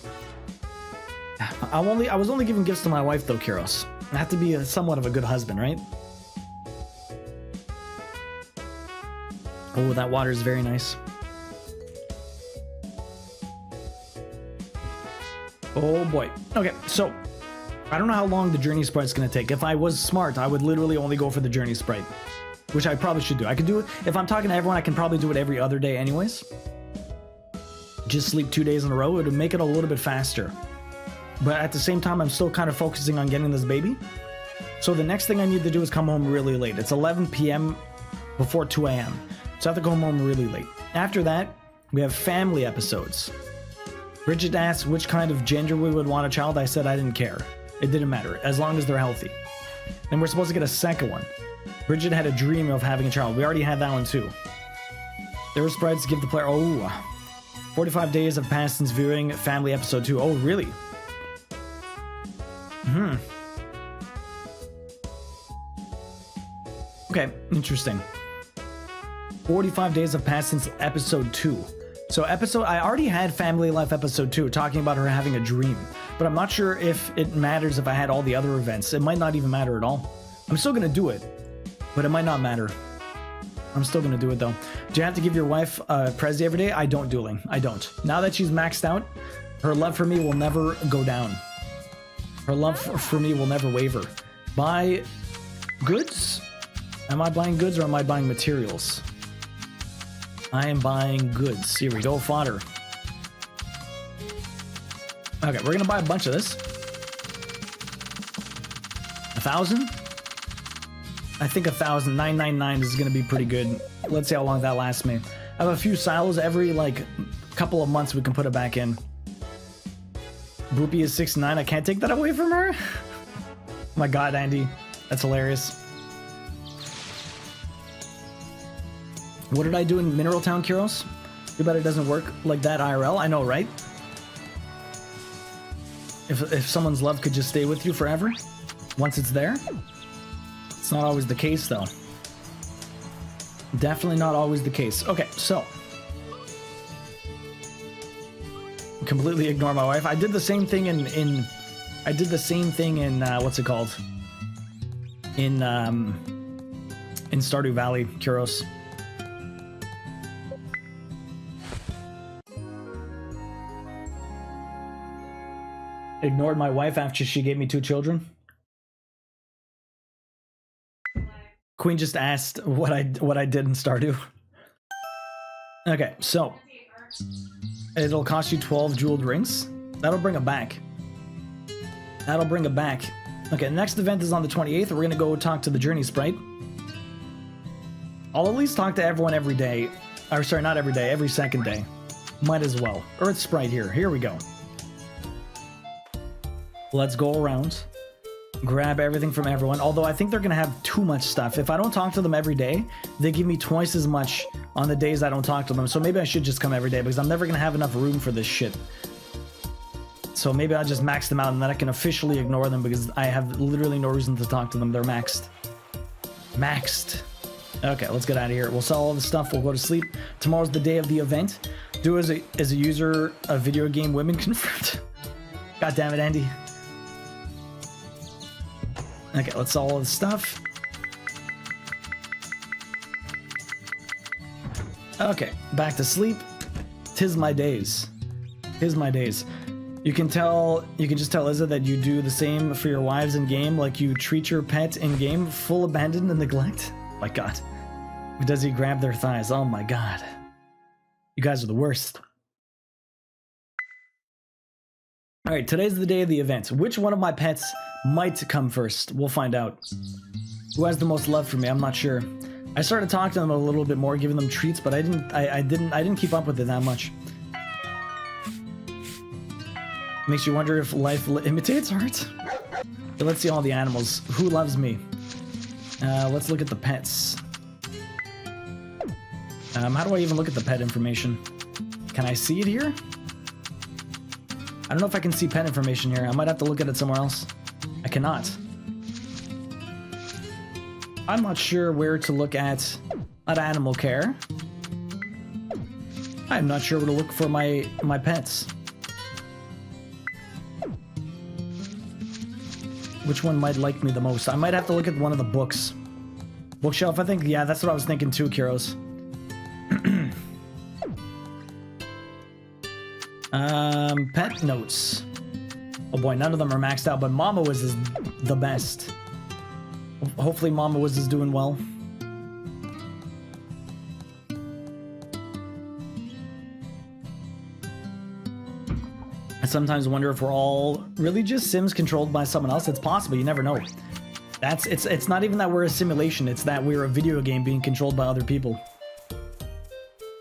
A: I was only giving gifts to my wife though, Kiros. I have to be somewhat of a good husband, right? Oh, that water is very nice. Oh boy. Okay, so I don't know how long the Journey Sprite's gonna take. If I was smart, I would literally only go for the Journey Sprite. which I probably should do. I could do it, if I'm talking to everyone, I can probably do it every other day anyways. Just sleep 2 days in a row, it would make it a little bit faster. But at the same time, I'm still kind of focusing on getting this baby. So the next thing I need to do is come home really late. It's 11 p.m. before 2 a.m. So I have to go home really late. After that, we have family episodes. Bridget asked which kind of gender we would want a child. I said I didn't care. It didn't matter, as long as they're healthy. And we're supposed to get a second one. Bridget had a dream of having a child. We already had that one too. There were sprites to give the player... Oh, 45 days have passed since viewing family episode 2. Oh, really? Okay, interesting. 45 days have passed since episode 2. So I already had Family Life episode 2 talking about her having a dream, but I'm not sure if it matters if I had all the other events. It might not even matter at all. I'm still gonna do it, but it might not matter. I'm still gonna do it though. Do you have to give your wife a Prezi every day? I don't, Dueling. I don't. Now that she's maxed out, her love for me will never go down. Her love for me will never waver. Buy goods? Am I buying goods or am I buying materials? I am buying goods. Here we go, fodder. Okay, we're gonna buy a bunch of this. 1,000? I think 1,000. 999 is gonna be pretty good. Let's see how long that lasts me. I have a few silos every like couple of months we can put it back in. Boopy is 69. I can't take that away from her. My god, Andy. That's hilarious. What did I do in Mineral Town, Kyros? Too bad it doesn't work like that IRL. I know, right? If someone's love could just stay with you forever, once it's there. It's not always the case, though. Definitely not always the case. Okay, so. Completely ignore my wife. I did the same thing in what's it called? In Stardew Valley, Kyros. Ignored my wife after she gave me 2 children. Queen just asked what I did in Stardew. Okay, so it'll cost you 12 jeweled rings. That'll bring it back. That'll bring it back. Okay, next event is on the 28th. We're gonna go talk to the Journey Sprite. I'll at least talk to everyone every day. Or sorry, not every day, every second day. Might as well. Earth Sprite here. Here we go. Let's go around, grab everything from everyone, although I think they're gonna have too much stuff. If I don't talk to them every day, they give me twice as much on the days I don't talk to them, so maybe I should just come every day, because I'm never gonna have enough room for this shit. So maybe I'll just max them out, and then I can officially ignore them, because I have literally no reason to talk to them. They're maxed. Maxed. Okay, let's get out of here. We'll sell all the stuff, we'll go to sleep. Tomorrow's the day of the event. Do as a user a video game women confirmed. God damn it, Andy. Okay, let's sell all the stuff. Okay, back to sleep. Tis my days. Tis my days. You can just tell Izza that you do the same for your wives in game, like you treat your pet in game, full abandon and neglect. My god. Does he grab their thighs? Oh my god. You guys are the worst. Alright, today's the day of the event. Which one of my pets might come first? We'll find out. Who has the most love for me? I'm not sure. I started talking to them a little bit more, giving them treats, but I didn't keep up with it that much. Makes you wonder if life imitates art. Okay, let's see all the animals. Who loves me? Let's look at the pets. How do I even look at the pet information? Can I see it here? I don't know if I can see pet information here. I might have to look at it somewhere else. I cannot. I'm not sure where to look at animal care. I'm not sure where to look for my pets. Which one might like me the most? I might have to look at one of the books. Bookshelf, I think. Yeah, that's what I was thinking too, Kyros. Pet notes. Oh boy, none of them are maxed out, but Mama Wiz is the best. Hopefully Mama Wiz is doing well. sometimes wonder if we're all really just Sims controlled by someone else. It's possible, you never know. It's not even that we're a simulation, it's that we're a video game being controlled by other people.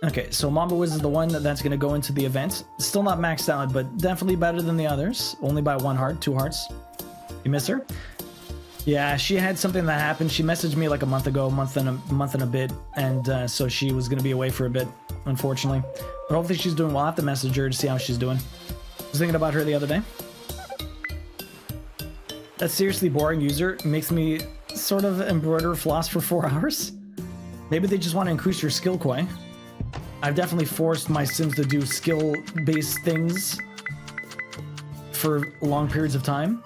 A: Okay, so Mamba Wiz is the one that's going to go into the event. Still not maxed out, but definitely better than the others. Only by 1 heart, 2 hearts. You miss her? Yeah, she had something that happened. She messaged me like a month ago, month and a bit, and so she was going to be away for a bit, unfortunately. But hopefully she's doing well. I'll have to message her to see how she's doing. I was thinking about her the other day. That seriously boring user makes me sort of embroider floss for 4 hours. Maybe they just want to increase your skill, Koi. I've definitely forced my Sims to do skill-based things for long periods of time.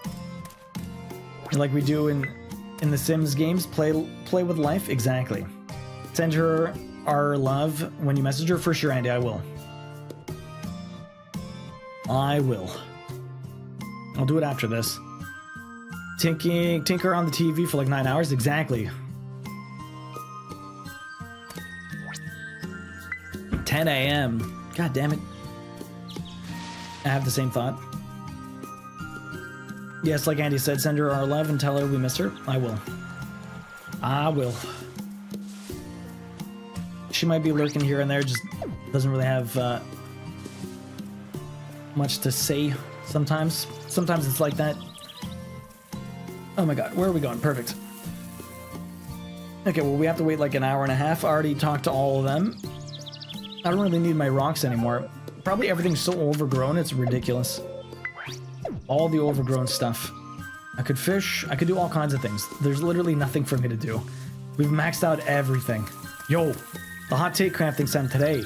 A: Like we do in the Sims games, play with life. Exactly. Send her our love when you message her. For sure, Andy, I will. I will. I'll do it after this. Tinker on the TV for like 9 hours. Exactly. 10 a.m. God damn it. I have the same thought. Yes, like Andy said, send her our love and tell her we miss her. I will. I will. She might be lurking here and there, just doesn't really have much to say sometimes. Sometimes it's like that. Oh my god, where are we going? Perfect. Okay, well, we have to wait like an hour and a half. I already talked to all of them. I don't really need my rocks anymore. Probably everything's so overgrown, it's ridiculous. All the overgrown stuff. I could fish, I could do all kinds of things. There's literally nothing for me to do. We've maxed out everything. Yo, the hot take crafting sim today.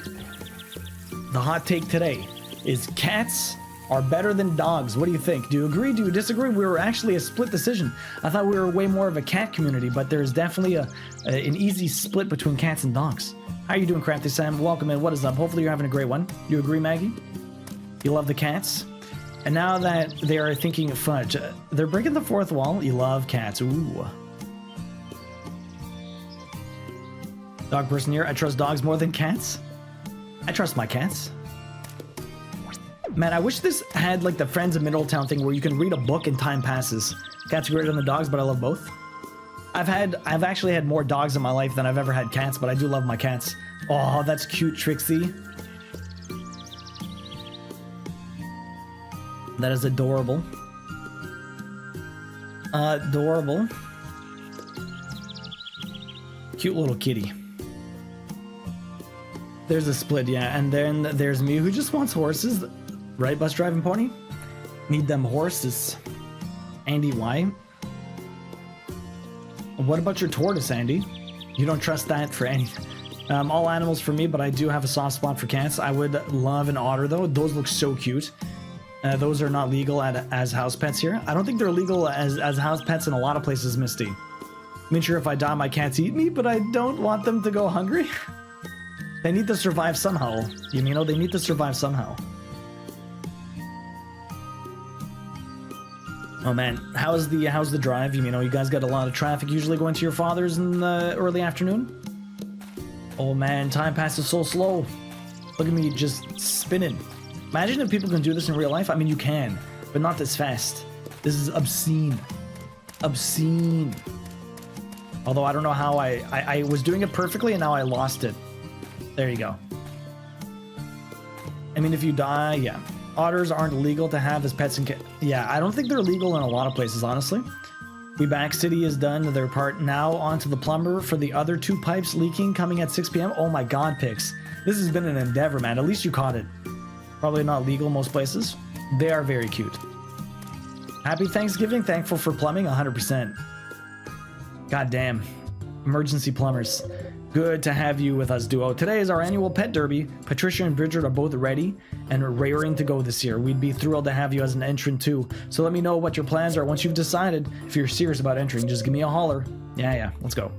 A: The hot take today is cats are better than dogs. What do you think? Do you agree? Do you disagree? We were actually a split decision. I thought we were way more of a cat community, but there's definitely an easy split between cats and dogs. How are you doing, Crafty Sam? Welcome in. What is up? Hopefully you're having a great one. You agree, Maggie? You love the cats? And now that they are thinking of fudge, they're breaking the fourth wall. You love cats. Ooh. Dog person here. I trust dogs more than cats. I trust my cats. Man, I wish this had like the Friends of Middletown thing where you can read a book and time passes. Cats are greater than the dogs, but I love both. I've actually had more dogs in my life than I've ever had cats, but I do love my cats. Oh, that's cute, Trixie. That is adorable. Adorable. Cute little kitty. There's a split, yeah, and then there's me who just wants horses. Right, bus driving pony? Need them horses. Andy, why? What about your tortoise, Andy? You don't trust that for anything. All animals for me, but I do have a soft spot for cats. I would love an otter, though. Those look so cute. Those are not legal as house pets here. I don't think they're legal as house pets in a lot of places, Misty. I mean, sure, if I die, my cats eat me, but I don't want them to go hungry. They need to survive somehow. You know, they need to survive somehow. Oh man, how's the drive? You know, you guys got a lot of traffic usually going to your father's in the early afternoon? Oh man, time passes so slow. Look at me just spinning. Imagine if people can do this in real life. I mean, you can, but not this fast. This is obscene. Obscene. Although I don't know how I was doing it perfectly and now I lost it. There you go. I mean, if you die, yeah. Otters aren't legal to have as pets and yeah, I don't think they're legal in a lot of places, honestly. We Back City has done their part. Now onto the plumber for the other 2 pipes leaking coming at 6 p.m. Oh my god, Pix. This has been an endeavor, man. At least you caught it. Probably not legal most places. They are very cute. Happy Thanksgiving. Thankful for plumbing. 100%. God damn. Emergency plumbers. Good to have you with us, Duo. Today is our annual pet derby. Patricia and Bridget are both ready and raring to go this year. We'd be thrilled to have you as an entrant too. So let me know what your plans are once you've decided. If you're serious about entering, just give me a holler. Yeah, let's go.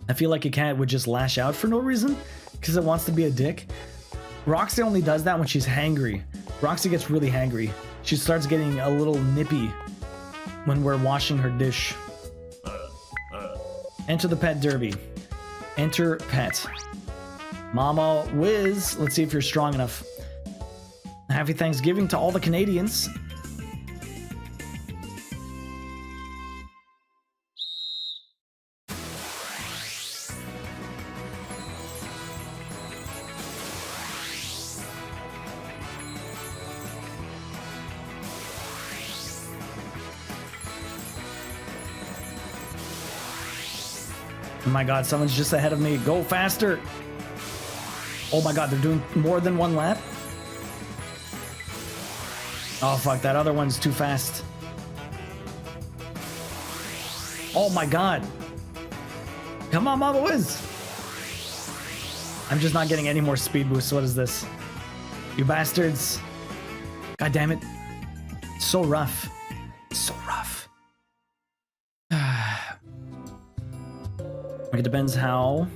A: I feel like a cat would just lash out for no reason because it wants to be a dick. Roxy only does that when she's hangry. Roxy gets really hangry. She starts getting a little nippy when we're washing her dish. Enter the pet derby. Enter pet. Mama Wiz. Let's see if you're strong enough. Happy Thanksgiving to all the Canadians. Oh my god, someone's just ahead of me. Go faster. Oh my god, they're doing more than one lap. Oh fuck, that other one's too fast. Oh my god. Come on, Mama Wiz. I'm just not getting any more speed boosts. What is this? You bastards. God damn it. So rough. So rough. It depends how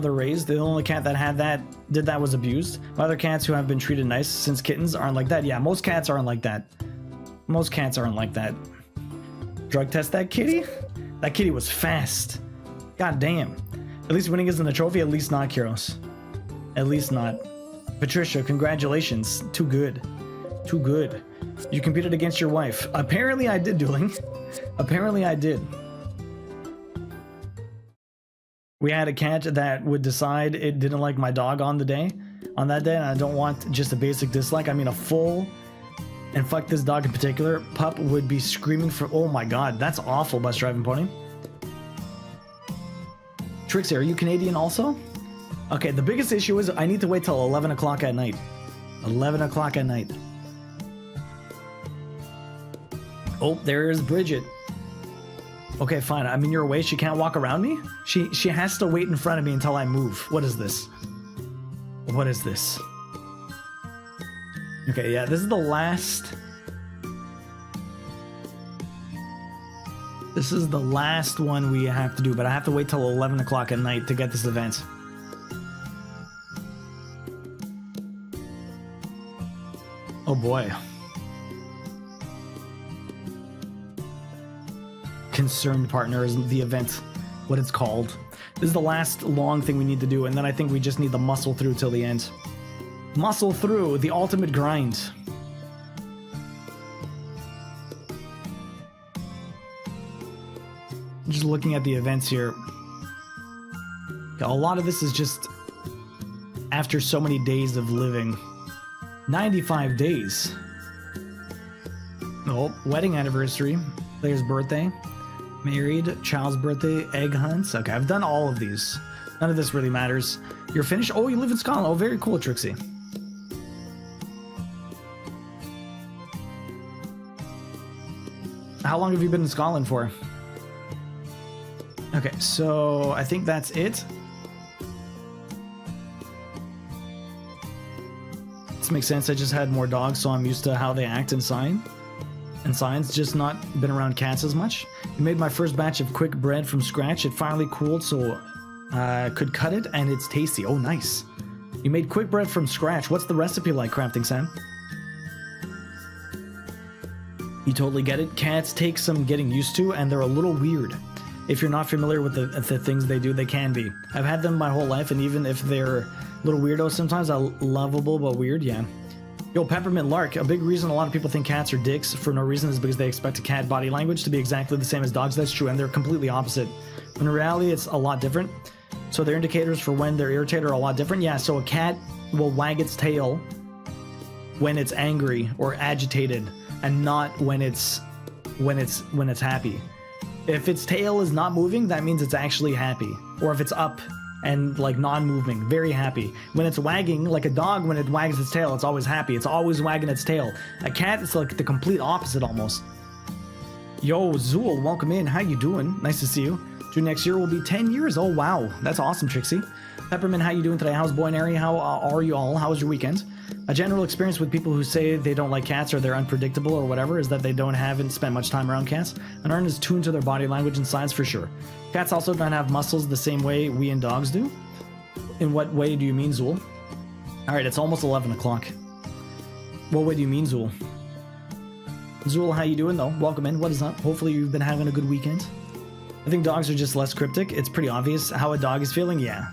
A: they're raised. The only cat that did that was abused. Other cats who have been treated nice since kittens aren't like that. Yeah, most cats aren't like that. Most cats aren't like that. Drug test that kitty? That kitty was fast. God damn. At least winning isn't a trophy. At least not, Kyros. At least not. Patricia, congratulations. Too good. Too good. You competed against your wife. Apparently I did, Dueling. Apparently I did. We had a cat that would decide it didn't like my dog on that day, and I don't want just a basic dislike. I mean a full, and fuck this dog in particular, pup would be screaming for, oh my god, that's awful, Bus Driving Pony. Trixie, are you Canadian also? Okay, the biggest issue is I need to wait till 11 o'clock at night. 11 o'clock at night. Oh, there's Bridget. Okay, fine. I'm in your way. She can't walk around me? She has to wait in front of me until I move. What is this? What is this? Okay, yeah, this is the last... This is the last one we have to do, but I have to wait till 11 o'clock at night to get this event. Oh boy. Concerned partner is the event, what it's called. This is the last long thing we need to do, and then I think we just need to muscle through till the end. Muscle through, the ultimate grind. Just looking at the events here. A lot of this is just after so many days of living. 95 days. Oh, wedding anniversary, player's birthday. Married, child's birthday, egg hunts. Okay, I've done all of these. None of this really matters. You're finished? Oh, you live in Scotland. Oh, very cool, Trixie. How long have you been in Scotland for? Okay, so I think that's it. This makes sense. I just had more dogs, so I'm used to how they act and sign. And signs, just not been around cats as much. You made my first batch of quick bread from scratch. It finally cooled, so I could cut it, and it's tasty. Oh, nice. You made quick bread from scratch. What's the recipe like, Crafting Sam? You totally get it. Cats take some getting used to, and they're a little weird. If you're not familiar with the things they do, they can be. I've had them my whole life, and even if they're little weirdos sometimes, lovable but weird, yeah. Yo, Peppermint Lark, a big reason a lot of people think cats are dicks for no reason is because they expect a cat body language to be exactly the same as dogs. That's true, and they're completely opposite. In reality, it's a lot different. So their indicators for when they're irritated are a lot different. Yeah, so a cat will wag its tail when it's angry or agitated, and not when it's happy. If its tail is not moving, that means it's actually happy. Or if it's up and like non-moving, very happy. When it's wagging, like a dog, when it wags its tail, it's always happy. It's always wagging its tail. A cat is like the complete opposite almost. Yo, Zool, welcome in. How you doing? Nice to see you. June next year will be 10 years. Oh, wow. That's awesome, Trixie. Peppermint, how you doing today? How's Boynary? How are you all? How was your weekend? A general experience with people who say they don't like cats or they're unpredictable or whatever is that they haven't spent much time around cats and aren't as tuned to their body language and signs for sure. Cats also don't have muscles the same way we and dogs do. In what way do you mean, Zool? Alright, it's almost 11 o'clock. What way do you mean, Zool? Zool, how you doing though? Welcome in. What is up? Hopefully you've been having a good weekend. I think dogs are just less cryptic. It's pretty obvious how a dog is feeling, yeah.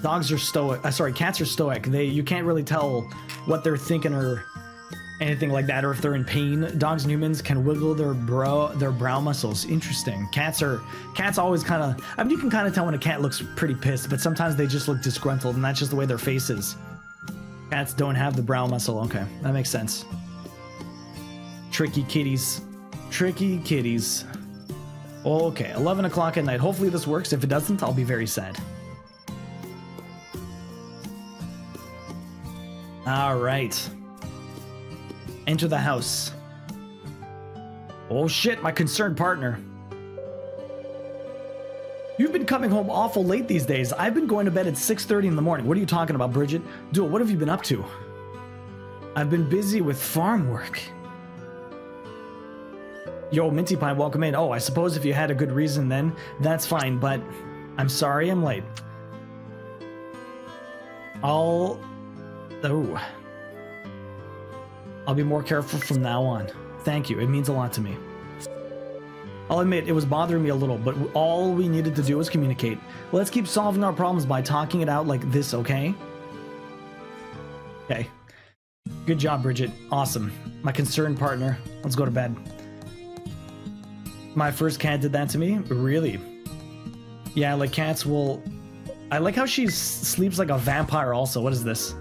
A: Dogs are stoic. Sorry, cats are stoic. You can't really tell what they're thinking or anything like that, or if they're in pain. Dogs and humans can wiggle their brow muscles. Interesting. Cats always kind of. I mean, you can kind of tell when a cat looks pretty pissed, but sometimes they just look disgruntled, and that's just the way their face is. Cats don't have the brow muscle. Okay, that makes sense. Tricky kitties. Tricky kitties. Okay, 11 o'clock at night. Hopefully this works. If it doesn't, I'll be very sad. All right. Enter the house. Oh shit, my concerned partner. You've been coming home awful late these days. I've been going to bed at 6:30 in the morning. What are you talking about, Bridget? Duo, what have you been up to? I've been busy with farm work. Yo, Minty Pie, welcome in. Oh, I suppose if you had a good reason then, that's fine, but I'm sorry I'm late. I'll be more careful from now on. Thank you, it means a lot to me. I'll admit, it was bothering me a little, but all we needed to do was communicate. Let's keep solving our problems by talking it out like this, okay? Okay. Good job, Bridget. Awesome. My concerned partner. Let's go to bed. My first cat did that to me? Really? Yeah, like cats will... I like how she sleeps like a vampire also. What is this?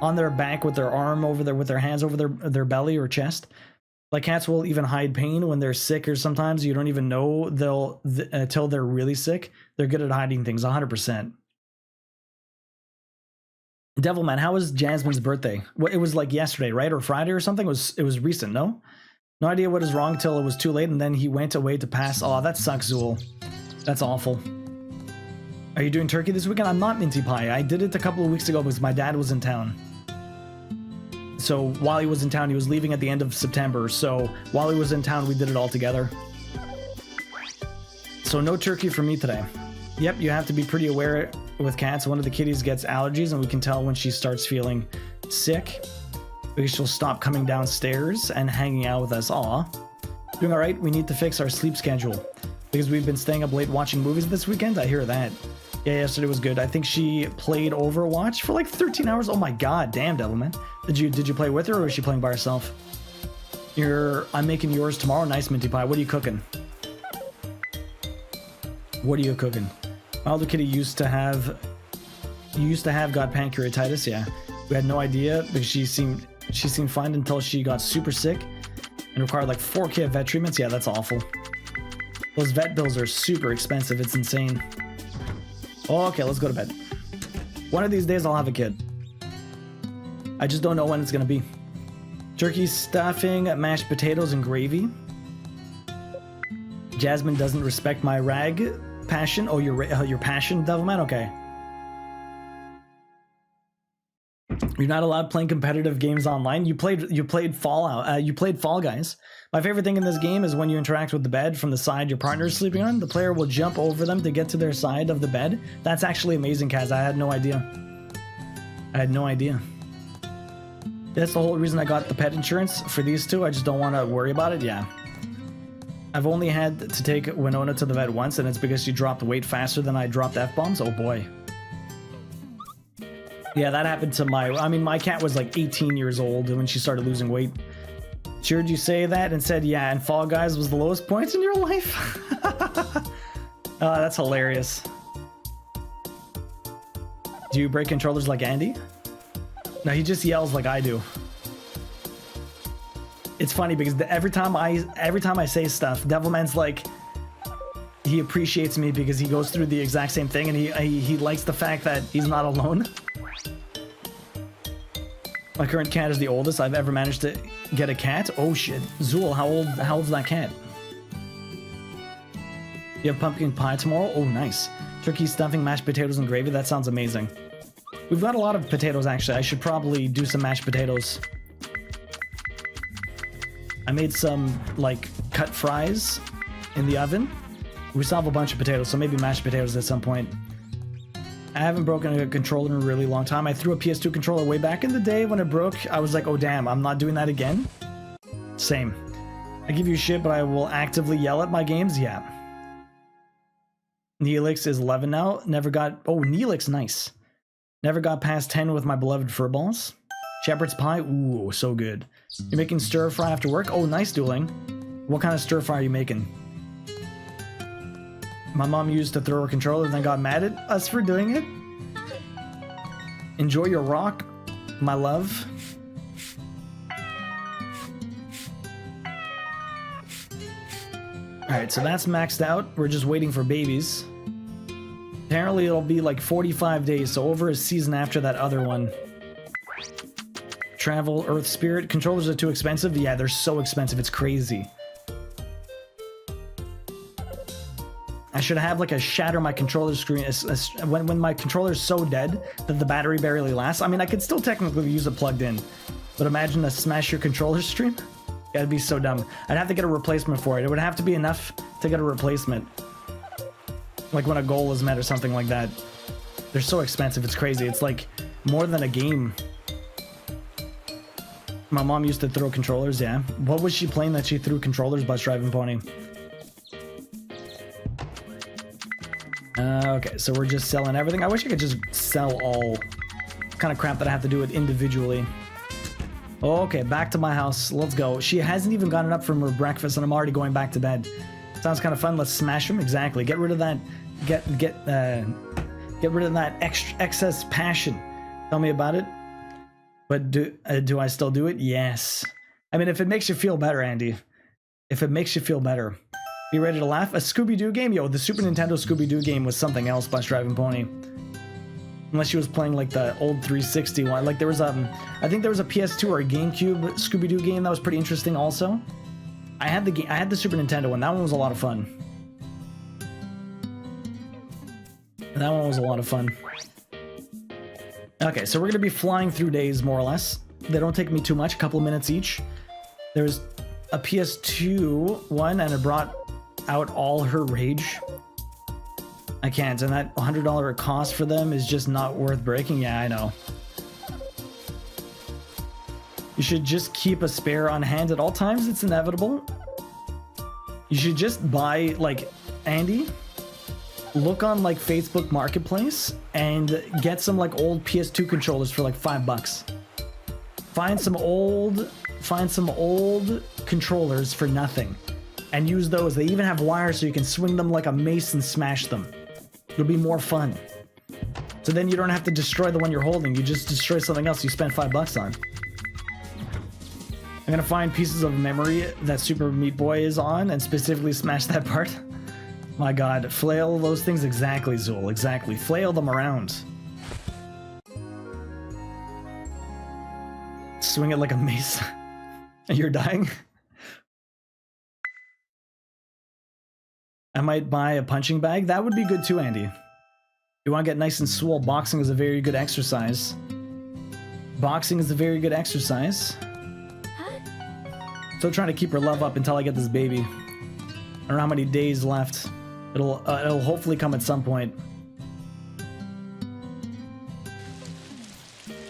A: On their back with their arm over there, with their hands over their belly or chest. Like cats will even hide pain when they're sick, or sometimes you don't even know until they're really sick. They're good at hiding things, 100%. Devilman, how was Jasmine's birthday? Well, it was like yesterday, right? Or Friday or something? It was recent, no? No idea what is wrong till it was too late, and then he went away to pass. Oh, that sucks, Zool. That's awful. Are you doing turkey this weekend? I'm not, Minty Pie. I did it a couple of weeks ago because my dad was in town. So while he was in town, he was leaving at the end of September. So while he was in town, we did it all together. So no turkey for me today. Yep, you have to be pretty aware with cats. One of the kitties gets allergies, and we can tell when she starts feeling sick because she'll stop coming downstairs and hanging out with us. Aw. Doing all right. We need to fix our sleep schedule because we've been staying up late watching movies this weekend. I hear that. Yeah, yesterday was good. I think she played Overwatch for like 13 hours. Oh my god, damn, Devilman. Did you play with her, or was she playing by herself? I'm making yours tomorrow. Nice, Minty Pie. What are you cooking? What are you cooking? My older kitty used to have got pancreatitis. Yeah, we had no idea because she seemed fine until she got super sick and required like 4K of vet treatments. Yeah, that's awful. Those vet bills are super expensive. It's insane. Okay, let's go to bed. One of these days I'll have a kid. I just don't know when it's gonna be. Turkey stuffing, mashed potatoes, and gravy. Jasmine doesn't respect my rag passion. Oh, your passion, Devilman? Okay. You're not allowed playing competitive games online. You played Fallout. You played Fall Guys. My favorite thing in this game is when you interact with the bed from the side your partner is sleeping on. The player will jump over them to get to their side of the bed. That's actually amazing, Kaz. I had no idea. I had no idea. That's the whole reason I got the pet insurance for these two. I just don't want to worry about it. Yeah. I've only had to take Winona to the vet once, and it's because she dropped weight faster than I dropped F-bombs. Oh boy. Yeah, that happened to my cat was like 18 years old when she started losing weight. She heard you say that and said, yeah, and Fall Guys was the lowest points in your life? That's hilarious. Do you break controllers like Andy? No, he just yells like I do. It's funny because every time I say stuff, Devilman's like, he appreciates me because he goes through the exact same thing, and he likes the fact that he's not alone. My current cat is the oldest I've ever managed to get a cat. Oh shit. Zool, how old's that cat? You have pumpkin pie tomorrow? Oh, nice. Turkey stuffing, mashed potatoes, and gravy. That sounds amazing. We've got a lot of potatoes, actually. I should probably do some mashed potatoes. I made some, like, cut fries in the oven. We still have a bunch of potatoes, so maybe mashed potatoes at some point. I haven't broken a controller in a really long time. I threw a PS2 controller way back in the day when it broke. I was like, oh damn, I'm not doing that again. Same. I give you shit, but I will actively yell at my games. Yeah. Neelix is 11 now. Never got... Oh, Neelix, nice. Never got past 10 with my beloved furballs. Shepherd's pie, ooh, so good. You're making stir fry after work? Oh, nice, Dueling. What kind of stir fry are you making? My mom used to throw her controller and then got mad at us for doing it. Enjoy your rock, my love. Alright, so that's maxed out. We're just waiting for babies. Apparently it'll be like 45 days, so over a season after that other one. Travel, Earth Spirit. Controllers are too expensive? Yeah, they're so expensive, it's crazy. I should have like a shatter my controller screen when my controller's so dead that the battery barely lasts. I mean, I could still technically use it plugged in, but imagine a smash your controller stream. Yeah, it'd be so dumb. I'd have to get a replacement for it. It would have to be enough to get a replacement. Like when a goal is met or something like that. They're so expensive, it's crazy. It's like more than a game. My mom used to throw controllers, yeah. What was she playing that she threw controllers, Bus Driving Pony? Okay, so we're just selling everything. I wish I could just sell all kind of crap that I have to do it individually. Okay, back to my house. Let's go. She hasn't even gotten up from her breakfast and I'm already going back to bed. Sounds kind of fun. Let's smash them. Exactly. Get rid of that. Get rid of that excess passion. Tell me about it. But do I still do it? Yes. I mean, if it makes you feel better, Andy. If it makes you feel better. Be ready to laugh? A Scooby-Doo game? Yo, the Super Nintendo Scooby-Doo game was something else, Bus Driving Pony. Unless she was playing like the old 360 one. Like there was I think there was a PS2 or a GameCube Scooby-Doo game that was pretty interesting also. I had the Super Nintendo one. That one was a lot of fun. That one was a lot of fun. Okay, so we're gonna be flying through days more or less. They don't take me too much, a couple of minutes each. There's a PS2 one and it brought out all her rage. I can't, and that $100 cost for them is just not worth breaking. Yeah, I know. You should just keep a spare on hand at all times. It's inevitable. You should just buy, like, Andy, look on, like, Facebook Marketplace and get some, like, old PS2 controllers for, like, $5. Find some old controllers for nothing and use those. They even have wires so you can swing them like a mace and smash them. It'll be more fun. So then you don't have to destroy the one you're holding. You just destroy something else you spent $5 on. I'm gonna find pieces of memory that Super Meat Boy is on and specifically smash that part. My god, flail those things. Exactly, Zool, exactly. Flail them around. Swing it like a mace. And you're dying? I might buy a punching bag. That would be good too, Andy. You want to get nice and swole. Boxing is a very good exercise. Boxing is a very good exercise. Still trying to keep her love up until I get this baby. I don't know how many days left. It'll hopefully come at some point.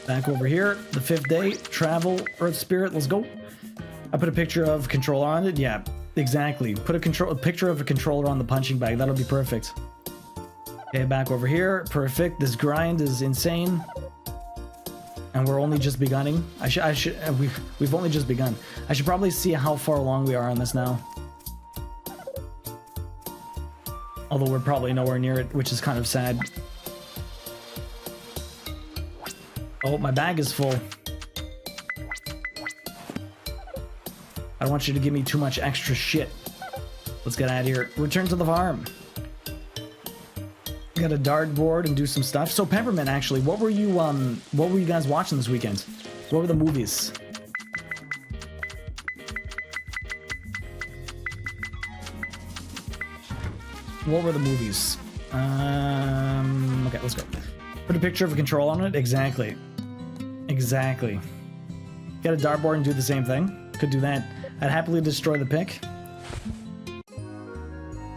A: Back over here, the 5th day, travel, Earth Spirit, let's go. I put a picture of controller on it. Yeah, exactly. Put a picture of a controller on the punching bag. That'll be perfect. Okay, back over here. Perfect. This grind is insane. And we're only just beginning. We've only just begun. I should probably see how far along we are on this now. Although we're probably nowhere near it, which is kind of sad. Oh, my bag is full. I don't want you to give me too much extra shit. Let's get out of here. Return to the farm. Got a dartboard and do some stuff. So Peppermint, actually, what were you guys watching this weekend? What were the movies? What were the movies? Okay, let's go. Put a picture of a control on it. Exactly. Exactly. Get a dartboard and do the same thing. Could do that. I'd happily destroy the pic.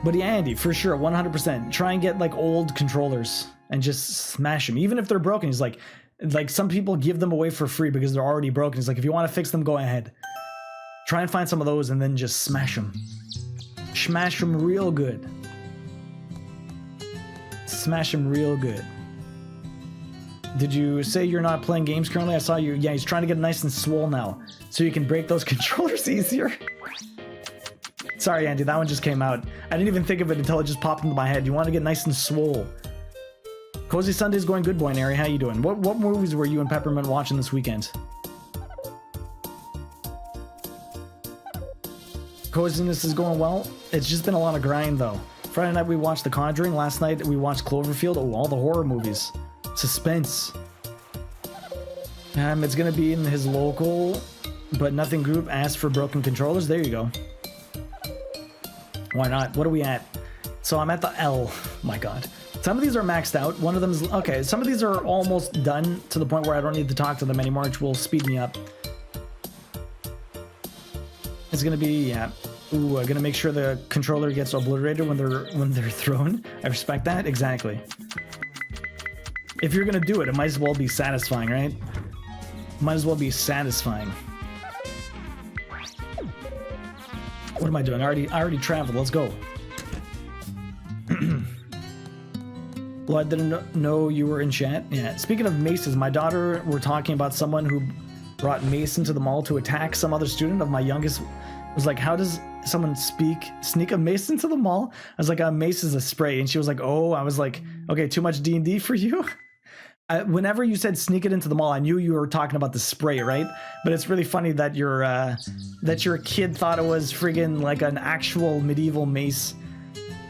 A: But yeah, Andy, for sure, 100%. Try and get like old controllers and just smash them. Even if they're broken, he's like some people give them away for free because they're already broken. He's like, if you want to fix them, go ahead. Try and find some of those and then just smash them. Smash them real good. Smash him real good. Did you say you're not playing games currently? I saw you. Yeah, he's trying to get nice and swole now, so you can break those controllers easier. Sorry, Andy, that one just came out. I didn't even think of it until it just popped into my head. You want to get nice and swole. Cozy Sunday's going good, boy, Nary. How you doing? What movies were you and Peppermint watching this weekend? Coziness is going well. It's just been a lot of grind, though. Friday night we watched The Conjuring. Last night we watched Cloverfield. Oh, all the horror movies. Suspense. It's gonna be in his local, but nothing group asked for broken controllers. There you go. Why not? What are we at? So I'm at the L. My God. Some of these are maxed out. One of them is okay. Some of these are almost done to the point where I don't need to talk to them anymore, which will speed me up. It's gonna be, yeah. Ooh, I'm gonna make sure the controller gets obliterated when they're thrown. I respect that. Exactly. If you're gonna do it, it might as well be satisfying, right? Might as well be satisfying. What am I doing? I already traveled. Let's go. Well, I didn't know you were in chat. Yeah. Speaking of maces, my daughter were talking about someone who brought mace into the mall to attack some other student of my youngest. Was like, how does someone sneak a mace into the mall? I was like, a mace is a spray. And she was like, oh. I was like, okay, too much D&D for you? Whenever you said sneak it into the mall, I knew you were talking about the spray, right? But it's really funny that your kid thought it was friggin' like an actual medieval mace.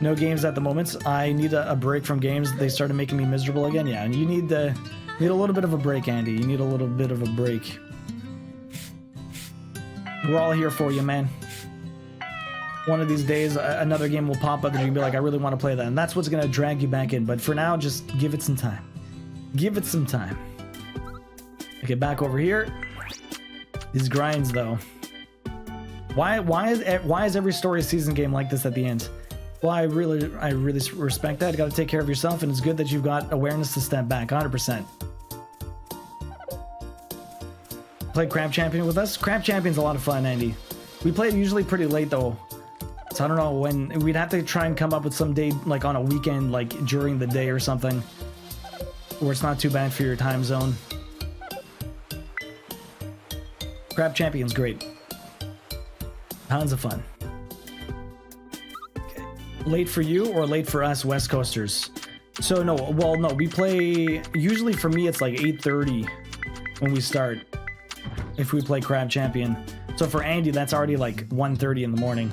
A: No games at the moment. I need a break from games. They started making me miserable again. Yeah, and you need a little bit of a break, Andy. You need a little bit of a break. We're all here for you, man. One of these days, another game will pop up and you can be like, I really want to play that. And that's what's going to drag you back in. But for now, just give it some time. Give it some time. Okay, back over here. These grinds, though. Why is every story season game like this at the end? Well, I really respect that. You got to take care of yourself, and it's good that you've got awareness to step back. 100%. Play Crab Champion with us? Crab Champion's a lot of fun, Andy. We play it usually pretty late, though. So I don't know when. We'd have to try and come up with some day, like on a weekend, like during the day or something, where it's not too bad for your time zone. Crab Champion's great. Tons of fun. Okay. Late for you or late for us West Coasters? So no, well, no, we play, usually for me it's like 8:30 when we start, if we play Crab Champion. So for Andy, that's already like 1:30 in the morning.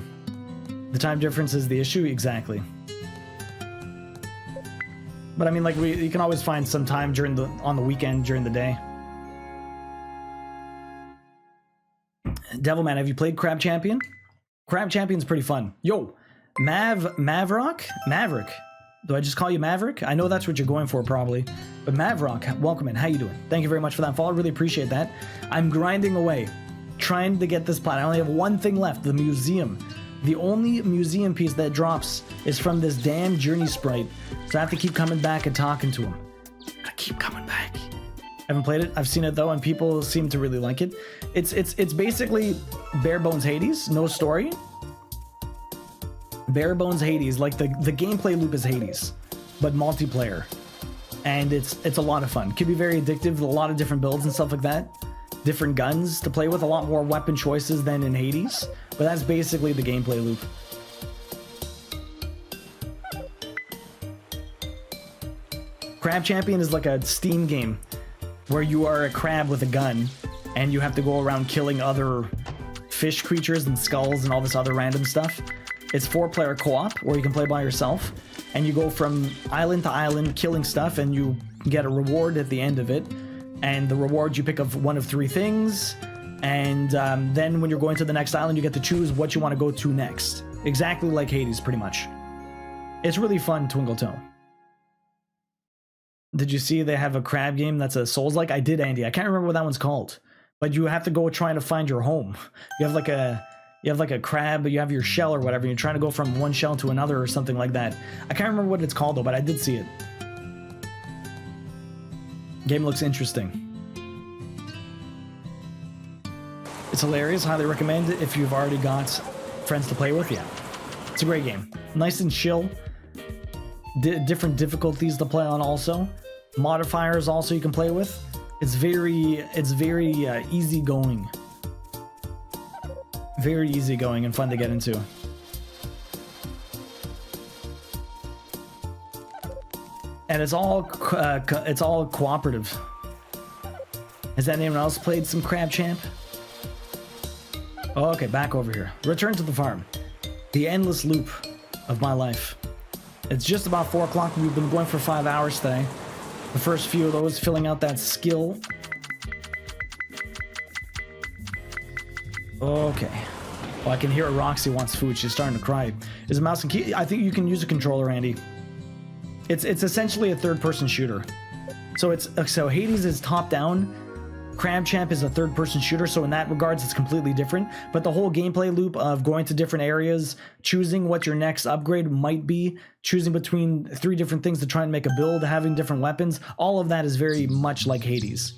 A: The time difference is the issue? Exactly. But I mean, like, you can always find some time on the weekend during the day. Devilman, have you played Crab Champion? Crab Champion's pretty fun. Yo, Maverick? Do I just call you Maverick? I know that's what you're going for, probably. But Maverick, welcome in. How you doing? Thank you very much for that follow. I really appreciate that. I'm grinding away, trying to get this plat. I only have one thing left, the museum. The only museum piece that drops is from this damn Journey Sprite. So I have to keep coming back and talking to him. I keep coming back. I haven't played it. I've seen it though, and people seem to really like it. It's basically bare bones Hades, no story. Bare bones Hades, like the gameplay loop is Hades, but multiplayer, and it's a lot of fun. Can be very addictive. A lot of different builds and stuff like that. Different guns to play with. A lot more weapon choices than in Hades, but that's basically the gameplay loop. Crab Champion is like a Steam game where you are a crab with a gun and you have to go around killing other fish creatures and skulls and all this other random stuff. It's 4-player co-op where you can play by yourself, and you go from island to island killing stuff, and you get a reward at the end of it. And the reward, you pick up one of 3 things, and then when you're going to the next island, you get to choose what you want to go to next. Exactly like Hades, pretty much. It's really fun, Twinkle Toe. Did you see they have a crab game that's a Souls-like? I did, Andy. I can't remember what that one's called, but you have to go trying to find your home. You have like a crab, but you have your shell or whatever. And you're trying to go from one shell to another or something like that. I can't remember what it's called though, but I did see it. Game looks interesting. It's hilarious. Highly recommend it if you've already got friends to play with. Yeah, it's a great game. Nice and chill. different difficulties to play on also. Modifiers also you can play with. It's very easygoing. Very easygoing and fun to get into. And it's all cooperative. Has anyone else played some Crab Champ? Oh, okay, back over here. Return to the farm. The endless loop of my life. It's just about 4 o'clock. We've been going for 5 hours today. The first few of those, filling out that skill. Okay. Well, I can hear Roxy wants food. She's starting to cry. Is a mouse and key? I think you can use a controller, Andy. It's essentially a third-person shooter. So Hades is top-down. Crab Champ is a third-person shooter, so in that regards, it's completely different. But the whole gameplay loop of going to different areas, choosing what your next upgrade might be, choosing between 3 different things to try and make a build, having different weapons, all of that is very much like Hades.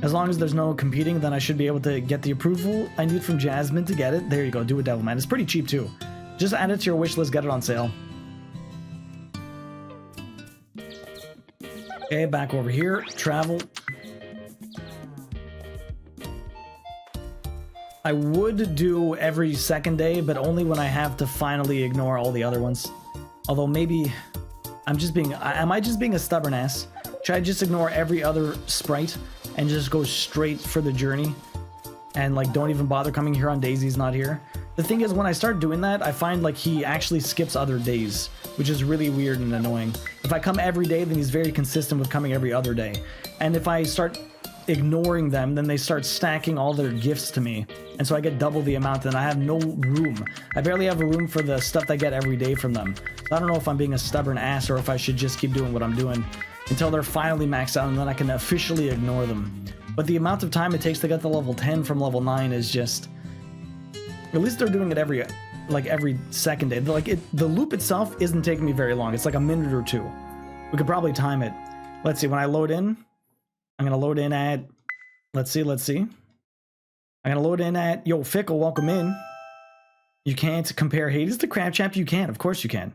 A: As long as there's no competing, then I should be able to get the approval I need from Jasmine to get it. There you go, do it, Devilman. It's pretty cheap too. Just add it to your wish list, get it on sale. Okay, back over here. Travel. I would do every second day, but only when I have to finally ignore all the other ones. Although maybe I'm just being... Am I just being a stubborn ass? Should I just ignore every other sprite and just go straight for the journey? And like don't even bother coming here on days he's not here? The thing is, when I start doing that, I find like he actually skips other days, which is really weird and annoying. If I come every day, then he's very consistent with coming every other day. And if I start ignoring them, then they start stacking all their gifts to me, and so I get double the amount, and I have no room. I barely have a room for the stuff I get every day from them. So I don't know if I'm being a stubborn ass or if I should just keep doing what I'm doing until they're finally maxed out, and then I can officially ignore them. But the amount of time it takes to get to level 10 from level 9 is just... At least they're doing it every second day. The loop itself isn't taking me very long. It's like a minute or 2. We could probably time it. Let's see, when I load in, I'm gonna load in at, let's see. I'm gonna load in at, yo, Fickle, welcome in. You can't compare Hades to Crab Champ. You can, of course you can.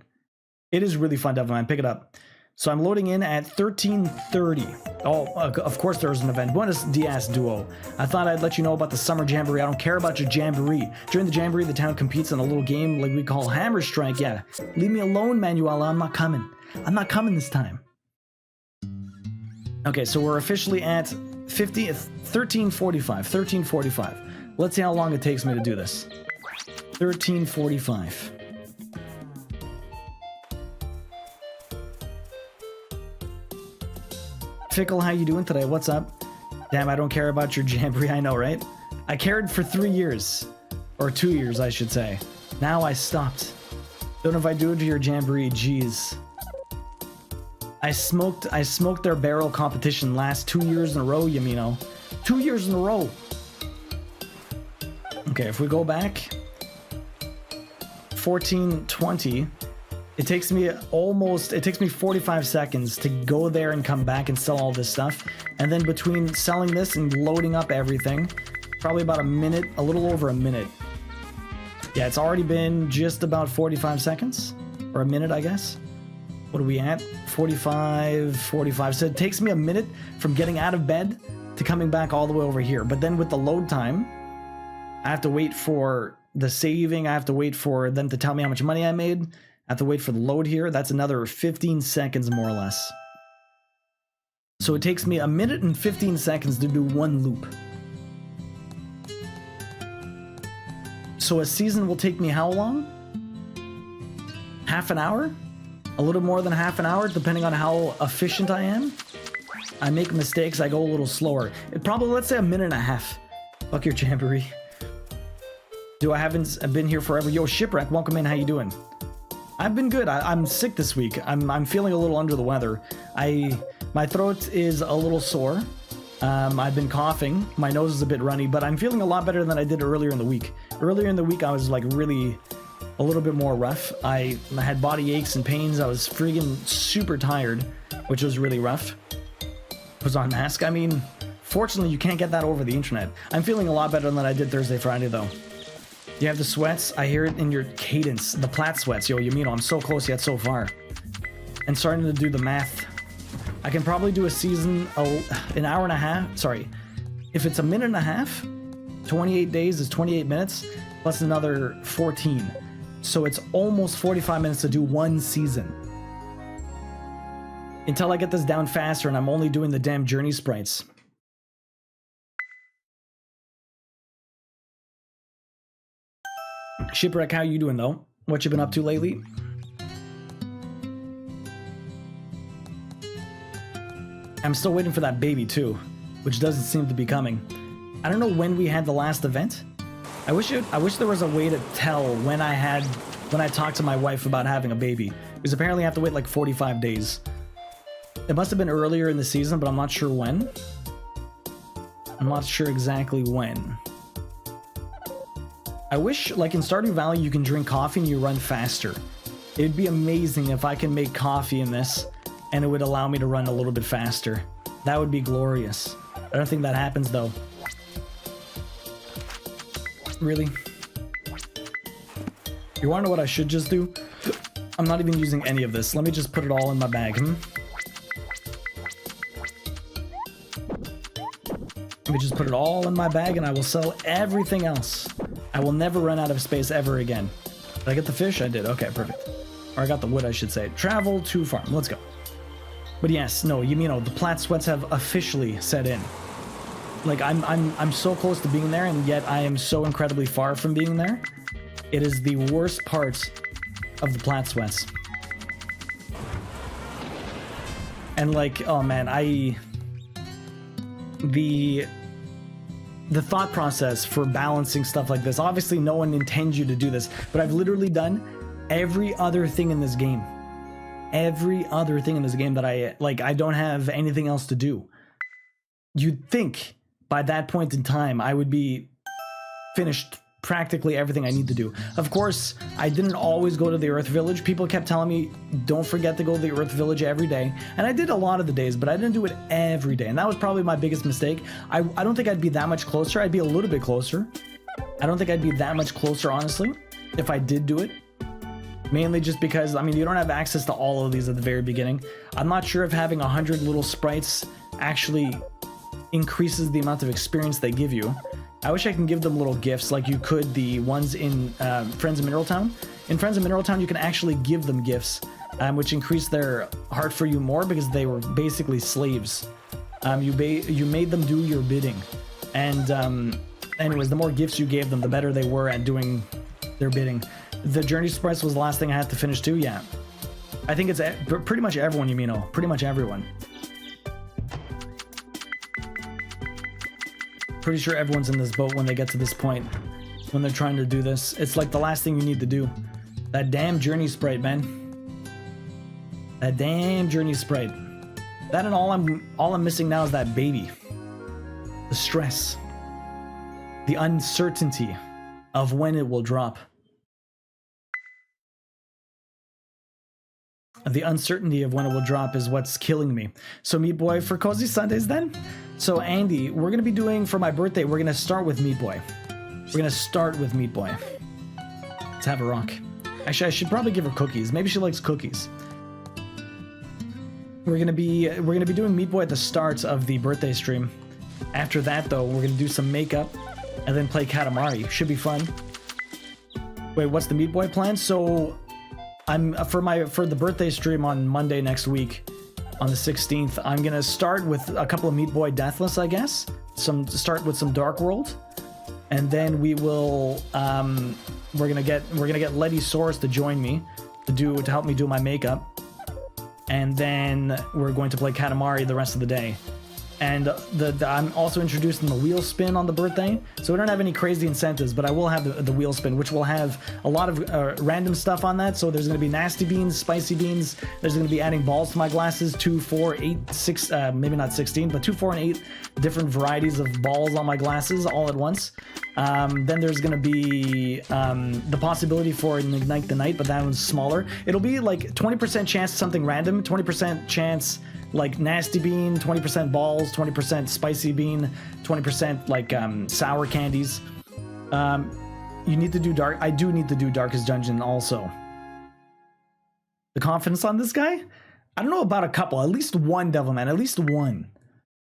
A: It is really fun, Devilman, pick it up. So I'm loading in at 13:30. Oh, of course there's an event. Buenos Dias, Duo. I thought I'd let you know about the Summer Jamboree. I don't care about your Jamboree. During the Jamboree, the town competes in a little game like we call Hammer Strike. Yeah, leave me alone, Manuela. I'm not coming. I'm not coming this time. Okay, so we're officially at 13:45. Let's see how long it takes me to do this. 13:45. Fickle, how you doing today? What's up? Damn, I don't care about your Jamboree, I know, right? I cared for 3 years. Or 2 years, I should say. Now I stopped. Don't know if I do it to your Jamboree, jeez. I smoked their barrel competition last 2 years in a row, Yamino. 2 years in a row. Okay, if we go back 14:20, it takes me 45 seconds to go there and come back and sell all this stuff. And then between selling this and loading up everything, probably about a minute, a little over a minute. Yeah, it's already been just about 45 seconds or a minute, I guess. What are we at? 45. So it takes me a minute from getting out of bed to coming back all the way over here. But then with the load time, I have to wait for the saving. I have to wait for them to tell me how much money I made. I have to wait for the load here. That's another 15 seconds more or less. So it takes me a minute and 15 seconds to do one loop. So a season will take me how long? Half an hour? A little more than half an hour, depending on how efficient I am. I make mistakes, I go a little slower. It probably, let's say a minute and a half. Fuck your Jamboree. I haven't been here forever. Yo, Shipwreck, welcome in, how you doing? I've been good. I'm sick this week. I'm feeling a little under the weather. My throat is a little sore. I've been coughing. My nose is a bit runny, but I'm feeling a lot better than I did earlier in the week. Earlier in the week, I was like really a little bit more rough. I had body aches and pains. I was freaking super tired, which was really rough. Was on mask. I mean, fortunately, you can't get that over the internet. I'm feeling a lot better than I did Thursday, Friday, though. You have the sweats. I hear it in your cadence. The plat sweats. Yo, Yamino, I'm so close yet so far. and starting to do the math, I can probably do a season an hour and a half. Sorry, if it's a minute and a half, 28 days is 28 minutes plus another 14. So it's almost 45 minutes to do one season. Until I get this down faster and I'm only doing the damn Journey Sprites. Shipwreck, how you doing though? What you been up to lately? I'm still waiting for that baby too, which doesn't seem to be coming. I don't know when we had the last event. I wish there was a way to tell when I talked to my wife about having a baby. Because apparently I have to wait like 45 days. It must have been earlier in the season, but I'm not sure when. I'm not sure exactly when. I wish, like in Stardew Valley, you can drink coffee and you run faster. It'd be amazing if I can make coffee in this and it would allow me to run a little bit faster. That would be glorious. I don't think that happens though. Really? You wanna know what I should just do? I'm not even using any of this. Let me just put it all in my bag. Let me just put it all in my bag and I will sell everything else. I will never run out of space ever again. Did I get the fish? I did. Okay, perfect. Or I got the wood, I should say. Travel to farm. Let's go. But yes, no, you know, the plat sweats have officially set in. Like I'm so close to being there, and yet I am so incredibly far from being there. It is the worst part of the plat sweats. And like, oh man, the thought process for balancing stuff like this, obviously no one intends you to do this, but I've literally done every other thing in this game. Every other thing in this game that I don't have anything else to do. You'd think by that point in time I would be finished practically everything I need to do. Of course, I didn't always go to the Earth Village. People kept telling me, don't forget to go to the Earth Village every day. And I did a lot of the days, but I didn't do it every day. And that was probably my biggest mistake. I don't think I'd be that much closer. I'd be a little bit closer. I don't think I'd be that much closer, honestly, if I did do it. Mainly just because, I mean, you don't have access to all of these at the very beginning. I'm not sure if having 100 little sprites actually increases the amount of experience they give you. I wish I can give them little gifts like you could the ones in Friends of Mineral Town. In Friends of Mineral Town, you can actually give them gifts, which increase their heart for you more because they were basically slaves. You made them do your bidding. And anyways, the more gifts you gave them, the better they were at doing their bidding. The Journey Sprite was the last thing I had to finish too, yeah. I think it's pretty much everyone, Yumino. Pretty much everyone. Pretty sure everyone's in this boat when they get to this point. When they're trying to do this. It's like the last thing you need to do. That damn Journey Sprite, man. That damn Journey Sprite. That and all I'm missing now is that baby. The stress. The uncertainty of when it will drop. The uncertainty of when it will drop is what's killing me. So Meat Boy for Cozy Sundays then? So Andy, we're going to be doing, for my birthday, we're going to start with Meat Boy. We're going to start with Meat Boy. Let's have a rock. Actually, I should probably give her cookies. Maybe she likes cookies. We're going to be doing Meat Boy at the start of the birthday stream. After that, though, we're going to do some makeup and then play Katamari. Should be fun. Wait, what's the Meat Boy plan? So I'm for the birthday stream on Monday next week, on the 16th. I'm gonna start with a couple of Meat Boy Deathless, I guess. Start with some Dark World, and then we will we're gonna get Letty Source to join me to help me do my makeup, and then we're going to play Katamari the rest of the day. And I'm also introducing the wheel spin on the birthday, so we don't have any crazy incentives, but I will have the wheel spin, which will have a lot of random stuff on that. So there's going to be nasty beans, spicy beans. There's going to be adding balls to my glasses, 2, 4, 8, 6, maybe not 16, but 2, 4, and 8 different varieties of balls on my glasses all at once. Then there's going to be the possibility for an Ignite the Night, but that one's smaller. It'll be like 20% chance something random, 20% chance like nasty bean, 20% balls, 20% spicy bean, 20% like sour candies. You need to do dark. I do need to do Darkest Dungeon also. The confidence on this guy? I don't know about a couple, at least one Devilman, at least one.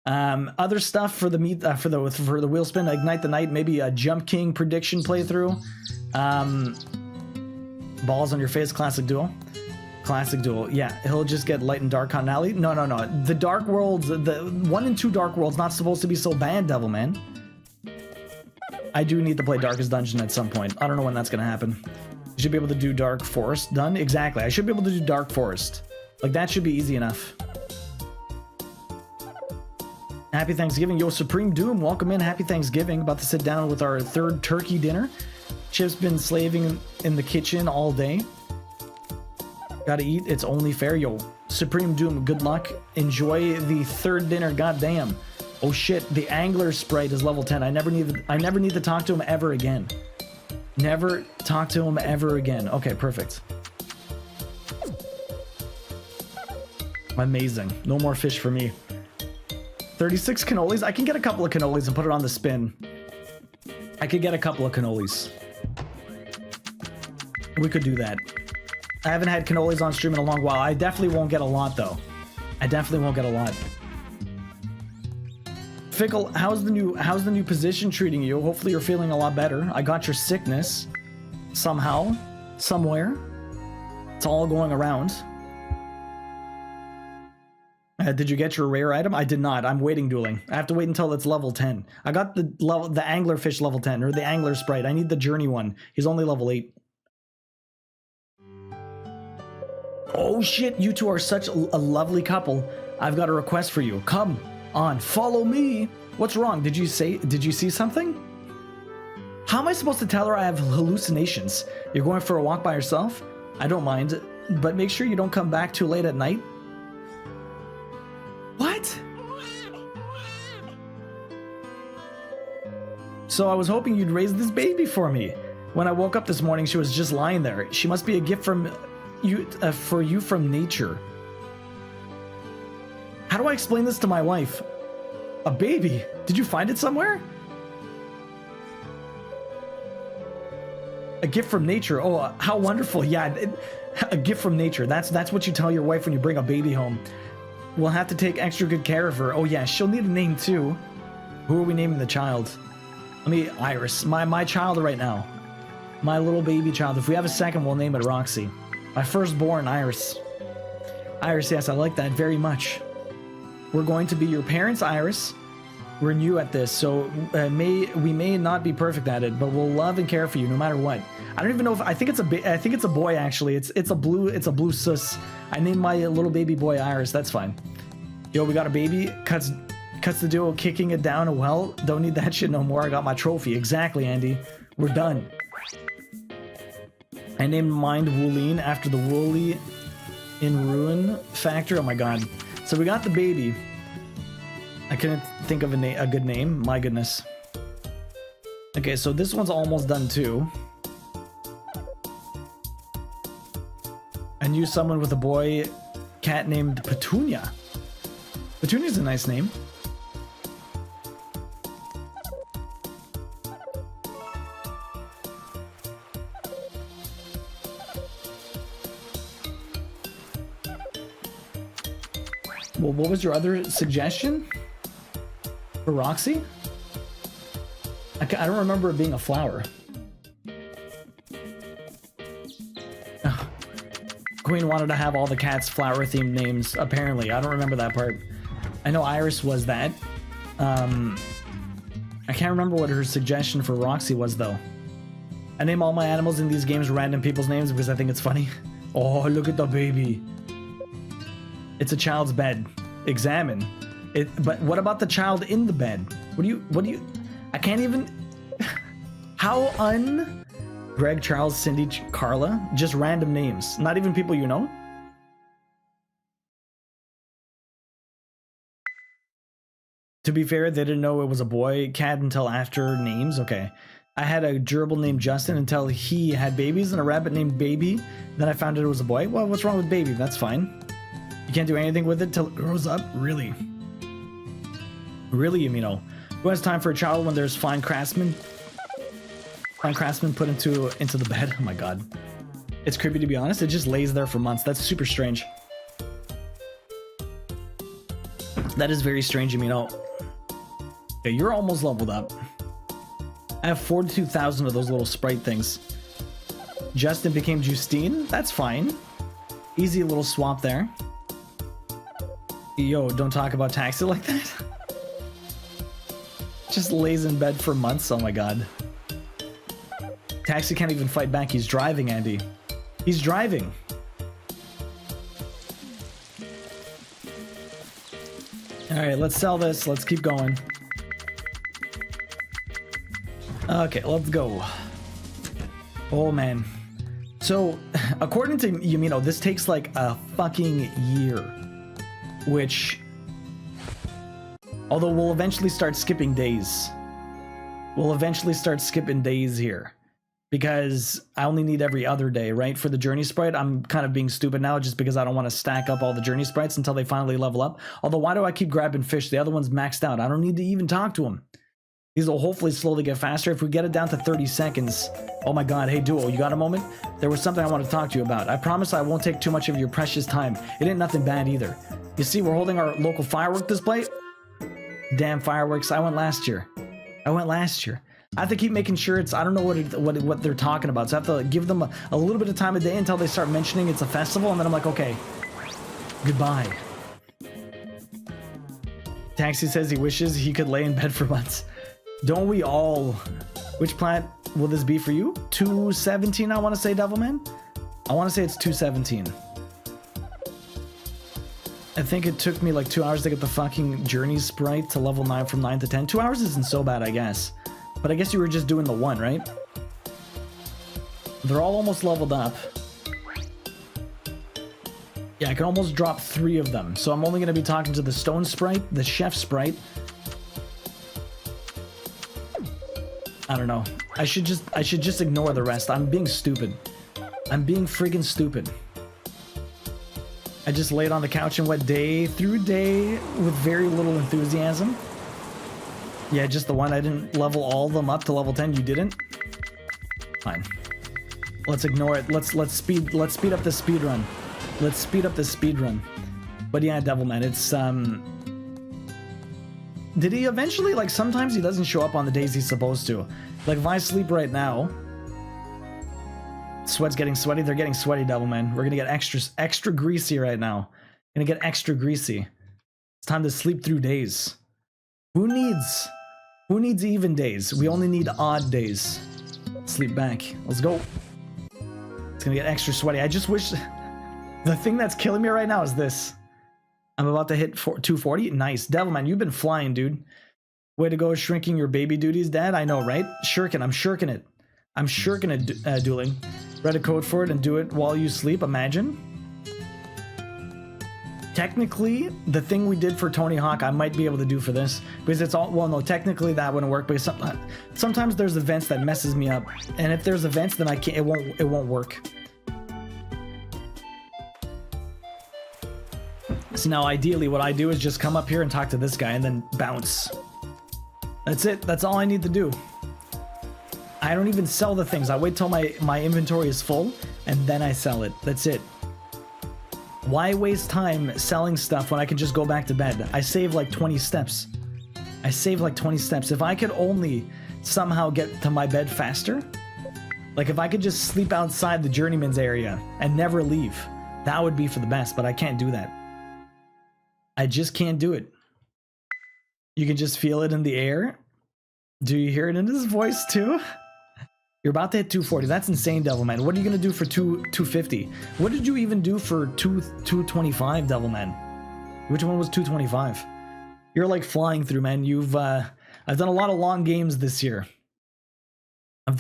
A: Other stuff for the meat, for the wheel spin, Ignite the Night, maybe a Jump King prediction playthrough. Balls on your face, classic duel. Classic duel. Yeah, he'll just get light and dark continuity. No. The Dark Worlds, the 1 and 2 Dark Worlds, not supposed to be so bad, Devilman. I do need to play Darkest Dungeon at some point. I don't know when that's gonna happen. You should be able to do Dark Forest. Done? Exactly. I should be able to do Dark Forest. Like, that should be easy enough. Happy Thanksgiving. Yo, Supreme Doom, welcome in. Happy Thanksgiving. About to sit down with our 3rd turkey dinner. Chip's been slaving in the kitchen all day. Gotta eat. It's only fair. Yo, Supreme Doom, good luck. Enjoy the 3rd dinner. Goddamn. Oh shit, the Angler Sprite is level 10. I never need to talk to him ever again. Never talk to him ever again. Okay, perfect. Amazing. No more fish for me. 36 cannolis. I can get a couple of cannolis and put it on the spin. I could get a couple of cannolis. We could do that. I haven't had cannolis on stream in a long while. I definitely won't get a lot, though. I definitely won't get a lot. Fickle, how's the new position treating you? Hopefully you're feeling a lot better. I got your sickness. Somehow. Somewhere. It's all going around. Did you get your rare item? I did not. I'm waiting dueling. I have to wait until it's level 10. I got the anglerfish level 10, or the angler sprite. I need the journey one. He's only level 8. Oh shit, you two are such a lovely couple. I've got a request for you. Come on, follow me. What's wrong? Did you see something? How am I supposed to tell her I have hallucinations? You're going for a walk by yourself? I don't mind, but make sure you don't come back too late at night. What? So I was hoping you'd raise this baby for me. When I woke up this morning, she was just lying there. She must be a gift from you, for you from nature. How do I explain this to my wife? A baby? Did you find it somewhere? A gift from nature. Oh, how wonderful. Yeah, a gift from nature. That's what you tell your wife when you bring a baby home. We'll have to take extra good care of her. Oh yeah, she'll need a name too. Who are we naming the child? Iris. My child right now. My little baby child. If we have a second, we'll name it Roxy. My firstborn, Iris. Iris, yes, I like that very much. We're going to be your parents, Iris. We're new at this, so we may not be perfect at it, but we'll love and care for you no matter what. I don't even know if I think it's a boy actually. It's a blue sus. I named my little baby boy Iris. That's fine. Yo, we got a baby. Cuts the duo, kicking it down a well. Don't need that shit no more. I got my trophy. Exactly, Andy. We're done. I named mine Wooleen after the Woolly in Ruin factor. Oh my god. So we got the baby. I couldn't think of a good name. My goodness. Okay, so this one's almost done too. I knew someone with a boy cat named Petunia. Petunia's a nice name. Well, what was your other suggestion? For Roxy? I don't remember it being a flower. Ugh. Queen wanted to have all the cats flower-themed names, apparently. I don't remember that part. I know Iris was that. I can't remember what her suggestion for Roxy was, though. I name all my animals in these games random people's names because I think it's funny. Oh, look at the baby. It's a child's bed. Examine. But what about the child in the bed? What do you, I can't even, how Greg, Charles, Cindy, Carla, just random names, not even people you know? To be fair, they didn't know it was a boy cat until after names. Okay. I had a gerbil named Justin until he had babies, and a rabbit named Baby. Then I found out it was a boy. Well, what's wrong with Baby? That's fine. You can't do anything with it till it grows up? Really? Really, Amino? Who has time for a child when there's fine craftsmen? Fine craftsmen put into the bed? Oh my god. It's creepy, to be honest. It just lays there for months. That's super strange. That is very strange, Amino. Okay, you're almost leveled up. I have 42,000 of those little sprite things. Justin became Justine? That's fine. Easy little swap there. Yo, don't talk about Taxi like that. Just lays in bed for months, oh my god. Taxi can't even fight back, he's driving, Andy. He's driving. Alright, let's sell this, let's keep going. Okay, let's go. Oh man. So, according to Yumino, this takes like a fucking year. Which, although we'll eventually start skipping days. We'll eventually start skipping days here. Because I only need every other day, right? For the Journey Sprite, I'm kind of being stupid now just because I don't want to stack up all the Journey Sprites until they finally level up. Although, why do I keep grabbing fish? The other one's maxed out. I don't need to even talk to him. These will hopefully slowly get faster. If we get it down to 30 seconds... Oh my god, hey Duo, you got a moment? There was something I want to talk to you about. I promise I won't take too much of your precious time. It ain't nothing bad either. You see, we're holding our local firework display. Damn fireworks, I went last year. I have to keep making sure it's... I don't know what they're talking about, so I have to give them a little bit of time of day until they start mentioning it's a festival, and then I'm like, okay, goodbye. Taxi says he wishes he could lay in bed for months. Don't we all? Which planet will this be for you? 217, I want to say, Devilman? I want to say it's 217. I think it took me like 2 hours to get the fucking Journey Sprite to level 9 from 9 to 10. 2 hours isn't so bad, I guess. But I guess you were just doing the one, right? They're all almost leveled up. Yeah, I can almost drop 3 of them. So I'm only going to be talking to the Stone Sprite, the Chef Sprite. I don't know. I should just ignore the rest. I'm being stupid. I'm being friggin' stupid. I just laid on the couch and went day through day with very little enthusiasm. Yeah, just the one. I didn't level all of them up to level 10. You didn't? Fine. Let's ignore it. Let's speed up the speed run. Let's speed up the speed run. But yeah, Devilman, it's did he eventually, like, sometimes he doesn't show up on the days he's supposed to. Like, if I sleep right now... Sweat's getting sweaty. They're getting sweaty, Devilman. We're gonna get extra greasy right now. Gonna get extra greasy. It's time to sleep through days. Who needs even days? We only need odd days. Sleep back. Let's go. It's gonna get extra sweaty. I just wish... The thing that's killing me right now is this. I'm about to hit 240. Nice. Devilman, you've been flying, dude. Way to go shrinking your baby duties, Dad. I know, right? Shirking. I'm shirking it. I'm shirking it, dueling. Read a code for it and do it while you sleep. Imagine. Technically, the thing we did for Tony Hawk, I might be able to do for this. Because it's all... Well, no, technically that wouldn't work. Because sometimes there's events that messes me up. And if there's events, then I can't... It won't work. So now, ideally, what I do is just come up here and talk to this guy and then bounce. That's it. That's all I need to do. I don't even sell the things. I wait till my inventory is full, and then I sell it. That's it. Why waste time selling stuff when I can just go back to bed? I save like 20 steps. If I could only somehow get to my bed faster, like if I could just sleep outside the Journeyman's area and never leave, that would be for the best, but I can't do that. I just can't do it. You can just feel it in the air. Do you hear it in his voice too? You're about to hit 240. That's insane, Devilman. What are you going to do for 250? What did you even do for 225, Devilman? Which one was 225? You're like flying through, man. You've I've done a lot of long games this year. All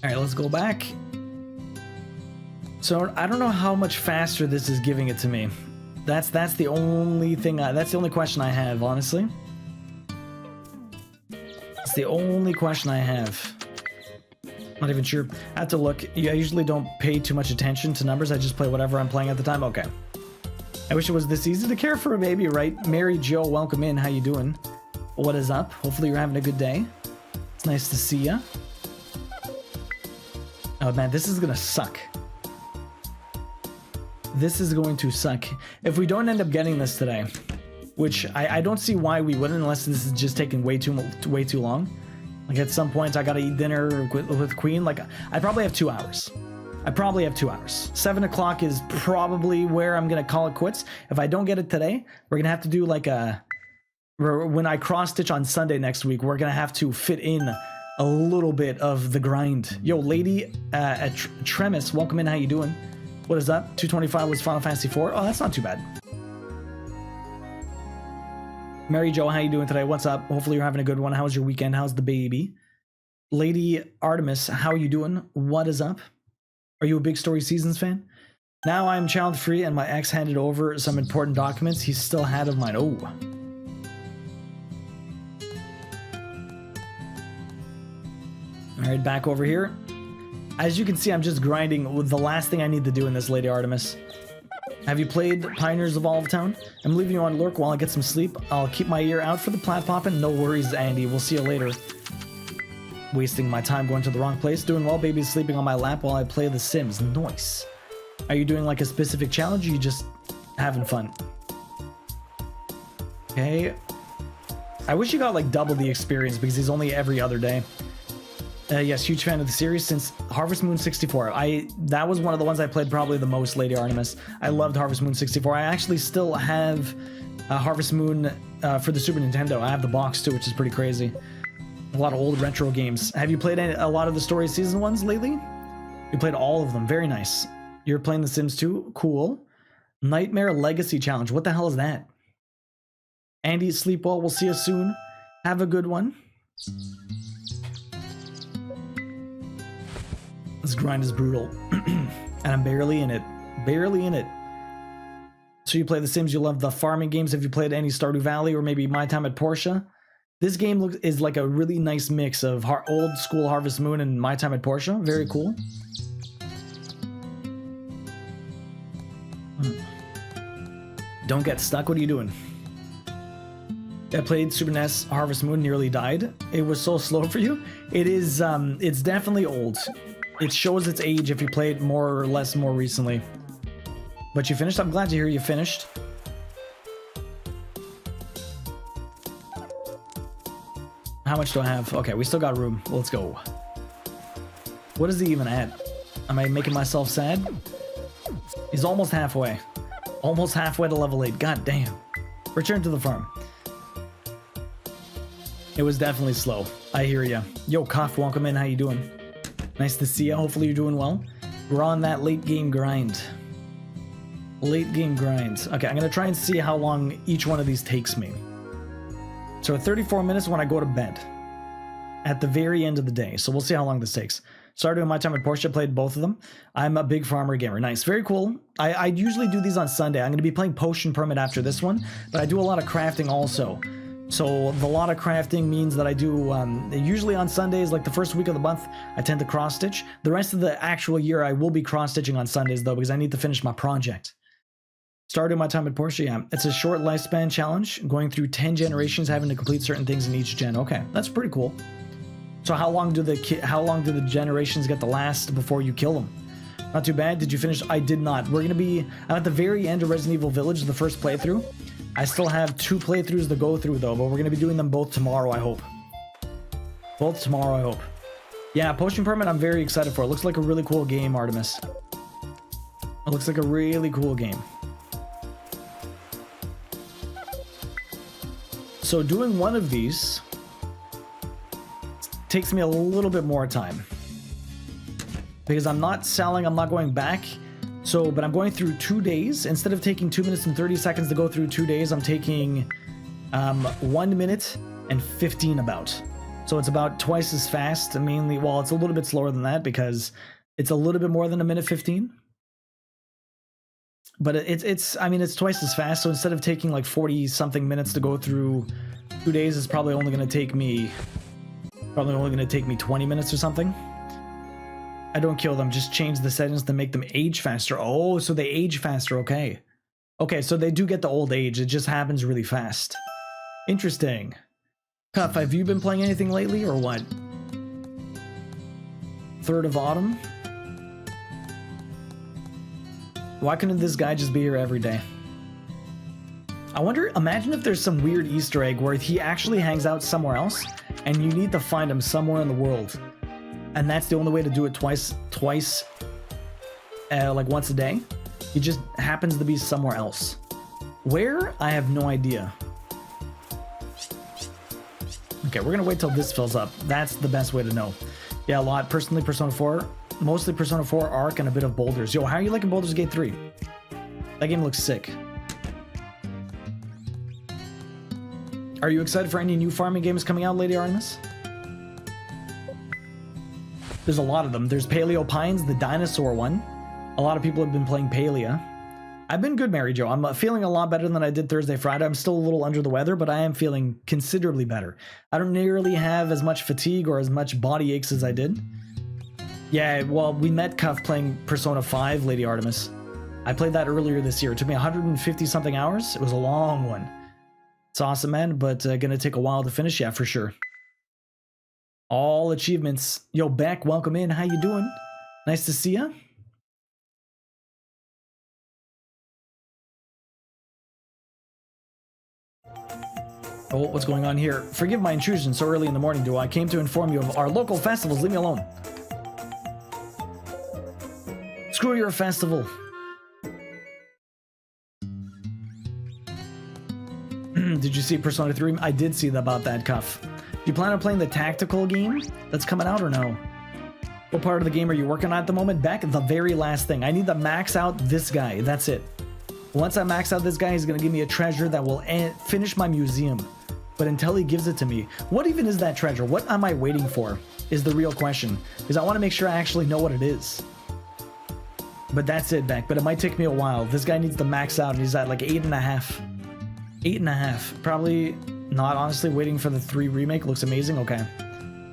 A: right, let's go back. So I don't know how much faster this is giving it to me. That's the only thing. That's the only question I have, honestly. It's the only question I have. Not even sure. I have to look. I usually don't pay too much attention to numbers. I just play whatever I'm playing at the time. Okay. I wish it was this easy to care for a baby, right? Mary Jo, welcome in. How you doing? What is up? Hopefully you're having a good day. It's nice to see ya. Oh man, this is gonna suck. This is going to suck. If we don't end up getting this today, which I don't see why we wouldn't unless this is just taking way too long. Like at some point I gotta eat dinner with Queen. Like I probably have 2 hours. 7 o'clock is probably where I'm gonna call it quits. If I don't get it today, we're gonna have to do like when I cross stitch on Sunday next week, we're gonna have to fit in a little bit of the grind. Yo, lady at Tremis, welcome in. How you doing? What is up? 225 was Final Fantasy 4. Oh, that's not too bad. Mary Jo, how you doing today? What's up? Hopefully you're having a good one. How's your weekend? How's the baby? Lady Artemis, how are you doing? What is up? Are you a big Story Seasons fan? Now I'm child free and my ex handed over some important documents he still had of mine. Oh. Alright, back over here. As you can see, I'm just grinding with the last thing I need to do in this, Lady Artemis. Have you played Pioneers of Olive Town? I'm leaving you on lurk while I get some sleep. I'll keep my ear out for the plat poppin'. No worries, Andy. We'll see you later. Wasting my time going to the wrong place. Doing well, baby's sleeping on my lap while I play The Sims. Nice. Are you doing like a specific challenge or you just having fun? Okay. I wish you got like double the experience because he's only every other day. Yes, huge fan of the series since Harvest Moon 64. That was one of the ones I played probably the most, Lady Artemis. I loved Harvest Moon 64. I actually still have Harvest Moon for the Super Nintendo. I have the box too, which is pretty crazy. A lot of old retro games. Have you played a lot of the Story Season ones lately? You played all of them. Very nice. You're playing The Sims 2? Cool. Nightmare Legacy Challenge. What the hell is that? Andy, sleep well. We'll see you soon. Have a good one. This grind is brutal. And I'm barely in it. Barely in it. So you play The Sims, you love the farming games. Have you played any Stardew Valley or maybe My Time at Portia? This game is like a really nice mix of old school Harvest Moon and My Time at Portia. Very cool. Don't get stuck. What are you doing? I played Super NES Harvest Moon, nearly died. It was so slow for you. It is, it's definitely old. It shows its age if you played more or less more recently. But you finished? I'm glad to hear you finished. How much do I have? Okay, we still got room. Let's go. What is he even at? Am I making myself sad? He's almost halfway. Almost halfway to level 8. God damn. Return to the farm. It was definitely slow. I hear ya. Yo, Koff, welcome in. How you doing? Nice to see you. Hopefully you're doing well. We're on that late game grind. Late game grind. Okay, I'm going to try and see how long each one of these takes me. So 34 minutes when I go to bed. At the very end of the day. So we'll see how long this takes. Started doing My Time at Porsche, played both of them. I'm a big farmer gamer. Nice. Very cool. I usually do these on Sunday. I'm going to be playing Potion Permit after this one. But I do a lot of crafting also. So the lot of crafting means that I do, usually on Sundays, like the first week of the month, I tend to cross-stitch. The rest of the actual year, I will be cross-stitching on Sundays, though, because I need to finish my project. Started My Time at Porsche, yeah. It's a short lifespan challenge, going through 10 generations, having to complete certain things in each gen. Okay, that's pretty cool. So how long do the generations get to last before you kill them? Not too bad. Did you finish? I did not. I'm at the very end of Resident Evil Village, the first playthrough. I still have 2 playthroughs to go through, though, but we're going to be doing them both tomorrow, I hope. Both tomorrow, I hope. Yeah, Potion Permit, I'm very excited for. It looks like a really cool game, Artemis. It looks like a really cool game. So doing one of these takes me a little bit more time. Because I'm not selling, I'm not going back. So, but I'm going through 2 days. Instead of taking 2 minutes and 30 seconds to go through 2 days, I'm taking 1 minute and 15 about. So it's about twice as fast, mainly. Well, it's a little bit slower than that because it's a little bit more than 1 minute 15. But it's twice as fast. So instead of taking like 40 something minutes to go through 2 days, it's probably only going to take me 20 minutes or something. I don't kill them, just change the settings to make them age faster. Oh, so they age faster, okay. Okay, so they do get the old age, it just happens really fast. Interesting. Cuff, have you been playing anything lately, or what? 3rd of Autumn? Why couldn't this guy just be here every day? I wonder, imagine if there's some weird Easter egg where he actually hangs out somewhere else and you need to find him somewhere in the world. And that's the only way to do it twice, like once a day. He just happens to be somewhere else. Where? I have no idea. Okay, we're gonna wait till this fills up. That's the best way to know. Yeah, a lot. Personally, Persona 4. Mostly Persona 4 Arc and a bit of Boulders. Yo, how are you liking Baldur's Gate 3? That game looks sick. Are you excited for any new farming games coming out, Lady Artemis? There's a lot of them. There's Paleo Pines, the dinosaur one. A lot of people have been playing Palea. I've been good, Mary Jo. I'm feeling a lot better than I did Thursday, Friday. I'm still a little under the weather, but I am feeling considerably better. I don't nearly have as much fatigue or as much body aches as I did. Yeah, well, we met Cuff playing Persona 5, Lady Artemis. I played that earlier this year. It took me 150 something hours. It was a long one. It's awesome, man, but gonna take a while to finish. Yeah, for sure. All achievements. Yo, Beck, welcome in. How you doing? Nice to see ya. Oh, what's going on here? Forgive my intrusion so early in the morning, Duo. I came to inform you of our local festivals. Leave me alone. Screw your festival. Did you see Persona 3? I did see about that, Cuff. Do you plan on playing the tactical game that's coming out or no? What part of the game are you working on at the moment? Back at the very last thing. I need to max out this guy. That's it. Once I max out this guy, he's going to give me a treasure that will finish my museum. But until he gives it to me, what even is that treasure? What am I waiting for is the real question. Because I want to make sure I actually know what it is. But that's it, Beck. But it might take me a while. This guy needs to max out and he's at like 8.5. 8.5. Probably not, honestly. Waiting for the 3 remake. Looks amazing. Okay.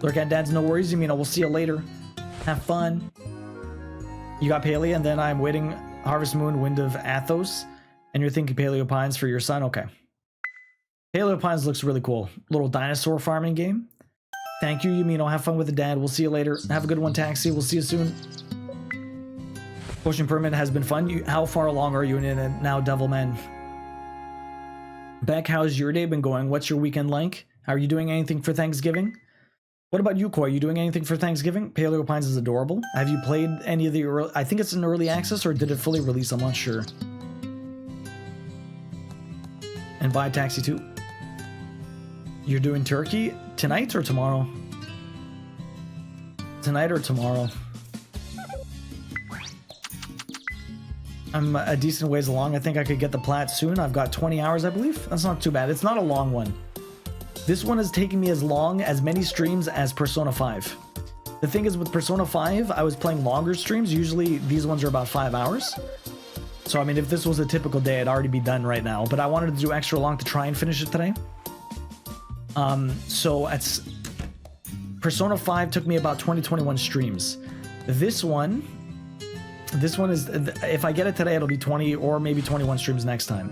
A: Lurk at Dad's, no worries. You mean we'll see you later. Have fun. You got Palea, and then I'm waiting Harvest Moon, Wind of Athos. And you're thinking Paleo Pines for your son? Okay. Paleo Pines looks really cool. Little dinosaur farming game. Thank you, Yumino. Have fun with the dad. We'll see you later. Have a good one, Taxi. We'll see you soon. Potion Permit has been fun. How far along are you in it now, Devilman? Beck, how's your day been going? What's your weekend like? Are you doing anything for Thanksgiving? What about you, Koi? Are you doing anything for Thanksgiving? Paleo Pines is adorable. Have you played any of the early... I think it's an early access, or did it fully release? I'm not sure. And buy Taxi too. You're doing turkey tonight or tomorrow? Tonight or tomorrow? I'm a decent ways along. I think I could get the plat soon. I've got 20 hours, I believe. That's not too bad. It's not a long one. This one is taking me as many streams as Persona 5. The thing is, with Persona 5, I was playing longer streams. Usually these ones are about 5 hours. So, I mean, if this was a typical day, it'd already be done right now. But I wanted to do extra long to try and finish it today. So, Persona 5 took me about 20-21 streams. This one is, if I get it today, it'll be 20 or maybe 21 streams next time.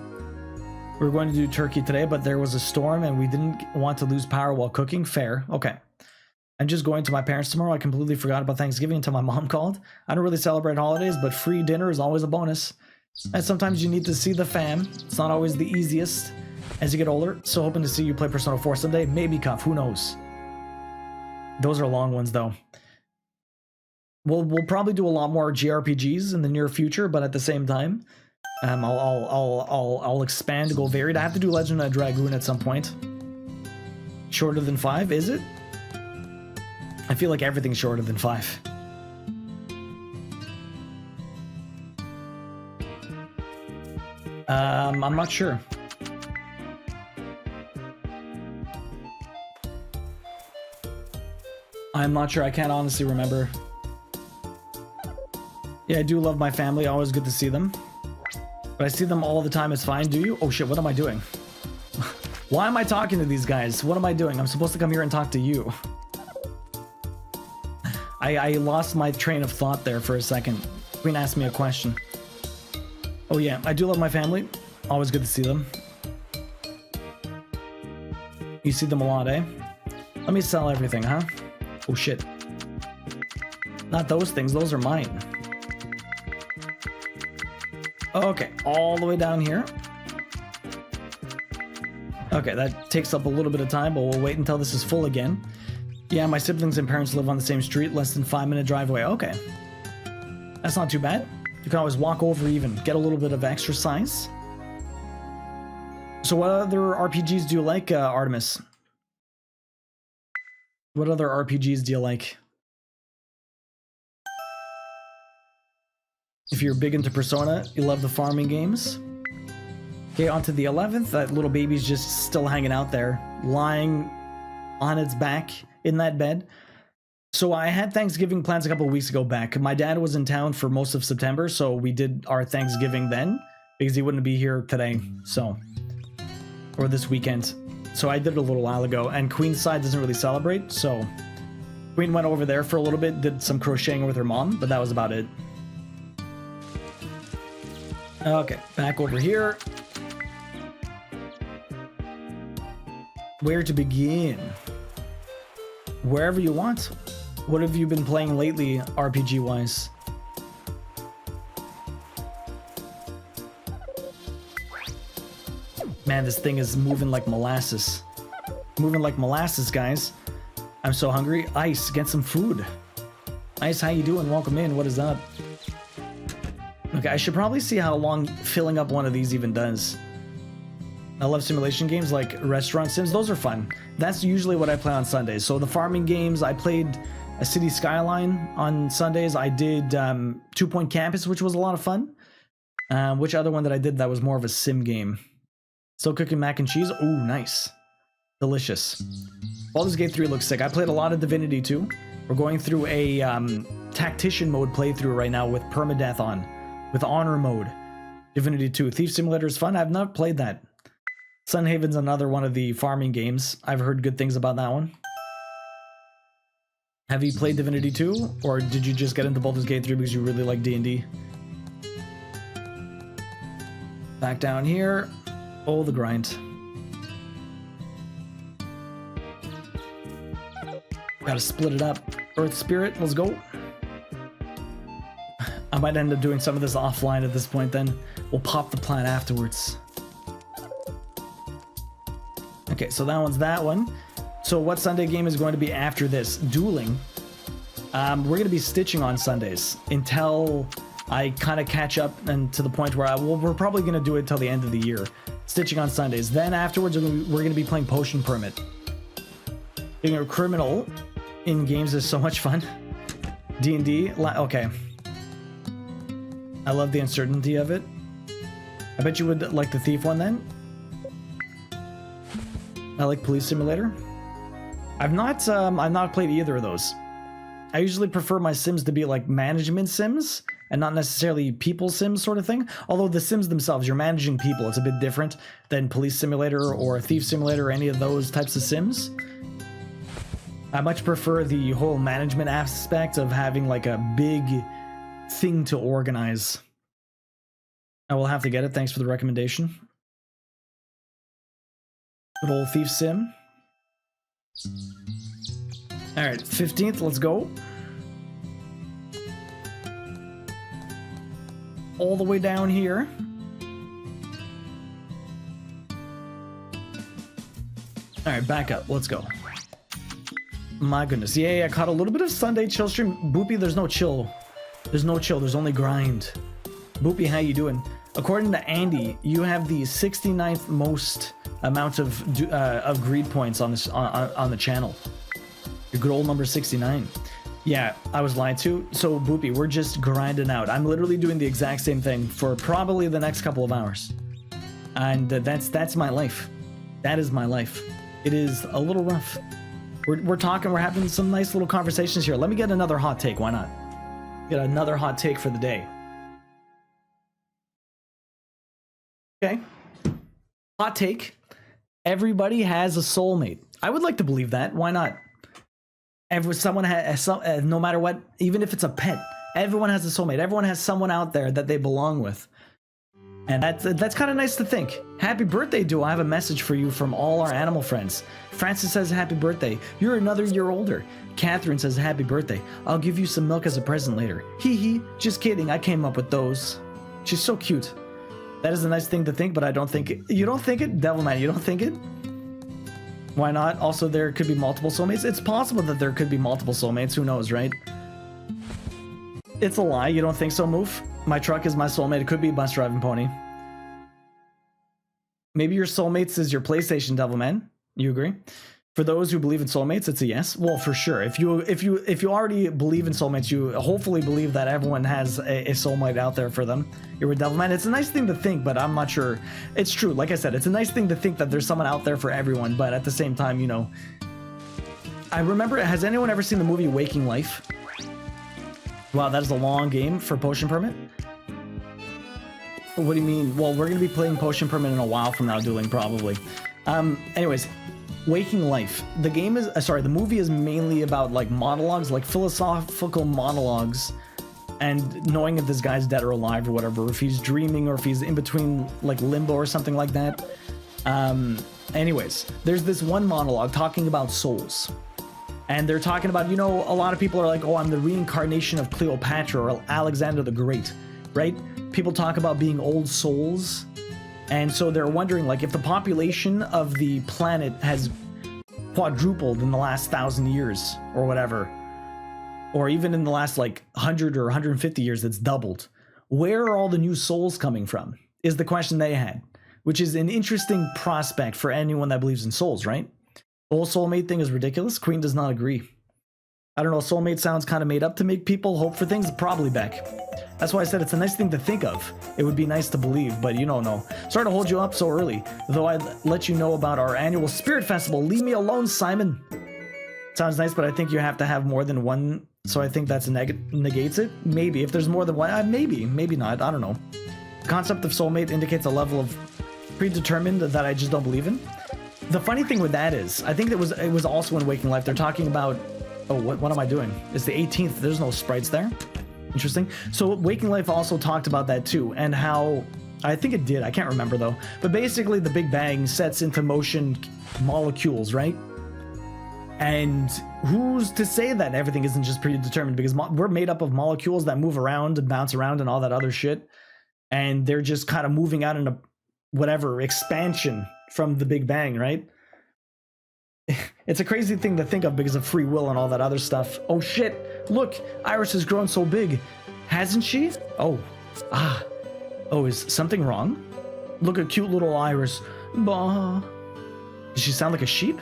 A: We were going to do turkey today, but there was a storm and we didn't want to lose power while cooking. Fair. Okay. I'm just going to my parents tomorrow. I completely forgot about Thanksgiving until my mom called. I don't really celebrate holidays, but free dinner is always a bonus. And sometimes you need to see the fam. It's not always the easiest as you get older. So hoping to see you play Persona 4 someday. Maybe, Cuff. Who knows? Those are long ones, though. We'll probably do a lot more JRPGs in the near future, but at the same time, I'll expand, go varied. I have to do Legend of Dragoon at some point. Shorter than 5, is it? I feel like everything's shorter than 5. I'm not sure. I'm not sure. I can't honestly remember. Yeah, I do love my family. Always good to see them. But I see them all the time. It's fine. Do you? Oh shit, what am I doing? Why am I talking to these guys? What am I doing? I'm supposed to come here and talk to you. I lost my train of thought there for a second. Queen asked me a question. Oh yeah, I do love my family. Always good to see them. You see them a lot, eh? Let me sell everything, huh? Oh shit. Not those things, those are mine. Okay, all the way down here. Okay, that takes up a little bit of time, but we'll wait until this is full again. Yeah, my siblings and parents live on the same street, less than 5-minute drive away. Okay. That's not too bad. You can always walk over even, get a little bit of exercise. So what other RPGs do you like, Artemis? What other RPGs do you like? If you're big into Persona, you love the farming games. Okay, on to the 11th. That little baby's just still hanging out there, lying on its back in that bed. So I had Thanksgiving plans a couple of weeks ago back. My dad was in town for most of September, so we did our Thanksgiving then, because he wouldn't be here today, so... or this weekend. So I did it a little while ago, and Queen's side doesn't really celebrate, so... Queen went over there for a little bit, did some crocheting with her mom, but that was about it. Okay, back over here. Where to begin? Wherever you want. What have you been playing lately, RPG-wise? Man, this thing is moving like molasses. Moving like molasses, guys. I'm so hungry. Ice, get some food. Ice, how you doing? Welcome in. What is up? Okay, I should probably see how long filling up one of these even does. I love simulation games like restaurant sims. Those are fun. That's usually what I play on Sundays. So the farming games, I played a City Skyline on Sundays. I did 2 Point Campus, which was a lot of fun. Which other one that I did that was more of a sim game? Still cooking mac and cheese. Ooh, nice. Delicious. Baldur's Gate 3 looks sick. I played a lot of Divinity 2. We're going through a tactician mode playthrough right now with permadeath on. With honor mode. Divinity 2. Thief Simulator is fun. I've not played that. Sunhaven's another one of the farming games. I've heard good things about that one. Have you played Divinity 2? Or did you just get into Baldur's Gate 3 because you really like D&D? Back down here. Oh, the grind. Gotta split it up. Earth Spirit, let's go. I might end up doing some of this offline at this point then. We'll pop the plan afterwards. Okay, so that one's that one. So what Sunday game is going to be after this? Dueling. We're going to be stitching on Sundays until I kind of catch up and to the point where we're probably going to do it till the end of the year. Stitching on Sundays. Then afterwards, we're going to be playing Potion Permit. Being a criminal in games is so much fun. D&D, okay. I love the uncertainty of it. I bet you would like the Thief one then. I like Police Simulator. I've not played either of those. I usually prefer my sims to be like management sims and not necessarily people sims sort of thing. Although the sims themselves, you're managing people. It's a bit different than Police Simulator or Thief Simulator or any of those types of sims. I much prefer the whole management aspect of having like a big thing to organize. I will have to get it. Thanks for the recommendation. Good old Thief Sim. Alright, 15th, let's go. All the way down here. Alright, back up, let's go. My goodness, yeah, I caught a little bit of Sunday chill stream. Boopy, there's no chill. There's no chill, there's only grind. Boopy, how you doing? According to Andy, you have the 69th most amount of greed points on this on the channel. Your good old number 69. Yeah, I was lied to. So Boopy, we're just grinding out. I'm literally doing the exact same thing for probably the next couple of hours, and that's my life. That is my life. It is a little rough. We're talking. We're having some nice little conversations here. Let me get another hot take. Why not? Get another hot take for the day. Okay. Hot take. Everybody has a soulmate. I would like to believe that. Why not? Someone has no matter what, even if it's a pet, everyone has a soulmate. Everyone has someone out there that they belong with. And that's kind of nice to think. Happy birthday, Duo. I have a message for you from all our animal friends. Francis says happy birthday. You're another year older. Catherine says happy birthday. I'll give you some milk as a present later. Hee hee. Just kidding. I came up with those. She's so cute. That is a nice thing to think, but I don't think it. You don't think it? Devilman, you don't think it? Why not? Also, there could be multiple soulmates. It's possible that there could be multiple soulmates. Who knows, right? It's a lie. You don't think so, Moof? My truck is my soulmate. It could be a bus driving pony. Maybe your soulmates is your PlayStation, Devilman. You agree? For those who believe in soulmates, it's a yes. Well, for sure. If you already believe in soulmates, you hopefully believe that everyone has a soulmate out there for them. You're a Devilman. It's a nice thing to think, but I'm not sure. It's true. Like I said, it's a nice thing to think that there's someone out there for everyone, but at the same time, you know. I remember, has anyone ever seen the movie Waking Life? Wow, that is a long game for Potion Permit. What do you mean? Well, we're going to be playing Potion Permit in a while from now, Dueling, probably. Anyways, Waking Life. The game is, sorry, the movie is mainly about like monologues, like philosophical monologues, and knowing if this guy's dead or alive or whatever, if he's dreaming or if he's in between like limbo or something like that. Anyways, there's this one monologue talking about souls. And they're talking about, you know, a lot of people are like, oh, I'm the reincarnation of Cleopatra or Alexander the Great, right? People talk about being old souls. And so they're wondering, like, if the population of the planet has quadrupled in the last 1,000 years or whatever, or even in the last, like, 100 or 150 years, it's doubled. Where are all the new souls coming from? Is the question they had, which is an interesting prospect for anyone that believes in souls, right? The whole soulmate thing is ridiculous. Queen does not agree. I don't know, soulmate sounds kind of made up to make people hope for things. Probably, Beck. That's why I said it's a nice thing to think of. It would be nice to believe, but you don't know. Sorry to hold you up so early, though I'd let you know about our annual Spirit Festival. Leave me alone, Simon. Sounds nice, but I think you have to have more than one, so I think that's negates it. Maybe, if there's more than one, maybe not, I don't know. The concept of soulmate indicates a level of predetermined that I just don't believe in. The funny thing with that is, I think it was also in Waking Life. They're talking about, oh, what am I doing? It's the 18th. There's no sprites there. Interesting. So Waking Life also talked about that too, and how, I think it did, I can't remember though, but basically the Big Bang sets into motion molecules, right? And who's to say that everything isn't just predetermined? Because we're made up of molecules that move around and bounce around and all that other shit, and they're just kind of moving out in a whatever expansion from the Big Bang, right? It's a crazy thing to think of because of free will and all that other stuff. Oh shit, look, Iris has grown so big. Hasn't she? Oh, oh, is something wrong? Look at cute little Iris. Bah. Does she sound like a sheep?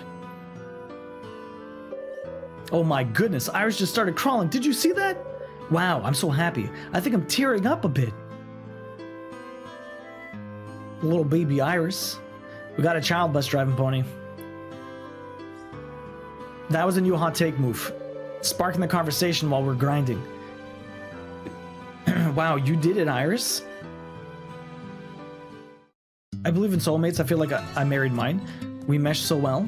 A: Oh my goodness, Iris just started crawling. Did you see that? Wow, I'm so happy. I think I'm tearing up a bit. Little baby Iris. We got a child bus driving pony. That was a new hot take move. Sparking the conversation while we're grinding. Wow, you did it, Iris. I believe in soulmates. I feel like I married mine. We mesh so well.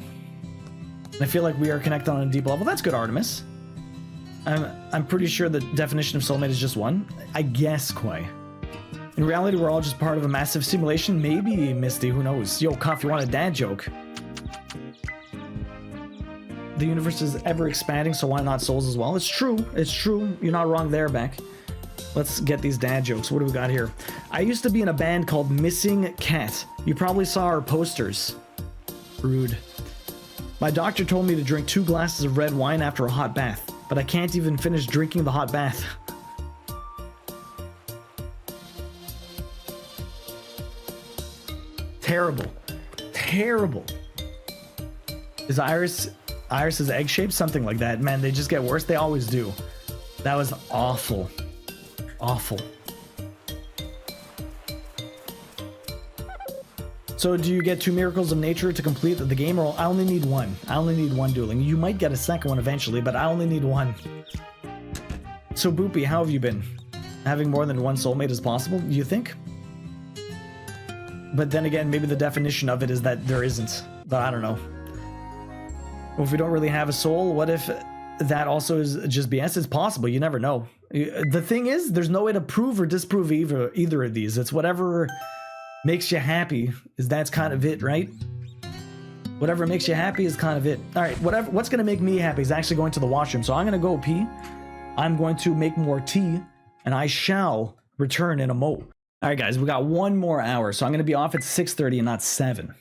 A: I feel like we are connected on a deep level. That's good, Artemis. I'm pretty sure the definition of soulmate is just one. I guess, Quay. In reality, we're all just part of a massive simulation. Maybe, Misty, who knows? Yo, Cuff, you want a dad joke? The universe is ever expanding, so why not souls as well? It's true. It's true. You're not wrong there, Beck. Let's get these dad jokes. What do we got here? I used to be in a band called Missing Cat. You probably saw our posters. Rude. My doctor told me to drink 2 glasses of red wine after a hot bath, but I can't even finish drinking the hot bath. Terrible. Terrible. Is Iris's egg shaped? Something like that. Man, they just get worse. They always do. That was awful. Awful. So do you get 2 miracles of nature to complete the game, or I only need 1? I only need 1 dueling. You might get a second one eventually, but I only need 1. So Boopy, how have you been? Having more than 1 soulmate is possible, you think? But then again, maybe the definition of it is that there isn't. But I don't know. Well, if we don't really have a soul, what if that also is just BS? It's possible. You never know. The thing is, there's no way to prove or disprove either of these. It's whatever makes you happy. That's kind of it, right? Whatever makes you happy is kind of it. All right, what's going to make me happy is actually going to the washroom. So I'm going to go pee. I'm going to make more tea, and I shall return in a mo. All right, guys, we got one more hour, so I'm going to be off at 6:30 and not 7.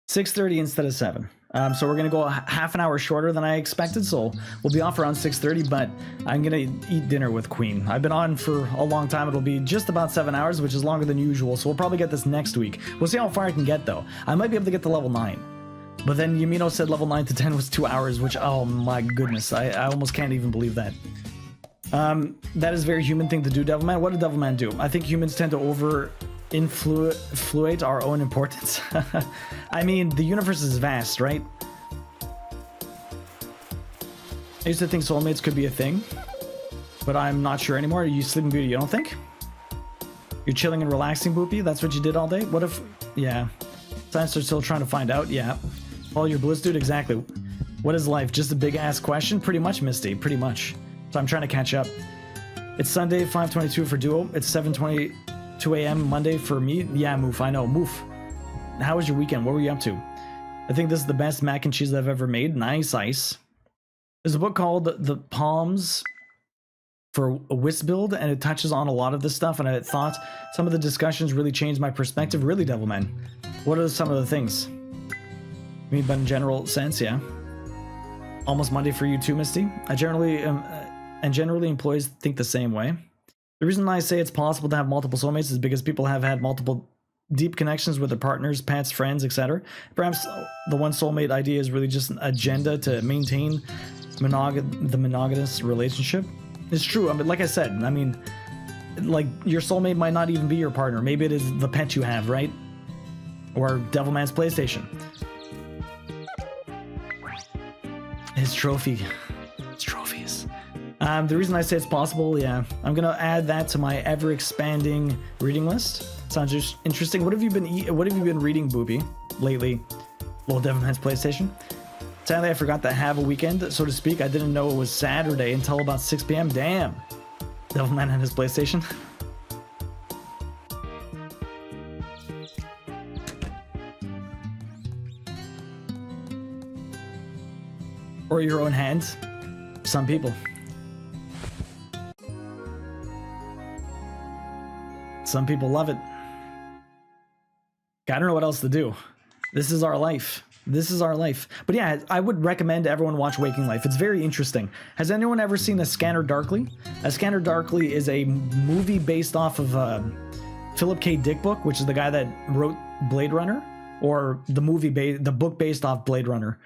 A: 6:30 instead of 7. So we're going to go half an hour shorter than I expected, so we'll be off around 6:30, but I'm going to eat dinner with Queen. I've been on for a long time. It'll be just about 7 hours, which is longer than usual, so we'll probably get this next week. We'll see how far I can get, though. I might be able to get to level 9. But then Yamino said level 9 to 10 was 2 hours, which, oh my goodness, I almost can't even believe that. That is a very human thing to do, Devilman. What did Devilman do? I think humans tend to influate our own importance. I mean, the universe is vast, right? I used to think soulmates could be a thing, but I'm not sure anymore. Are you Sleeping Beauty? You don't think? You're chilling and relaxing, Boopy? That's what you did all day? What if... Yeah. Science are still trying to find out? Yeah. Follow your bliss, dude? Exactly. What is life? Just a big-ass question? Pretty much, Misty. Pretty much. So I'm trying to catch up. It's Sunday, 5:22 for Duo. It's 7:22 a.m. Monday for me. Yeah, Moof, I know. Moof, how was your weekend? What were you up to? I think this is the best mac and cheese I've ever made. Nice ice. There's a book called The Palms for a Whist Build, and it touches on a lot of this stuff, and I thought some of the discussions really changed my perspective. Really, Devilman. What are some of the things? I mean, but in general sense, yeah. Almost Monday for you too, Misty. I generally employees think the same way. The reason I say it's possible to have multiple soulmates is because people have had multiple deep connections with their partners, pets, friends, etc. Perhaps the one soulmate idea is really just an agenda to maintain the monogamous relationship. It's true. I mean, like I said, I mean, like your soulmate might not even be your partner. Maybe it is the pet you have, right? Or Devilman's PlayStation. His trophy. His trophies. The reason I say it's possible, yeah, I'm gonna add that to my ever-expanding reading list. Sounds just interesting. What have you been reading, Booby, lately? Well, Devilman's PlayStation. Sadly, I forgot to have a weekend, so to speak. I didn't know it was Saturday until about 6 p.m. Damn. Devilman and his PlayStation. Or your own hands. Some people. Some people love it. I don't know what else to do. This is our life. This is our life. But yeah, I would recommend everyone watch Waking Life. It's very interesting. Has anyone ever seen A Scanner Darkly? A Scanner Darkly is a movie based off of Philip K. Dick book, which is the guy that wrote Blade Runner, or the book based off Blade Runner.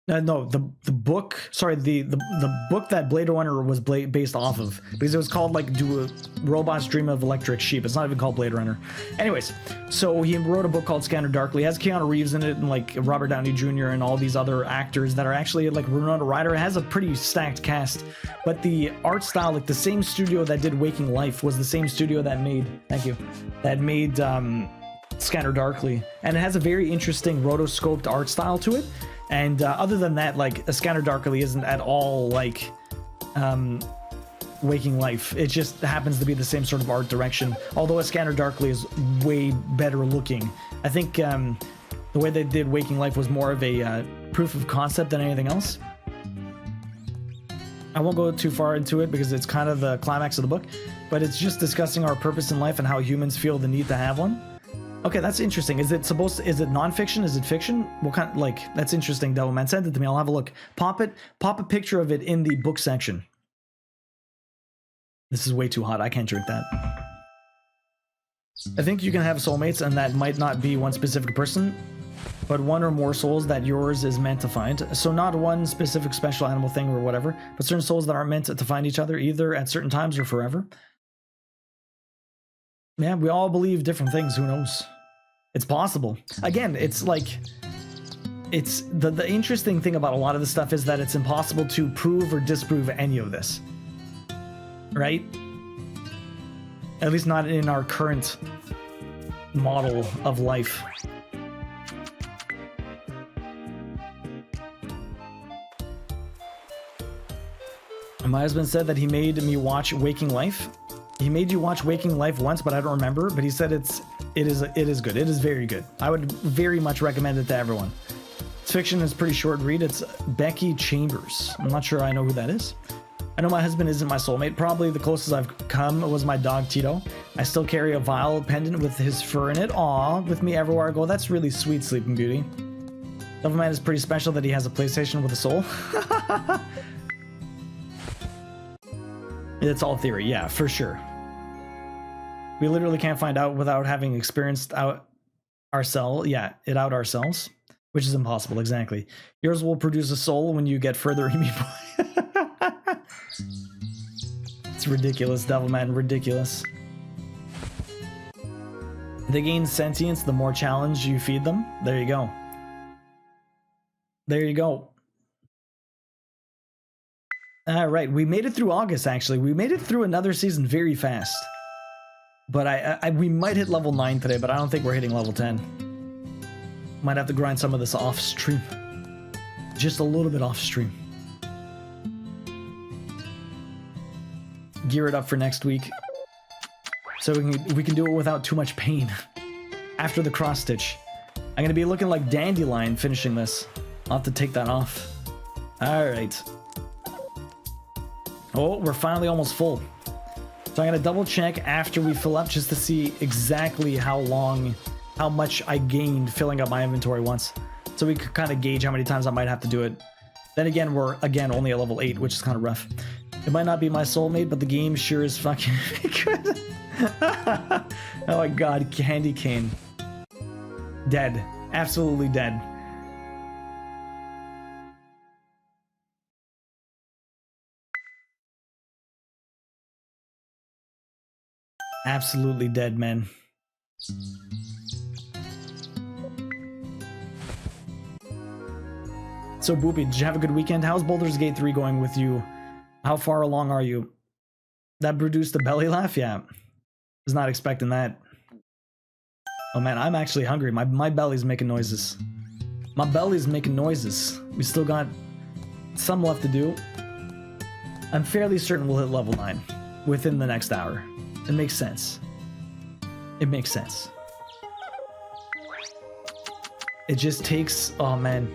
A: No, the book. Sorry, the book that Blade Runner was based off of, because it was called like "Do Robots Dream of Electric Sheep." It's not even called Blade Runner. Anyways, so he wrote a book called Scanner Darkly. It has Keanu Reeves in it and like Robert Downey Jr. and all these other actors that are actually like Winona Ryder. It has a pretty stacked cast, but the art style, like the same studio that did Waking Life, was the same studio that made. Thank you. That made Scanner Darkly, and it has a very interesting rotoscoped art style to it. And other than that, like A Scanner Darkly isn't at all like Waking Life. It just happens to be the same sort of art direction. Although A Scanner Darkly is way better looking. I think the way they did Waking Life was more of a proof of concept than anything else. I won't go too far into it because it's kind of the climax of the book, but it's just discussing our purpose in life and how humans feel the need to have one. Okay, that's interesting. Is it nonfiction? Is it fiction? What kind? Like, that's interesting, Devilman. Send it to me. I'll have a look. Pop a picture of it in the book section. This is way too hot. I can't drink that. I think you can have soulmates, and that might not be one specific person, but one or more souls that yours is meant to find. So not one specific special animal thing or whatever, but certain souls that aren't meant to find each other, either at certain times or forever. Yeah, we all believe different things. Who knows? It's possible. Again, it's like... It's the interesting thing about a lot of this stuff is that it's impossible to prove or disprove any of this. Right? At least not in our current model of life. My husband said that he made me watch Waking Life. He made you watch Waking Life once, but I don't remember. But he said it is good. It is very good. I would very much recommend it to everyone. It's fiction. It's pretty short read. It's Becky Chambers. I'm not sure I know who that is. I know my husband isn't my soulmate. Probably the closest I've come was my dog Tito. I still carry a vial pendant with his fur in it. Aw, with me everywhere I go. That's really sweet, Sleeping Beauty. Loverman is pretty special that he has a PlayStation with a soul. It's all theory, yeah, for sure. We literally can't find out without having experienced out ourselves. Yeah, it out ourselves, which is impossible. Exactly. Yours will produce a soul when you get further. It's ridiculous, Devilman, ridiculous. They gain sentience the more challenge you feed them. There you go. There you go. All right, we made it through August, actually. We made it through another season very fast. But we might hit level 9 today, but I don't think we're hitting level 10. Might have to grind some of this off stream. Just a little bit off stream. Gear it up for next week. So we can do it without too much pain. After the cross stitch. I'm gonna be looking like Dandelion finishing this. I'll have to take that off. Alright. Oh, we're finally almost full. So I'm gonna double check after we fill up just to see exactly how much I gained filling up my inventory once. So we could kind of gauge how many times I might have to do it. Then again, we're only at level 8, which is kind of rough. It might not be my soulmate, but the game sure is fucking good. Oh my god, Candy Cane. Dead. Absolutely dead. Absolutely dead, man. So, Boopy, did you have a good weekend? How's Baldur's Gate 3 going with you? How far along are you? That produced a belly laugh? Yeah. Was not expecting that. Oh man, I'm actually hungry. My belly's making noises. My belly's making noises. We still got some left to do. I'm fairly certain we'll hit level 9 within the next hour. It makes sense. It makes sense. It just takes... Oh man.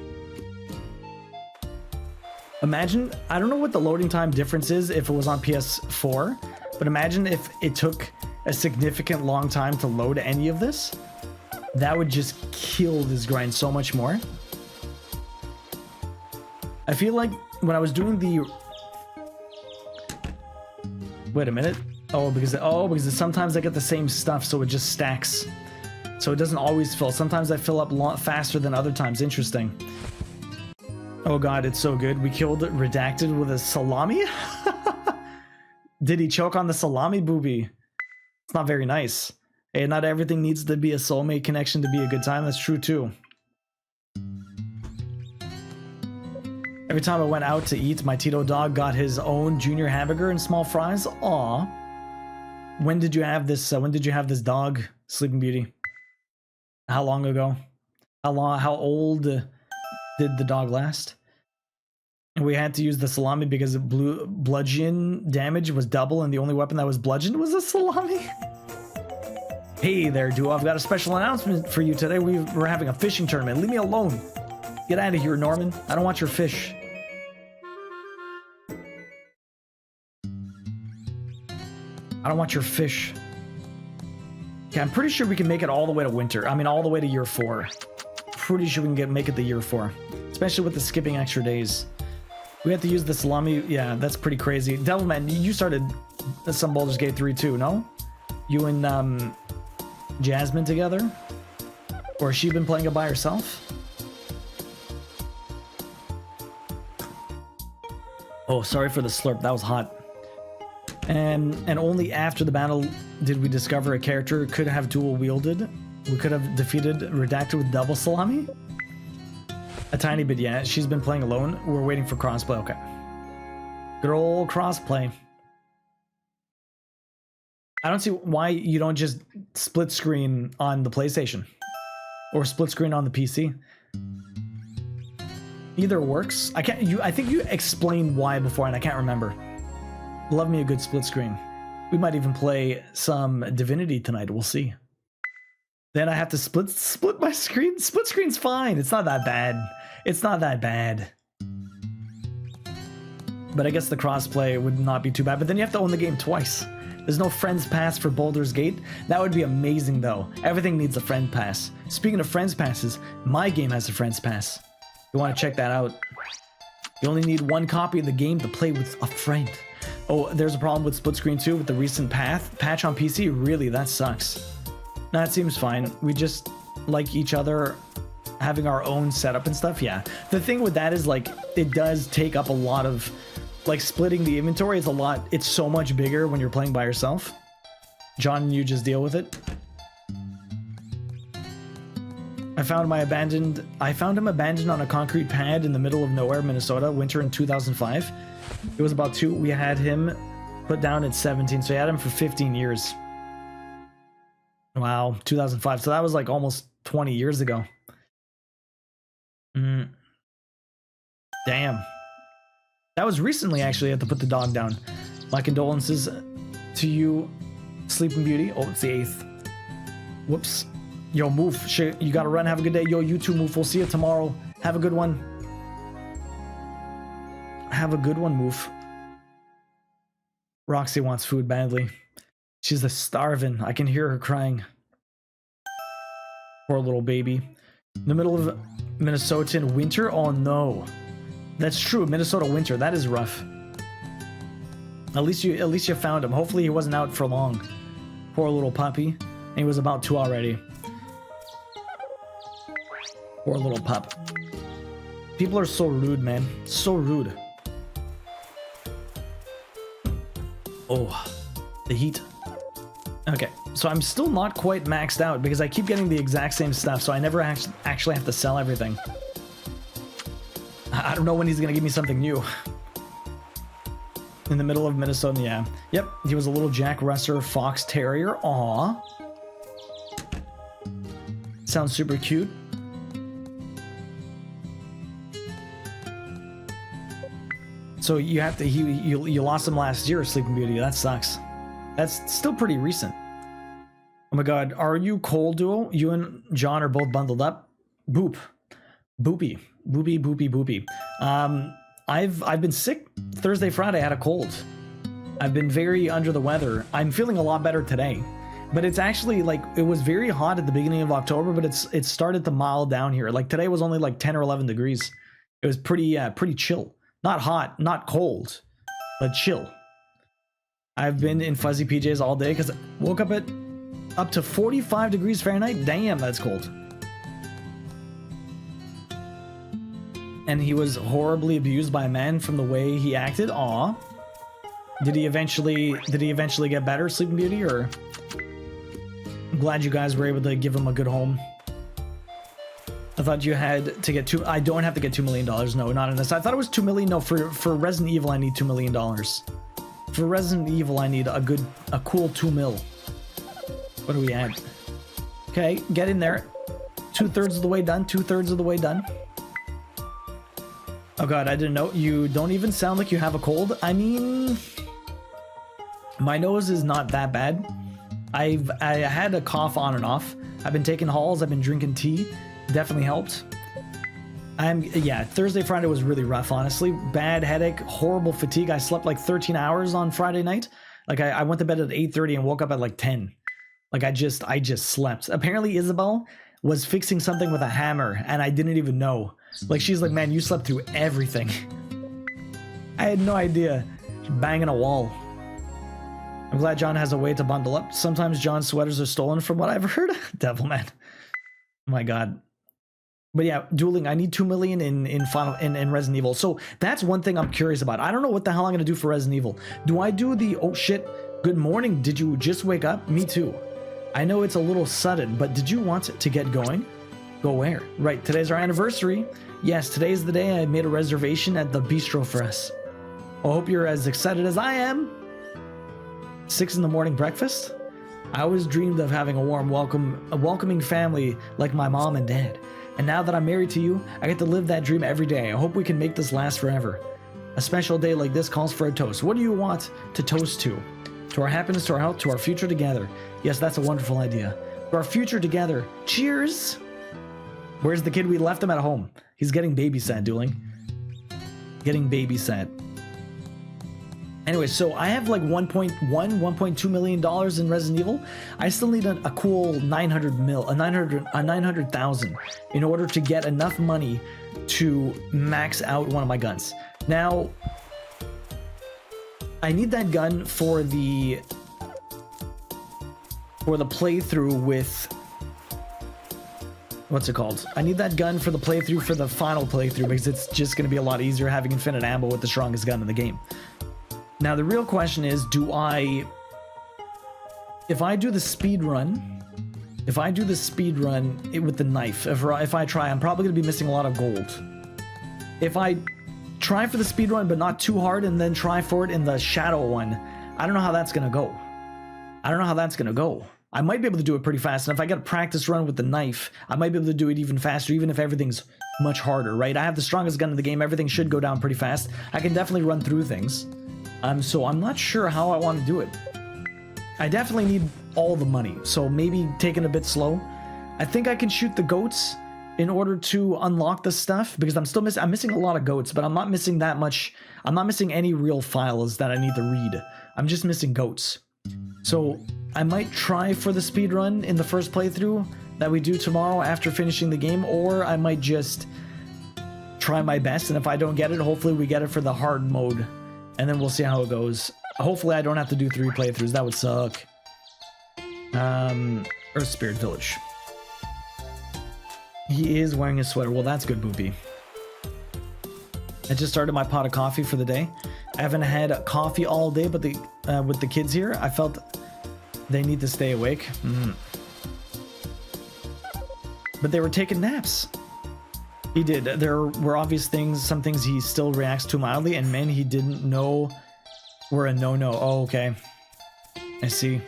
A: Imagine... I don't know what the loading time difference is if it was on PS4, but imagine if it took a significant long time to load any of this. That would just kill this grind so much more. I feel like when I was doing the... Wait a minute. Oh, because sometimes I get the same stuff, so it just stacks. So it doesn't always fill. Sometimes I fill up a lot faster than other times. Interesting. Oh god, it's so good. We killed Redacted with a salami? Did he choke on the salami, Booby? It's not very nice. Hey, not everything needs to be a soulmate connection to be a good time. That's true too. Every time I went out to eat, my Tito dog got his own junior hamburger and small fries. Aw. When did you have this? When did you have this dog, Sleeping Beauty? How long ago? How old did the dog last? And we had to use the salami because bludgeon damage was double, and the only weapon that was bludgeoned was a salami. Hey there, Duo. I've got a special announcement for you today. We're having a fishing tournament. Leave me alone. Get out of here, Norman. I don't want your fish. I don't want your fish. Okay, I'm pretty sure we can make it all the way to winter. I mean, all the way to year 4. Pretty sure we can make it to year 4. Especially with the skipping extra days. We have to use the salami. Yeah, that's pretty crazy. Devilman, you started some Baldur's Gate 3 too, no? You and Jasmine together? Or has she been playing it by herself? Oh, sorry for the slurp. That was hot. And only after the battle did we discover a character could have dual wielded. We could have defeated Redacted with double salami. A tiny bit, yeah. She's been playing alone. We're waiting for crossplay. Okay. Good old crossplay. I don't see why you don't just split screen on the PlayStation or split screen on the PC. Either works. I think you explained why before, and I can't remember. Love me a good split screen. We might even play some Divinity tonight. We'll see. Then I have to split my screen. Split screen's fine. It's not that bad. It's not that bad. But I guess the crossplay would not be too bad. But then you have to own the game twice. There's no Friends Pass for Baldur's Gate. That would be amazing, though. Everything needs a Friend Pass. Speaking of Friends Passes, my game has a Friends Pass. You want to check that out. You only need one copy of the game to play with a friend. Oh, there's a problem with split screen too with the recent patch on PC. Really, that sucks. No, it seems fine. We just like each other having our own setup and stuff. Yeah. The thing with that is like it does take up a lot of like splitting the inventory is a lot. It's so much bigger when you're playing by yourself. John, you just deal with it. I found him abandoned on a concrete pad in the middle of nowhere, Minnesota, winter in 2005. It was about 2. We had him put down at 17, so we had him for 15 years. Wow, 2005. So that was like almost 20 years ago. Damn. That was recently, actually. I had to put the dog down. My condolences to you, Sleeping Beauty. Oh, it's the 8th. Whoops. Yo, Moof, shit, you gotta run. Have a good day. Yo, you too, Moof. We'll see you tomorrow. Have a good one. Have a good one, Moof. Roxy wants food badly. She's starving. I can hear her crying. Poor little baby. In the middle of Minnesotan winter? Oh no. That's true. Minnesota winter. That is rough. At least you found him. Hopefully he wasn't out for long. Poor little puppy. And he was about 2 already. Poor little pup. People are so rude, man. So rude. Oh, the heat. Okay, so I'm still not quite maxed out because I keep getting the exact same stuff, so I never actually have to sell everything. I don't know when he's gonna give me something new. In the middle of Minnesota, yeah. Yep, he was a little Jack Russell Fox Terrier. Aww. Sounds super cute. So you have to, you lost him last year, Sleeping Beauty. That sucks. That's still pretty recent. Oh my god, are you cold, Duo? You and John are both bundled up? Boop. Boopy. Boopy, boopy, boopy. I've been sick. Thursday, Friday, I had a cold. I've been very under the weather. I'm feeling a lot better today. But it's actually like, it was very hot at the beginning of October, but it started to mild down here. Like today was only like 10 or 11 degrees. It was pretty chill. Not hot, not cold, but chill. I've been in fuzzy PJs all day because I woke up at up to 45 degrees Fahrenheit. Damn, that's cold. And he was horribly abused by a man from the way he acted. Aw. Did he eventually get better, Sleeping Beauty, or? I'm glad you guys were able to give him a good home. I thought you had to get I don't have to get $2 million. No, not in this. I thought it was 2 million. No, for Resident Evil, I need $2 million. For Resident Evil, I need a cool 2 mil. What do we add? Okay, get in there. 2/3 of the way done. 2/3 of the way done. Oh god, I didn't know. You don't even sound like you have a cold. I mean, my nose is not that bad. I had a cough on and off. I've been taking Halls. I've been drinking tea. Definitely helped. Yeah, Thursday, Friday was really rough, honestly. Bad headache, horrible fatigue. I slept like 13 hours on Friday night. Like I went to bed at 8:30 and woke up at like 10. Like I just slept. Apparently Isabel was fixing something with a hammer and I didn't even know. Like she's like, man, you slept through everything. I had no idea. Banging a wall. I'm glad John has a way to bundle up. Sometimes John's sweaters are stolen from what I've heard. Devilman. Oh my god. But yeah, dueling, I need 2 million in Resident Evil. So that's one thing I'm curious about. I don't know what the hell I'm gonna do for Resident Evil. Do I do the, oh shit, good morning, did you just wake up? Me too. I know it's a little sudden, but did you want to get going? Go where? Right, today's our anniversary. Yes, today's the day I made a reservation at the bistro for us. I hope you're as excited as I am. 6 in the morning breakfast? I always dreamed of having a welcoming family like my mom and dad. And now that I'm married to you, I get to live that dream every day. I hope we can make this last forever. A special day like this calls for a toast. What do you want to toast to? To our happiness, to our health, to our future together. Yes, that's a wonderful idea. To our future together. Cheers! Where's the kid? We left him at home. He's getting babysat, dueling. Getting babysat. Anyway, so I have like 1.2 million dollars in Resident Evil. I still need a cool 900,000 in order to get enough money to max out one of my guns. Now, I need that gun for the playthrough with, what's it called? I need that gun for the playthrough for the final playthrough because it's just going to be a lot easier having infinite ammo with the strongest gun in the game. Now the real question is, if I do the speed run with the knife, if I try, I'm probably going to be missing a lot of gold. If I try for the speed run but not too hard and then try for it in the shadow one, I don't know how that's going to go. I might be able to do it pretty fast, and if I get a practice run with the knife, I might be able to do it even faster, even if everything's much harder, right? I have the strongest gun in the game, everything should go down pretty fast. I can definitely run through things. So I'm not sure how I want to do it. I definitely need all the money, so maybe taking a bit slow. I think I can shoot the goats in order to unlock the stuff, because I'm missing a lot of goats, but I'm not missing that much. I'm not missing any real files that I need to read. I'm just missing goats. So I might try for the speed run in the first playthrough that we do tomorrow after finishing the game, or I might just try my best, and if I don't get it, hopefully we get it for the hard mode, and then we'll see how it goes. Hopefully I don't have to do 3 playthroughs. That would suck. Earth Spirit Village. He is wearing his sweater. Well, that's good, Boopy. I just started my pot of coffee for the day. I haven't had coffee all day, but with the kids here, I felt they need to stay awake. But they were taking naps. He did. There were obvious things, some things he still reacts to mildly, and men he didn't know were a no-no. Oh, okay. I see.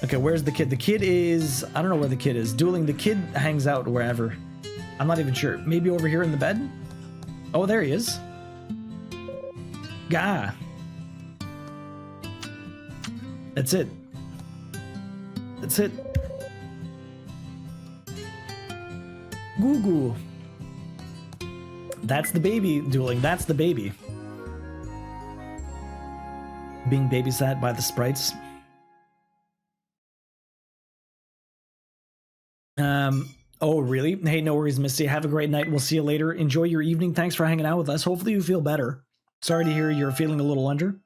A: Okay, where's the kid? The kid is... I don't know where the kid is. Dueling, the kid hangs out wherever. I'm not even sure. Maybe over here in the bed? Oh, there he is. Gah. That's it. That's it. Goo goo. That's the baby, Dueling. That's the baby. Being babysat by the sprites. Oh, really? Hey, no worries, Misty. Have a great night. We'll see you later. Enjoy your evening. Thanks for hanging out with us. Hopefully you feel better. Sorry to hear you're feeling a little under.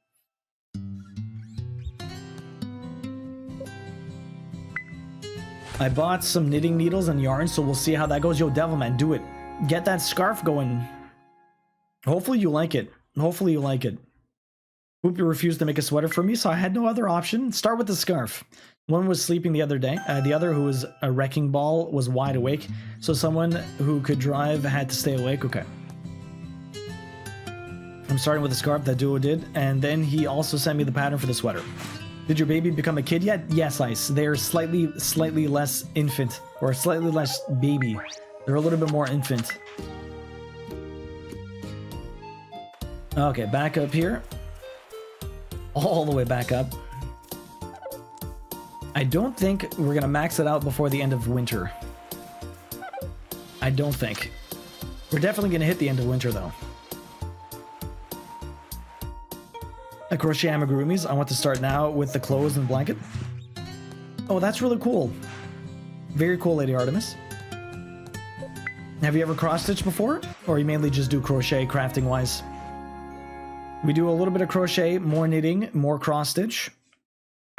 A: I bought some knitting needles and yarn, so we'll see how that goes. Yo, Devilman, do it. Get that scarf going. Hopefully you like it. Hopefully you like it. Whoopie refused to make a sweater for me, so I had no other option. Start with the scarf. One was sleeping the other day. The other, who was a wrecking ball, was wide awake. So someone who could drive had to stay awake. Okay. I'm starting with the scarf that Duo did. And then he also sent me the pattern for the sweater. Did your baby become a kid yet? Yes, Ice. They're slightly less infant. Or slightly less baby. They're a little bit more infant. Okay, back up here. All the way back up. I don't think we're gonna max it out before the end of winter. I don't think. We're definitely gonna hit the end of winter though. I crochet amigurumis. I want to start now with the clothes and blanket. Oh, that's really cool. Very cool, Lady Artemis. Have you ever cross-stitched before? Or you mainly just do crochet crafting-wise? We do a little bit of crochet, more knitting, more cross-stitch.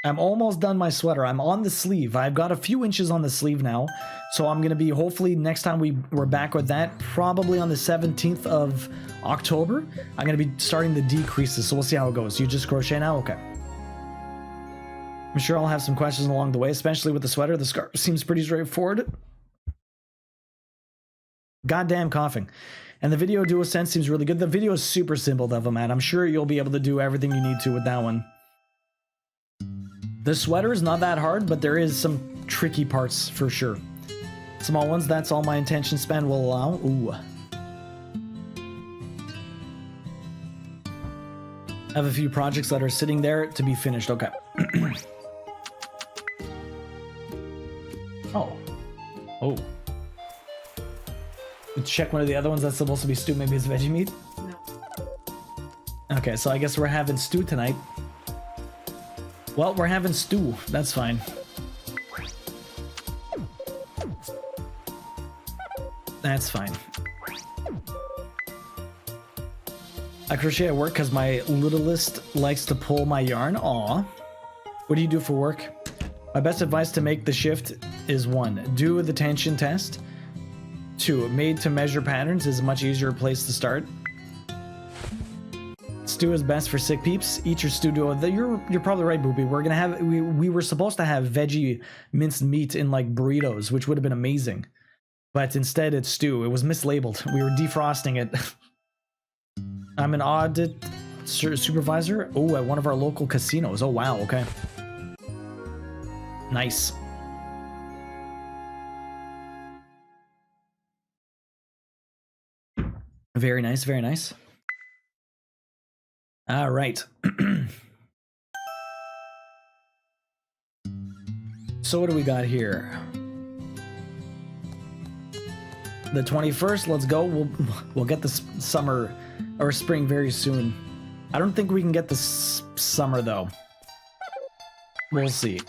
A: I'm almost done my sweater. I'm on the sleeve. I've got a few inches on the sleeve now. So I'm going to be, hopefully, next time we're back with that, probably on the 17th of October, I'm going to be starting the decreases. So we'll see how it goes. You just crochet now? Okay. I'm sure I'll have some questions along the way, especially with the sweater. The scarf seems pretty straightforward. Goddamn coughing. And the video Duo Sense seems really good. The video is super simple, Devilman. I'm sure you'll be able to do everything you need to with that one. The sweater is not that hard, but there is some tricky parts for sure. Small ones, that's all my attention span will allow. Ooh. I have a few projects that are sitting there to be finished. Okay. Oh. Oh. Check one of the other ones that's supposed to be stewed. Maybe it's veggie meat?
D: No.
A: Okay, so I guess we're having stew tonight. Well, we're having stew. That's fine. That's fine. I crochet at work because my littlest likes to pull my yarn. Aw. What do you do for work? My best advice to make the shift is 1. Do the tension test. 2. Made to measure patterns is a much easier place to start. Stew is best for sick peeps. Eat your stew duo. You're probably right, Boopy. We're gonna have we were supposed to have veggie minced meat in like burritos, which would have been amazing. But instead it's stew. It was mislabeled. We were defrosting it. I'm an audit supervisor. Oh, at one of our local casinos. Oh wow, okay. Nice. Very nice, very nice. All right. So what do we got here? The 21st, let's go. We'll get the summer or spring very soon. I don't think we can get the summer though. We'll see.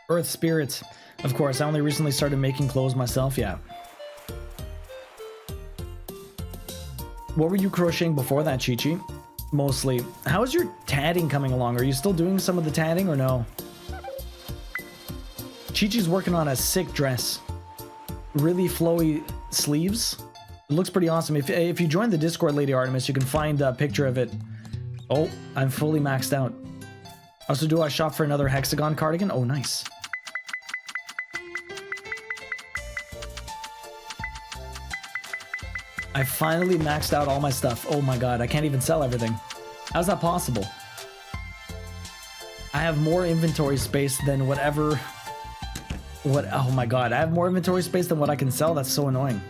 A: Earth Spirits. Of course, I only recently started making clothes myself, yeah. What were you crocheting before that, Chi-Chi? Mostly. How is your tatting coming along? Are you still doing some of the tatting or no? Chi-Chi's working on a sick dress. Really flowy sleeves. It looks pretty awesome. If you join the Discord, Lady Artemis, you can find a picture of it. Oh, I'm fully maxed out. Also, do I shop for another hexagon cardigan? Oh, nice. I finally maxed out all my stuff. Oh my god, I can't even sell everything. How's that possible? I have more inventory space than whatever... Oh my god, I have more inventory space than what I can sell? That's so annoying.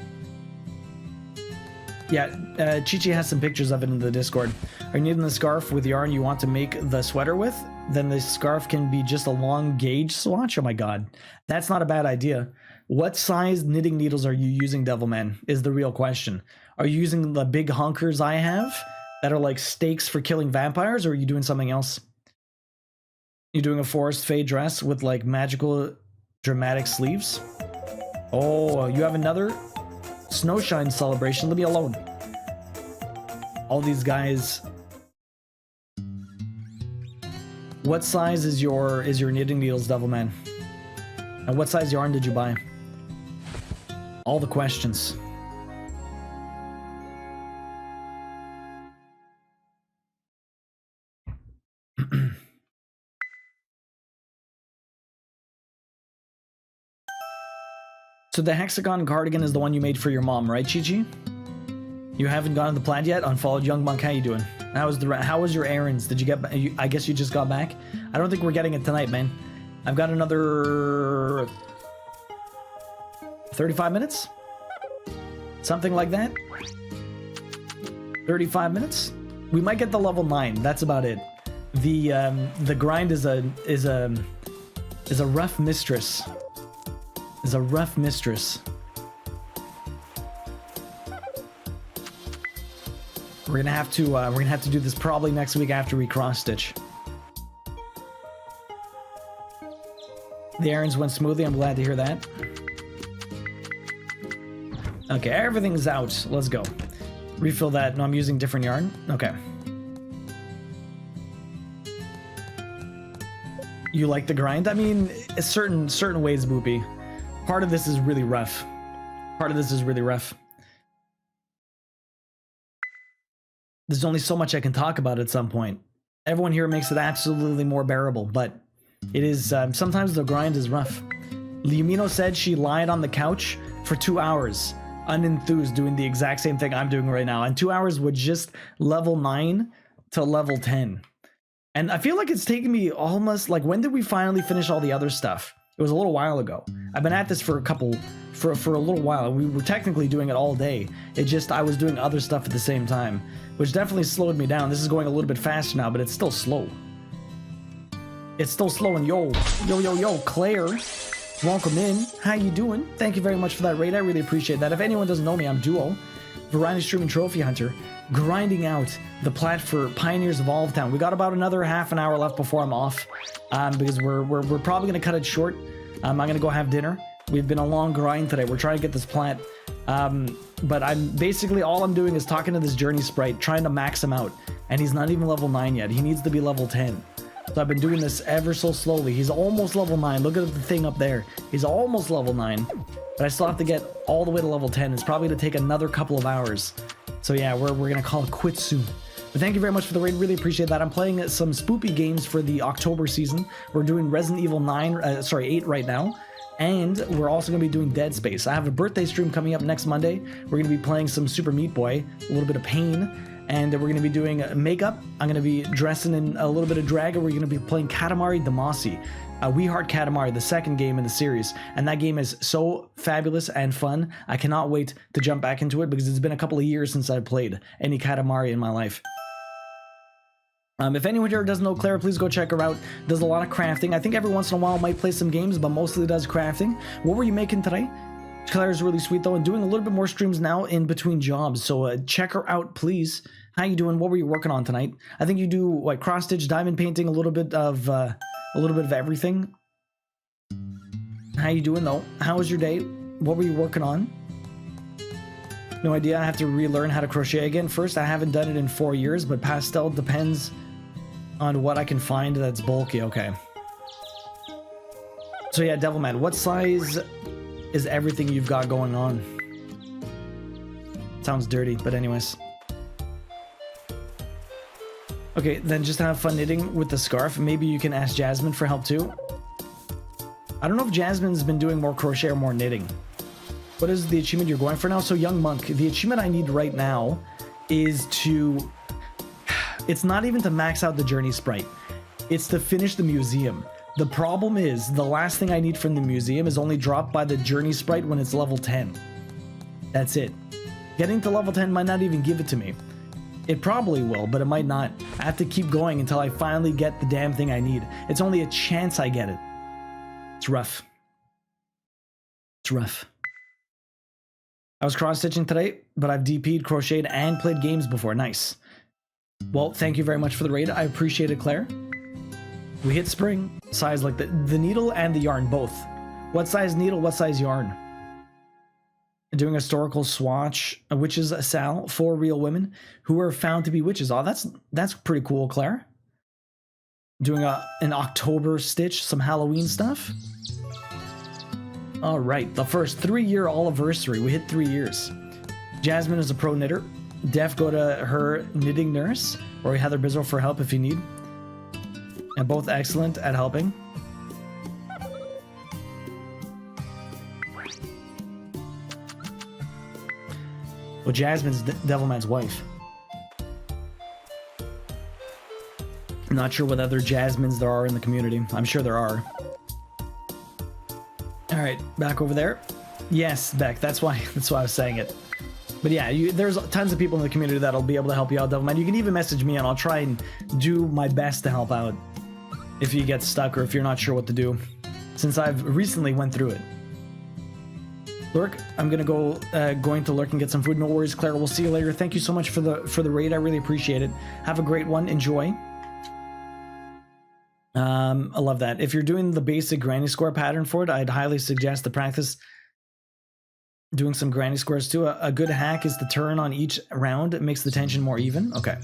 A: Yeah, Chi-Chi has some pictures of it in the Discord. Are you needing the scarf with yarn you want to make the sweater with? Then the scarf can be just a long gauge swatch? Oh my god. That's not a bad idea. What size knitting needles are you using, Devilman? Is the real question. Are you using the big honkers I have that are like stakes for killing vampires, or are you doing something else? You doing a forest fade dress with like magical dramatic sleeves? Oh, you have another snowshine celebration. Leave me alone. All these guys. What size is your knitting needles, Devilman? And what size yarn did you buy? All the questions. So the hexagon cardigan is the one you made for your mom, right, Chi-Chi? You haven't gone to the plant yet? Unfollowed Young Monk, how you doing? How was your errands? Did you get I guess you just got back? I don't think we're getting it tonight, man. I've got another 35 minutes? Something like that? 35 minutes? We might get the level 9. That's about it. The grind is a rough mistress. Is a rough mistress. We're gonna have to do this probably next week after we cross stitch. The errands went smoothly. I'm glad to hear that. Okay, everything's out. Let's go. Refill that. No, I'm using different yarn. Okay. You like the grind? I mean, certain ways, Boopy. Part of this is really rough. Part of this is really rough. There's only so much I can talk about at some point. Everyone here makes it absolutely more bearable, but it is, sometimes the grind is rough. Liumino said she lied on the couch for 2 hours, unenthused, doing the exact same thing I'm doing right now. And 2 hours would just level 9 to level 10. And I feel like it's taken me almost, like, when did we finally finish all the other stuff? It was a little while ago. I've been at this for a little while. We were technically doing it all day. It just, I was doing other stuff at the same time, which definitely slowed me down. This is going a little bit faster now, but it's still slow. It's still slow. And yo, Claire, welcome in. How you doing? Thank you very much for that raid. I really appreciate that. If anyone doesn't know me, I'm Duo, variety streaming trophy hunter. grinding out the plat for Pioneers of Olive Town. We got about another half an hour left before I'm off, because we're probably gonna cut it short. I'm gonna go have dinner. We've been a long grind today. We're trying to get this plat, but I'm basically all I'm doing is talking to this Journey Sprite, trying to max him out, and he's not even level 9 yet. He needs to be level 10. So I've been doing this ever so slowly. He's almost level 9. Look at the thing up there. He's almost level 9, but I still have to get all the way to level 10. It's probably going to take another couple of hours. So yeah, we're going to call it quits soon. But thank you very much for the raid. Really appreciate that. I'm playing some spoopy games for the October season. We're doing Resident Evil 8 right now. And we're also going to be doing Dead Space. I have a birthday stream coming up next Monday. We're going to be playing some Super Meat Boy, a little bit of Pain, and we're going to be doing makeup. I'm going to be dressing in a little bit of drag, and we're going to be playing Katamari Damacy. We Heart Katamari, the second game in the series, and that game is so fabulous and fun. I cannot wait to jump back into it because it's been a couple of years since I've played any Katamari in my life. If anyone here doesn't know Claire, please go check her out. Does a lot of crafting. I think every once in a while might play some games, but mostly does crafting. What were you making today? Claire's really sweet though, and doing a little bit more streams now in between jobs. So check her out, please. How you doing? What were you working on tonight? I think you do like cross stitch, diamond painting, a little bit of everything. How you doing though? How was your day? What were you working on? No idea. I have to relearn how to crochet again. First, I haven't done it in 4 years, but pastel depends on what I can find that's bulky. Okay. So yeah, Devilman, what size is everything you've got going on? Sounds dirty, but anyways. Okay, then just have fun knitting with the scarf. Maybe you can ask Jasmine for help too. I don't know if Jasmine's been doing more crochet or more knitting. What is the achievement you're going for now? So Young Monk, the achievement I need right now is to... It's not even to max out the Journey Sprite. It's to finish the museum. The problem is, the last thing I need from the museum is only dropped by the Journey Sprite when it's level 10. That's it. Getting to level 10 might not even give it to me. It probably will, but it might not. I have to keep going until I finally get the damn thing I need. It's only a chance I get it. It's rough. It's rough. I was cross-stitching today, but I've DP'd, crocheted, and played games before. Nice. Well, thank you very much for the raid. I appreciate it, Claire. We hit spring. Size like the needle and the yarn, both. What size needle, what size yarn? Doing a historical swatch, witches Sal, 4 real women who were found to be witches. Oh, that's pretty cool, Claire. Doing an October stitch, some Halloween stuff. All right, the first 3-year anniversary. We hit 3 years. Jasmine is a pro knitter. Def, go to her knitting nurse or Heather Bizzle for help if you need. And both excellent at helping. Well, Jasmine's Devilman's wife. I'm not sure what other Jasmines there are in the community. I'm sure there are. All right, back over there. Yes, Beck. That's why I was saying it. But yeah, there's tons of people in the community that'll be able to help you out, Devilman. You can even message me, and I'll try and do my best to help out if you get stuck or if you're not sure what to do, since I've recently went through it. Lurk, I'm gonna go going to Lurk and get some food. No worries, Claire. We'll see you later. Thank you so much for the raid. I really appreciate it. Have a great one. Enjoy. I love that. If you're doing the basic granny square pattern for it, I'd highly suggest to practice doing some granny squares too. A good hack is to turn on each round. It makes the tension more even. Okay.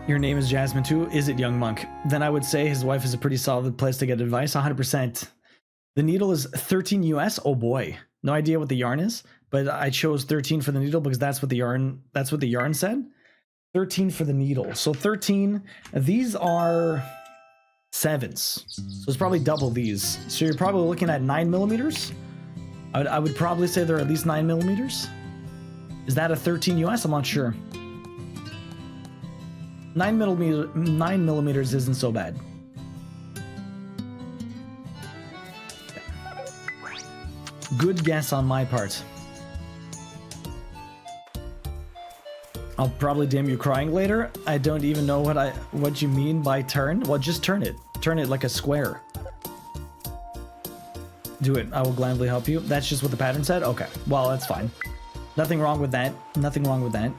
A: Your name is Jasmine too? Is it Young Monk? Then I would say his wife is a pretty solid place to get advice. 100%. The needle is 13 US. Oh boy. No idea what the yarn is, but I chose 13 for the needle because that's what the yarn said. 13 for the needle. So 13, these are 7s. So it's probably double these. So you're probably looking at 9 millimeters. I would probably say they're at least 9 millimeters. Is that a 13 US? I'm not sure. 9 millimeters isn't so bad. Good guess on my part. I'll probably DM you crying later. I don't even know what you mean by turn. Well, just turn it. Turn it like a square. Do it. I will gladly help you. That's just what the pattern said? Okay. Well, that's fine. Nothing wrong with that. Nothing wrong with that.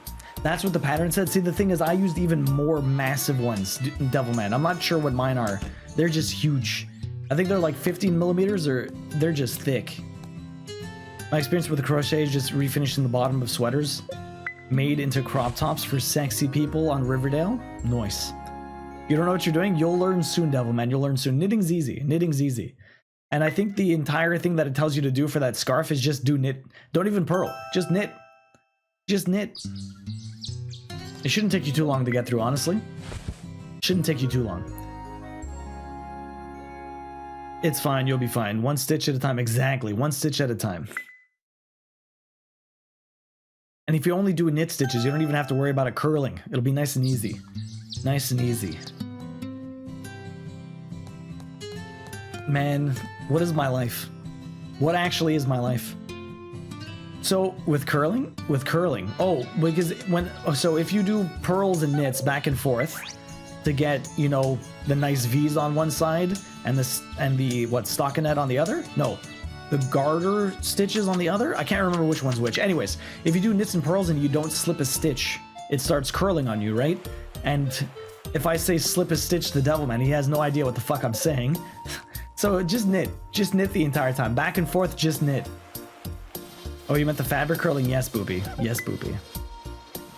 A: That's what the pattern said. See, the thing is, I used even more massive ones, Devilman. I'm not sure what mine are. They're just huge. I think they're like 15 millimeters, or they're just thick. My experience with the crochet is just refinishing the bottom of sweaters made into crop tops for sexy people on Riverdale. Nice. You don't know what you're doing? You'll learn soon, Devilman. You'll learn soon. Knitting's easy. Knitting's easy. And I think the entire thing that it tells you to do for that scarf is just do knit. Don't even purl. Just knit. Just knit. It shouldn't take you too long to get through, honestly. Shouldn't take you too long. It's fine. You'll be fine. One stitch at a time. Exactly. One stitch at a time. And if you only do knit stitches, you don't even have to worry about it curling. It'll be nice and easy. Nice and easy. Man, what is my life? What actually is my life? So with curling, oh, because so if you do purls and knits back and forth to get, you know, the nice V's on one side and the what, stockinette on the other? No, the garter stitches on the other? I can't remember which one's which. Anyways, if you do knits and purls and you don't slip a stitch, it starts curling on you, right? And if I say slip a stitch to Devilman, he has no idea what the fuck I'm saying. So just knit the entire time. Back and forth, just knit. Oh, you meant the fabric curling? Yes, Boopy. Yes, Boopy.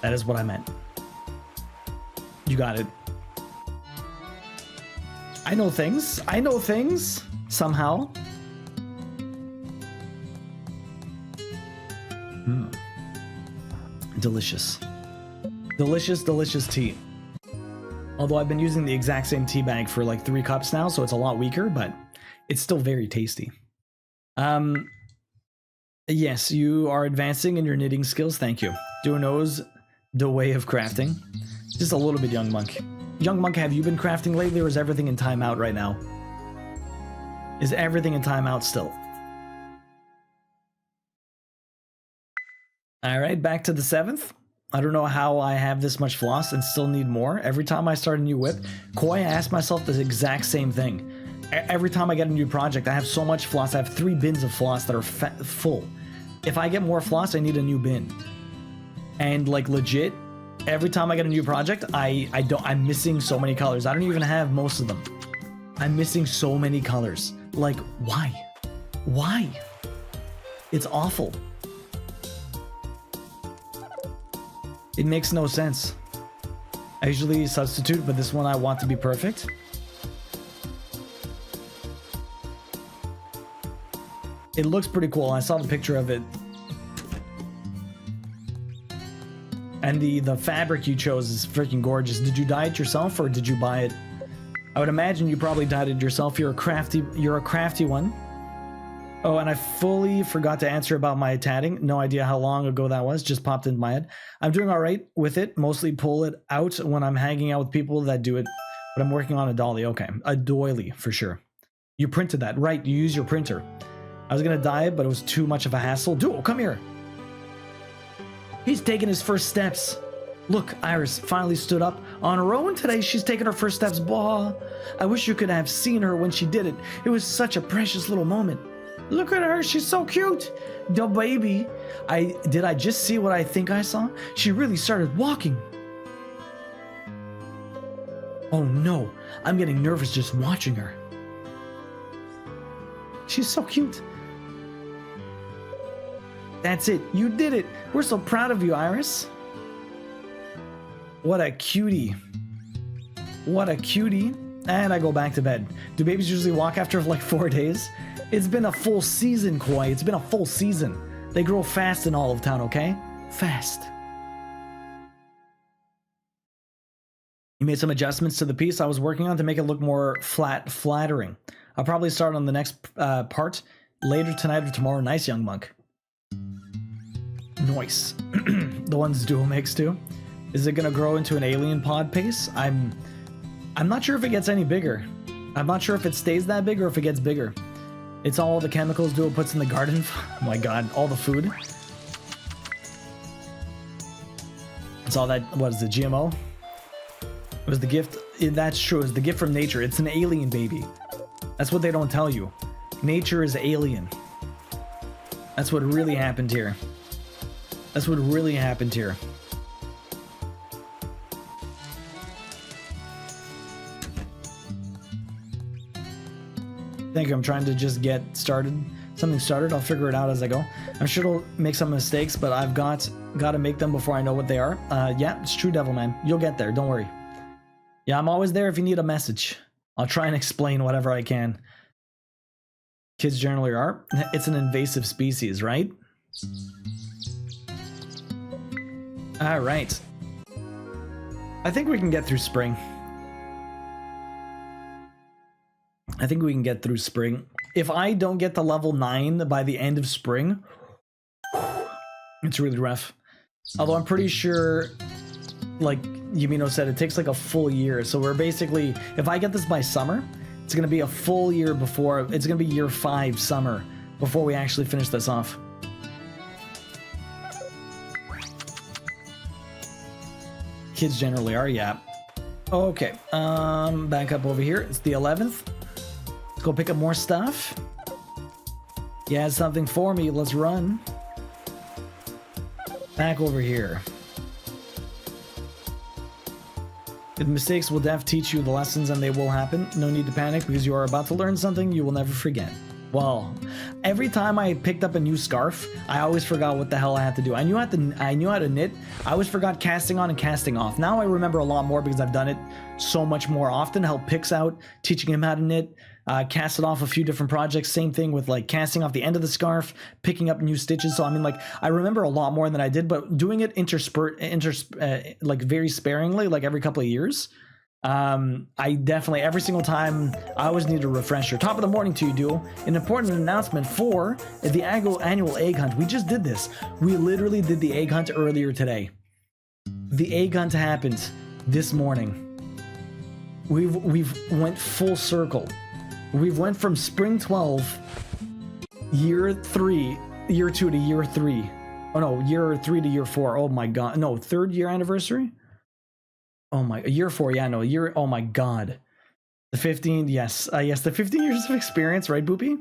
A: That is what I meant. You got it. I know things. I know things. Somehow. Delicious. Delicious, delicious tea. Although I've been using the exact same tea bag for like 3 cups now, so it's a lot weaker, but it's still very tasty. Yes, you are advancing in your knitting skills. Thank you. Duo knows the way of crafting. Just a little bit, Young Monk. Young Monk, have you been crafting lately, or is everything in timeout right now? Is everything in timeout still? All right, back to the 7th. I don't know how I have this much floss and still need more. Every time I start a new whip, Koi, I ask myself the exact same thing. Every time I get a new project, I have so much floss. I have 3 bins of floss that are full. If I get more floss, I need a new bin. And like legit, every time I get a new project, I'm missing so many colors. I don't even have most of them. I'm missing so many colors. Like, why? Why? It's awful. It makes no sense. I usually substitute, but this one I want to be perfect. It looks pretty cool. I saw the picture of it. And the fabric you chose is freaking gorgeous. Did you dye it yourself or did you buy it? I would imagine you probably dyed it yourself. You're a crafty one. Oh, and I fully forgot to answer about my tatting. No idea how long ago that was. Just popped into my head. I'm doing all right with it. Mostly pull it out when I'm hanging out with people that do it. But I'm working on a dolly. Okay, a doily for sure. You printed that, right? You use your printer. I was gonna dye it, but it was too much of a hassle. Duo, come here. He's taking his first steps. Look, Iris finally stood up on her own today. She's taking her first steps. Bah. I wish you could have seen her when she did it. It was such a precious little moment. Look at her, she's so cute. The baby. Did I just see what I think I saw? She really started walking. Oh no, I'm getting nervous just watching her. She's so cute. That's it, you did it. We're so proud of you, Iris. What a cutie. What a cutie. And I go back to bed. Do babies usually walk after like 4 days? It's been a full season, Koi. It's been a full season. They grow fast in Olive Town, okay? Fast. You made some adjustments to the piece I was working on to make it look more flattering. I'll probably start on the next part later tonight or tomorrow. Nice, Young Monk. Nice. The ones Duo makes too. Is it gonna grow into an alien pod pace? I'm not sure if it gets any bigger. I'm not sure if it stays that big or if it gets bigger. It's all the chemicals Duo puts in the garden. Oh my god, all the food. It's all that, what is the GMO? It was the gift, that's true, it's the gift from nature. It's an alien baby. That's what they don't tell you. Nature is alien. That's what really happened here. That's what really happened here. Thank you. I'm trying to just get something started. I'll figure it out as I go. I'm sure it'll make some mistakes, but I've got to make them before I know what they are. Yeah, it's true, Devilman. You'll get there. Don't worry. Yeah, I'm always there if you need a message. I'll try and explain whatever I can. Kids generally are. It's an invasive species, right? All right. I think we can get through spring. I think we can get through spring. If I don't get to level 9 by the end of spring, it's really rough. Although I'm pretty sure, like Yumino said, it takes like a full year. So we're basically, if I get this by summer, it's going to be a full year before, it's going to be year 5 summer before we actually finish this off. Kids generally are, yeah. Okay, back up over here. It's the 11th. Let's go pick up more stuff. He has something for me. Let's run. Back over here. The mistakes will teach you the lessons, and they will happen. No need to panic because you are about to learn something you will never forget. Well, every time I picked up a new scarf, I always forgot what the hell I had to do. I knew how to knit. I always forgot casting on and casting off. Now I remember a lot more because I've done it so much more often. Help Pix out, teaching him how to knit. Casted off a few different projects. Same thing with like casting off the end of the scarf, picking up new stitches. So I mean, like I remember a lot more than I did, but doing it like very sparingly, like every couple of years. I definitely every single time I always need a refresher. Top of the morning to you, Duo. An important announcement for the annual egg hunt. We just did this. We literally did the egg hunt earlier today. The egg hunt happened this morning. We've went full circle. We've went from spring 12, year 2 to year 3. Oh no, year 3 to year 4. Oh my god. No, 3rd year anniversary? Oh my, year 4, yeah, no, year, oh my god. The 15, yes, yes, the 15 years of experience, right, Boopy?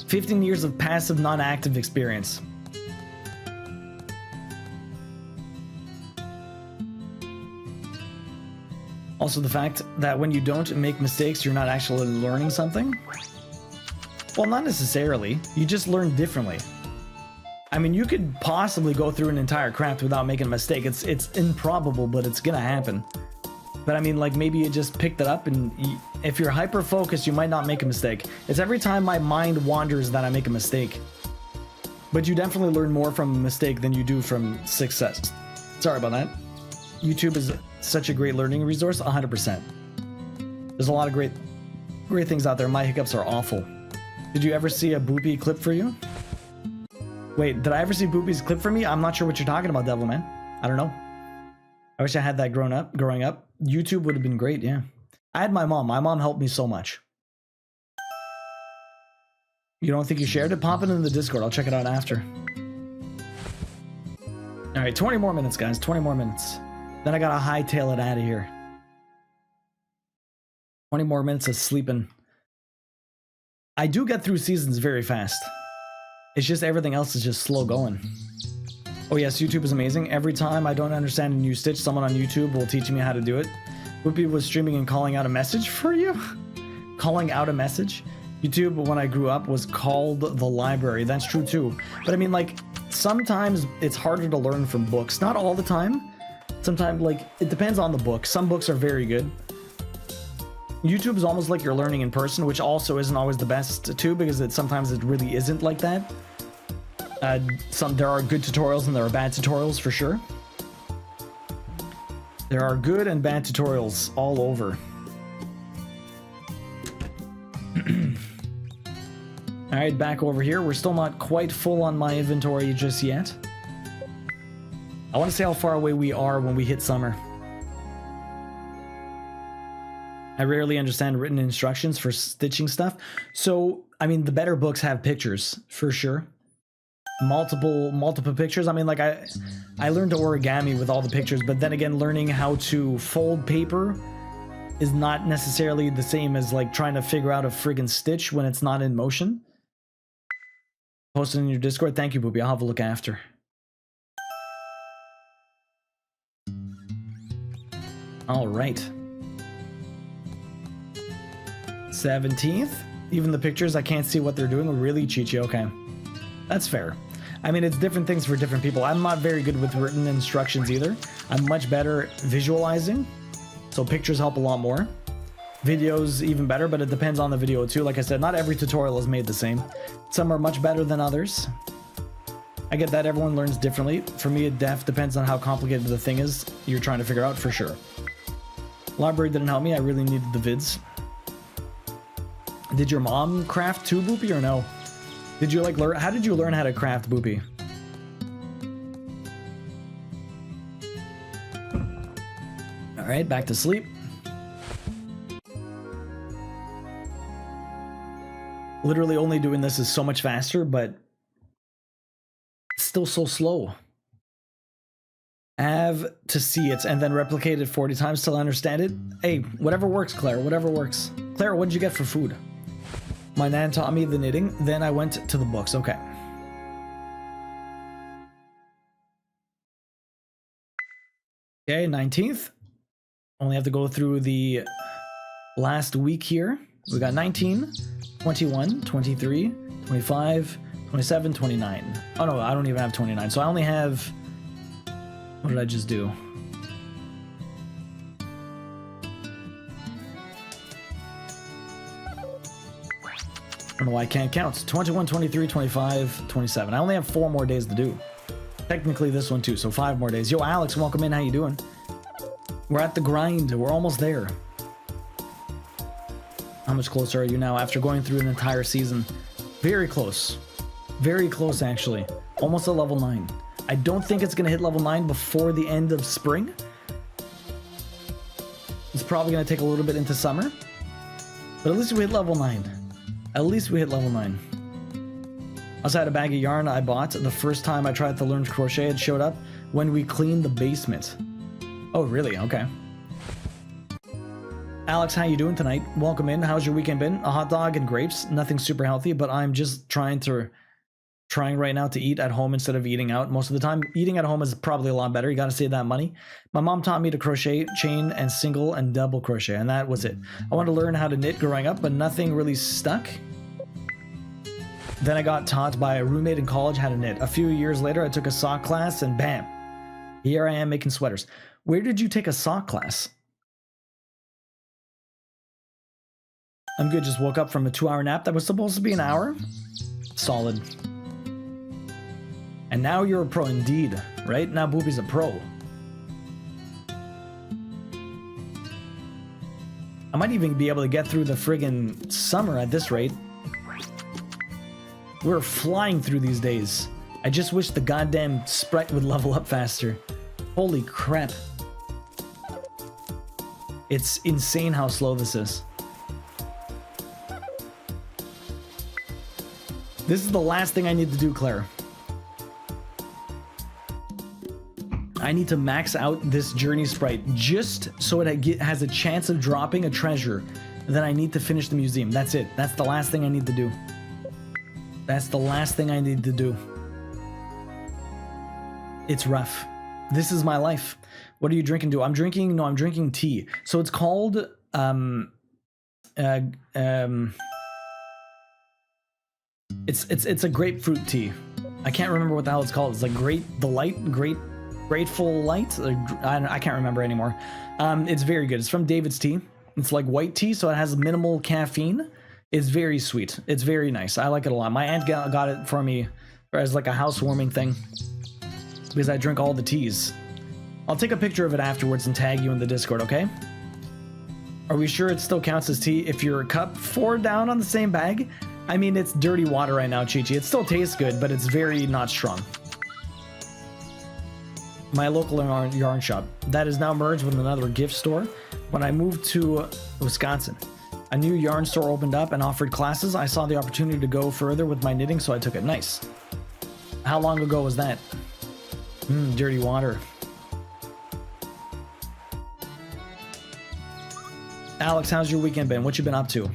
A: 15 years of passive, non-active experience. Also, the fact that when you don't make mistakes, you're not actually learning something. Well, not necessarily. You just learn differently. I mean, you could possibly go through an entire craft without making a mistake. It's improbable, but it's gonna happen. But I mean, like maybe you just picked it up, and if you're hyper-focused, you might not make a mistake. It's every time my mind wanders that I make a mistake. But you definitely learn more from a mistake than you do from success. Sorry about that. YouTube is such a great learning resource, 100%. There's a lot of great things out there. My hiccups are awful. Did you ever see a Boopy clip for you? Wait, did I ever see Boopy's clip for me? I'm not sure what you're talking about, Devilman. I don't know. I wish I had that growing up. YouTube would have been great, yeah. I had my mom. My mom helped me so much. You don't think you shared it? Pop it in the Discord. I'll check it out after. All right, 20 more minutes, guys. 20 more minutes. Then I gotta hightail it out of here. 20 more minutes of sleeping. I do get through seasons very fast. It's just everything else is just slow going. Oh yes, YouTube is amazing. Every time I don't understand a new stitch, someone on YouTube will teach me how to do it. Whoopi was streaming and calling out a message for you? Calling out a message? YouTube, when I grew up, was called the library. That's true too. But I mean, like, sometimes it's harder to learn from books. Not all the time. Sometimes, like, it depends on the book. Some books are very good. YouTube is almost like you're learning in person, which also isn't always the best too, because sometimes it really isn't like that. There are good tutorials and there are bad tutorials for sure. There are good and bad tutorials all over. Alright, back over here. We're still not quite full on my inventory just yet. I want to see how far away we are when we hit summer. I rarely understand written instructions for stitching stuff. So, I mean, the better books have pictures, for sure. Multiple pictures. I mean, like, I learned origami with all the pictures, but then again, learning how to fold paper is not necessarily the same as like trying to figure out a friggin' stitch when it's not in motion. Post it in your Discord. Thank you, Boopy. I'll have a look after. All right. 17th. Even the pictures, I can't see what they're doing. Really, Chichi? Okay. That's fair. I mean, it's different things for different people. I'm not very good with written instructions either. I'm much better visualizing. So pictures help a lot more. Videos even better, but it depends on the video too. Like I said, not every tutorial is made the same. Some are much better than others. I get that everyone learns differently. For me, it depends on how complicated the thing is you're trying to figure out for sure. Library didn't help me. I really needed the vids. Did your mom craft too, Boopy, or no? Did you like learn? How did you learn how to craft, Boopy? All right, back to sleep. Literally only doing this is so much faster, but still so slow. Have to see it and then replicate it 40 times till I understand it. Hey, whatever works, Claire, whatever works. Claire, what did you get for food? My nan taught me the knitting, then I went to the books. Okay. Okay, 19th. Only have to go through the last week here. We got 19, 21, 23, 25, 27, 29. Oh no, I don't even have 29. So I only have... What did I just do? I don't know why I can't count. 21, 23, 25, 27. I only have 4 more days to do. Technically this one too, so 5 more days. Yo, Alex, welcome in. How you doing? We're at the grind. We're almost there. How much closer are you now after going through an entire season? Very close. Very close, actually. Almost at level 9. I don't think it's going to hit level 9 before the end of spring. It's probably going to take a little bit into summer. But at least we hit level 9. At least we hit level 9. I also had a bag of yarn I bought the first time I tried to learn crochet. It showed up when we cleaned the basement. Oh, really? Okay. Alex, how you doing tonight? Welcome in. How's your weekend been? A hot dog and grapes. Nothing super healthy, but I'm just trying right now to eat at home instead of eating out most of the time. Eating at home is probably a lot better. You got to save that money. My mom taught me to crochet, chain, and single and double crochet, and that was it. I wanted to learn how to knit growing up, but nothing really stuck. Then I got taught by a roommate in college how to knit. A few years later, I took a sock class, and bam, here I am making sweaters. Where did you take a sock class? I'm good. Just woke up from a 2-hour nap that was supposed to be an hour. Solid. And now you're a pro indeed, right? Now Boopy's a pro. I might even be able to get through the friggin' summer at this rate. We're flying through these days. I just wish the goddamn Sprite would level up faster. Holy crap. It's insane how slow this is. This is the last thing I need to do, Claire. I need to max out this Journey Sprite just so it has a chance of dropping a treasure. Then I need to finish the museum. That's it. That's the last thing I need to do. That's the last thing I need to do. It's rough. This is my life. What are you drinking, I'm drinking tea. So it's called, it's a grapefruit tea. I can't remember what the hell it's called. It's like Grateful Light? I can't remember anymore. It's very good. It's from David's Tea. It's like white tea, so it has minimal caffeine. It's very sweet. It's very nice. I like it a lot. My aunt got it for me as like a housewarming thing because I drink all the teas. I'll take a picture of it afterwards and tag you in the Discord, okay? Are we sure it still counts as tea if you're a cup 4 down on the same bag? I mean, it's dirty water right now, Chi-Chi. It still tastes good, but it's very not strong. My local yarn shop that is now merged with another gift store. When I moved to Wisconsin, a new yarn store opened up and offered classes. I saw the opportunity to go further with my knitting, so I took it. Nice. How long ago was that? Dirty water. Alex, how's your weekend been? What you been up to?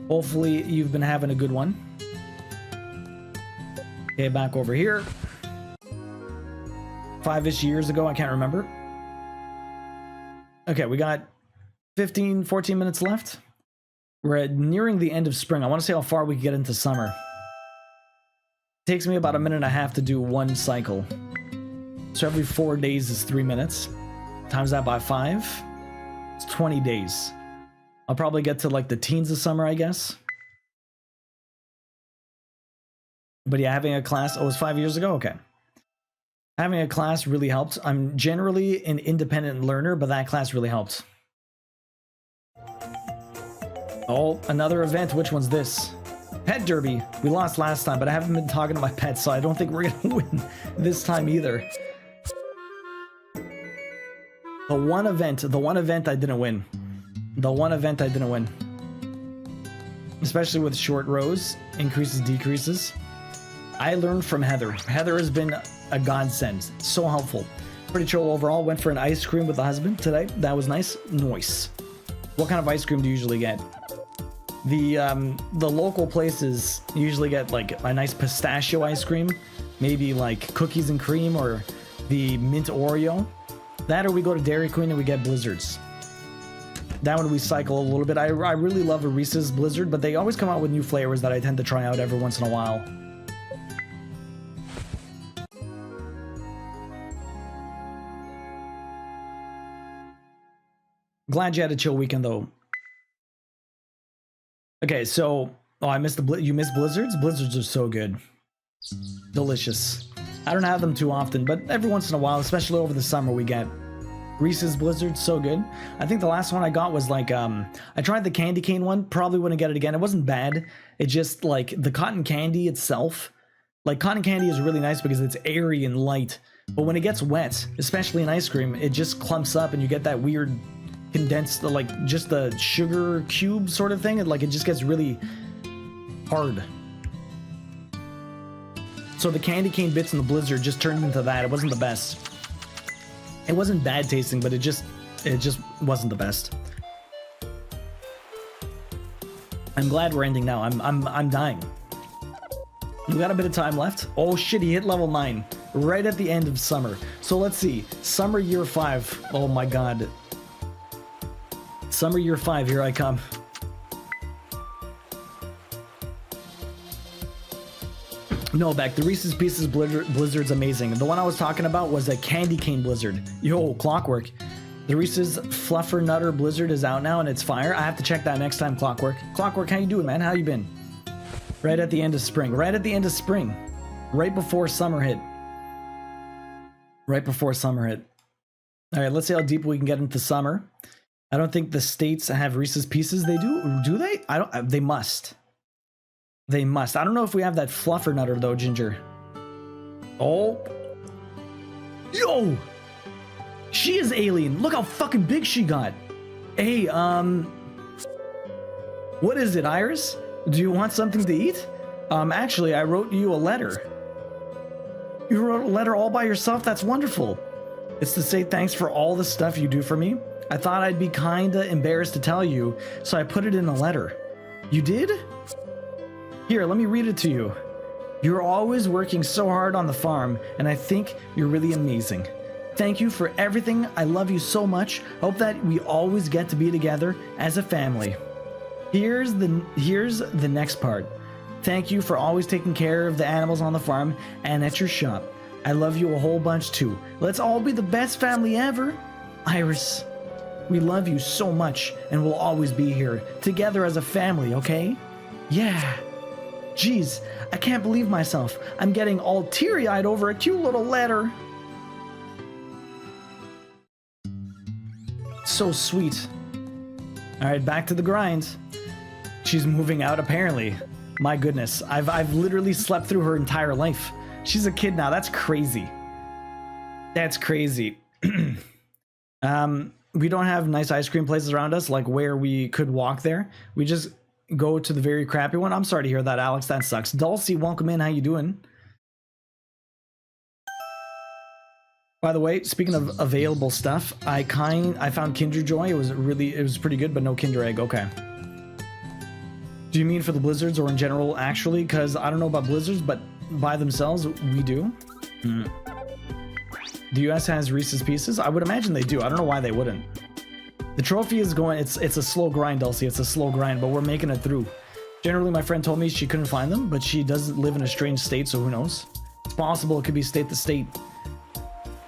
A: Hopefully you've been having a good one. Okay, back over here. 5-ish years ago, I can't remember. Okay, we got 14 minutes left. We're nearing the end of spring. I want to see how far we can get into summer. It takes me about a minute and a half to do one cycle. So every 4 days is 3 minutes. Times that by 5. It's 20 days. I'll probably get to like the teens of summer, I guess. But yeah, having a class, oh, it was 5 years ago? Okay. Having a class really helped. I'm generally an independent learner, but that class really helped. Oh, another event. Which one's this? Pet Derby. We lost last time, but I haven't been talking to my pets, so I don't think we're gonna win this time either. The one event I didn't win. The one event I didn't win. Especially with short rows, increases, decreases. I learned from Heather. Heather has been a godsend. So helpful. Pretty chill overall. Went for an ice cream with the husband today. That was nice. Nice. What kind of ice cream do you usually get? The local places usually get like a nice pistachio ice cream. Maybe like cookies and cream or the mint Oreo. That or we go to Dairy Queen and we get Blizzards. That one we cycle a little bit. I really love a Reese's Blizzard, but they always come out with new flavors that I tend to try out every once in a while. Glad you had a chill weekend though. Okay, so I missed you missed Blizzards? Blizzards are so good. Delicious. I don't have them too often, but every once in a while, especially over the summer, we get Reese's Blizzards. So good. I think the last one I got was like I tried the candy cane one, probably wouldn't get it again. It wasn't bad. It just like the cotton candy itself. Like cotton candy is really nice because it's airy and light, but when it gets wet, especially in ice cream, it just clumps up and you get that weird condensed, like just the sugar cube sort of thing, and like it just gets really hard. So the candy cane bits in the Blizzard just turned into that. It wasn't the best. It wasn't bad tasting, but it just wasn't the best. I'm glad we're ending now. I'm dying. We got a bit of time left. Oh shit, he hit level 9 right at the end of summer. So let's see. Summer year 5. Oh my god. Summer year 5, here I come. No, Beck, the Reese's Pieces Blizzard's amazing. The one I was talking about was a candy cane Blizzard. Yo, Clockwork. The Reese's Fluffer Nutter Blizzard is out now and it's fire. I have to check that next time, Clockwork. Clockwork, how you doing, man? How you been? Right at the end of spring. Right at the end of spring. Right before summer hit. Right before summer hit. All right, let's see how deep we can get into summer. I don't think the states have Reese's Pieces. They do? Do they? I don't. They must. They must. I don't know if we have that Fluffer Nutter though, Ginger. Oh. Yo! She is alien. Look how fucking big she got. Hey, what is it, Iris? Do you want something to eat? Actually, I wrote you a letter. You wrote a letter all by yourself? That's wonderful. It's to say thanks for all the stuff you do for me. I thought I'd be kinda embarrassed to tell you, so I put it in a letter. You did? Here, let me read it to you. You're always working so hard on the farm, and I think you're really amazing. Thank you for everything. I love you so much. Hope that we always get to be together as a family. Here's the next part. Thank you for always taking care of the animals on the farm and at your shop. I love you a whole bunch too. Let's all be the best family ever. Iris, we love you so much and we'll always be here together as a family, okay? Yeah. Jeez, I can't believe myself. I'm getting all teary-eyed over a cute little letter. So sweet. All right, back to the grind. She's moving out apparently. My goodness, I've literally slept through her entire life. She's a kid now. That's crazy. That's crazy. We don't have nice ice cream places around us, like where we could walk there. We just go to the very crappy one. I'm sorry to hear that, Alex. That sucks. Dulcie, welcome in. How you doing? By the way, speaking of available stuff, I found Kinder Joy. It was pretty good, but no Kinder Egg. Okay. Do you mean for the blizzards or in general, actually? Because I don't know about blizzards, but by themselves, we do. The US has Reese's Pieces. I would imagine they do. I don't know why they wouldn't. The trophy is going. It's a slow grind, Elsie. It's a slow grind, but we're making it through. Generally, my friend told me she couldn't find them, but she doesn't live in a strange state, so who knows? It's possible it could be state to state.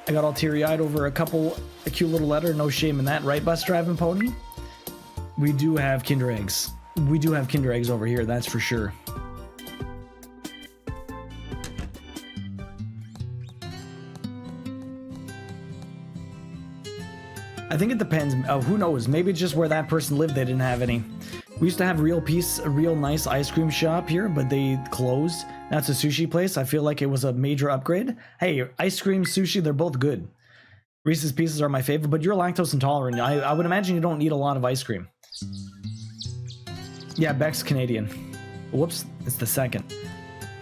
A: I got all teary-eyed over a cute little letter. No shame in that, right, Bus Driving Pony? We do have Kinder Eggs. We do have Kinder Eggs over here, that's for sure. I think it depends. Who knows? Maybe it's just where that person lived, they didn't have any. We used to have a real nice ice cream shop here, but they closed. Now it's a sushi place. I feel like it was a major upgrade. Hey, ice cream, sushi, they're both good. Reese's Pieces are my favorite, but you're lactose intolerant. I would imagine you don't need a lot of ice cream. Yeah, Beck's Canadian. Whoops, it's the second.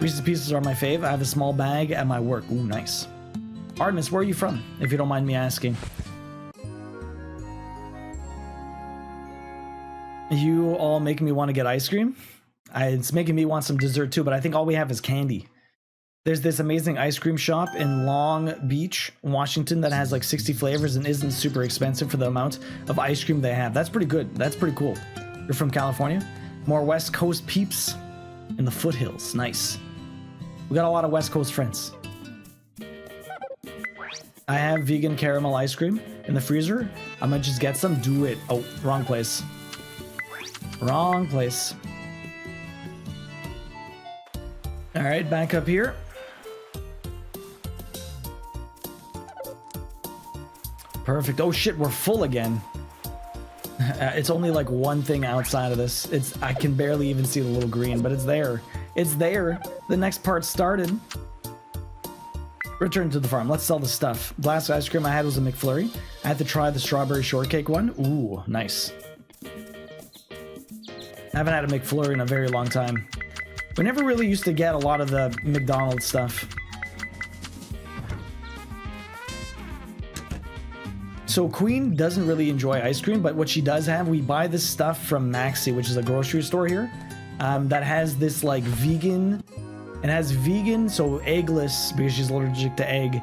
A: Reese's Pieces are my fave. I have a small bag at my work. Ooh, nice. Artemis, where are you from, if you don't mind me asking? You all making me want to get ice cream? It's making me want some dessert too, but I think all we have is candy. There's this amazing ice cream shop in Long Beach, Washington that has like 60 flavors and isn't super expensive for the amount of ice cream they have. That's pretty good. That's pretty cool. You're from California? More West Coast peeps in the foothills. Nice. We got a lot of West Coast friends. I have vegan caramel ice cream in the freezer. I might just get some. Do it. Oh, wrong place. Wrong place. All right, back up here. Perfect. Oh shit, we're full again. It's only like one thing outside of this. I can barely even see the little green, but it's there. It's there. The next part started. Return to the farm. Let's sell the stuff. Last ice cream I had was a McFlurry. I had to try the strawberry shortcake one. Ooh, nice. I haven't had a McFlurry in a very long time. We never really used to get a lot of the McDonald's stuff. So Queen doesn't really enjoy ice cream, but what she does have, we buy this stuff from Maxi, which is a grocery store here, that has this like vegan, it has vegan, so eggless, because she's allergic to egg,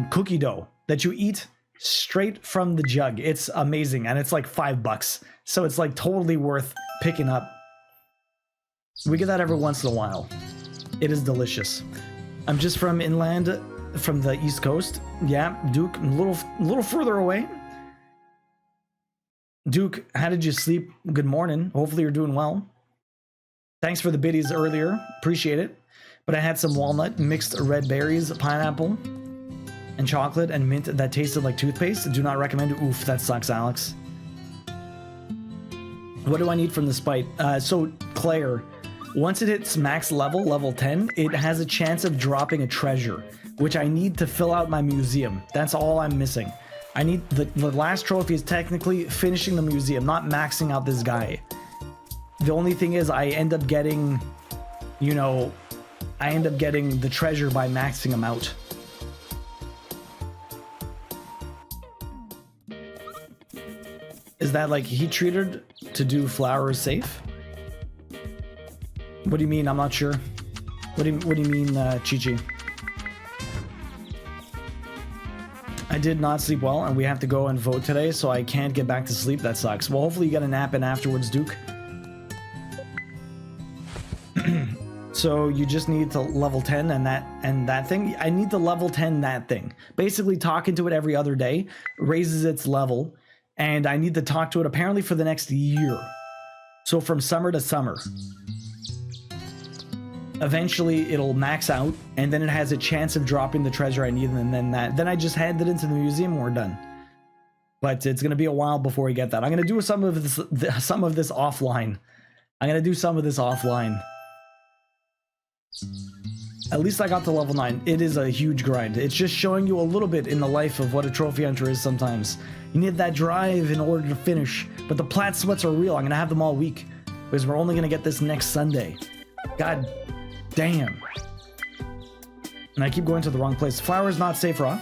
A: cookie dough that you eat straight from the jug. It's amazing, and it's like $5. So it's like totally worth picking up. We get that every once in a while. It is delicious. I'm just from inland, from the East Coast. Yeah, Duke, a little further away. Duke, how did you sleep? Good morning. Hopefully you're doing well. Thanks for the biddies earlier. Appreciate it. But I had some walnut, mixed red berries, pineapple, and chocolate and mint that tasted like toothpaste. Do not recommend it. Oof, that sucks, Alex. What do I need from the Sprite? So Claire, once it hits max level, level 10, it has a chance of dropping a treasure, which I need to fill out my museum. That's all I'm missing. I need the last trophy is technically finishing the museum, not maxing out this guy. The only thing is I end up getting, you know, I end up getting the treasure by maxing him out. Is that like heat treated to do flowers safe? What do you mean? I'm not sure. What do you mean, Chi-Chi? I did not sleep well, and we have to go and vote today, so I can't get back to sleep. That sucks. Well, hopefully you get a nap in afterwards, Duke. So you just need to level 10 and that thing. I need to level 10 that thing. Basically, talking to it every other day raises its level, and I need to talk to it apparently for the next year. So from summer to summer. Eventually it'll max out, and then it has a chance of dropping the treasure I need, and then I just hand it into the museum and we're done. But it's gonna be a while before we get that. I'm gonna do some of this offline. At least I got to level 9. It is a huge grind. It's just showing you a little bit in the life of what a trophy hunter is sometimes. You need that drive in order to finish. But the plat sweats are real. I'm gonna have them all week, because we're only gonna get this next Sunday. God damn. And I keep going to the wrong place. Flour is not safe raw.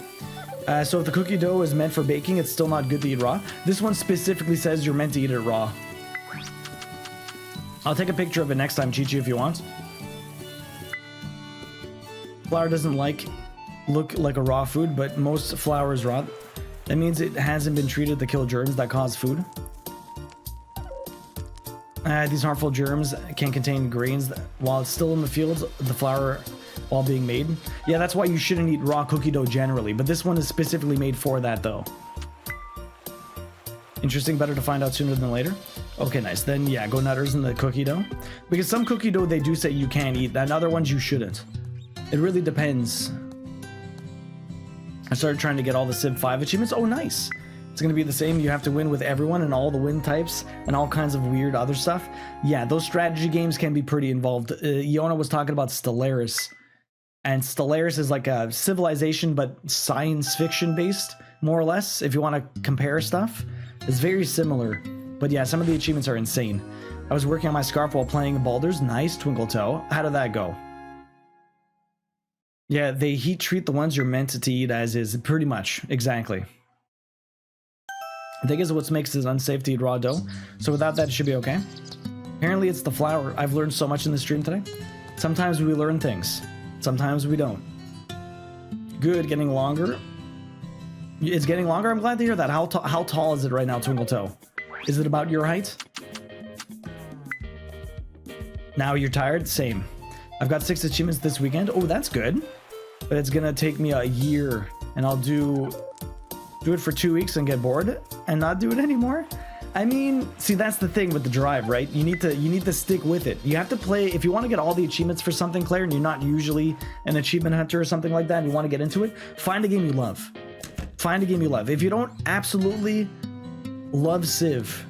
A: So if the cookie dough is meant for baking, it's still not good to eat raw. This one specifically says you're meant to eat it raw. I'll take a picture of it next time, Chi-Chi, if you want. Flour doesn't look like a raw food, but most flour is raw. That means it hasn't been treated to kill germs that cause food. These harmful germs can contain grains while it's still in the fields, the flour while being made. Yeah, that's why you shouldn't eat raw cookie dough generally, but this one is specifically made for that though. Interesting, better to find out sooner than later. Okay, nice. Then yeah, go nutters in the cookie dough. Because some cookie dough they do say you can eat, and other ones you shouldn't. It really depends. I started trying to get all the Civ 5 achievements. Oh, nice. It's going to be the same. You have to win with everyone and all the win types and all kinds of weird other stuff. Yeah, those strategy games can be pretty involved. Iona was talking about Stellaris. And Stellaris is like a civilization, but science fiction based, more or less, if you want to compare stuff. It's very similar. But yeah, some of the achievements are insane. I was working on my scarf while playing Baldur's. Nice, Twinkle Toe. How did that go? Yeah, they heat treat the ones you're meant to eat as is. Pretty much. Exactly. I think is what makes it unsafe to eat raw dough. So without that, it should be okay. Apparently, it's the flour. I've learned so much in the stream today. Sometimes we learn things. Sometimes we don't. Good, getting longer. It's getting longer. I'm glad to hear that. How tall is it right now, Twinkle Toe? Is it about your height? Now you're tired? Same. I've got 6 achievements this weekend. Oh, that's good. But it's gonna take me a year, and I'll do it for 2 weeks and get bored and not do it anymore. I mean, see, that's the thing with the drive, right? You need to stick with it. You have to play if you want to get all the achievements for something, Claire, and you're not usually an achievement hunter or something like that, and you want to get into it. Find a game you love. Find a game you love. If you don't absolutely love Civ,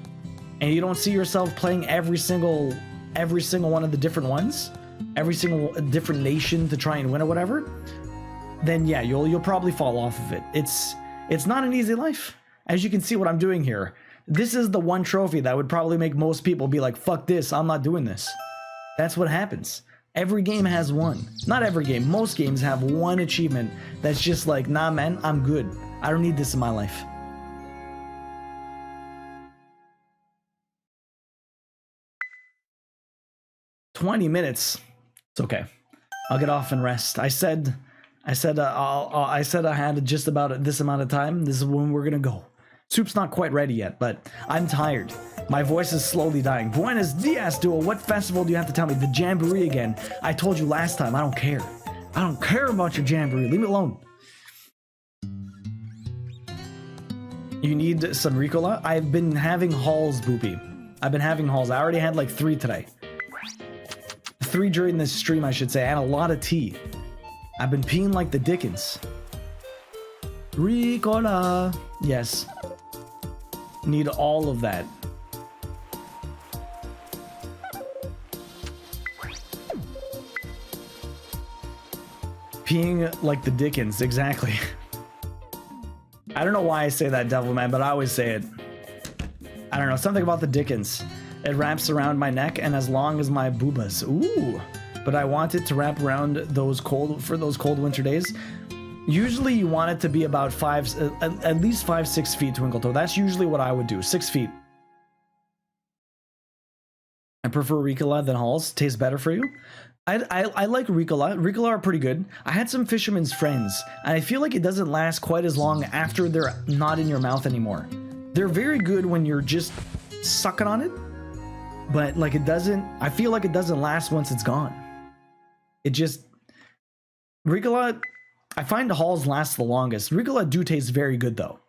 A: and you don't see yourself playing every single one of the different ones, every single different nation to try and win or whatever, then yeah, you'll probably fall off of it. It's not an easy life. As you can see what I'm doing here. This is the one trophy that would probably make most people be like, fuck this, I'm not doing this. That's what happens. Every game has one. Not every game, most games have one achievement that's just like, nah man, I'm good. I don't need this in my life. "20 minutes. It's okay. I'll get off and rest. I said I had just about this amount of time. This is when we're gonna go. Soup's not quite ready yet, but I'm tired. My voice is slowly dying. Buenos dias, Duo. What festival do you have to tell me? The Jamboree again. I told you last time. I don't care. I don't care about your Jamboree. Leave me alone. You need some Ricola? I've been having hauls, Boopy. I've been having hauls. I already had like 3 today. 3 during this stream, I should say, and a lot of tea. I've been peeing like the Dickens. Ricola. Yes. Need all of that. Peeing like the Dickens, exactly. I don't know why I say that, Devilman, but I always say it. I don't know, something about the Dickens. It wraps around my neck and as long as my boobas. Ooh. But I want it to wrap around those cold winter days. Usually you want it to be about at least 5-6 feet, Twinkletoe. That's usually what I would do. 6 feet. I prefer Ricola than Halls. Tastes better for you. I like Ricola. Ricola are pretty good. I had some Fisherman's Friends, and I feel like it doesn't last quite as long after they're not in your mouth anymore. They're very good when you're just sucking on it, but like it doesn't. I feel like it doesn't last once it's gone. It just Ricola. I find the Halls last the longest. Ricola do taste very good though.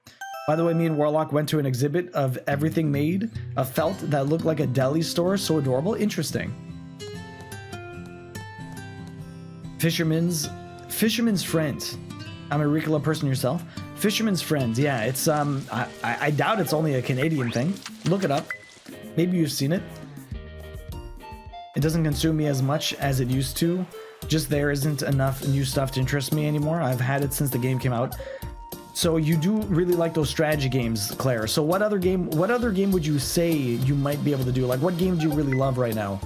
A: By the way, me and Warlock went to an exhibit of everything made of felt that looked like a deli store. So adorable. Interesting. Fisherman's Friend. I'm a Ricola person yourself. Fisherman's Friends. Yeah, it's I doubt it's only a Canadian thing. Look it up. Maybe you've seen it. It doesn't consume me as much as it used to. Just there isn't enough new stuff to interest me anymore. I've had it since the game came out. So you do really like those strategy games, Claire. So what other game would you say you might be able to do? Like what game do you really love right now?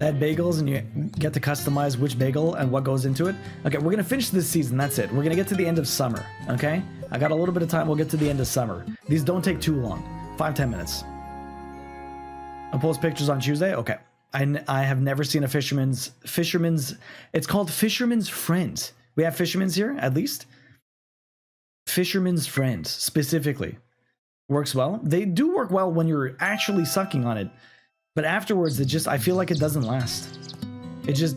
A: Add bagels and you get to customize which bagel and what goes into it. Okay, we're gonna finish this season. That's it. We're gonna get to the end of summer. Okay, I got a little bit of time. We'll get to the end of summer. These don't take too long. 5-10 minutes. I'll post pictures on Tuesday. Okay. I have never seen a fisherman's. It's called Fisherman's Friend. We have fisherman's here at least. Fisherman's Friend specifically works well. They do work well when you're actually sucking on it. But afterwards, I feel like it doesn't last. It just,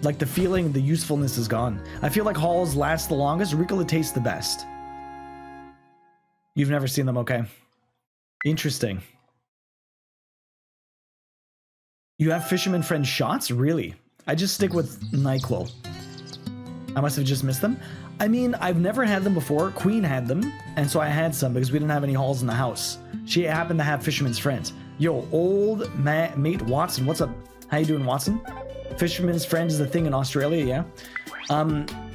A: like the feeling, the usefulness is gone. I feel like Halls last the longest. Ricola tastes the best. You've never seen them, okay. Interesting. You have Fisherman Friend shots? Really? I just stick with NyQuil. I must have just missed them. I mean, I've never had them before. Queen had them, and so I had some because we didn't have any Halls in the house. She happened to have Fisherman's Friends. Yo, old mate Watson, what's up? How you doing, Watson? Fisherman's Friend is a thing in Australia, yeah.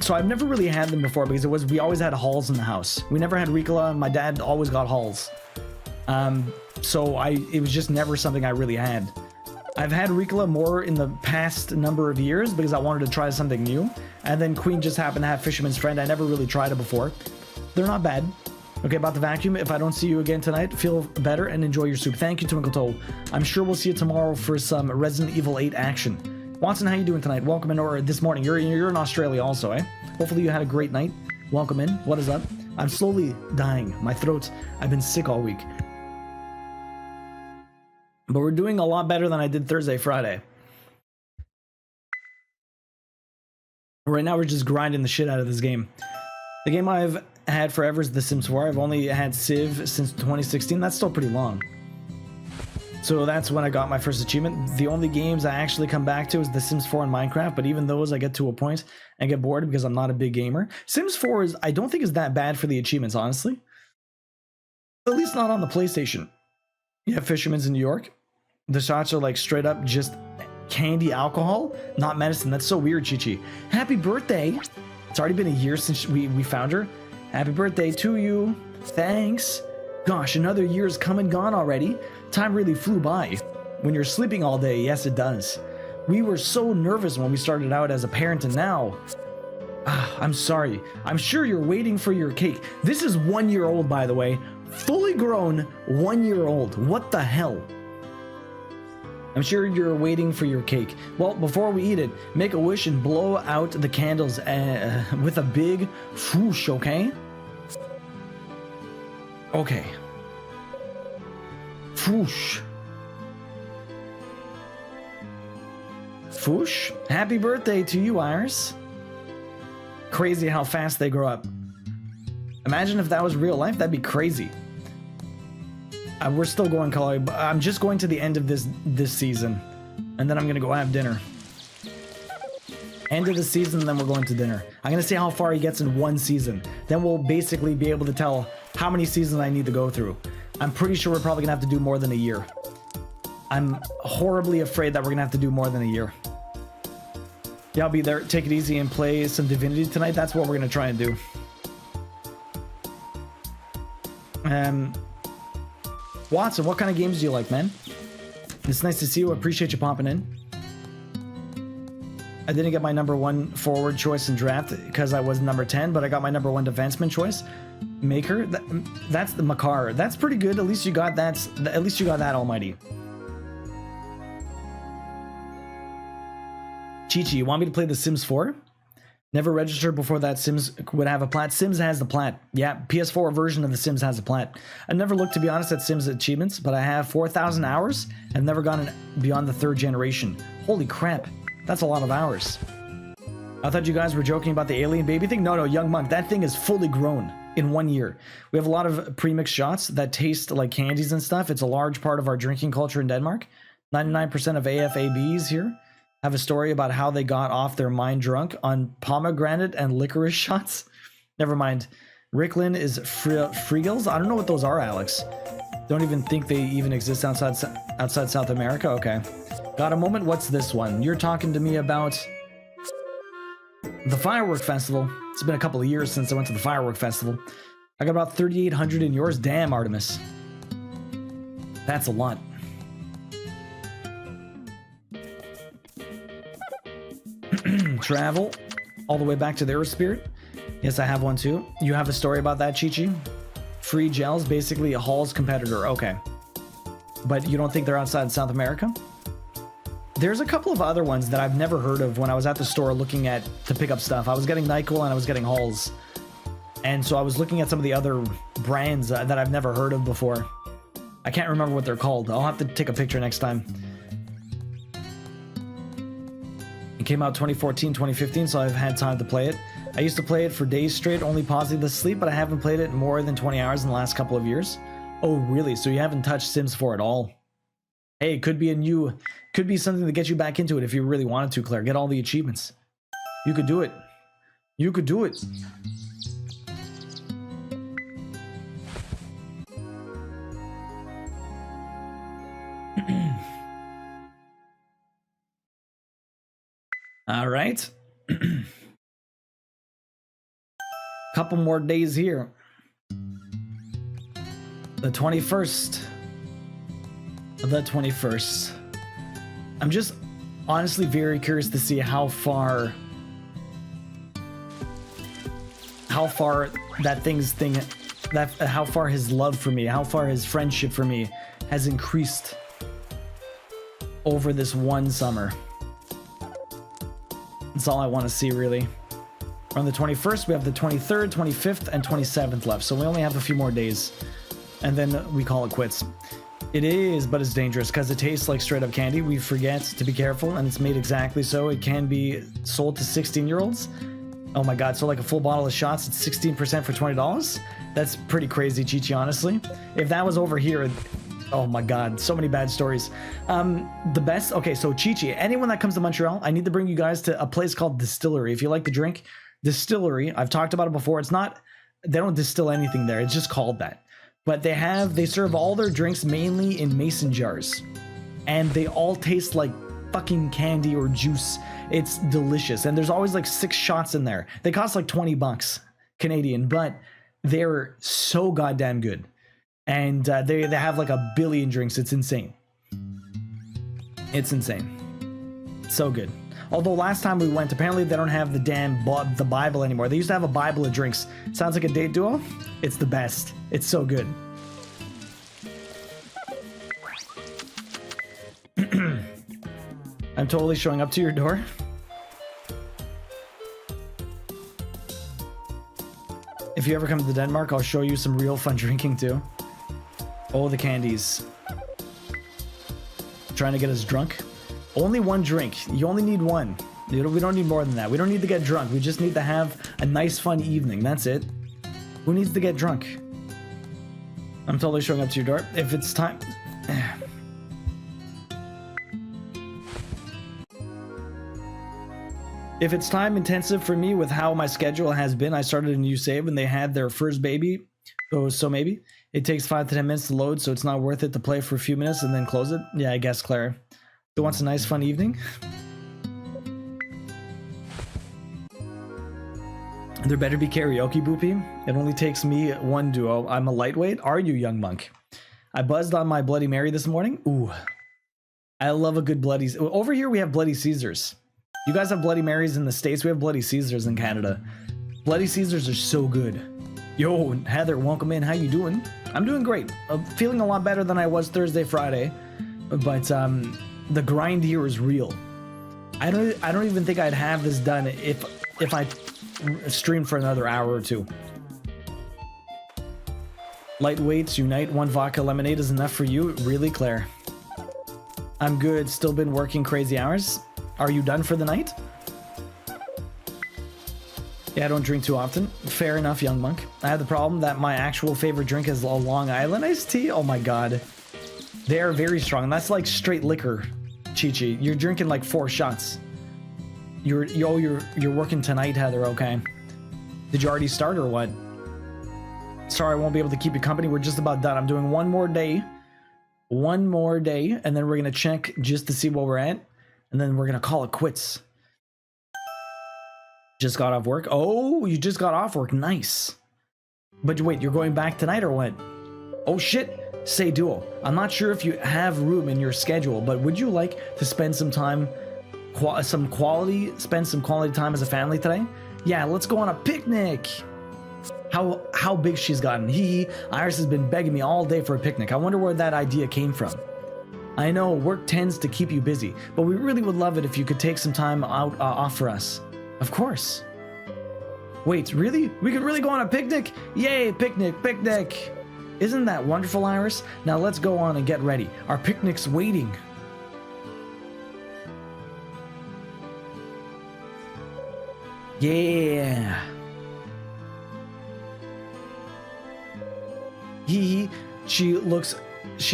A: So I've never really had them before because we always had Halls in the house. We never had Ricola. My dad always got Halls. So it was just never something I really had. I've had Ricola more in the past number of years because I wanted to try something new. And then Queen just happened to have Fisherman's Friend. I never really tried it before. They're not bad. Okay, about the vacuum. If I don't see you again tonight, feel better and enjoy your soup. Thank you, Twinkle Toe. I'm sure we'll see you tomorrow for some Resident Evil 8 action. Watson, how you doing tonight? Welcome in, or this morning. You're in Australia also, eh? Hopefully you had a great night. Welcome in. What is up? I'm slowly dying. My throat, I've been sick all week. But we're doing a lot better than I did Thursday, Friday. Right now we're just grinding the shit out of this game. The game I've had forever is The Sims 4. I've only had Civ since 2016. That's still pretty long. So that's when I got my first achievement. The only games I actually come back to is The Sims 4 and Minecraft, but even those I get to a point and get bored because I'm not a big gamer. Sims 4 I don't think is that bad for the achievements, honestly. At least not on the PlayStation. You have Fisherman's in New York. The shots are like straight up just candy alcohol, not medicine. That's so weird, Chi-Chi. Happy birthday. It's already been a year since we found her. Happy birthday to you. Thanks. Gosh, another year's come and gone already. Time really flew by. When you're sleeping all day, yes it does. We were so nervous when we started out as a parent, and now... I'm sorry. I'm sure you're waiting for your cake. This is 1 year old, by the way. Fully grown 1 year old. What the hell? I'm sure you're waiting for your cake. Well, before we eat it, make a wish and blow out the candles with a big whoosh, okay? Okay. Whoosh. Whoosh. Happy birthday to you, Iris. Crazy how fast they grow up. Imagine if that was real life, that'd be crazy. We're still going color, but I'm just going to the end of this season, and then I'm gonna go have dinner. End of the season, and then we're going to dinner. I'm gonna see how far he gets in one season. Then we'll basically be able to tell how many seasons I need to go through. I'm pretty sure we're probably gonna have to do more than a year. I'm horribly afraid that we're gonna have to do more than a year. Yeah, I'll be there. Take it easy and play some Divinity tonight. That's what we're gonna try and do. Watson, what kind of games do you like, man? It's nice to see you. I appreciate you popping in. I didn't get my #1 forward choice in draft because I was number 10, but I got my #1 defenseman choice. Maker, that's the Makar. That's pretty good. At least you got that. At least you got that, Almighty. Chi-Chi, you want me to play The Sims 4? Never registered before that Sims would have a plat. Sims has the plat. Yeah, PS4 version of The Sims has a plat. I never looked, to be honest, at Sims achievements, but I have 4,000 hours. I've never gone beyond the 3rd generation. Holy crap, that's a lot of hours. I thought you guys were joking about the alien baby thing. No, Young Monk, that thing is fully grown in 1 year. We have a lot of pre-mixed shots that taste like candies and stuff. It's a large part of our drinking culture in Denmark. 99% of AFABs here have a story about how they got off their mind drunk on pomegranate and licorice shots. Never mind. Ricklin is Friegels. I don't know what those are, Alex. Don't even think they even exist outside South America. Okay. Got a moment? What's this one? You're talking to me about the firework festival. It's been a couple of years since I went to the firework festival. I got about 3,800 in yours. Damn, Artemis. That's a lot. Travel all the way back to their spirit. Yes, I have one too. You have a story about that, Chi-Chi? Free gels, basically a Hall's competitor. Okay. But you don't think they're outside South America? There's a couple of other ones that I've never heard of when I was at the store looking at to pick up stuff. I was getting NyQuil and I was getting Halls. And so I was looking at some of the other brands that I've never heard of before. I can't remember what they're called. I'll have to take a picture next time. It came out 2014, 2015, so I've had time to play it. I used to play it for days straight, only pausing to sleep, but I haven't played it more than 20 hours in the last couple of years. Oh, really? So you haven't touched Sims 4 at all? Hey, it could be something to get you back into it if you really wanted to, Claire. Get all the achievements. You could do it. You could do it. All right. Couple more days here. The 21st. The 21st. I'm just honestly very curious to see how far how far his love for me, how far his friendship for me has increased over this one summer. That's all I want to see, really. On the 21st, we have the 23rd, 25th, and 27th left, so we only have a few more days, and then we call it quits. It is, but it's dangerous because it tastes like straight up candy. We forget to be careful, and it's made exactly so. It can be sold to 16-year-olds. Oh my god, so like a full bottle of shots, it's 16% for $20? That's pretty crazy, Chi-Chi, honestly. If that was over here, oh my god, so many bad stories. The best, okay, so Chi-Chi, anyone that comes to Montreal, I need to bring you guys to a place called Distillery. If you like the drink, Distillery, I've talked about it before. It's not, they don't distill anything there, it's just called that. But they serve all their drinks mainly in mason jars. And they all taste like fucking candy or juice. It's delicious. And there's always like 6 shots in there. They cost like 20 bucks Canadian, but they're so goddamn good. And they have like a billion drinks. It's insane. It's insane. So good. Although last time we went, apparently they don't have the Bible anymore. They used to have a Bible of drinks. Sounds like a date duo. It's the best. It's so good. I'm totally showing up to your door. If you ever come to Denmark, I'll show you some real fun drinking too. Oh, the candies. Trying to get us drunk. Only one drink. You only need one. We don't need more than that. We don't need to get drunk. We just need to have a nice, fun evening. That's it. Who needs to get drunk? I'm totally showing up to your door. If it's time... If it's time intensive for me with how my schedule has been, I started a new save and they had their first baby. So maybe. It takes 5 to 10 minutes to load, so it's not worth it to play for a few minutes and then close it. Yeah, I guess, Claire. Who wants a nice, fun evening? There better be karaoke, Boopy. It only takes me one duo. I'm a lightweight. Are you, young monk? I buzzed on my Bloody Mary this morning. Ooh. I love a good Bloody... Over here, we have Bloody Caesars. You guys have Bloody Marys in the States. We have Bloody Caesars in Canada. Bloody Caesars are so good. Yo, Heather, welcome in. How you doing? I'm doing great. I'm feeling a lot better than I was Thursday, Friday. But the grind here is real. I don't even think I'd have this done if I streamed for another hour or two. Lightweights unite. 1 vodka lemonade is enough for you. Really, Claire? I'm good. Still been working crazy hours. Are you done for the night? Yeah, I don't drink too often. Fair enough, young monk. I have the problem that my actual favorite drink is a Long Island iced tea. Oh my god. They are very strong. That's like straight liquor, Chi-Chi. You're drinking like 4 shots. You're working tonight, Heather, okay? Did you already start or what? Sorry, I won't be able to keep you company. We're just about done. I'm doing one more day. One more day, and then we're gonna check just to see where we're at. And then we're gonna call it quits. Just got off work. Oh, you just got off work. Nice. But wait, you're going back tonight or what? Oh shit. Say Duo. I'm not sure if you have room in your schedule, but would you like to spend some time spend some quality time as a family today? Yeah, let's go on a picnic. How big she's gotten. Iris has been begging me all day for a picnic. I wonder where that idea came from. I know work tends to keep you busy, but we really would love it if you could take some time out off for us. Of course. Wait, really? We could really go on a picnic? Yay, picnic, picnic. Isn't that wonderful, Iris? Now let's go on and get ready. Our picnic's waiting. Yeah. She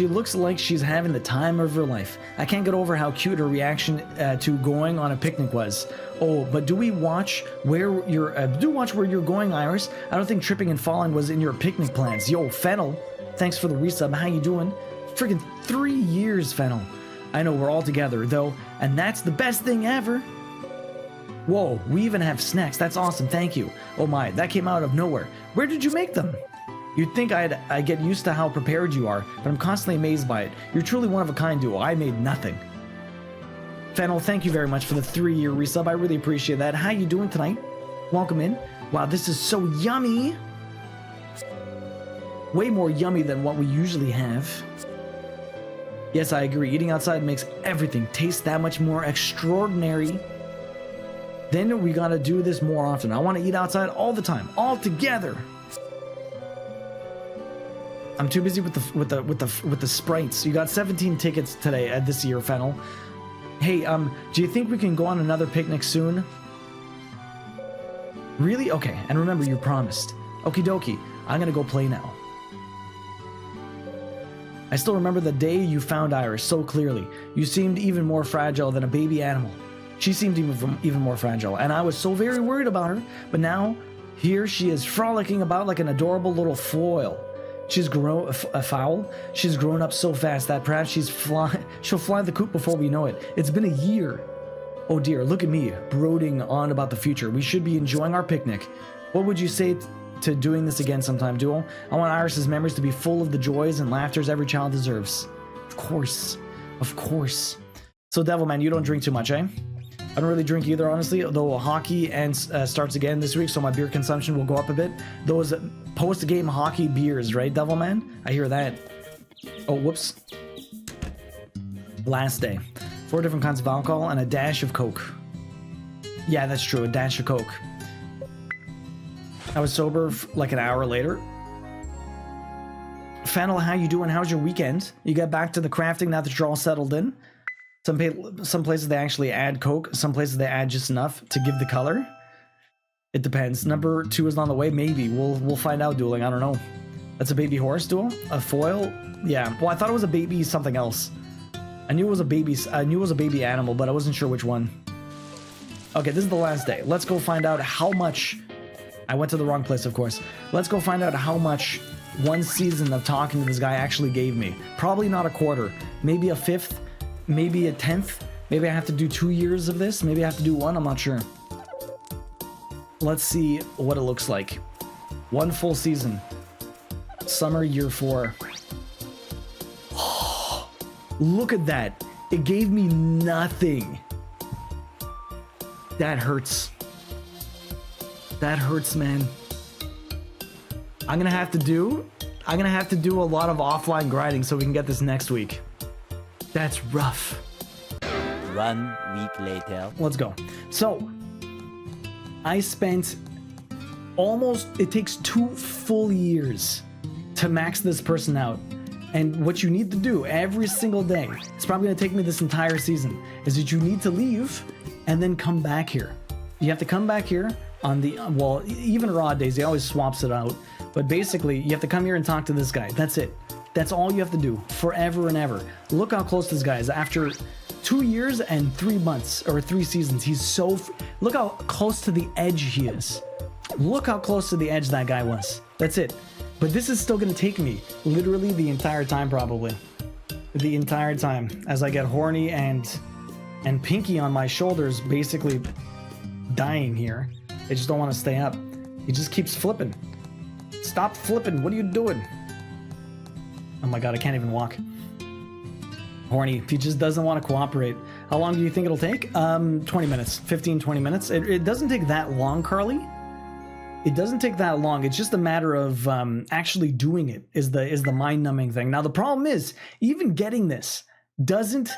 A: looks like she's having the time of her life. I can't get over how cute her reaction to going on a picnic was. Oh, but do watch where you're going, Iris. I don't think tripping and falling was in your picnic plans. Yo, Fennel, thanks for the resub. How you doing? Friggin' 3 years, Fennel. I know we're all together though, and that's the best thing ever. Whoa, we even have snacks. That's awesome. Thank you. Oh my, that came out of nowhere. Where did you make them? You'd think I'd get used to how prepared you are, but I'm constantly amazed by it. You're truly one of a kind, Duo. I made nothing. Fennel, thank you very much for the 3-year resub. I really appreciate that. How you doing tonight? Welcome in. Wow, this is so yummy. Way more yummy than what we usually have. Yes, I agree. Eating outside makes everything taste that much more extraordinary. Then we gotta do this more often. I want to eat outside all the time, all together. I'm too busy with the sprites. You got 17 tickets today this year, Fennel. Hey, do you think we can go on another picnic soon? Really? Okay. And remember, you promised. Okie dokie. I'm gonna go play now. I still remember the day you found Iris so clearly. You seemed even more fragile than a baby animal. She seemed even more fragile, and I was so very worried about her. But now, here she is frolicking about like an adorable little foil. She's grown a fowl. She's grown up so fast that perhaps she'll fly the coop before we know it. It's been a year. Oh dear, look at me, brooding on about the future. We should be enjoying our picnic. What would you say to doing this again sometime, Duo? I want Iris's memories to be full of the joys and laughters every child deserves. Of course. Of course. So Devilman, you don't drink too much, eh? I don't really drink either, honestly, though hockey starts again this week, so my beer consumption will go up a bit. Those post-game hockey beers, right, Devilman? I hear that. Oh, whoops. Last day. 4 different kinds of alcohol and a dash of Coke. Yeah, that's true, a dash of Coke. I was sober like an hour later. Fennel, how you doing? How's your weekend? You got back to the crafting now that you're all settled in? Some places they actually add Coke. Some places they add just enough to give the color. It depends. Number 2 is on the way. Maybe we'll find out. Dueling. I don't know. That's a baby horse, Duel. A foil. Yeah. Well, I thought it was a baby something else. I knew it was a baby. I knew it was a baby animal, but I wasn't sure which one. Okay, this is the last day. Let's go find out how much. I went to the wrong place, of course. Let's go find out how much one season of talking to this guy actually gave me. Probably not a quarter. Maybe a 5th. Maybe a 10th. Maybe I have to do 2 years of this. Maybe I have to do 1. I'm not sure. Let's see what it looks like. 1 full season. Summer year 4. Oh, look at that. It gave me nothing. That hurts. That hurts, man. I'm gonna have to do a lot of offline grinding so we can get this next week. That's rough.
D: 1 week later.
A: Let's go. So, I spent it takes 2 full years to max this person out. And what you need to do every single day, it's probably going to take me this entire season, is that you need to leave and then come back here. You have to come back here on the, well, even raw days, he always swaps it out. But basically, you have to come here and talk to this guy. That's it. That's all you have to do forever and ever. Look how close this guy is. After 2 years and 3 months or 3 seasons, he's so, look how close to the edge he is. Look how close to the edge that guy was. That's it. But this is still going to take me literally the entire time, probably. The entire time as I get horny and Pinky on my shoulders basically dying here. They just don't want to stay up. He just keeps flipping. Stop flipping. What are you doing? Oh my god, I can't even walk. Horny. He just doesn't want to cooperate. How long do you think it'll take? 20 minutes, 15, 20 minutes. It doesn't take that long, Carly. It doesn't take that long. It's just a matter of actually doing it is the mind-numbing thing. Now, the problem is, even getting this doesn't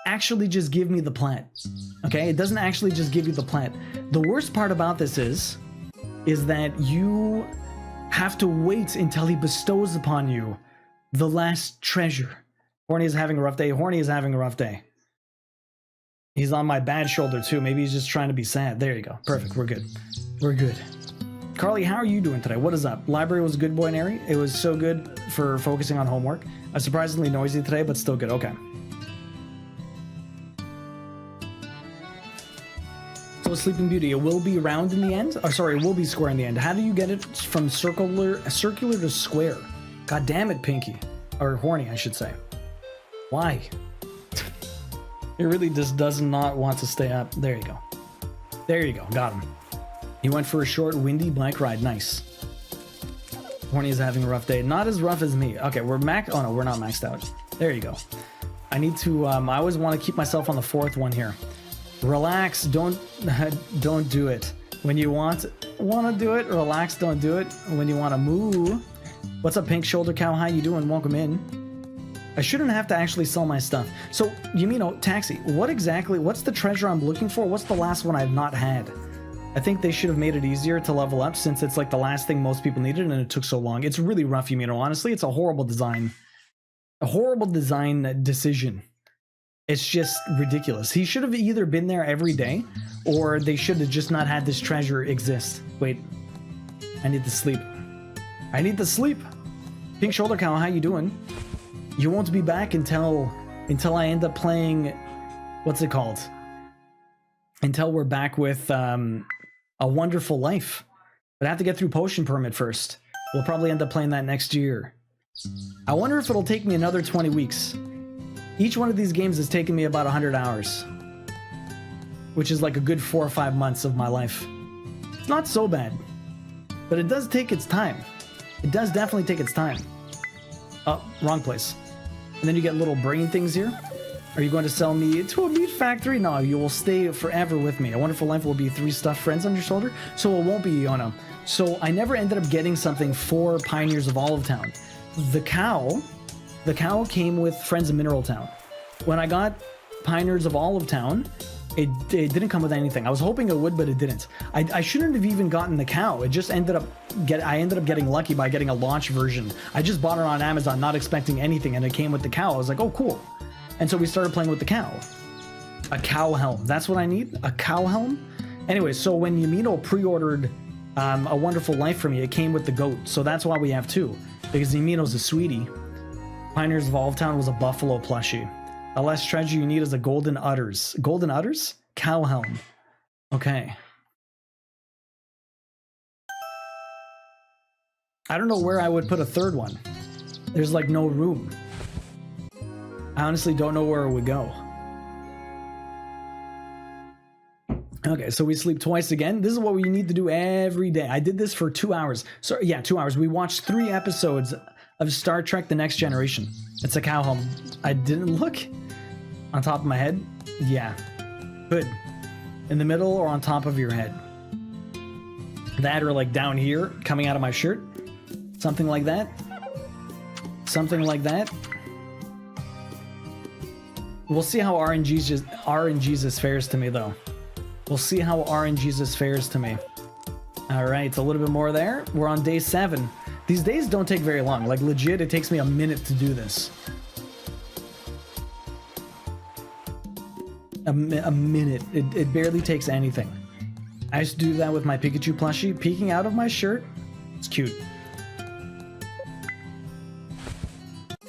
A: actually just give me the plant. Okay? It doesn't actually just give you the plant. The worst part about this is that you have to wait until he bestows upon you the last treasure. Horny is having a rough day. Horny is having a rough day. He's on my bad shoulder too. Maybe he's just trying to be sad. There you go. Perfect. We're good. We're good. Carly, how are you doing today? What is up? Library was a good boy, Neri. It was so good for focusing on homework. I was surprisingly noisy today, but still good. Okay. So Sleeping Beauty, it will be round in the end? Oh, sorry, it will be square in the end. How do you get it from circular to square? God damn it, Pinky. Or Horny, I should say. Why? He really just does not want to stay up. There you go. There you go. Got him. He went for a short, windy bike ride. Nice. Horny is having a rough day. Not as rough as me. Okay, we're max. Oh no, we're not maxed out. There you go. I need to. I always want to keep myself on the fourth one here. Relax. Don't do it. When you want to do it, relax. Don't do it. When you want to move. What's up, Pink Shoulder Cow? How you doing? Welcome in. I shouldn't have to actually sell my stuff. So, Yumino, Taxi, what's the treasure I'm looking for? What's the last one I've not had? I think they should have made it easier to level up since it's like the last thing most people needed and it took so long. It's really rough, Yumino. Honestly, it's a horrible design. A horrible design decision. It's just ridiculous. He should have either been there every day or they should have just not had this treasure exist. Wait, I need to sleep. I need to sleep. Pink Shoulder Cow, how you doing? You won't be back until I end up playing, what's it called? Until we're back with A Wonderful Life. But I have to get through Potion Permit first. We'll probably end up playing that next year. I wonder if it'll take me another 20 weeks. Each one of these games has taken me about 100 hours. Which is like a good 4 or 5 months of my life. It's not so bad. But it does take its time. It does definitely take its time. Oh, wrong place. And then you get little brain things here. Are you going to sell me to a meat factory? No, you will stay forever with me. A Wonderful Life will be 3 stuffed friends on your shoulder, so it won't be Iono. So I never ended up getting something for Pioneers of Olive Town. The cow came with Friends of Mineral Town. When I got Pioneers of Olive Town, it didn't come with anything. I was hoping it would, but it didn't. I shouldn't have even gotten the cow. It just ended up I ended up getting lucky by getting a launch version. I just bought it on Amazon, not expecting anything, and it came with the cow. I was like, oh, cool. And so we started playing with the cow. A cow helm. That's what I need? A cow helm? Anyway, so when Yumino pre-ordered A Wonderful Life for me, it came with the goat. So that's why we have 2. Because Yumino's a sweetie. Pioneers of Olive Town was a buffalo plushie. The last treasure you need is a golden udders. Golden udders? Cow helm. Okay. I don't know where I would put a third one. There's like no room. I honestly don't know where it would go. Okay, so we sleep twice again. This is what we need to do every day. I did this for 2 hours. So yeah, 2 hours. We watched 3 episodes of Star Trek The Next Generation. It's a cow helm. I didn't look. On top of my head? Yeah. Good. In the middle or on top of your head? That or like down here, coming out of my shirt? Something like that? Something like that? We'll see how RNGesus fares to me, though. We'll see how RNGesus fares to me. Alright, a little bit more there. We're on day 7. These days don't take very long. Like, legit, it takes me a minute to do this. A minute. It barely takes anything. I used to do that with my Pikachu plushie, peeking out of my shirt. It's cute.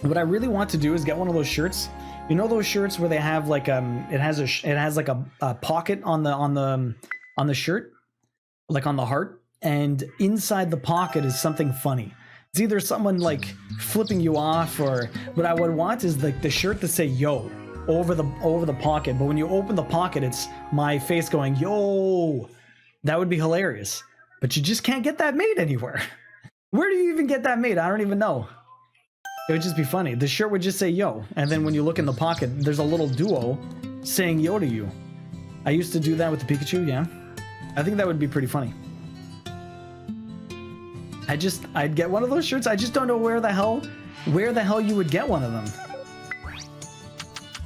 A: What I really want to do is get one of those shirts. You know those shirts where they have like it has like a pocket on the shirt, like on the heart, and inside the pocket is something funny. It's either someone like flipping you off, or what I would want is like the shirt to say "yo" over the pocket, but when you open the pocket, it's my face going "yo." That would be hilarious, but you just can't get that made anywhere. Where do you even get that made? I don't even know. It would just be funny. The shirt would just say "yo," and then when you look in the pocket, there's a little duo saying yo to you. I used to do that with the Pikachu, yeah. I think that would be pretty funny. I'd get one of those shirts. I just don't know where the hell you would get one of them.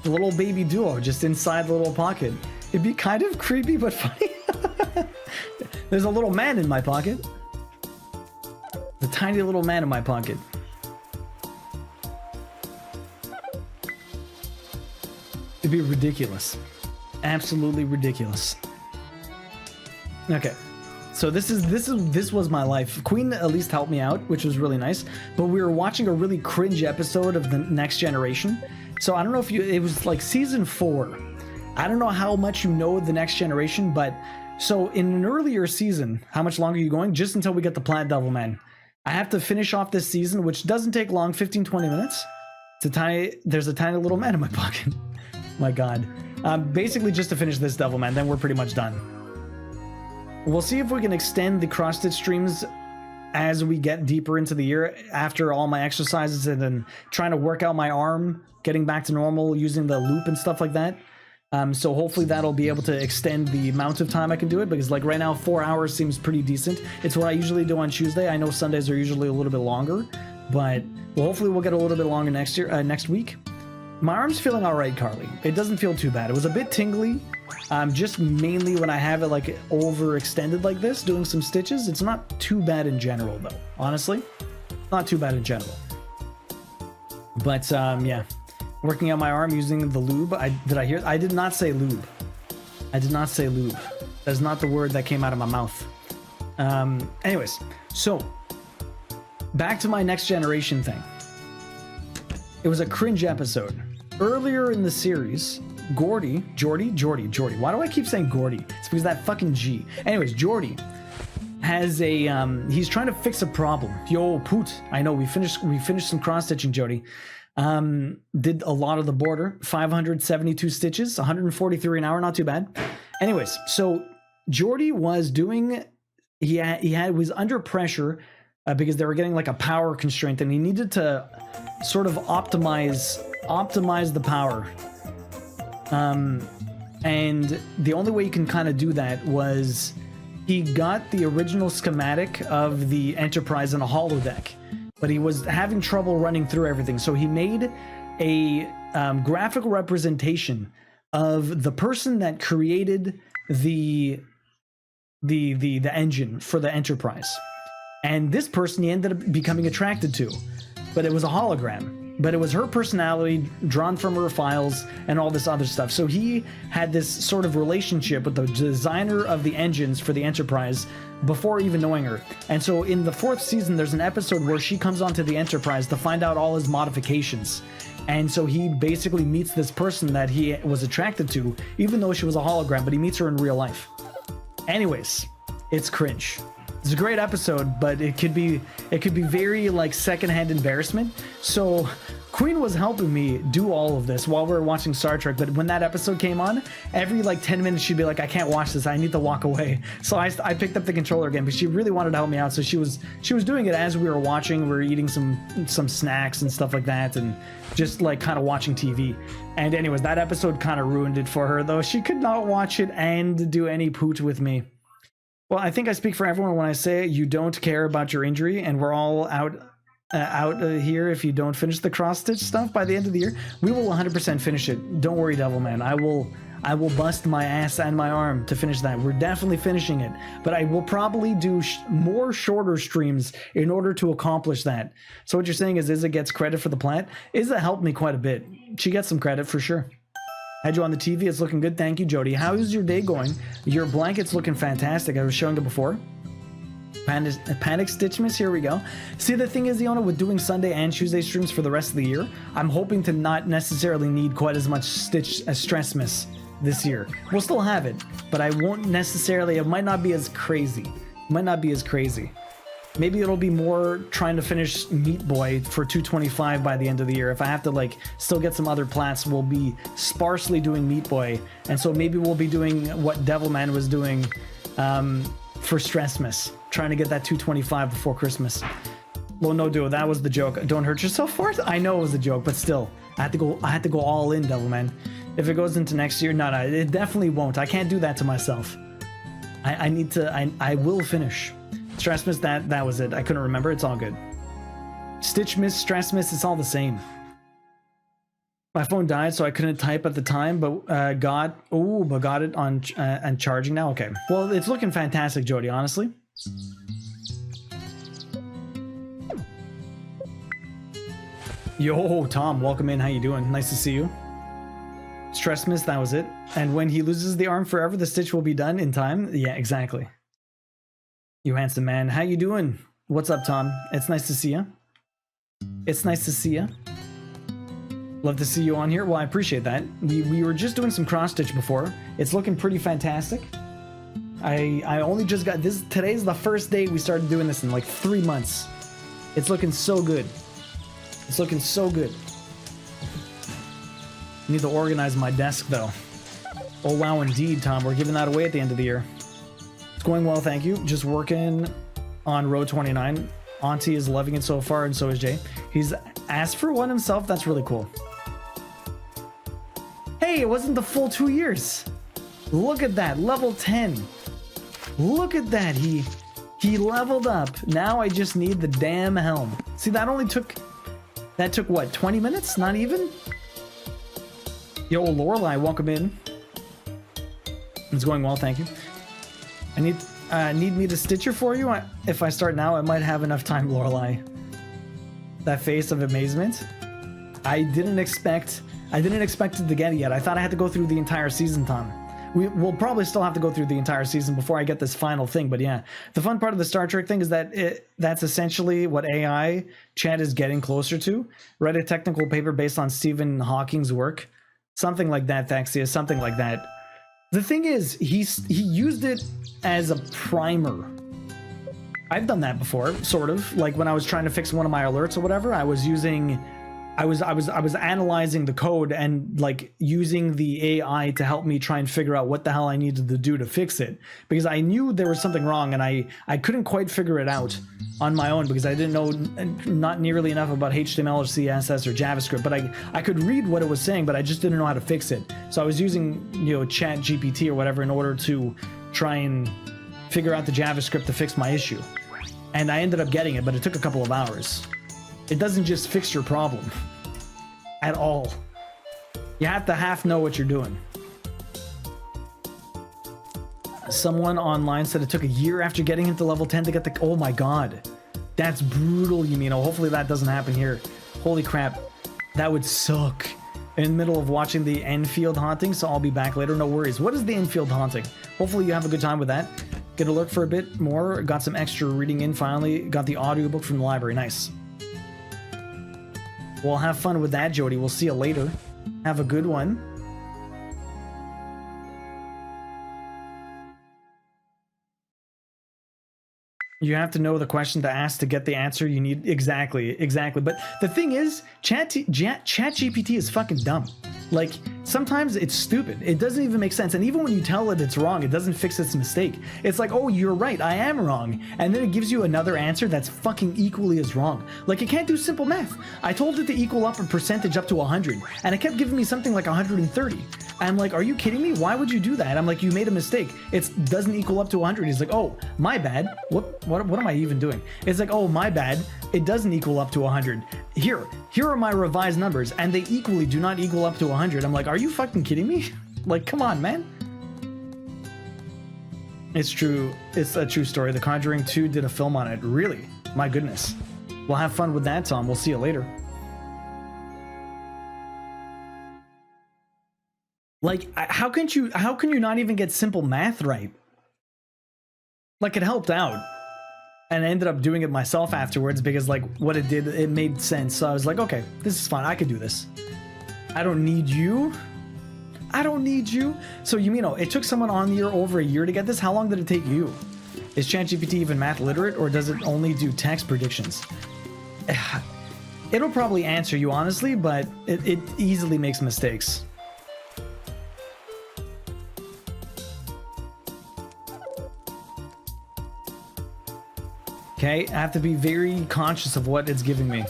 A: The little baby duo just inside the little pocket. It'd be kind of creepy, but funny. There's a little man in my pocket. The tiny little man in my pocket. It'd be ridiculous. Absolutely ridiculous. Okay. So this was my life. Queen at least helped me out, which was really nice. But we were watching a really cringe episode of the Next Generation. So I don't know if it was like season 4. I don't know how much you know the Next Generation, but so in an earlier season, how much longer are you going? Just until we get the Plant Devil Man. I have to finish off this season, which doesn't take long, 15-20 minutes. There's a tiny little man in my pocket. My God. Basically just to finish this Devil Man, then we're pretty much done. We'll see if we can extend the cross-stitch streams as we get deeper into the year after all my exercises and then trying to work out my arm, getting back to normal, using the loop and stuff like that. So hopefully that'll be able to extend the amount of time I can do it, because like right now 4 hours seems pretty decent. It's what I usually do on Tuesday. I know Sundays are usually a little bit longer, but hopefully we'll get a little bit longer next week. My arm's feeling all right, Carly. It doesn't feel too bad. It was a bit tingly, just mainly when I have it like overextended like this, doing some stitches. It's not too bad in general, though. Honestly, not too bad in general. But yeah, working out my arm using the lube. Did I hear? I did not say lube. I did not say lube. That's not the word that came out of my mouth. Anyways, so back to my Next Generation thing. It was a cringe episode. Earlier in the series, Jordy. Why do I keep saying Gordy? It's because that fucking G. Anyways, Jordy has a he's trying to fix a problem. Yo, poot. I know we finished some cross stitching, Jody. Did a lot of the border, 572 stitches, 143 an hour, not too bad. Anyways, so Jordy was doing he was under pressure because they were getting like a power constraint and he needed to sort of optimize the power. And the only way you can kind of do that was he got the original schematic of the Enterprise in a holodeck, but he was having trouble running through everything. So he made a graphical representation of the person that created the engine for the Enterprise. And this person he ended up becoming attracted to, but it was a hologram. But it was her personality drawn from her files and all this other stuff. So he had this sort of relationship with the designer of the engines for the Enterprise before even knowing her. And so in the 4th season, there's an episode where she comes onto the Enterprise to find out all his modifications. And so he basically meets this person that he was attracted to, even though she was a hologram, but he meets her in real life. Anyways, it's cringe. It's a great episode, but it could be very like secondhand embarrassment. So Queen was helping me do all of this while we were watching Star Trek, but when that episode came on, every like 10 minutes she'd be like, I can't watch this, I need to walk away. So I picked up the controller again, but she really wanted to help me out. So she was doing it as we were watching. We were eating some snacks and stuff like that, and just like kind of watching TV. And anyways, that episode kind of ruined it for her, though. She could not watch it and do any poot with me. Well, I think I speak for everyone when I say you don't care about your injury, and we're all out here if you don't finish the cross-stitch stuff by the end of the year. We will 100% finish it. Don't worry, Devilman. I will bust my ass and my arm to finish that. We're definitely finishing it, but I will probably do more shorter streams in order to accomplish that. So what you're saying is Izza gets credit for the plant? Izza helped me quite a bit. She gets some credit for sure. Had you on the TV. It's looking good. Thank you, Jody. How is your day going? Your blanket's looking fantastic. I was showing it before. Panic Stitchmas. Here we go. See, the thing is, Iona, with doing Sunday and Tuesday streams for the rest of the year, I'm hoping to not necessarily need quite as much Stressmas this year. We'll still have it, but I won't necessarily. It might not be as crazy. Maybe it'll be more trying to finish Meat Boy for 225 by the end of the year. If I have to like still get some other plats, we'll be sparsely doing Meat Boy. And so maybe we'll be doing what Devilman was doing for Stressmas, trying to get that 225 before Christmas. Well, no, dude, that was the joke. Don't hurt yourself for it. I know it was a joke, but still, I had to go all in, Devilman. If it goes into next year, no, it definitely won't. I can't do that to myself. I need to, I will finish. Stress miss, that was it. I couldn't remember. It's all good. Stitch miss, stress miss, it's all the same. My phone died, so I couldn't type at the time, but got it on and charging now. Okay. Well, it's looking fantastic, Jody, honestly. Yo, Tom, welcome in. How you doing? Nice to see you. Stress miss, that was it. And when he loses the arm forever, the stitch will be done in time. Yeah, exactly. You handsome man. How you doing? What's up, Tom? It's nice to see you. It's nice to see you. Love to see you on here. Well, I appreciate that. We were just doing some cross stitch before. It's looking pretty fantastic. I only just got this. Today's the first day we started doing this in like 3 months. It's looking so good. It's looking so good. Need to organize my desk though. Oh wow, indeed, Tom. We're giving that away at the end of the year. It's going well, thank you. Just working on row 29. Auntie is loving it so far, and so is Jay. He's asked for one himself. That's really cool. Hey, it wasn't the full 2 years. Look at that, level 10. Look at that, he leveled up. Now I just need the damn helm. See, that took what, 20 minutes? Not even? Yo, Lorelai, welcome in. It's going well, thank you. I need me to stitch her for you? If I start now, I might have enough time, Lorelai. That face of amazement. I didn't expect it to get it yet. I thought I had to go through the entire season, Tom. We'll probably still have to go through the entire season before I get this final thing, but yeah. The fun part of the Star Trek thing is that that's essentially what AI chat is getting closer to. Read a technical paper based on Stephen Hawking's work. Something like that, Thaxia, something like that. The thing is, he used it as a primer. I've done that before, sort of. Like when I was trying to fix one of my alerts or whatever, I was analyzing the code and like using the AI to help me try and figure out what the hell I needed to do to fix it, because I knew there was something wrong and I couldn't quite figure it out on my own because I didn't know not nearly enough about HTML or CSS or JavaScript, but I could read what it was saying, but I just didn't know how to fix it. So I was using, you know, Chat GPT or whatever in order to try and figure out the JavaScript to fix my issue. And I ended up getting it, but it took a couple of hours. It doesn't just fix your problem at all. You have to half know what you're doing. Someone online said it took a year after getting him to level 10 to get the... Oh my god. That's brutal, Yumino. Hopefully that doesn't happen here. Holy crap. That would suck. In the middle of watching the Enfield haunting, so I'll be back later. No worries. What is the Enfield haunting? Hopefully you have a good time with that. Gonna look for a bit more. Got some extra reading in finally. Got the audiobook from the library. Nice. Well, have fun with that, Jody. We'll see you later. Have a good one. You have to know the question to ask to get the answer you need. Exactly. But the thing is, ChatGPT is fucking dumb. Like, sometimes it's stupid. It doesn't even make sense. And even when you tell it it's wrong, it doesn't fix its mistake. It's like, oh, you're right, I am wrong. And then it gives you another answer that's fucking equally as wrong. Like, it can't do simple math. I told it to equal up a percentage up to 100, and it kept giving me something like 130. I'm like, are you kidding me? Why would you do that? I'm like, you made a mistake. It doesn't equal up to 100. He's like, oh, my bad. What am I even doing? It's like, oh, my bad. It doesn't equal up to 100. Here are my revised numbers, and they equally do not equal up to 100. I'm like, are you fucking kidding me? Like, come on, man. It's true. It's a true story. The Conjuring 2 did a film on it. Really? My goodness. Well, have fun with that, Tom. We'll see you later. Like, how can you not even get simple math right? Like, it helped out. And I ended up doing it myself afterwards because, like, what it did, it made sense. So I was like, okay, this is fine. I could do this. I don't need you. I don't need you. So, Yumino, it took someone on here over a year to get this. How long did it take you? Is ChatGPT even math literate, or does it only do text predictions? It'll probably answer you honestly, but it easily makes mistakes. Okay, I have to be very conscious of what it's giving me.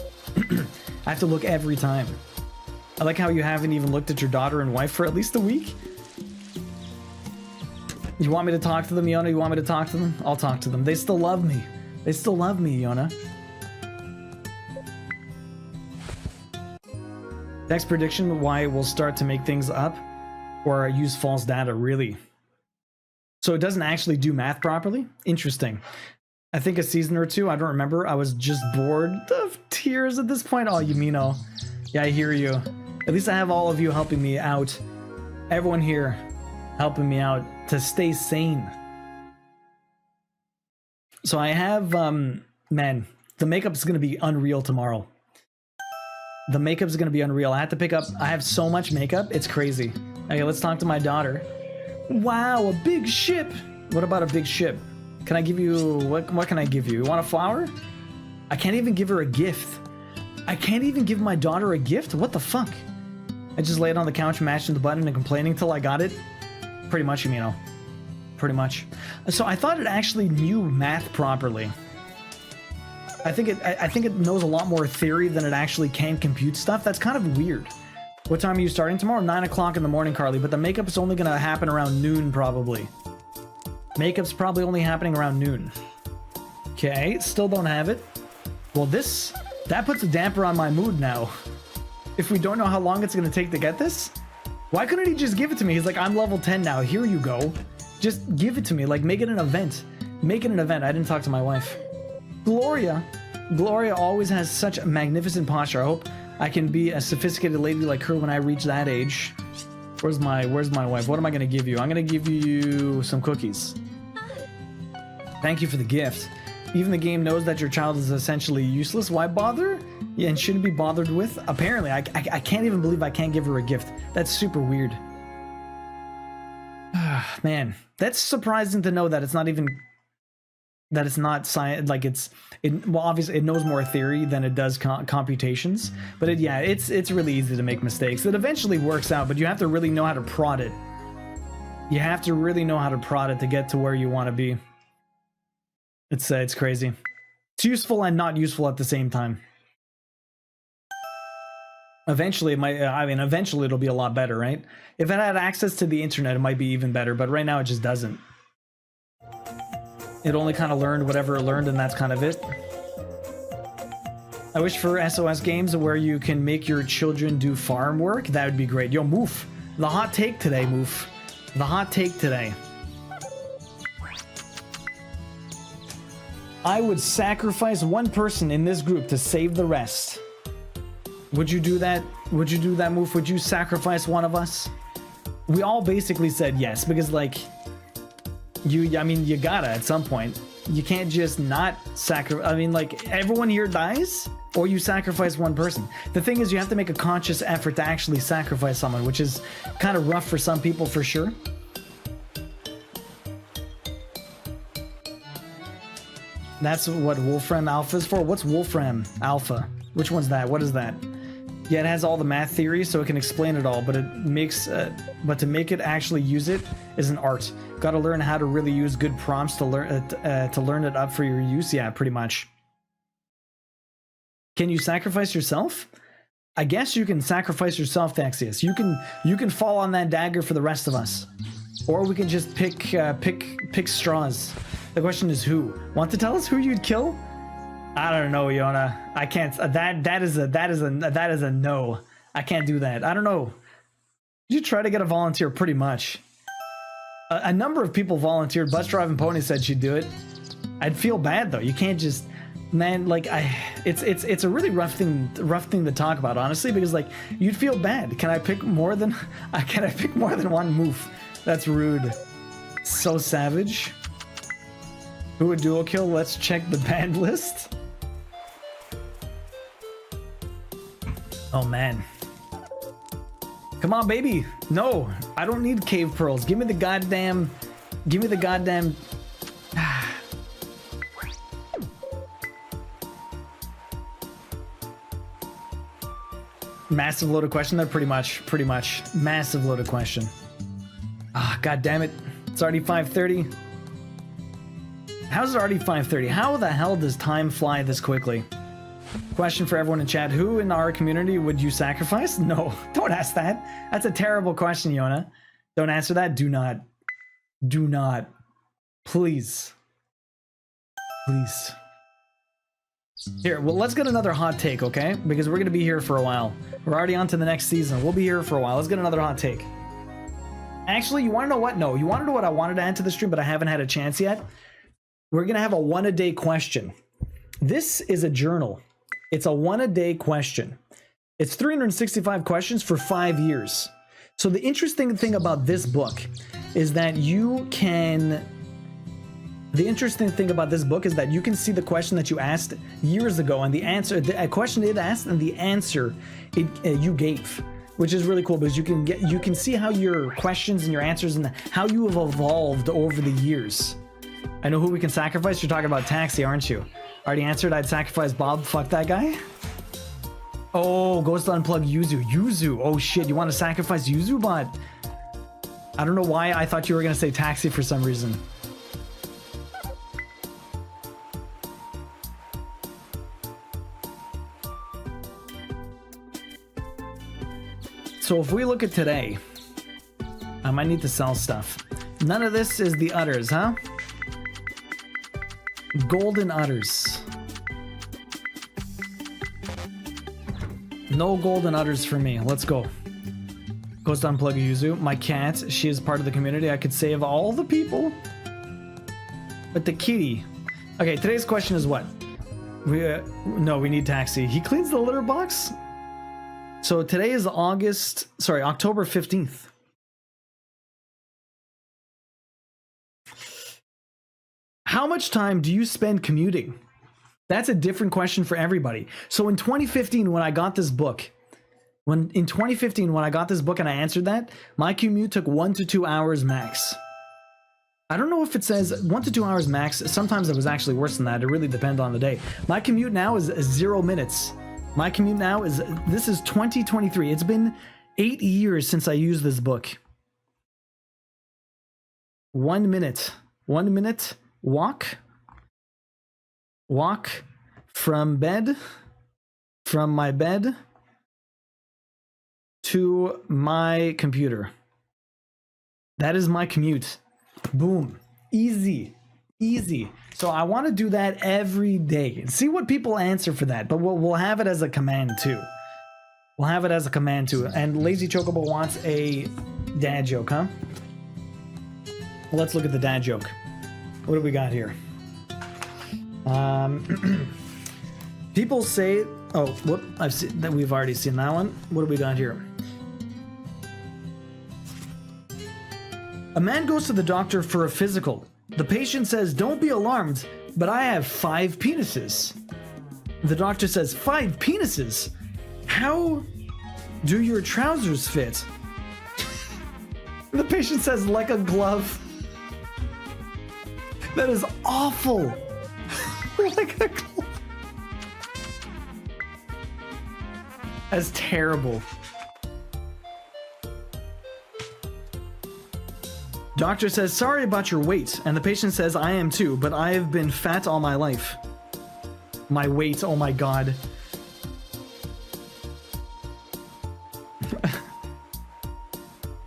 A: I have to look every time. I like how you haven't even looked at your daughter and wife for at least a week. You want me to talk to them, Yona? You want me to talk to them? I'll talk to them. They still love me. They still love me, Yona. Next prediction, why we'll start to make things up or use false data, really. So it doesn't actually do math properly? Interesting. I think a season or two, I don't remember. I was just bored of tears at this point. Oh, Yumino. Yeah, I hear you. At least I have all of you helping me out. Everyone here helping me out to stay sane. So I have, man, the makeup is going to be unreal tomorrow. The makeup is going to be unreal. I have to pick up, I have so much makeup, it's crazy. Okay, let's talk to my daughter. Wow, a big ship. What about a big ship? Can I give you, what can I give you? You want a flower? I can't even give her a gift. I can't even give my daughter a gift? What the fuck? I just laid on the couch, mashing the button and complaining till I got it? Pretty much, you know. Pretty much. So I thought it actually knew math properly. I think it knows a lot more theory than it actually can compute stuff. That's kind of weird. What time are you starting tomorrow? 9 o'clock in the morning, Carly, but the makeup is only gonna happen around noon, probably. Makeup's probably only happening around noon. Okay, still don't have it. Well, that puts a damper on my mood now. If we don't know how long it's gonna take to get this, why couldn't he just give it to me? He's like, I'm level 10 now, here you go. Just give it to me, like make it an event. Make it an event. I didn't talk to my wife. Gloria always has such a magnificent posture. I hope I can be a sophisticated lady like her when I reach that age. Where's my wife? What am I gonna give you? I'm gonna give you some cookies. Thank you for the gift. Even the game knows that your child is essentially useless. Why bother? Yeah, and shouldn't be bothered with. Apparently, I can't even believe I can't give her a gift. That's super weird. Man, that's surprising to know that it's not even, that it's not science. Like well, obviously it knows more theory than it does computations. But it's really easy to make mistakes. It eventually works out, but you have to really know how to prod it. You have to really know how to prod it to get to where you want to be. It's crazy. It's useful and not useful at the same time. Eventually, it might. Eventually it'll be a lot better, right? If it had access to the internet, it might be even better. But right now, it just doesn't. It only kind of learned whatever it learned, and that's kind of it. I wish for SOS games where you can make your children do farm work. That would be great. Yo, Moof. The hot take today, Moof. The hot take today. I would sacrifice one person in this group to save the rest. Would you do that? Would you do that, Moof? Would you sacrifice one of us? We all basically said yes, because like, you gotta at some point. You can't just not sacrifice. Like, everyone here dies, or you sacrifice one person. The thing is, you have to make a conscious effort to actually sacrifice someone, which is kind of rough for some people, for sure. That's what Wolfram Alpha is for. What's Wolfram Alpha? Which one's that? What is that? Yeah, it has all the math theories, so it can explain it all, but but to make it actually use it is an art. Got to learn how to really use good prompts to learn it up for your use. Yeah, pretty much. Can you sacrifice yourself? I guess you can sacrifice yourself, Thexius. You can fall on that dagger for the rest of us, or we can just pick straws. The question is who. Want to tell us who you'd kill? I don't know, Yona. I can't. That is a no. I can't do that. I don't know. You try to get a volunteer, pretty much. A number of people volunteered. Bus Driving Pony said she'd do it. I'd feel bad though. You can't just, man. Like it's a really rough thing to talk about, honestly, because like you'd feel bad. Can I pick more than? Can I pick more than one move? That's rude. So savage. Who would duo kill? Let's check the banned list. Oh man. Come on, baby. No, I don't need cave pearls. Give me the goddamn. Massive loaded question there, pretty much. Massive loaded question. Ah, god damn it. It's already 5:30. How's it already 5:30? How the hell does time fly this quickly? Question for everyone in chat. Who in our community would you sacrifice? No, don't ask that. That's a terrible question, Yona. Don't answer that. Do not. Do not. Please. Please. Here, well, let's get another hot take, okay? Because we're going to be here for a while. We're already on to the next season. We'll be here for a while. Let's get another hot take. Actually, you want to know what? No, you want to know what I wanted to add to the stream, but I haven't had a chance yet? We're going to have a one-a-day question. This is a journal. It's a one-a-day question. It's 365 questions for 5 years. So the interesting thing about this book is that you can... The interesting thing about this book is that you can see the question that you asked years ago and the answer, a question it asked and the answer you gave, which is really cool because you can see how your questions and your answers and how you have evolved over the years. I know who we can sacrifice. You're talking about Taxi, aren't you? Already answered. I'd sacrifice Bob. Fuck that guy. Oh, Ghost Unplug Yuzu. Yuzu. Oh shit, you want to sacrifice Yuzu, bot? I don't know why I thought you were gonna say Taxi for some reason. So if we look at today, I might need to sell stuff. None of this is the udders, huh? Golden udders. No golden udders for me. Let's go. Goes to unplug Yuzu. My cat, she is part of the community. I could save all the people. But the kitty. Okay, today's question is what? No, we need Taxi. He cleans the litter box? So today is October 15th. How much time do you spend commuting? That's a different question for everybody. So in 2015, when I got this book, and I answered that, my commute took 1 to 2 hours max. I don't know if it says 1 to 2 hours max. Sometimes it was actually worse than that. It really depends on the day. My commute now is 0 minutes. My commute now is, this is 2023. It's been 8 years since I used this book. 1 minute. 1 minute walk. Walk from my bed to my computer. That is my commute. Boom. Easy. Easy. So I want to do that every day and see what people answer for that. But we'll have it as a command too. We'll have it as a command too. And Lazy Chocobo wants a dad joke, huh? Let's look at the dad joke. What do we got here? People say, oh, whoop! I've seen that. We've already seen that one. What do we got here? A man goes to the doctor for a physical. The patient says, "Don't be alarmed, but I have 5 penises." The doctor says, "5 penises? How do your trousers fit?" The patient says, "Like a glove." That is awful. Like a glove. That's terrible. Doctor says, "Sorry about your weight." And the patient says, "I am too, but I have been fat all my life." My weight, oh my god.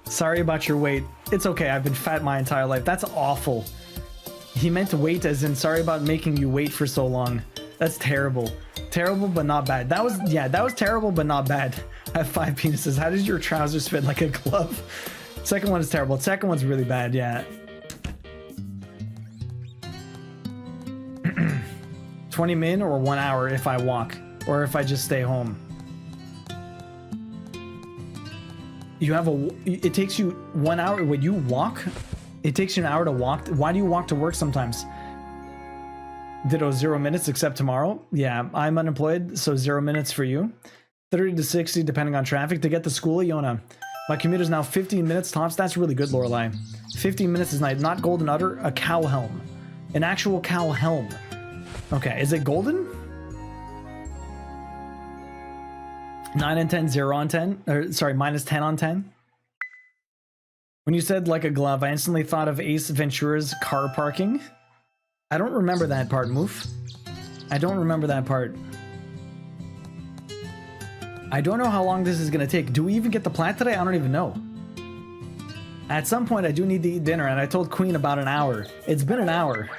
A: Sorry about your weight. It's okay, I've been fat my entire life. That's awful. He meant weight as in sorry about making you wait for so long. That's terrible. Terrible, but not bad. That was terrible, but not bad. I have 5 penises. How did your trousers fit like a glove? Second one is terrible. Second one's really bad, yeah. 20 min or 1 hour if I walk, or if I just stay home. You have it takes you 1 hour when you walk. It takes you an hour to walk. Why do you walk to work sometimes? Ditto 0 minutes except tomorrow. Yeah, I'm unemployed, so 0 minutes for you. 30 to 60 depending on traffic to get to school, Iona. My commute is now 15 minutes tops. That's really good, Lorelai. 15 minutes is not golden udder, a cow helm. An actual cow helm. Okay, is it golden? 9 on 10, 0 on 10. Or, sorry, minus 10 on 10. When you said like a glove, I instantly thought of Ace Ventura's car parking. I don't remember that part, Moof. I don't remember that part. I don't know how long this is gonna take. Do we even get the plat today? I don't even know. At some point, I do need to eat dinner, and I told Queen about an hour. It's been an hour.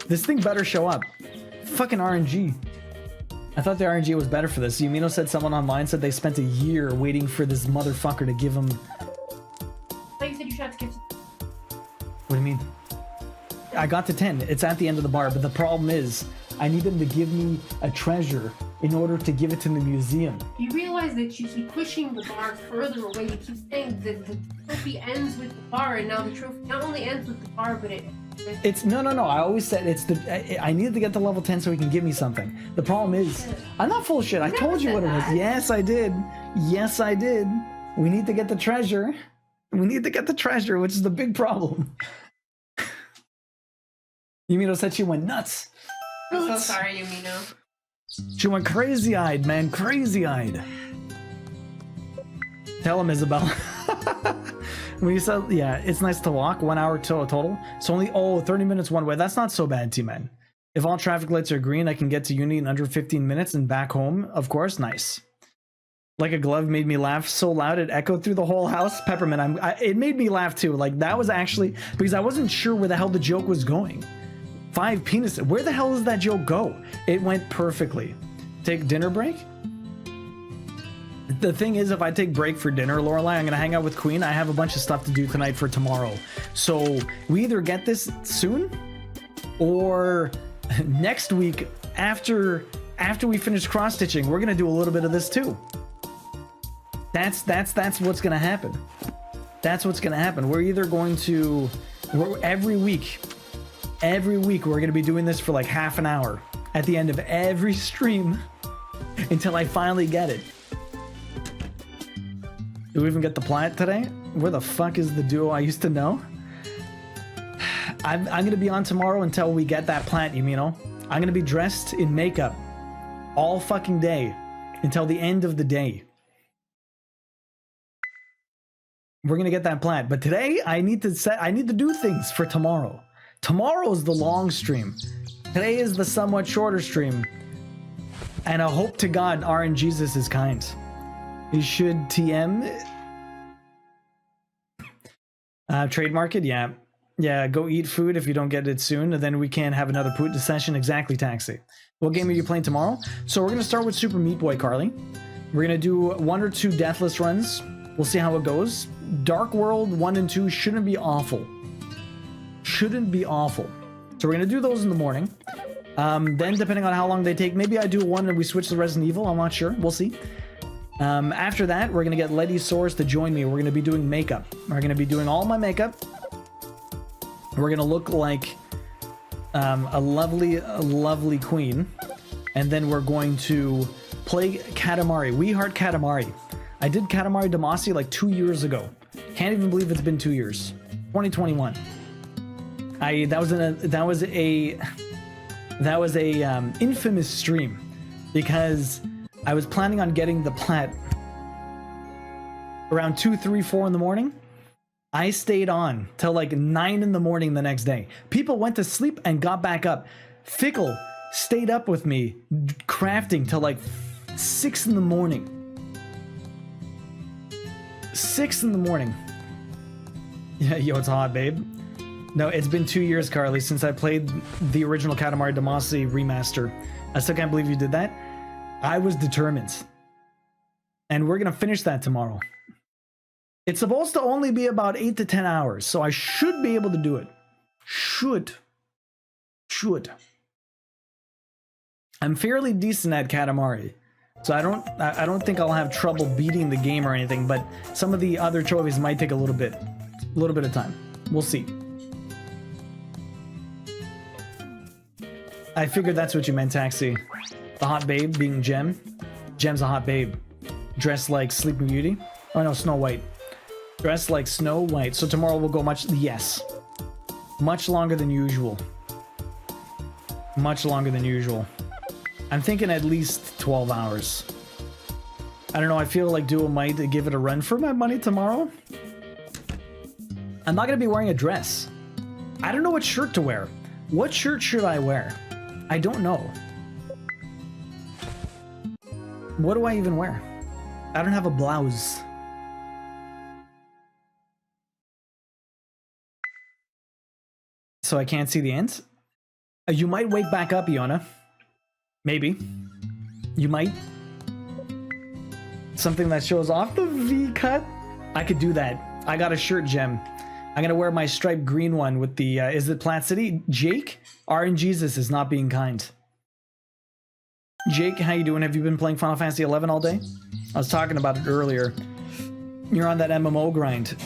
A: This thing better show up. Fucking RNG. I thought the RNG was better for this. Yumino said someone online said they spent a year waiting for this motherfucker to give them...
E: But you said you should have to give...
A: What do you mean? I got to 10. It's at the end of the bar, but the problem is I need them to give me a treasure in order to give it to the museum.
E: You realize that you keep pushing the bar further away. You keep saying that the trophy ends with the bar, and now the trophy not only ends with the bar, but
A: it's no. I always said it's the. I needed to get to level 10 so he can give me something. The problem is, I'm not full of shit. I told you what it was. Yes, I did. Yes, I did. We need to get the treasure. We need to get the treasure, which is the big problem. Yumino said she went nuts.
E: I'm so sorry, Yumino.
A: She went crazy-eyed, man. Crazy-eyed. Tell him, Isabel. When you said, yeah, it's nice to walk. 1 hour total. So only, 30 minutes one way. That's not so bad, T-Man. If all traffic lights are green, I can get to uni in under 15 minutes and back home. Of course, nice. Like a glove made me laugh so loud it echoed through the whole house. Peppermint, it made me laugh too. Like, that was actually, because I wasn't sure where the hell the joke was going. 5 penises. Where the hell does that joke go? It went perfectly. Take dinner break? The thing is, if I take break for dinner, Lorelai, I'm going to hang out with Queen. I have a bunch of stuff to do tonight for tomorrow. So we either get this soon or next week after we finish cross-stitching, we're going to do a little bit of this too. That's what's going to happen. That's what's going to happen. We're either going to... every week we're going to be doing this for like half an hour at the end of every stream until I finally get it. Do we even get the plat today? Where the fuck is the duo I used to know? I'm going to be on tomorrow until we get that plat, Yumino. I'm going to be dressed in makeup all fucking day until the end of the day. We're going to get that plat. But today, I need to do things for tomorrow. Tomorrow is the long stream. Today is the somewhat shorter stream. And I hope to God RNGesus is kind. You should TM. Trademark it, yeah. Yeah, go eat food if you don't get it soon, and then we can have another Putin session. Exactly, Taxi. What game are you playing tomorrow? So we're going to start with Super Meat Boy, Carly. We're going to do 1 or 2 deathless runs. We'll see how it goes. Dark World 1 and 2 shouldn't be awful. Shouldn't be awful. So we're going to do those in the morning. Then, depending on how long they take, maybe I do 1 and we switch to Resident Evil. I'm not sure. We'll see. After that, we're going to get Letty Source to join me. We're going to be doing makeup. We're going to be doing all my makeup. We're going to look like a lovely queen. And then we're going to play Katamari. We Heart Katamari. I did Katamari Damacy like 2 years ago. Can't even believe it's been 2 years. 2021. That was a infamous stream because I was planning on getting the plat around 2, 3, 4 in the morning. I stayed on till like 9 in the morning the next day. People went to sleep and got back up. Fickle stayed up with me crafting till like 6 in the morning. 6 in the morning. Yeah, yo, it's hot, babe. No, it's been 2 years, Carly, since I played the original Katamari Damacy remaster. I still can't believe you did that. I was determined. And we're going to finish that tomorrow. It's supposed to only be about 8 to 10 hours, so I should be able to do it. Should. I'm fairly decent at Katamari, so I don't think I'll have trouble beating the game or anything, but some of the other trophies might take a little bit of time. We'll see. I figured that's what you meant, Taxi. The hot babe being Gem. Gem's a hot babe. Dressed like Sleeping Beauty. Oh no, Snow White. Dressed like Snow White. So tomorrow we'll go much longer than usual. Much longer than usual. I'm thinking at least 12 hours. I don't know, I feel like Duo might give it a run for my money tomorrow. I'm not going to be wearing a dress. I don't know what shirt to wear. What shirt should I wear? I don't know. What do I even wear? I don't have a blouse. So I can't see the ends? You might wake back up, Iona. Maybe. You might. Something that shows off the V cut? I could do that. I got a shirt, Gem. I'm gonna wear my striped green one with the, is it Plant City? Jake? RNGesus is not being kind. Jake, how you doing? Have you been playing Final Fantasy 11 all day? I was talking about it earlier. You're on that MMO grind.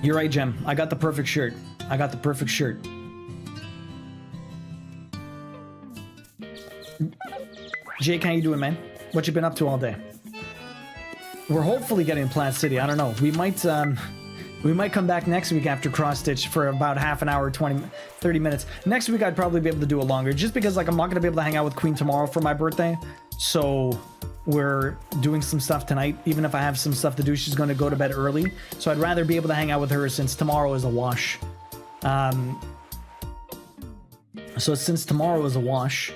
A: You're right, Gem. I got the perfect shirt. I got the perfect shirt. Jake, how you doing, man? What you been up to all day? We're hopefully getting Plant City. I don't know. We might come back next week after Cross Stitch for about half an hour, 30 minutes. Next week I'd probably be able to do it longer, just because like I'm not gonna be able to hang out with Queen tomorrow for my birthday. So we're doing some stuff tonight. Even if I have some stuff to do, she's gonna go to bed early. So I'd rather be able to hang out with her since tomorrow is a wash. So since tomorrow is a wash,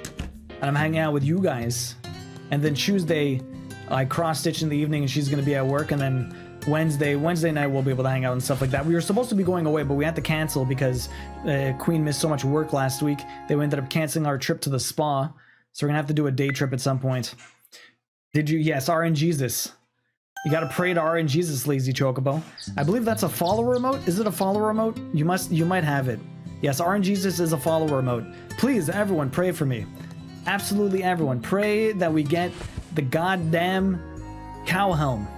A: and I'm hanging out with you guys, and then Tuesday I cross stitch in the evening and she's gonna be at work, and then Wednesday night we'll be able to hang out and stuff like that. We were supposed to be going away, but we had to cancel because Queen missed so much work last week. They ended up canceling our trip to the spa, so we're gonna have to do a day trip at some point. Did you? Yes, RNGesus. You gotta pray to RNGesus, lazy chocobo. I believe that's a follower emote. Is it a follower emote? You might have it. Yes, RNGesus is a follower emote. Please, everyone, pray for me. Absolutely everyone, pray that we get the goddamn cow helm.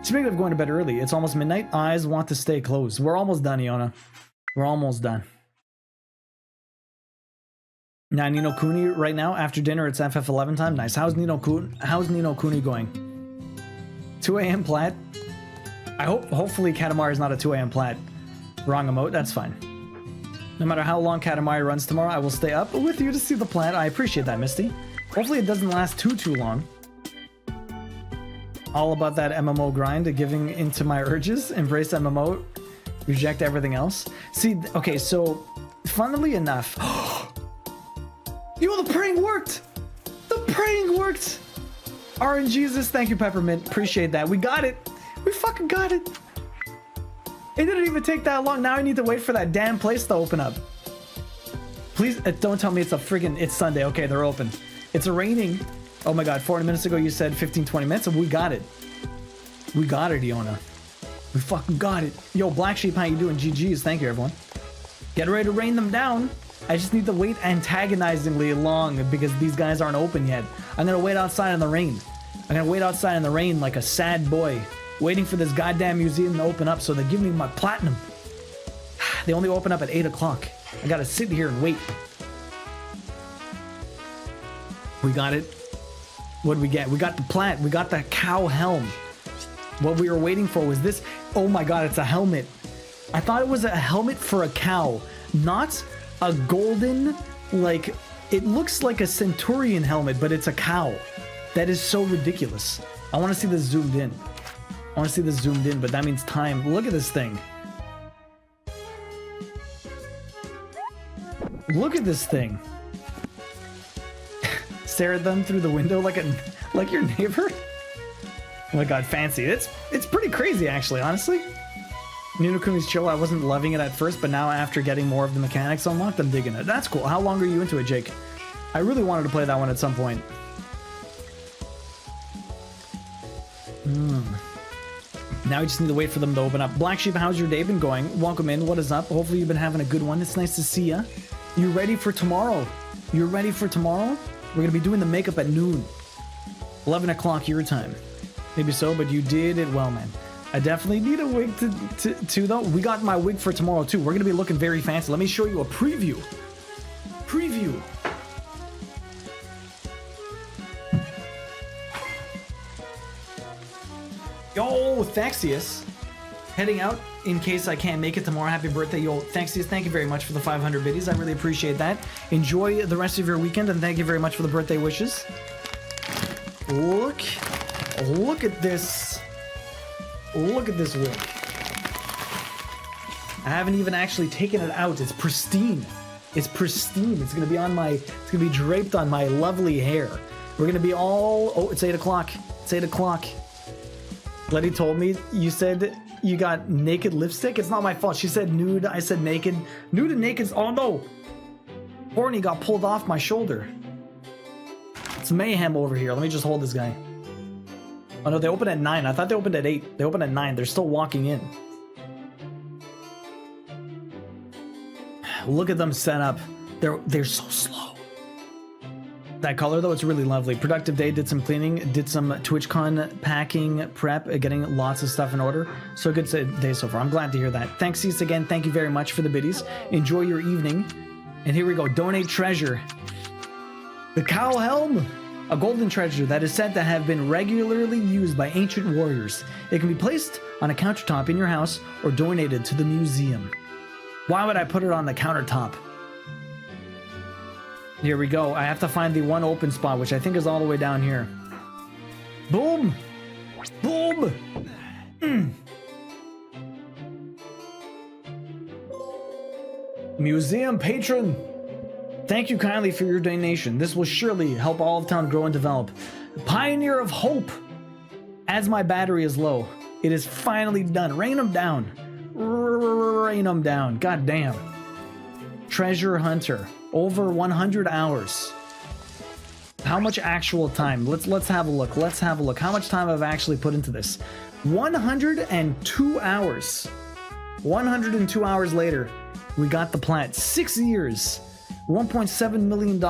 A: Speaking of going to bed early, it's almost midnight. Eyes want to stay closed. We're almost done, Iona. We're almost done. Now, Nino Kuni right now, after dinner, it's FF11 time. Nice. How's Nino Kuni going? 2 a.m. plat? Hopefully Katamari is not a 2 a.m. plat. Wrong emote, that's fine. No matter how long Katamari runs tomorrow, I will stay up with you to see the plat. I appreciate that, Misty. Hopefully it doesn't last too long. All about that MMO grind, giving into my urges, embrace MMO, reject everything else. See, okay, so funnily enough, yo, the praying worked! The praying worked! RNGesus, thank you, Peppermint. Appreciate that. We got it. We fucking got it. It didn't even take that long. Now I need to wait for that damn place to open up. Please, don't tell me it's Sunday. Okay, they're open. It's raining. Oh my god, 40 minutes ago you said 15-20 minutes, and we got it. We got it, Iona. We fucking got it. Yo, Black Sheep, how you doing? GG's, thank you, everyone. Get ready to rain them down. I just need to wait antagonizingly long because these guys aren't open yet. I'm gonna wait outside in the rain. I'm gonna wait outside in the rain like a sad boy, waiting for this goddamn museum to open up so they give me my platinum. They only open up at 8 o'clock. I gotta sit here and wait. We got it. What did we get? We got the plant. We got the cow helm. What we were waiting for was this. Oh my god, it's a helmet. I thought it was a helmet for a cow, not a golden, like, it looks like a centurion helmet, but it's a cow. That is so ridiculous. I want to see this zoomed in. But that means time. Look at this thing. Look at this thing. Stare at them through the window like your neighbor. Oh my god, fancy. It's pretty crazy, actually, honestly. Nino Kuni's chill. I wasn't loving it at first, but now after getting more of the mechanics unlocked, I'm digging it. That's cool. How long are you into it, Jake? I really wanted to play that one at some point. Now we just need to wait for them to open up. Black Sheep, how's your day been going? Welcome in. What is up? Hopefully you've been having a good one. It's nice to see ya. You ready for tomorrow? You ready for tomorrow? We're going to be doing the makeup at noon. 11 o'clock your time. Maybe so, but you did it well, man. I definitely need a wig to though. We got my wig for tomorrow, too. We're going to be looking very fancy. Let me show you a preview. Yo, Thaxius. Heading out in case I can't make it tomorrow. Happy birthday, yo. Thaxius, thank you very much for the 500 biddies. I really appreciate that. Enjoy the rest of your weekend, and thank you very much for the birthday wishes. Look at this. Look at this wig. I haven't even actually taken it out. It's pristine. It's pristine. It's gonna be draped on my lovely hair. We're gonna be all, oh, it's 8 o'clock. It's 8 o'clock. Letty told me you said you got naked lipstick. It's not my fault. She said nude. I said naked. Nude and naked. Oh no. Horny got pulled off my shoulder. It's mayhem over here. Let me just hold this guy. Oh no, they open at 9. I thought they opened at 8. They open at 9. They're still walking in. Look at them set up. They're so slow. That color though, it's really lovely. Productive day, did some cleaning, did some TwitchCon packing, prep, getting lots of stuff in order. So good day so far. I'm glad to hear that. Thanks, Cease, again. Thank you very much for the biddies. Enjoy your evening. And here we go. Donate treasure. The cowl helm. A golden treasure that is said to have been regularly used by ancient warriors. It can be placed on a countertop in your house or donated to the museum. Why would I put it on the countertop? Here we go. I have to find the one open spot, which I think is all the way down here. Boom! Boom! Museum patron! Thank you kindly for your donation. This will surely help all of town grow and develop. Pioneer of Hope! As my battery is low, it is finally done. Rain them down. Rain them down. God damn. Treasure Hunter. Over 100 hours. How much actual time? Let's have a look. Let's have a look. How much time I've actually put into this? 102 hours. 102 hours later, we got the plat. 6 years. $1.7 million.